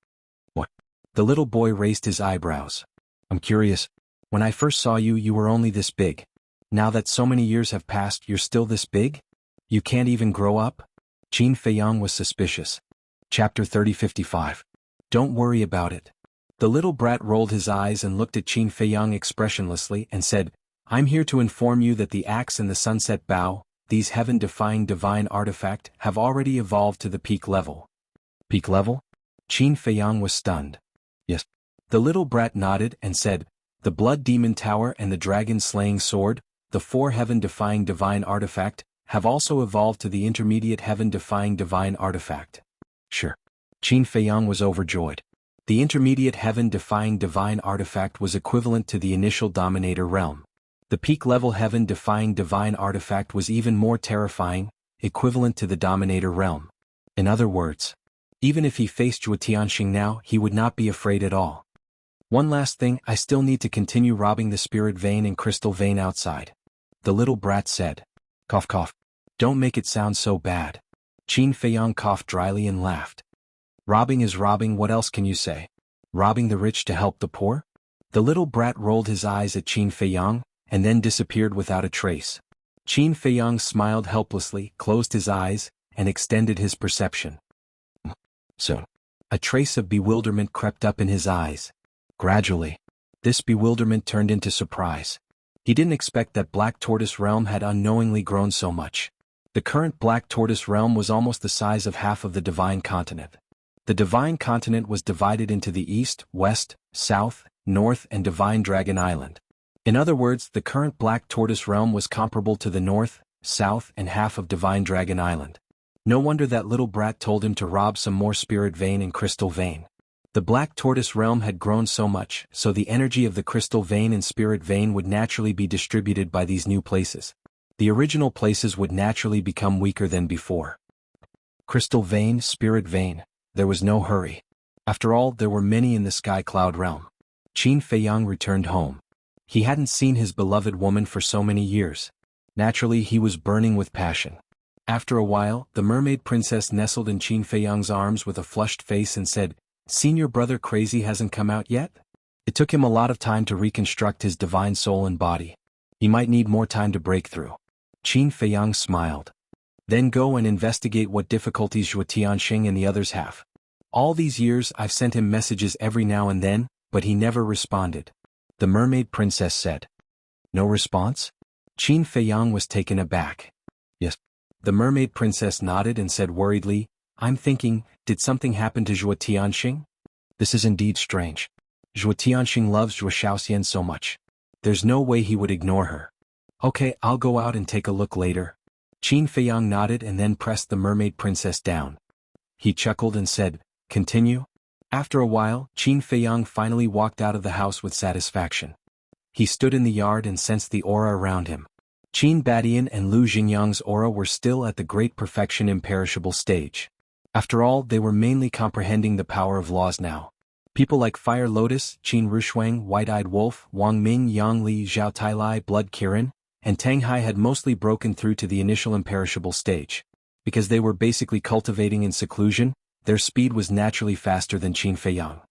"What?" The little boy raised his eyebrows. "I'm curious. When I first saw you, you were only this big. Now that so many years have passed, you're still this big? You can't even grow up?" Qin Feiyang was suspicious. Chapter 3055. Don't worry about it. The little brat rolled his eyes and looked at Qin Feiyang expressionlessly and said, "I'm here to inform you that the axe in the sunset bough, these heaven-defying divine artifact have already evolved to the peak level. Peak level? Qin Feiyang was stunned. Yes. The little brat nodded and said, the Blood Demon Tower and the Dragon-Slaying Sword, the 4 heaven-defying divine artifact, have also evolved to the intermediate heaven-defying divine artifact. Sure. Qin Feiyang was overjoyed. The intermediate heaven-defying divine artifact was equivalent to the initial Dominator realm. The peak-level heaven-defying divine artifact was even more terrifying, equivalent to the Dominator realm. In other words, even if he faced Zhuo Tianxing now, he would not be afraid at all. One last thing, I still need to continue robbing the spirit vein and crystal vein outside. The little brat said. Cough cough. Don't make it sound so bad. Qin Feiyang coughed dryly and laughed. Robbing is robbing, what else can you say? Robbing the rich to help the poor? The little brat rolled his eyes at Qin Feiyang, and then disappeared without a trace. Qin Feiyang smiled helplessly, closed his eyes, and extended his perception. Soon, a trace of bewilderment crept up in his eyes. Gradually, this bewilderment turned into surprise. He didn't expect that Black Tortoise Realm had unknowingly grown so much. The current Black Tortoise Realm was almost the size of half of the Divine Continent. The Divine Continent was divided into the East, West, South, North and Divine Dragon Island. In other words, the current Black Tortoise Realm was comparable to the North, South and half of Divine Dragon Island. No wonder that little brat told him to rob some more Spirit Vein and Crystal Vein. The Black Tortoise Realm had grown so much, so the energy of the Crystal Vein and Spirit Vein would naturally be distributed by these new places. The original places would naturally become weaker than before. Crystal Vein, Spirit Vein, there was no hurry. After all, there were many in the Sky Cloud Realm. Qin Feiyang returned home. He hadn't seen his beloved woman for so many years. Naturally, he was burning with passion. After a while, the mermaid princess nestled in Qin Feiyang's arms with a flushed face and said, "Seen your brother crazy hasn't come out yet?" It took him a lot of time to reconstruct his divine soul and body. He might need more time to break through. Qin Feiyang smiled. Then go and investigate what difficulties Zhuo Tianxing and the others have. All these years I've sent him messages every now and then, but he never responded. The mermaid princess said. No response? Qin Feiyang was taken aback. Yes. The mermaid princess nodded and said worriedly, I'm thinking, did something happen to Zhuo Tianxing? This is indeed strange. Zhuo Tianxing loves Zhuo Shaoxian so much. There's no way he would ignore her. Okay, I'll go out and take a look later. Qin Feiyang nodded and then pressed the mermaid princess down. He chuckled and said, continue? After a while, Qin Feiyang finally walked out of the house with satisfaction. He stood in the yard and sensed the aura around him. Qin Badian and Lu Xingyang's aura were still at the great perfection imperishable stage. After all, they were mainly comprehending the power of laws now. People like Fire Lotus, Qin Rushuang, White-Eyed Wolf, Wang Ming, Yang Li, Zhao Tailai, Blood Kirin, and Tang Hai had mostly broken through to the initial imperishable stage. Because they were basically cultivating in seclusion, their speed was naturally faster than Qin Feiyang.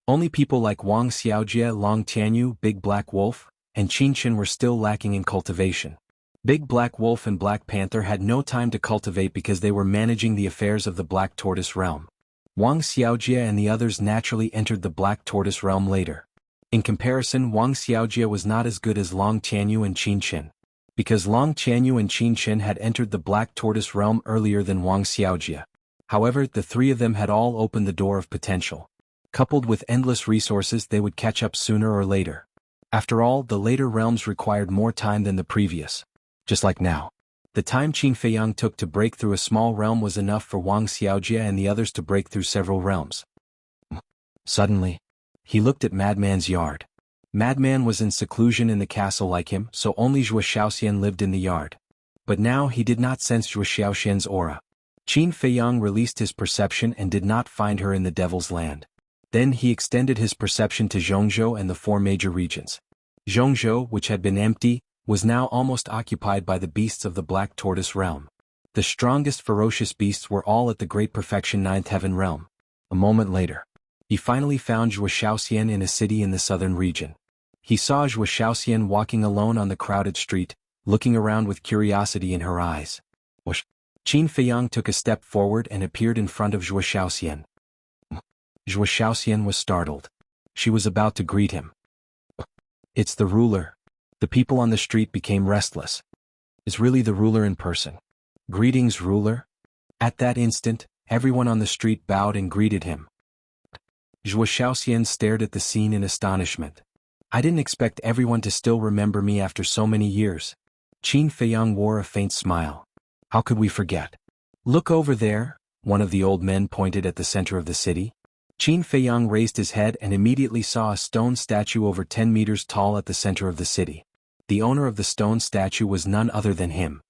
Only people like Wang Xiaojie, Long Tianyu, Big Black Wolf, and Qin Qin were still lacking in cultivation. Big Black Wolf and Black Panther had no time to cultivate because they were managing the affairs of the Black Tortoise Realm. Wang Xiaojie and the others naturally entered the Black Tortoise Realm later. In comparison, Wang Xiaojie was not as good as Long Tianyu and Qin Qin. Because Long Tianyu and Qin Qin had entered the Black Tortoise Realm earlier than Wang Xiaojie. However, the three of them had all opened the door of potential. Coupled with endless resources, they would catch up sooner or later. After all, the later realms required more time than the previous. Just like now. The time Qin Feiyang took to break through a small realm was enough for Wang Xiaojie and the others to break through several realms. Suddenly, he looked at Madman's yard. Madman was in seclusion in the castle like him, so only Zhuo Shaoxian lived in the yard. But now he did not sense Zhuo Shaoxian's aura. Qin Feiyang released his perception and did not find her in the Devil's Land. Then he extended his perception to Zhongzhou and the four major regions. Zhongzhou, which had been empty, was now almost occupied by the beasts of the Black Tortoise Realm. The strongest ferocious beasts were all at the Great Perfection Ninth Heaven Realm. A moment later, he finally found Zhuo Shaoxian in a city in the southern region. He saw Zhuo Shaoxian walking alone on the crowded street, looking around with curiosity in her eyes. Whoosh! Qin Feiyang took a step forward and appeared in front of Zhuo Shaoxian. Zhuo Shaoxian was startled. She was about to greet him. It's the ruler. The people on the street became restless. is really the ruler in person. Greetings, ruler. At that instant, everyone on the street bowed and greeted him. Zhuo Shaoxian stared at the scene in astonishment. I didn't expect everyone to still remember me after so many years. Qin Feiyang wore a faint smile. How could we forget? Look over there, one of the old men pointed at the center of the city. Qin Feiyang raised his head and immediately saw a stone statue over 10 meters tall at the center of the city. The owner of the stone statue was none other than him.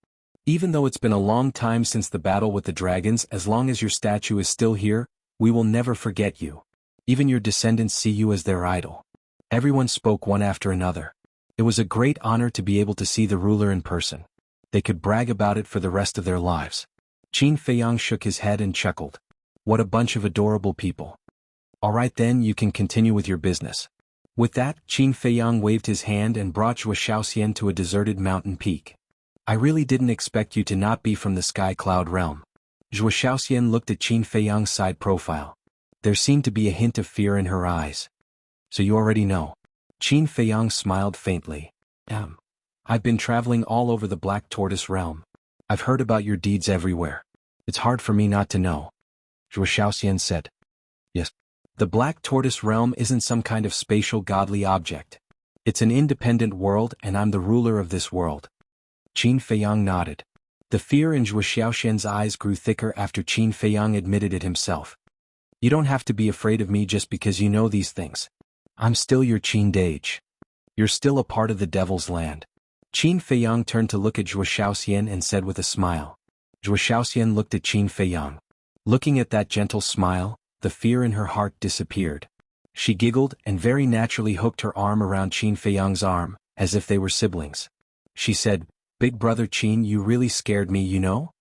Even though it's been a long time since the battle with the dragons, as long as your statue is still here, we will never forget you. Even your descendants see you as their idol. Everyone spoke one after another. It was a great honor to be able to see the ruler in person. They could brag about it for the rest of their lives. Qin Feiyang shook his head and chuckled. What a bunch of adorable people. All right then, you can continue with your business. With that, Qin Feiyang waved his hand and brought Zhuo Shaoxian to a deserted mountain peak. I really didn't expect you to not be from the Sky Cloud realm. Zhuo Shaoxian looked at Qin Feiyang's side profile. There seemed to be a hint of fear in her eyes. So you already know. Qin Feiyang smiled faintly. I've been traveling all over the Black Tortoise realm. I've heard about your deeds everywhere. It's hard for me not to know. Zhuo Shaoxian said. Yes. The Black Tortoise realm isn't some kind of spatial godly object. It's an independent world and I'm the ruler of this world. Qin Feiyang nodded. The fear in Zhuo Shaoxian's eyes grew thicker after Qin Feiyang admitted it himself. You don't have to be afraid of me just because you know these things. I'm still your Qin Dage. You're still a part of the Devil's Land. Qin Feiyang turned to look at Zhuo Shaoxian and said with a smile. Zhuo Shaoxian looked at Qin Feiyang. Looking at that gentle smile, the fear in her heart disappeared. She giggled and very naturally hooked her arm around Qin Feiyang's arm, as if they were siblings. She said, Big brother Qin, you really scared me, you know?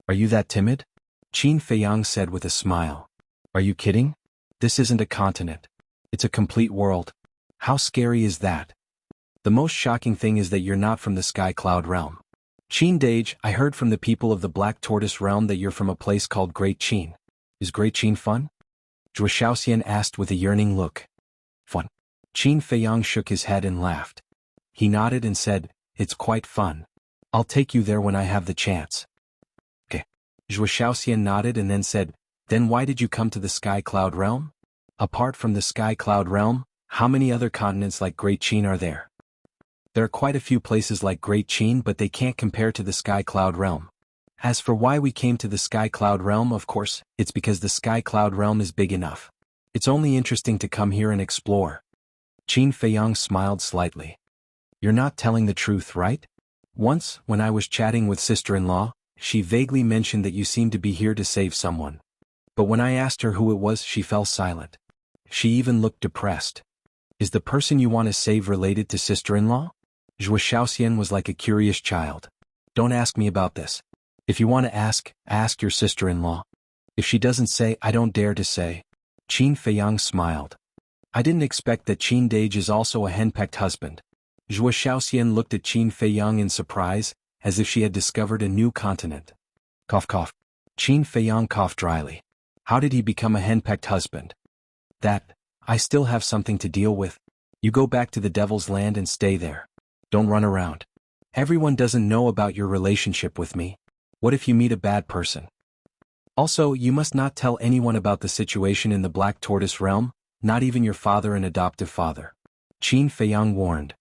Are you that timid? Qin Feiyang said with a smile. Are you kidding? This isn't a continent. It's a complete world. How scary is that? The most shocking thing is that you're not from the Sky Cloud realm. Qin Dage, I heard from the people of the Black Tortoise realm that you're from a place called Great Qin. Is Great Qin fun? Zhuo Shaoxian asked with a yearning look. Fun. Qin Feiyang shook his head and laughed. He nodded and said, It's quite fun. I'll take you there when I have the chance. Okay. Zhuo Shaoxian nodded and then said, Then why did you come to the Sky Cloud realm? Apart from the Sky Cloud realm, how many other continents like Great Qin are there? There are quite a few places like Great Qin, but they can't compare to the Sky Cloud realm. As for why we came to the Sky Cloud realm, of course, it's because the Sky Cloud realm is big enough. It's only interesting to come here and explore. Qin Feiyang smiled slightly. You're not telling the truth, right? Once, when I was chatting with sister-in-law, she vaguely mentioned that you seemed to be here to save someone. But when I asked her who it was, she fell silent. She even looked depressed. Is the person you want to save related to sister-in-law? Zhuo Shaoxian was like a curious child. Don't ask me about this. If you want to ask your sister-in-law. If she doesn't say, I don't dare to say. Qin Feiyang smiled. I didn't expect that Qin Dage is also a henpecked husband. Zhuo Shaoxian looked at Qin Feiyang in surprise, as if she had discovered a new continent. Cough cough. Qin Feiyang coughed dryly. How did he become a henpecked husband? That, I still have something to deal with. You go back to the Devil's Land and stay there. Don't run around. Everyone doesn't know about your relationship with me. What if you meet a bad person? Also, you must not tell anyone about the situation in the Black Tortoise realm, not even your father and adoptive father. Qin Feiyang warned.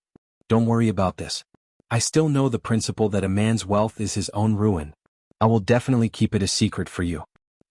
Don't worry about this. I still know the principle that a man's wealth is his own ruin. I will definitely keep it a secret for you.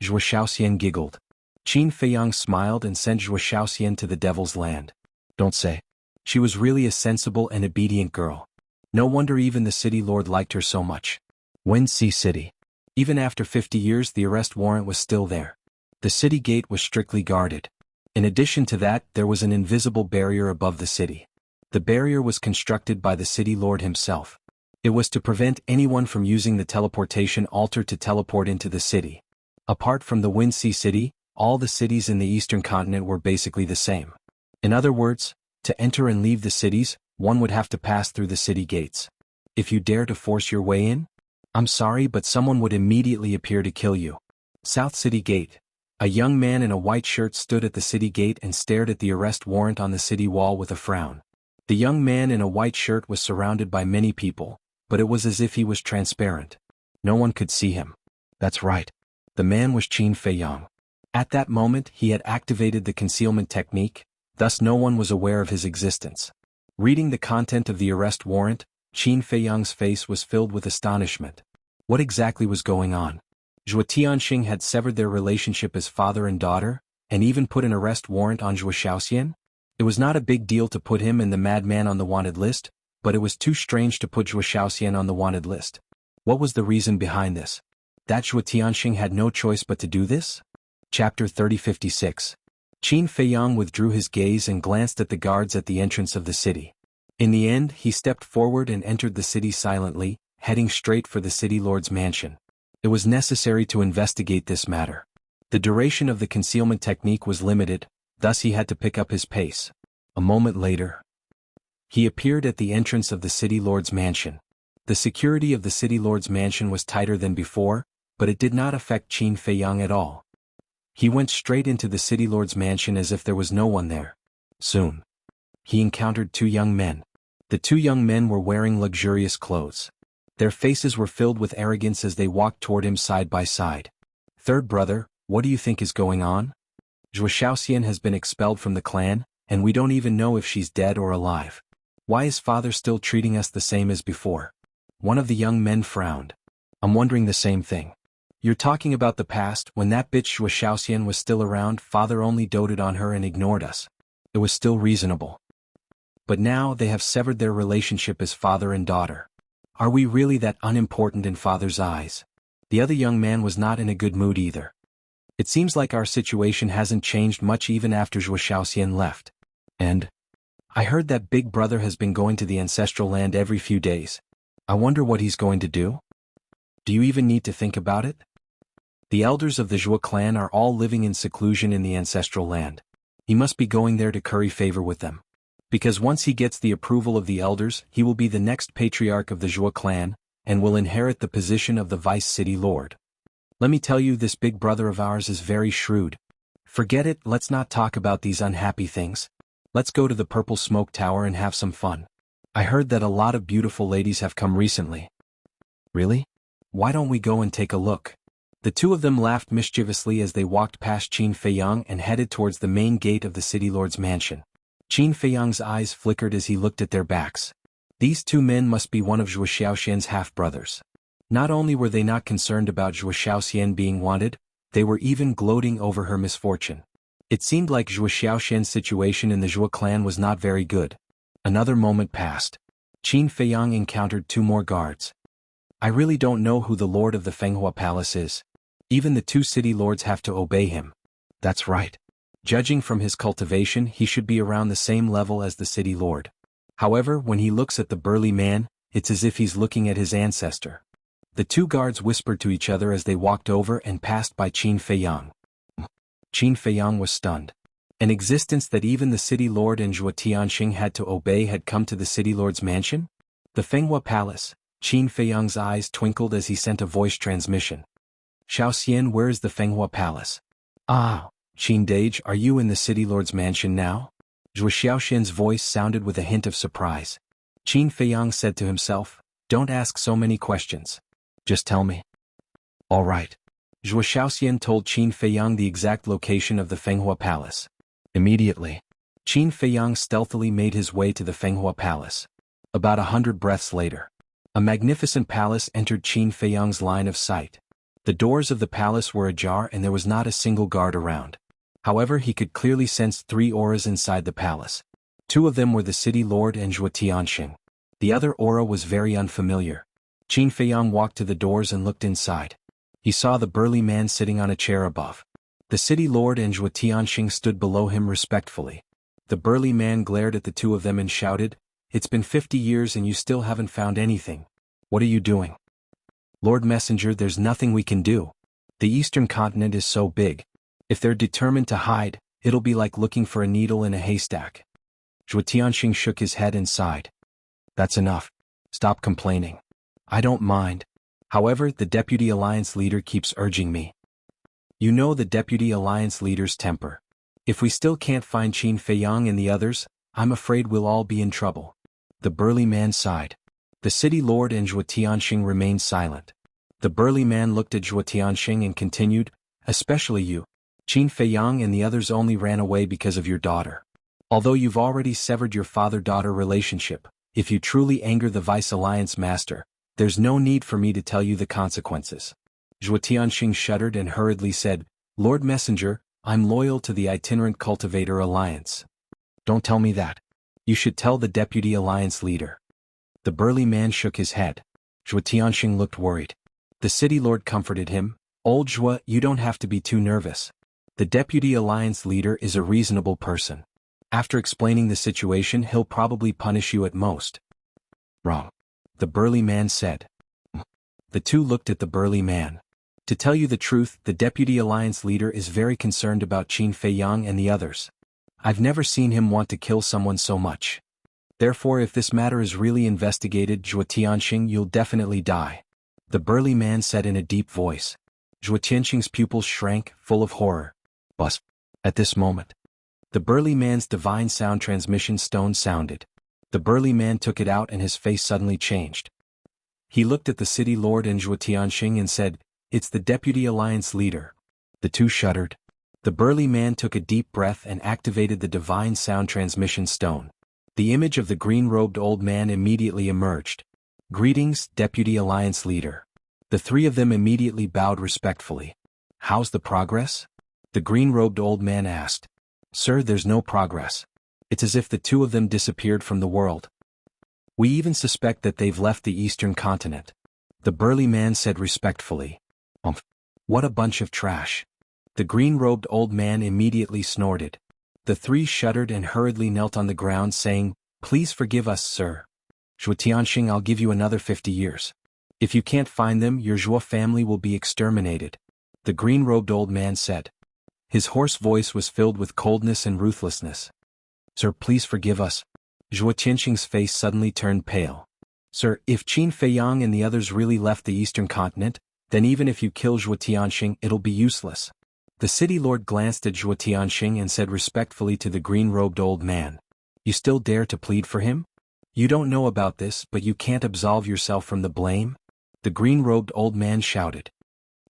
Zhuo Shaoxian giggled. Qin Feiyang smiled and sent Zhuo Shaoxian to the Devil's Land. Don't say. She was really a sensible and obedient girl. No wonder even the city lord liked her so much. Wuxia City. Even after 50 years, the arrest warrant was still there. The city gate was strictly guarded. In addition to that, there was an invisible barrier above the city. The barrier was constructed by the city lord himself. It was to prevent anyone from using the teleportation altar to teleport into the city. Apart from the Wuxia City, all the cities in the eastern continent were basically the same. In other words, to enter and leave the cities, one would have to pass through the city gates. If you dare to force your way in, I'm sorry, but someone would immediately appear to kill you. South City Gate. A young man in a white shirt stood at the city gate and stared at the arrest warrant on the city wall with a frown. The young man in a white shirt was surrounded by many people, but it was as if he was transparent. No one could see him. That's right. The man was Qin Feiyang. At that moment he had activated the concealment technique, thus no one was aware of his existence. Reading the content of the arrest warrant, Qin Feiyang's face was filled with astonishment. What exactly was going on? Zhuo Tianxing had severed their relationship as father and daughter, and even put an arrest warrant on Zhuo Xiaoxian? It was not a big deal to put him and the madman on the wanted list, but it was too strange to put Zhuo Xiaoxian on the wanted list. What was the reason behind this? That Zhuo Tianxing had no choice but to do this? Chapter 3056. Qin Feiyang withdrew his gaze and glanced at the guards at the entrance of the city. In the end, he stepped forward and entered the city silently, heading straight for the city lord's mansion. It was necessary to investigate this matter. The duration of the concealment technique was limited, thus he had to pick up his pace. A moment later, he appeared at the entrance of the city lord's mansion. The security of the city lord's mansion was tighter than before, but it did not affect Qin Feiyang at all. He went straight into the city lord's mansion as if there was no one there. Soon, he encountered two young men. The two young men were wearing luxurious clothes. Their faces were filled with arrogance as they walked toward him side by side. "Third brother, what do you think is going on? Zhuo Xiaoxian has been expelled from the clan, and we don't even know if she's dead or alive. Why is father still treating us the same as before?" One of the young men frowned. "I'm wondering the same thing. You're talking about the past, when that bitch Zhuo Xiaoxian was still around, father only doted on her and ignored us. It was still reasonable. But now they have severed their relationship as father and daughter. Are we really that unimportant in father's eyes?" The other young man was not in a good mood either. "It seems like our situation hasn't changed much even after Zhuo Xiaoxian left. And I heard that big brother has been going to the ancestral land every few days. I wonder what he's going to do? Do you even need to think about it? The elders of the Zhuo clan are all living in seclusion in the ancestral land. He must be going there to curry favor with them. Because once he gets the approval of the elders, he will be the next patriarch of the Zhuo clan, and will inherit the position of the vice city lord. Let me tell you, this big brother of ours is very shrewd. Forget it, let's not talk about these unhappy things. Let's go to the Purple Smoke Tower and have some fun. I heard that a lot of beautiful ladies have come recently." "Really? Why don't we go and take a look?" The two of them laughed mischievously as they walked past Qin Feiyang and headed towards the main gate of the city lord's mansion. Qin Feiyang's eyes flickered as he looked at their backs. These two men must be one of Zhuo Xiaoxian's half-brothers. Not only were they not concerned about Zhuo Xiaoxian being wanted, they were even gloating over her misfortune. It seemed like Zhuo Xiaoxian's situation in the Zhuo clan was not very good. Another moment passed. Qin Feiyang encountered two more guards. "I really don't know who the lord of the Fenghua Palace is. Even the two city lords have to obey him." "That's right. Judging from his cultivation, he should be around the same level as the city lord. However, when he looks at the burly man, it's as if he's looking at his ancestor." The two guards whispered to each other as they walked over and passed by Qin Feiyang. Qin Feiyang was stunned. An existence that even the city lord and Zhuo Tianxing had to obey had come to the city lord's mansion? The Fenghua Palace. Qin Feiyang's eyes twinkled as he sent a voice transmission. "Xiaoxian, where is the Fenghua Palace?" "Ah, Qin Dage, are you in the city lord's mansion now?" Zhuo Xiaoxian's voice sounded with a hint of surprise. Qin Feiyang said to himself, "Don't ask so many questions. Just tell me." "All right." Zhuo Xiaoxian told Qin Feiyang the exact location of the Fenghua Palace. Immediately, Qin Feiyang stealthily made his way to the Fenghua Palace. About 100 breaths later, a magnificent palace entered Qin Feiyang's line of sight. The doors of the palace were ajar and there was not a single guard around. However, he could clearly sense 3 auras inside the palace. 2 of them were the city lord and Zhuo Tianxing. The other aura was very unfamiliar. Qin Feiyang walked to the doors and looked inside. He saw the burly man sitting on a chair above. The city lord and Zhuo Tianxing stood below him respectfully. The burly man glared at the two of them and shouted, "It's been 50 years and you still haven't found anything. What are you doing?" "Lord Messenger, there's nothing we can do. The eastern continent is so big. If they're determined to hide, it'll be like looking for a needle in a haystack." Zhuo Tianxing shook his head and sighed. "That's enough. Stop complaining. I don't mind. However, the Deputy Alliance leader keeps urging me." "You know the Deputy Alliance leader's temper. If we still can't find Qin Feiyang and the others, I'm afraid we'll all be in trouble." The burly man sighed. The city lord and Zhuo Tianxing remained silent. The burly man looked at Zhuo Tianxing and continued, especially you. Qin Feiyang and the others only ran away because of your daughter. Although you've already severed your father-daughter relationship, if you truly anger the Vice Alliance Master, there's no need for me to tell you the consequences. Zhuo Tianxing shuddered and hurriedly said, Lord Messenger, I'm loyal to the Itinerant Cultivator Alliance. Don't tell me that. You should tell the Deputy Alliance Leader. The burly man shook his head. Zhuo Tianxing looked worried. The city lord comforted him, Old Zhuo, you don't have to be too nervous. The Deputy Alliance Leader is a reasonable person. After explaining the situation, he'll probably punish you at most. Wrong. The burly man said. The two looked at the burly man. To tell you the truth, the Deputy Alliance Leader is very concerned about Qin Feiyang and the others. I've never seen him want to kill someone so much. Therefore, if this matter is really investigated, Zhuo Tianxing, you'll definitely die. The burly man said in a deep voice. Zhuo Tianxing's pupils shrank, full of horror. Buzz. At this moment, the burly man's divine sound transmission stone sounded. The burly man took it out and his face suddenly changed. He looked at the city lord and Zhuo Tianxing and said, It's the Deputy Alliance Leader. The two shuddered. The burly man took a deep breath and activated the divine sound transmission stone. The image of the green-robed old man immediately emerged. Greetings, Deputy Alliance Leader. The three of them immediately bowed respectfully. How's the progress? The green-robed old man asked. Sir, there's no progress. It's as if the two of them disappeared from the world. We even suspect that they've left the eastern continent. The burly man said respectfully. What a bunch of trash. The green-robed old man immediately snorted. The three shuddered and hurriedly knelt on the ground saying, Please forgive us, sir. Zhuo Tianxing, I'll give you another 50 years. If you can't find them, your Zhuo family will be exterminated. The green-robed old man said. His hoarse voice was filled with coldness and ruthlessness. Sir, please forgive us. Zhuo Tianxing's face suddenly turned pale. Sir, if Qin Feiyang and the others really left the eastern continent, then even if you kill Zhuo Tianxing, it'll be useless. The city lord glanced at Zhuo Tianxing and said respectfully to the green-robed old man. You still dare to plead for him? You don't know about this, but you can't absolve yourself from the blame? The green-robed old man shouted.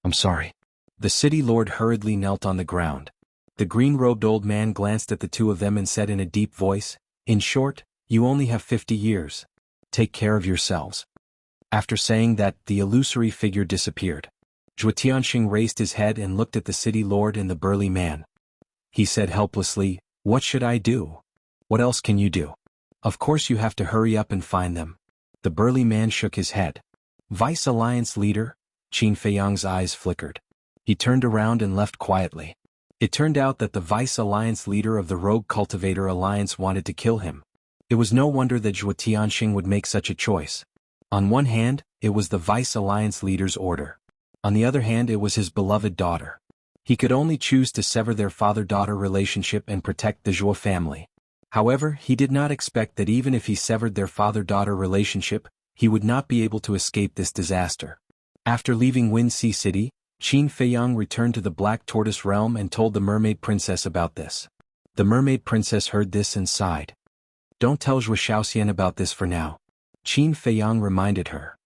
I'm sorry. The city lord hurriedly knelt on the ground. The green-robed old man glanced at the two of them and said in a deep voice, In short, you only have 50 years. Take care of yourselves. After saying that, the illusory figure disappeared. Zhuo Tianxing raised his head and looked at the city lord and the burly man. He said helplessly, What should I do? What else can you do? Of course you have to hurry up and find them. The burly man shook his head. Vice Alliance Leader? Qin Feiyang's eyes flickered. He turned around and left quietly. It turned out that the Vice Alliance Leader of the Rogue Cultivator Alliance wanted to kill him. It was no wonder that Zhuo Tianxing would make such a choice. On one hand, it was the Vice Alliance Leader's order. On the other hand, it was his beloved daughter. He could only choose to sever their father-daughter relationship and protect the Zhuo family. However, he did not expect that even if he severed their father-daughter relationship, he would not be able to escape this disaster. After leaving Wind Sea City, Qin Feiyang returned to the Black Tortoise Realm and told the Mermaid Princess about this. The Mermaid Princess heard this and sighed. Don't tell Zhuo Shaoxian about this for now. Qin Feiyang reminded her.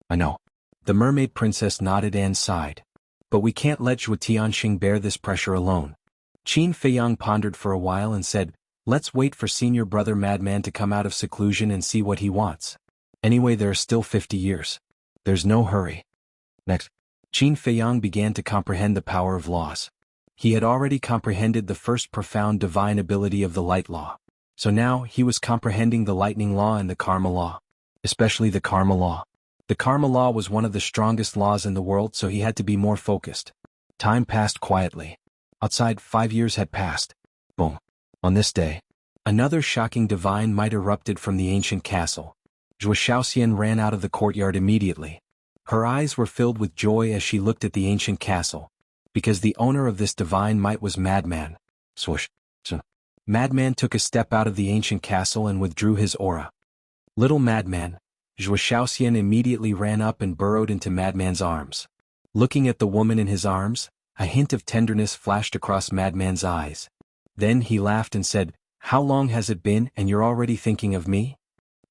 I know. The Mermaid Princess nodded and sighed. But we can't let Zhuo Tianxing bear this pressure alone. Qin Feiyang pondered for a while and said, Let's wait for senior brother Madman to come out of seclusion and see what he wants. Anyway, there are still 50 years. There's no hurry. Next, Qin Feiyang began to comprehend the power of laws. He had already comprehended the first profound divine ability of the light law. So now he was comprehending the lightning law and the karma law. Especially the karma law. The karma law was one of the strongest laws in the world, so he had to be more focused. Time passed quietly. Outside, 5 years had passed. Boom. On this day, another shocking divine might erupted from the ancient castle. Zhuo Shaoxian ran out of the courtyard immediately. Her eyes were filled with joy as she looked at the ancient castle. Because the owner of this divine might was Madman. Swoosh. Madman took a step out of the ancient castle and withdrew his aura. Little Madman. Zhuo Shaoxian immediately ran up and burrowed into Madman's arms. Looking at the woman in his arms, a hint of tenderness flashed across Madman's eyes. Then he laughed and said, How long has it been and you're already thinking of me?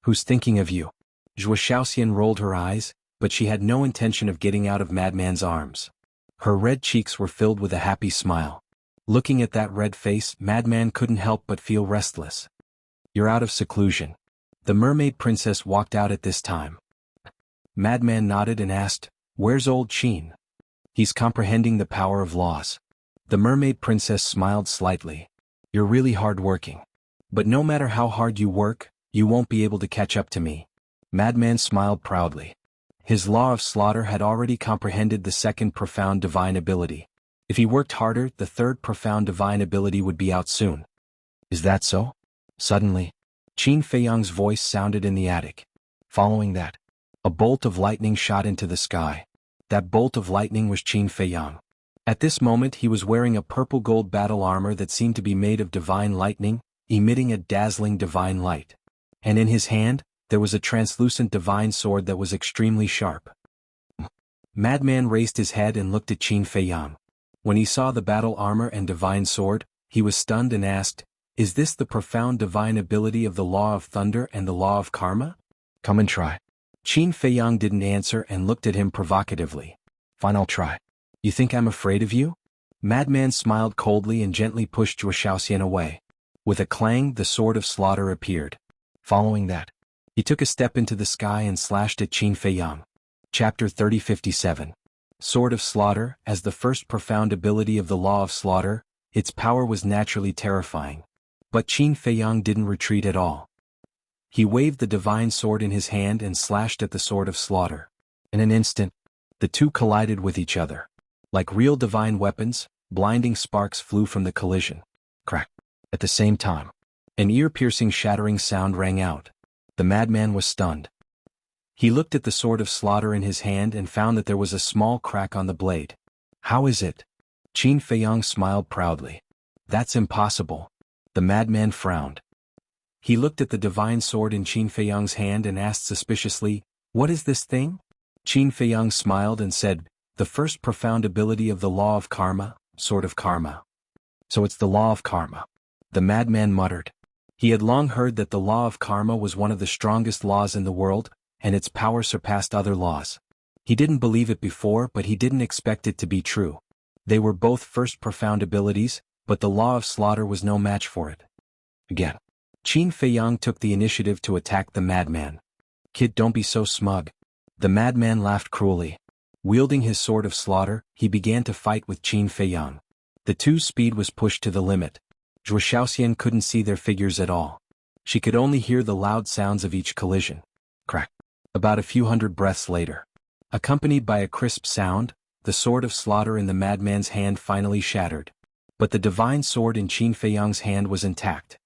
Who's thinking of you? Zhuo Shaoxian rolled her eyes, but she had no intention of getting out of Madman's arms. Her red cheeks were filled with a happy smile. Looking at that red face, Madman couldn't help but feel restless. You're out of seclusion. The mermaid princess walked out at this time. Madman nodded and asked, "Where's old Qin?" "He's comprehending the power of laws." The mermaid princess smiled slightly. "You're really hard-working. But no matter how hard you work, you won't be able to catch up to me." Madman smiled proudly. His law of slaughter had already comprehended the second profound divine ability. If he worked harder, the third profound divine ability would be out soon. "Is that so?" Suddenly, Qin Feiyang's voice sounded in the attic. Following that, a bolt of lightning shot into the sky. That bolt of lightning was Qin Feiyang. At this moment he was wearing a purple gold battle armor that seemed to be made of divine lightning, emitting a dazzling divine light. And in his hand, there was a translucent divine sword that was extremely sharp. Madman raised his head and looked at Qin Feiyang. When he saw the battle armor and divine sword, he was stunned and asked, "Is this the profound divine ability of the law of thunder and the law of karma?" "Come and try." Qin Feiyang didn't answer and looked at him provocatively. "Fine, I'll try." "You think I'm afraid of you?" Madman smiled coldly and gently pushed Zhuo Shaoxian away. With a clang, the sword of slaughter appeared. Following that, he took a step into the sky and slashed at Qin Feiyang. Chapter 3057. Sword of Slaughter. As the first profound ability of the law of slaughter, its power was naturally terrifying. But Qin Feiyang didn't retreat at all. He waved the divine sword in his hand and slashed at the sword of slaughter. In an instant, the two collided with each other. Like real divine weapons, blinding sparks flew from the collision. Crack. At the same time, an ear-piercing shattering sound rang out. The madman was stunned. He looked at the sword of slaughter in his hand and found that there was a small crack on the blade. "How is it?" Qin Feiyang smiled proudly. "That's impossible." The madman frowned. He looked at the divine sword in Qin Feiyang's hand and asked suspiciously, "What is this thing?" Qin Feiyang smiled and said, "The first profound ability of the law of karma, sword of karma." "So it's the law of karma." The madman muttered. He had long heard that the law of karma was one of the strongest laws in the world, and its power surpassed other laws. He didn't believe it before, but he didn't expect it to be true. They were both first profound abilities, but the law of slaughter was no match for it. Again, Qin Feiyang took the initiative to attack the madman. "Kid, don't be so smug." The madman laughed cruelly. Wielding his sword of slaughter, he began to fight with Qin Feiyang. The two's speed was pushed to the limit. Zhuo Shaoxian couldn't see their figures at all. She could only hear the loud sounds of each collision. Crack. About a few hundred breaths later, accompanied by a crisp sound, the sword of slaughter in the madman's hand finally shattered. But the divine sword in Qin Feiyang's hand was intact.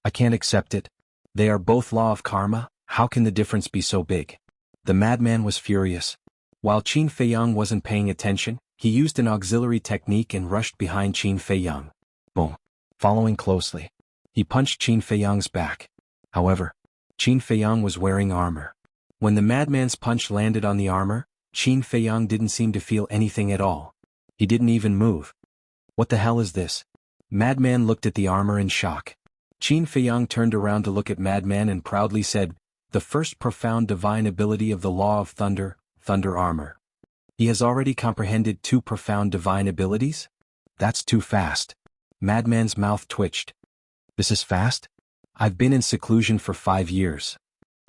"I can't accept it. They are both law of karma, how can the difference be so big?" The madman was furious. While Qin Feiyang wasn't paying attention, he used an auxiliary technique and rushed behind Qin Feiyang. Boom. Following closely, he punched Qin Feiyang's back. However, Qin Feiyang was wearing armor. When the madman's punch landed on the armor, Qin Feiyang didn't seem to feel anything at all. He didn't even move. "What the hell is this?" Madman looked at the armor in shock. Qin Feiyang turned around to look at Madman and proudly said, "The first profound divine ability of the law of thunder, thunder armor." He has already comprehended two profound divine abilities? That's too fast. Madman's mouth twitched. "This is fast? I've been in seclusion for 5 years.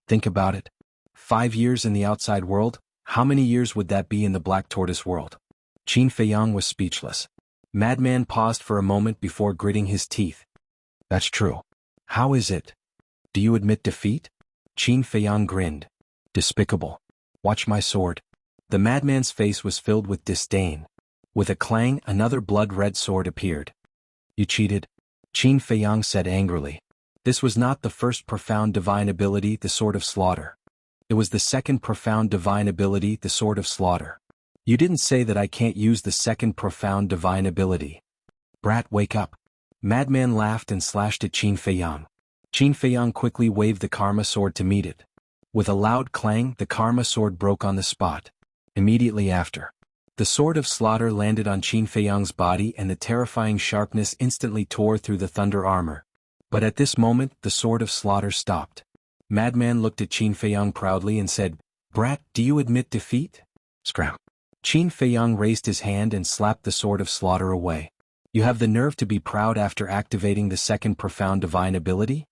Think about it. 5 years in the outside world, how many years would that be in the Black Tortoise world?" Qin Feiyang was speechless. Madman paused for a moment before gritting his teeth. "That's true. How is it? Do you admit defeat?" Qin Feiyang grinned. "Despicable. Watch my sword." The madman's face was filled with disdain. With a clang, another blood-red sword appeared. "You cheated," Qin Feiyang said angrily. This was not the first profound divine ability, the sword of slaughter. It was the second profound divine ability, the sword of slaughter. "You didn't say that I can't use the second profound divine ability." "Brat, wake up." Madman laughed and slashed at Qin Feiyang. Qin Feiyang quickly waved the karma sword to meet it. With a loud clang, the karma sword broke on the spot. Immediately after, the sword of slaughter landed on Qin Feiyang's body and the terrifying sharpness instantly tore through the thunder armor. But at this moment, the sword of slaughter stopped. Madman looked at Qin Feiyang proudly and said, "Brat, do you admit defeat?" Scram. Qin Feiyang raised his hand and slapped the sword of slaughter away. "You have the nerve to be proud after activating the second profound divine ability?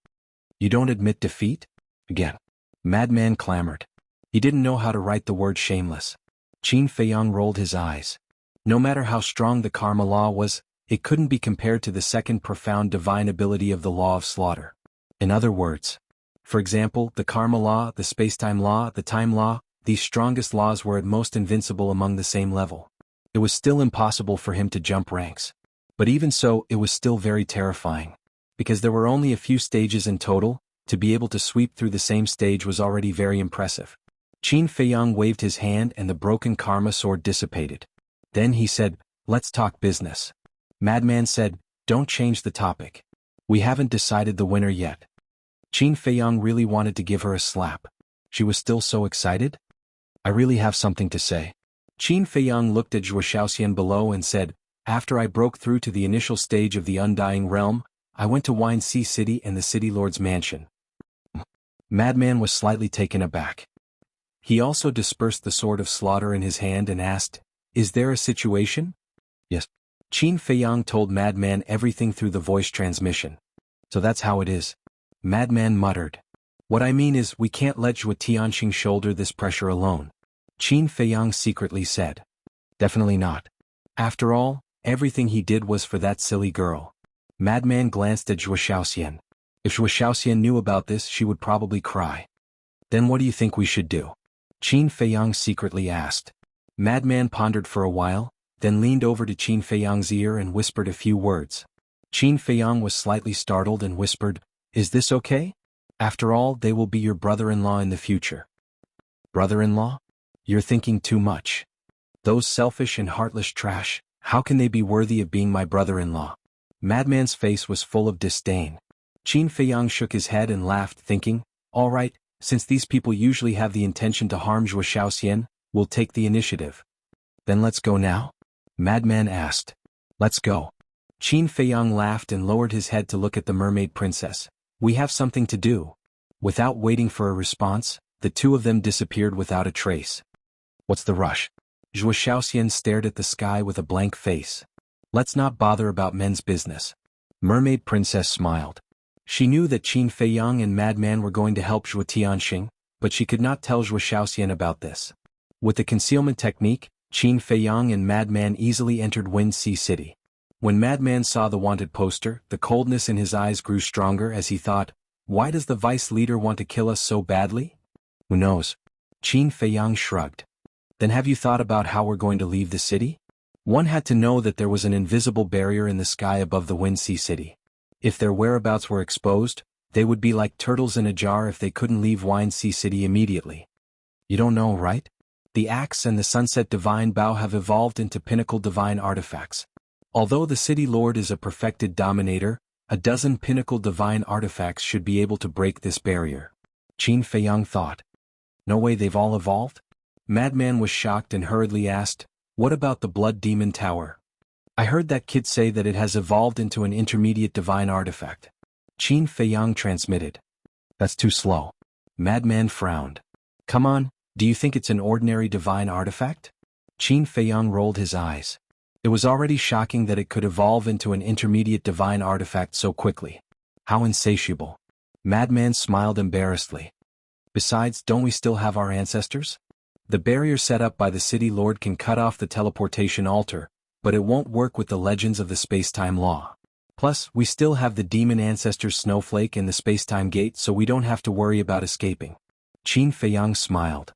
You don't admit defeat?" Again. Madman clamored. He didn't know how to write the word shameless. Qin Feiyang rolled his eyes. No matter how strong the karma law was, it couldn't be compared to the second profound divine ability of the law of slaughter. In other words, for example, the karma law, the spacetime law, the time law, these strongest laws were at most invincible among the same level. It was still impossible for him to jump ranks. But even so, it was still very terrifying. Because there were only a few stages in total, to be able to sweep through the same stage was already very impressive. Qin Feiyang waved his hand and the broken karma sword dissipated. Then he said, "Let's talk business." Madman said, "Don't change the topic. We haven't decided the winner yet." Qin Feiyang really wanted to give her a slap. She was still so excited. "I really have something to say." Qin Feiyang looked at Zhuo Shaoxian below and said, "After I broke through to the initial stage of the Undying Realm, I went to Wine Sea City and the City Lord's mansion." Madman was slightly taken aback. He also dispersed the sword of slaughter in his hand and asked, "Is there a situation?" "Yes." Qin Feiyang told Madman everything through the voice transmission. "So that's how it is." Madman muttered. "What I mean is we can't let Zhuo Tianxing shoulder this pressure alone." Qin Feiyang secretly said. "Definitely not. After all, everything he did was for that silly girl." Madman glanced at Zhuo Shaoxian. If Zhuo Shaoxian knew about this, she would probably cry. "Then what do you think we should do?" Qin Feiyang secretly asked. Madman pondered for a while, then leaned over to Qin Feiyang's ear and whispered a few words. Qin Feiyang was slightly startled and whispered, "Is this okay? After all, they will be your brother-in-law in the future." "Brother-in-law? You're thinking too much. Those selfish and heartless trash, how can they be worthy of being my brother-in-law?" Madman's face was full of disdain. Qin Feiyang shook his head and laughed, thinking, "All right, since these people usually have the intention to harm Zhuo Shaoxian, we'll take the initiative." "Then let's go now?" Madman asked. "Let's go." Qin Feiyang laughed and lowered his head to look at the mermaid princess. "We have something to do." Without waiting for a response, the two of them disappeared without a trace. "What's the rush?" Zhuo Shaoxian stared at the sky with a blank face. "Let's not bother about men's business." Mermaid princess smiled. She knew that Qin Feiyang and Madman were going to help Zhuo Tianxing, but she could not tell Zhuo Shaoxian about this. With the concealment technique, Qin Feiyang and Madman easily entered Wind Sea City. When Madman saw the wanted poster, the coldness in his eyes grew stronger as he thought, "Why does the vice leader want to kill us so badly?" "Who knows?" Qin Feiyang shrugged. "Then have you thought about how we're going to leave the city?" One had to know that there was an invisible barrier in the sky above the Wind Sea City. If their whereabouts were exposed, they would be like turtles in a jar if they couldn't leave Wine Sea City immediately. "You don't know, right? The axe and the sunset divine bow have evolved into pinnacle divine artifacts. Although the city lord is a perfected dominator, a dozen pinnacle divine artifacts should be able to break this barrier." Qin Feiyang thought. "No way they've all evolved?" Madman was shocked and hurriedly asked, "What about the Blood Demon Tower?" "I heard that kid say that it has evolved into an intermediate divine artifact." Qin Feiyang transmitted. "That's too slow." Madman frowned. "Come on, do you think it's an ordinary divine artifact?" Qin Feiyang rolled his eyes. It was already shocking that it could evolve into an intermediate divine artifact so quickly. How insatiable. Madman smiled embarrassedly. "Besides, don't we still have our ancestors? The barrier set up by the city lord can cut off the teleportation altar, but it won't work with the legends of the space-time law. Plus, we still have the demon ancestor's snowflake and the space-time gate, so we don't have to worry about escaping." Qin Feiyang smiled.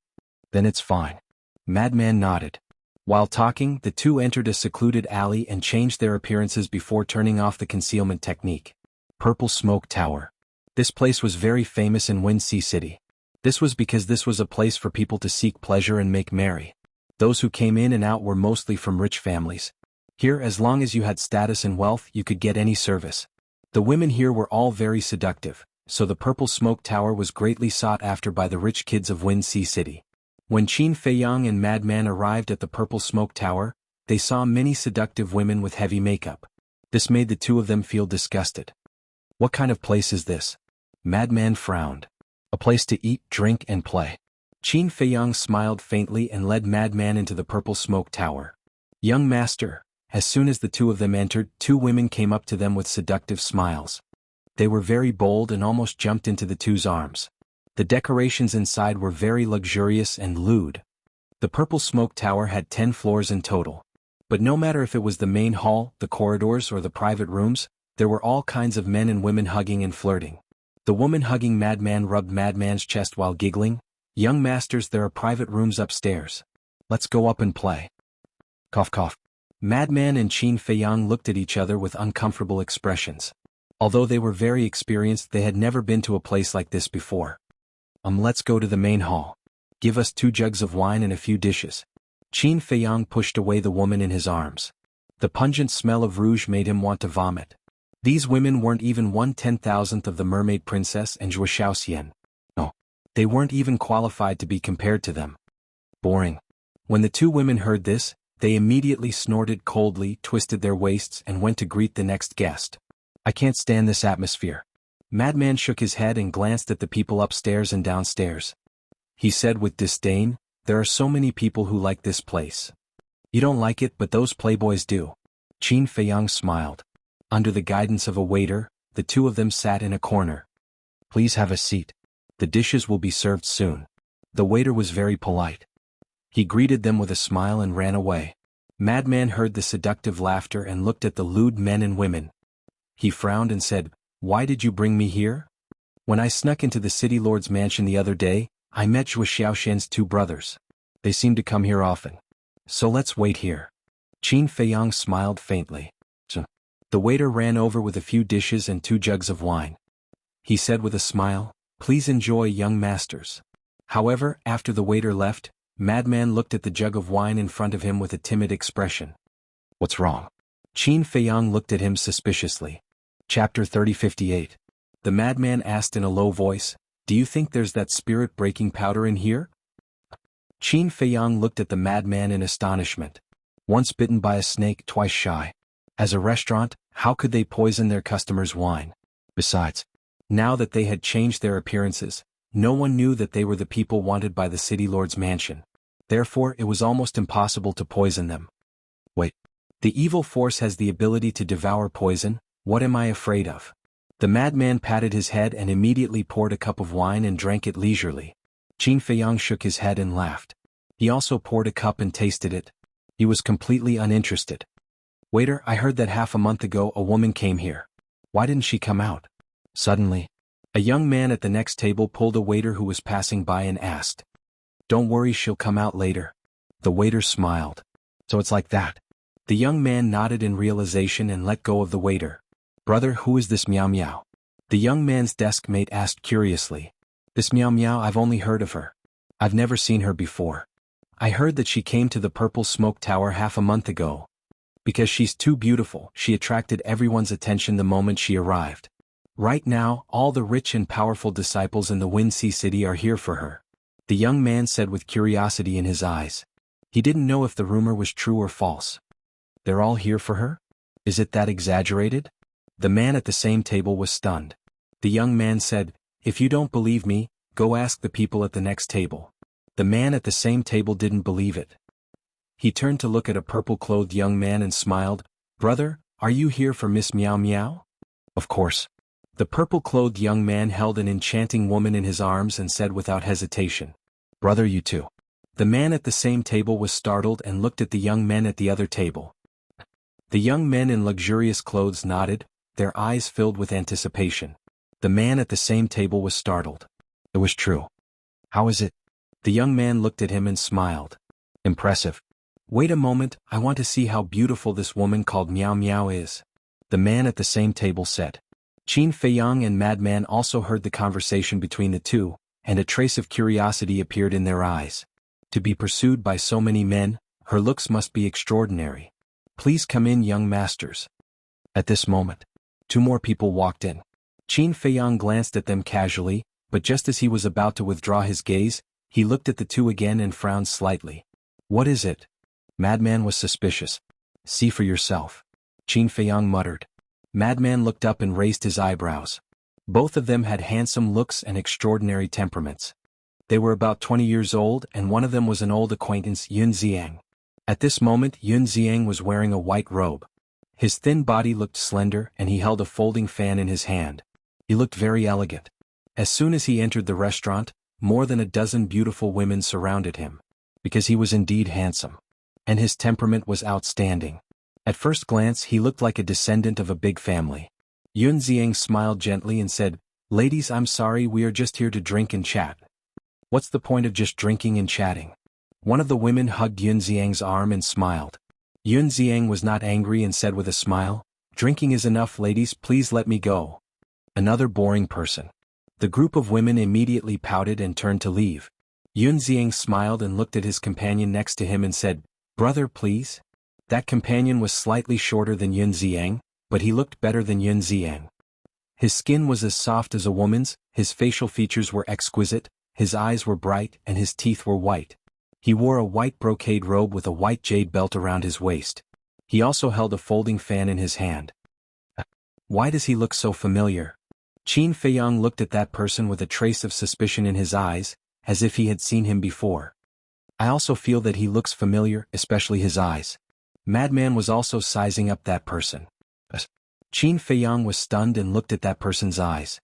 "Then it's fine." Madman nodded. While talking, the two entered a secluded alley and changed their appearances before turning off the concealment technique. Purple Smoke Tower. This place was very famous in Wind Sea City. This was because this was a place for people to seek pleasure and make merry. Those who came in and out were mostly from rich families. Here, as long as you had status and wealth, you could get any service. The women here were all very seductive, so the Purple Smoke Tower was greatly sought after by the rich kids of Wind Sea City. When Qin Feiyang and Madman arrived at the Purple Smoke Tower, they saw many seductive women with heavy makeup. This made the two of them feel disgusted. "What kind of place is this?" Madman frowned. A place to eat, drink, and play. Qin Feiyang smiled faintly and led Madman into the purple smoke tower. Young master, as soon as the two of them entered, two women came up to them with seductive smiles. They were very bold and almost jumped into the two's arms. The decorations inside were very luxurious and lewd. The purple smoke tower had 10 floors in total. But no matter if it was the main hall, the corridors, or the private rooms, there were all kinds of men and women hugging and flirting. The woman hugging Madman rubbed Madman's chest while giggling. Young masters, there are private rooms upstairs. Let's go up and play. Cough cough. Madman and Qin Feiyang looked at each other with uncomfortable expressions. Although they were very experienced, they had never been to a place like this before. Let's go to the main hall. Give us 2 jugs of wine and a few dishes. Qin Feiyang pushed away the woman in his arms. The pungent smell of rouge made him want to vomit. These women weren't even 1/10,000th of the mermaid princess and Zhuo Xiaoxian. No. They weren't even qualified to be compared to them. Boring. When the 2 women heard this, they immediately snorted coldly, twisted their waists, and went to greet the next guest. I can't stand this atmosphere. Madman shook his head and glanced at the people upstairs and downstairs. He said with disdain, there are so many people who like this place. You don't like it, but those playboys do. Qin Feiyang smiled. Under the guidance of a waiter, the 2 of them sat in a corner. Please have a seat. The dishes will be served soon. The waiter was very polite. He greeted them with a smile and ran away. Madman heard the seductive laughter and looked at the lewd men and women. He frowned and said, Why did you bring me here? When I snuck into the city lord's mansion the other day, I met Zhuo Xiaoxian's 2 brothers. They seem to come here often. So let's wait here. Qin Feiyang smiled faintly. The waiter ran over with a few dishes and 2 jugs of wine. He said with a smile, Please enjoy, young masters. However, after the waiter left, Madman looked at the jug of wine in front of him with a timid expression. What's wrong? Qin Feiyang looked at him suspiciously. Chapter 3058. The madman asked in a low voice, Do you think there's that spirit-breaking powder in here? Qin Feiyang looked at the madman in astonishment. Once bitten by a snake, twice shy. As a restaurant, how could they poison their customers' wine? Besides, now that they had changed their appearances, no one knew that they were the people wanted by the city lord's mansion. Therefore, it was almost impossible to poison them. Wait. The evil force has the ability to devour poison. What am I afraid of? The madman patted his head and immediately poured a cup of wine and drank it leisurely. Qin Feiyang shook his head and laughed. He also poured a cup and tasted it. He was completely uninterested. Waiter, I heard that half a month ago a woman came here. Why didn't she come out? Suddenly, a young man at the next table pulled a waiter who was passing by and asked. Don't worry, she'll come out later. The waiter smiled. So it's like that. The young man nodded in realization and let go of the waiter. Brother, who is this Miao Miao? The young man's desk mate asked curiously. This Miao Miao, I've only heard of her. I've never seen her before. I heard that she came to the Purple Smoke Tower half a month ago. Because she's too beautiful, she attracted everyone's attention the moment she arrived. Right now, all the rich and powerful disciples in the Wind Sea City are here for her. The young man said with curiosity in his eyes. He didn't know if the rumor was true or false. They're all here for her? Is it that exaggerated? The man at the same table was stunned. The young man said, If you don't believe me, go ask the people at the next table. The man at the same table didn't believe it. He turned to look at a purple-clothed young man and smiled. Brother, are you here for Miss Miao Miao? Of course. The purple-clothed young man held an enchanting woman in his arms and said without hesitation. Brother, you too. The man at the same table was startled and looked at the young men at the other table. The young men in luxurious clothes nodded, their eyes filled with anticipation. The man at the same table was startled. It was true. How is it? The young man looked at him and smiled. Impressive. Wait a moment, I want to see how beautiful this woman called Miao Miao is. The man at the same table said. Qin Feiyang and Madman also heard the conversation between the two, and a trace of curiosity appeared in their eyes. To be pursued by so many men, her looks must be extraordinary. Please come in, young masters. At this moment, 2 more people walked in. Qin Feiyang glanced at them casually, but just as he was about to withdraw his gaze, he looked at the 2 again and frowned slightly. What is it? Madman was suspicious. See for yourself. Qin Feiyang muttered. Madman looked up and raised his eyebrows. Both of them had handsome looks and extraordinary temperaments. They were about 20 years old, and one of them was an old acquaintance, Yun Xiang. At this moment Yun Xiang was wearing a white robe. His thin body looked slender, and he held a folding fan in his hand. He looked very elegant. As soon as he entered the restaurant, more than a dozen beautiful women surrounded him, because he was indeed handsome. And his temperament was outstanding. At first glance he looked like a descendant of a big family. Yun Xiang smiled gently and said, "Ladies, I'm sorry, we are just here to drink and chat." "What's the point of just drinking and chatting?" One of the women hugged Yun Xiang's arm and smiled. Yun Xiang was not angry and said with a smile, "Drinking is enough, ladies, please let me go." Another boring person. The group of women immediately pouted and turned to leave. Yun Xiang smiled and looked at his companion next to him and said, "Brother, please." That companion was slightly shorter than Yun Xiang, but he looked better than Yun Xiang. His skin was as soft as a woman's, his facial features were exquisite, his eyes were bright, and his teeth were white. He wore a white brocade robe with a white jade belt around his waist. He also held a folding fan in his hand. Why does he look so familiar? Qin Feiyang looked at that person with a trace of suspicion in his eyes, as if he had seen him before. I also feel that he looks familiar, especially his eyes. Madman was also sizing up that person. Qin Feiyang was stunned and looked at that person's eyes.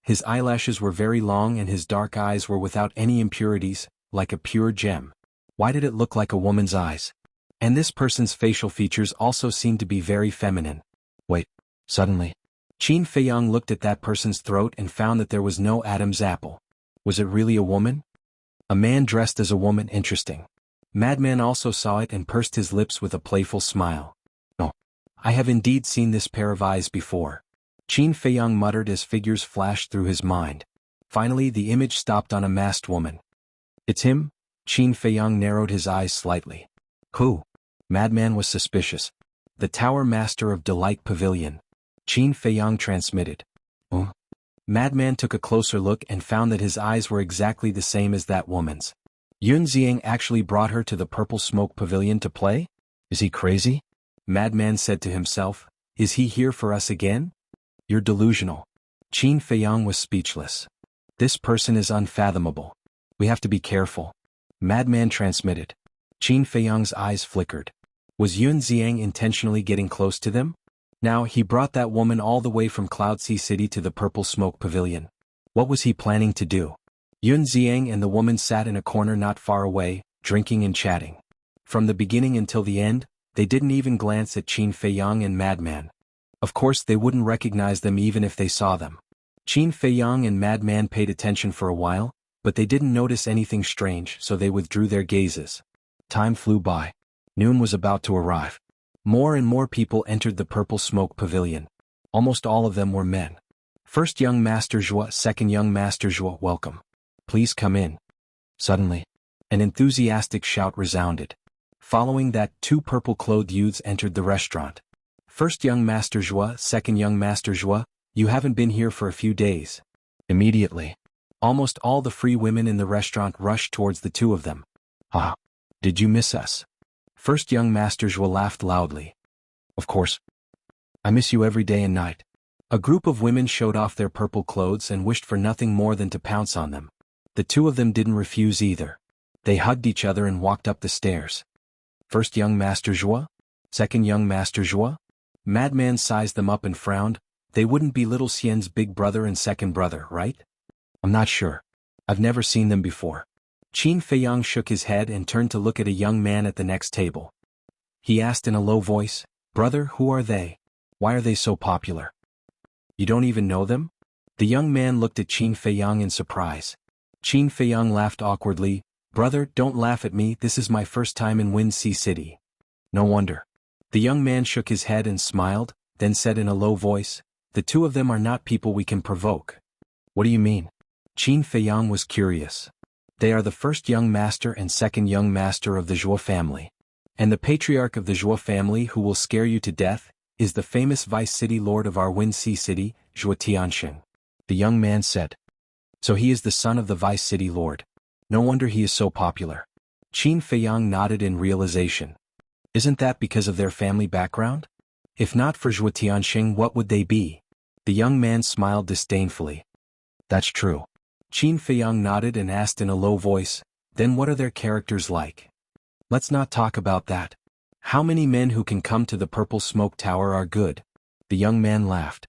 His eyelashes were very long and his dark eyes were without any impurities, like a pure gem. Why did it look like a woman's eyes? And this person's facial features also seemed to be very feminine. Wait, suddenly. Qin Feiyang looked at that person's throat and found that there was no Adam's apple. Was it really a woman? A man dressed as a woman, interesting. Madman also saw it and pursed his lips with a playful smile. "Oh, I have indeed seen this pair of eyes before." Qin Feiyang muttered as figures flashed through his mind. Finally the image stopped on a masked woman. "It's him?" Qin Feiyang narrowed his eyes slightly. "Who?" Madman was suspicious. "The Tower Master of Delight Pavilion." Qin Feiyang transmitted. "Oh." Madman took a closer look and found that his eyes were exactly the same as that woman's. Yun Xiang actually brought her to the Purple Smoke Pavilion to play? Is he crazy? Madman said to himself. Is he here for us again? You're delusional. Qin Feiyang was speechless. This person is unfathomable. We have to be careful. Madman transmitted. Qin Feiyang's eyes flickered. Was Yun Xiang intentionally getting close to them? Now he brought that woman all the way from Cloud Sea City to the Purple Smoke Pavilion. What was he planning to do? Yun Xiang and the woman sat in a corner not far away, drinking and chatting. From the beginning until the end, they didn't even glance at Qin Feiyang and Madman. Of course they wouldn't recognize them even if they saw them. Qin Feiyang and Madman paid attention for a while, but they didn't notice anything strange, so they withdrew their gazes. Time flew by. Noon was about to arrive. More and more people entered the Purple Smoke Pavilion. Almost all of them were men. First young Master Zhuo, second young Master Zhuo, welcome. Please come in. Suddenly, an enthusiastic shout resounded. Following that, two purple-clothed youths entered the restaurant. First young Master Zhuo, second young Master Zhuo, you haven't been here for a few days. Immediately, almost all the free women in the restaurant rushed towards the two of them. Ah, did you miss us? First young Master Zhuo laughed loudly. Of course. I miss you every day and night. A group of women showed off their purple clothes and wished for nothing more than to pounce on them. The two of them didn't refuse either. They hugged each other and walked up the stairs. First young Master Zhuo? Second young Master Zhuo? Madman sized them up and frowned. They wouldn't be Little Xian's big brother and second brother, right? I'm not sure. I've never seen them before. Qin Feiyang shook his head and turned to look at a young man at the next table. He asked in a low voice, Brother, who are they? Why are they so popular? You don't even know them? The young man looked at Qin Feiyang in surprise. Qin Feiyang laughed awkwardly. Brother, don't laugh at me, this is my first time in Wind Sea City. No wonder. The young man shook his head and smiled, then said in a low voice, The two of them are not people we can provoke. What do you mean? Qin Feiyang was curious. They are the first young master and second young master of the Zhuo family. And the patriarch of the Zhuo family who will scare you to death, is the famous vice city lord of our Wind Sea City, Zhuo Tianxing. The young man said. So he is the son of the vice city lord. No wonder he is so popular. Qin Feiyang nodded in realization. Isn't that because of their family background? If not for Zhuo Tianxing, what would they be? The young man smiled disdainfully. That's true. Qin Feiyang nodded and asked in a low voice, then what are their characters like? Let's not talk about that. How many men who can come to the Purple Smoke Tower are good? The young man laughed.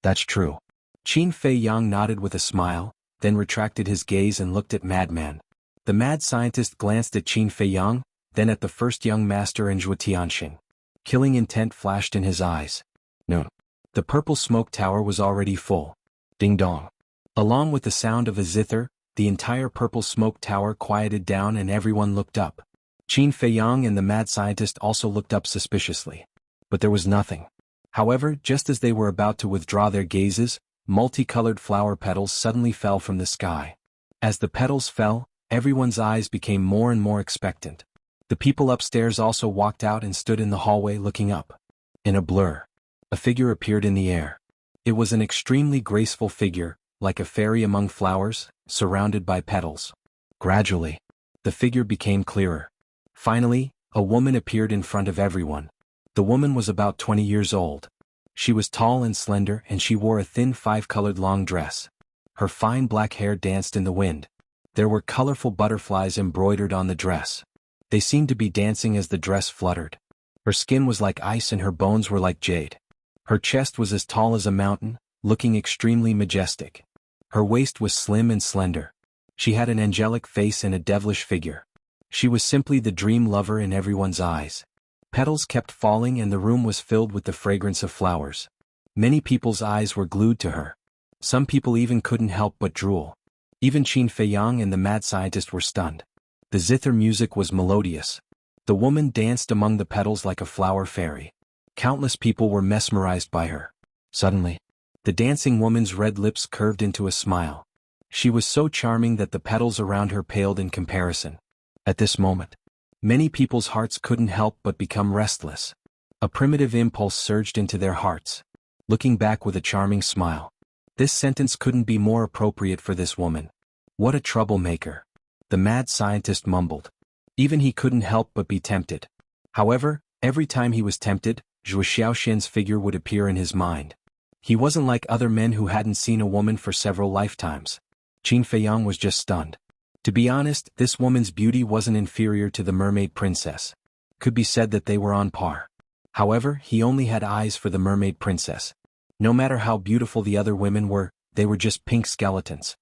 That's true. Qin Feiyang nodded with a smile, then retracted his gaze and looked at Madman. The mad scientist glanced at Qin Feiyang, then at the first young master and Zhuo Tianxing. Killing intent flashed in his eyes. No. The Purple Smoke Tower was already full. Ding dong. Along with the sound of a zither, the entire Purple Smoke Tower quieted down and everyone looked up. Qin Feiyang and the mad scientist also looked up suspiciously. But there was nothing. However, just as they were about to withdraw their gazes, multicolored flower petals suddenly fell from the sky. As the petals fell, everyone's eyes became more and more expectant. The people upstairs also walked out and stood in the hallway looking up. In a blur, a figure appeared in the air. It was an extremely graceful figure, like a fairy among flowers, surrounded by petals. Gradually, the figure became clearer. Finally, a woman appeared in front of everyone. The woman was about 20 years old. She was tall and slender and she wore a thin 5-colored long dress. Her fine black hair danced in the wind. There were colorful butterflies embroidered on the dress. They seemed to be dancing as the dress fluttered. Her skin was like ice and her bones were like jade. Her chest was as tall as a mountain, looking extremely majestic. Her waist was slim and slender. She had an angelic face and a devilish figure. She was simply the dream lover in everyone's eyes. Petals kept falling and the room was filled with the fragrance of flowers. Many people's eyes were glued to her. Some people even couldn't help but drool. Even Qin Feiyang and the mad scientist were stunned. The zither music was melodious. The woman danced among the petals like a flower fairy. Countless people were mesmerized by her. Suddenly, the dancing woman's red lips curved into a smile. She was so charming that the petals around her paled in comparison. At this moment, many people's hearts couldn't help but become restless. A primitive impulse surged into their hearts. Looking back with a charming smile. This sentence couldn't be more appropriate for this woman. What a troublemaker. The mad scientist mumbled. Even he couldn't help but be tempted. However, every time he was tempted, Zhuo Xiaoxian's figure would appear in his mind. He wasn't like other men who hadn't seen a woman for several lifetimes. Qin Feiyang was just stunned. To be honest, this woman's beauty wasn't inferior to the mermaid princess. Could be said that they were on par. However, he only had eyes for the mermaid princess. No matter how beautiful the other women were, they were just pink skeletons.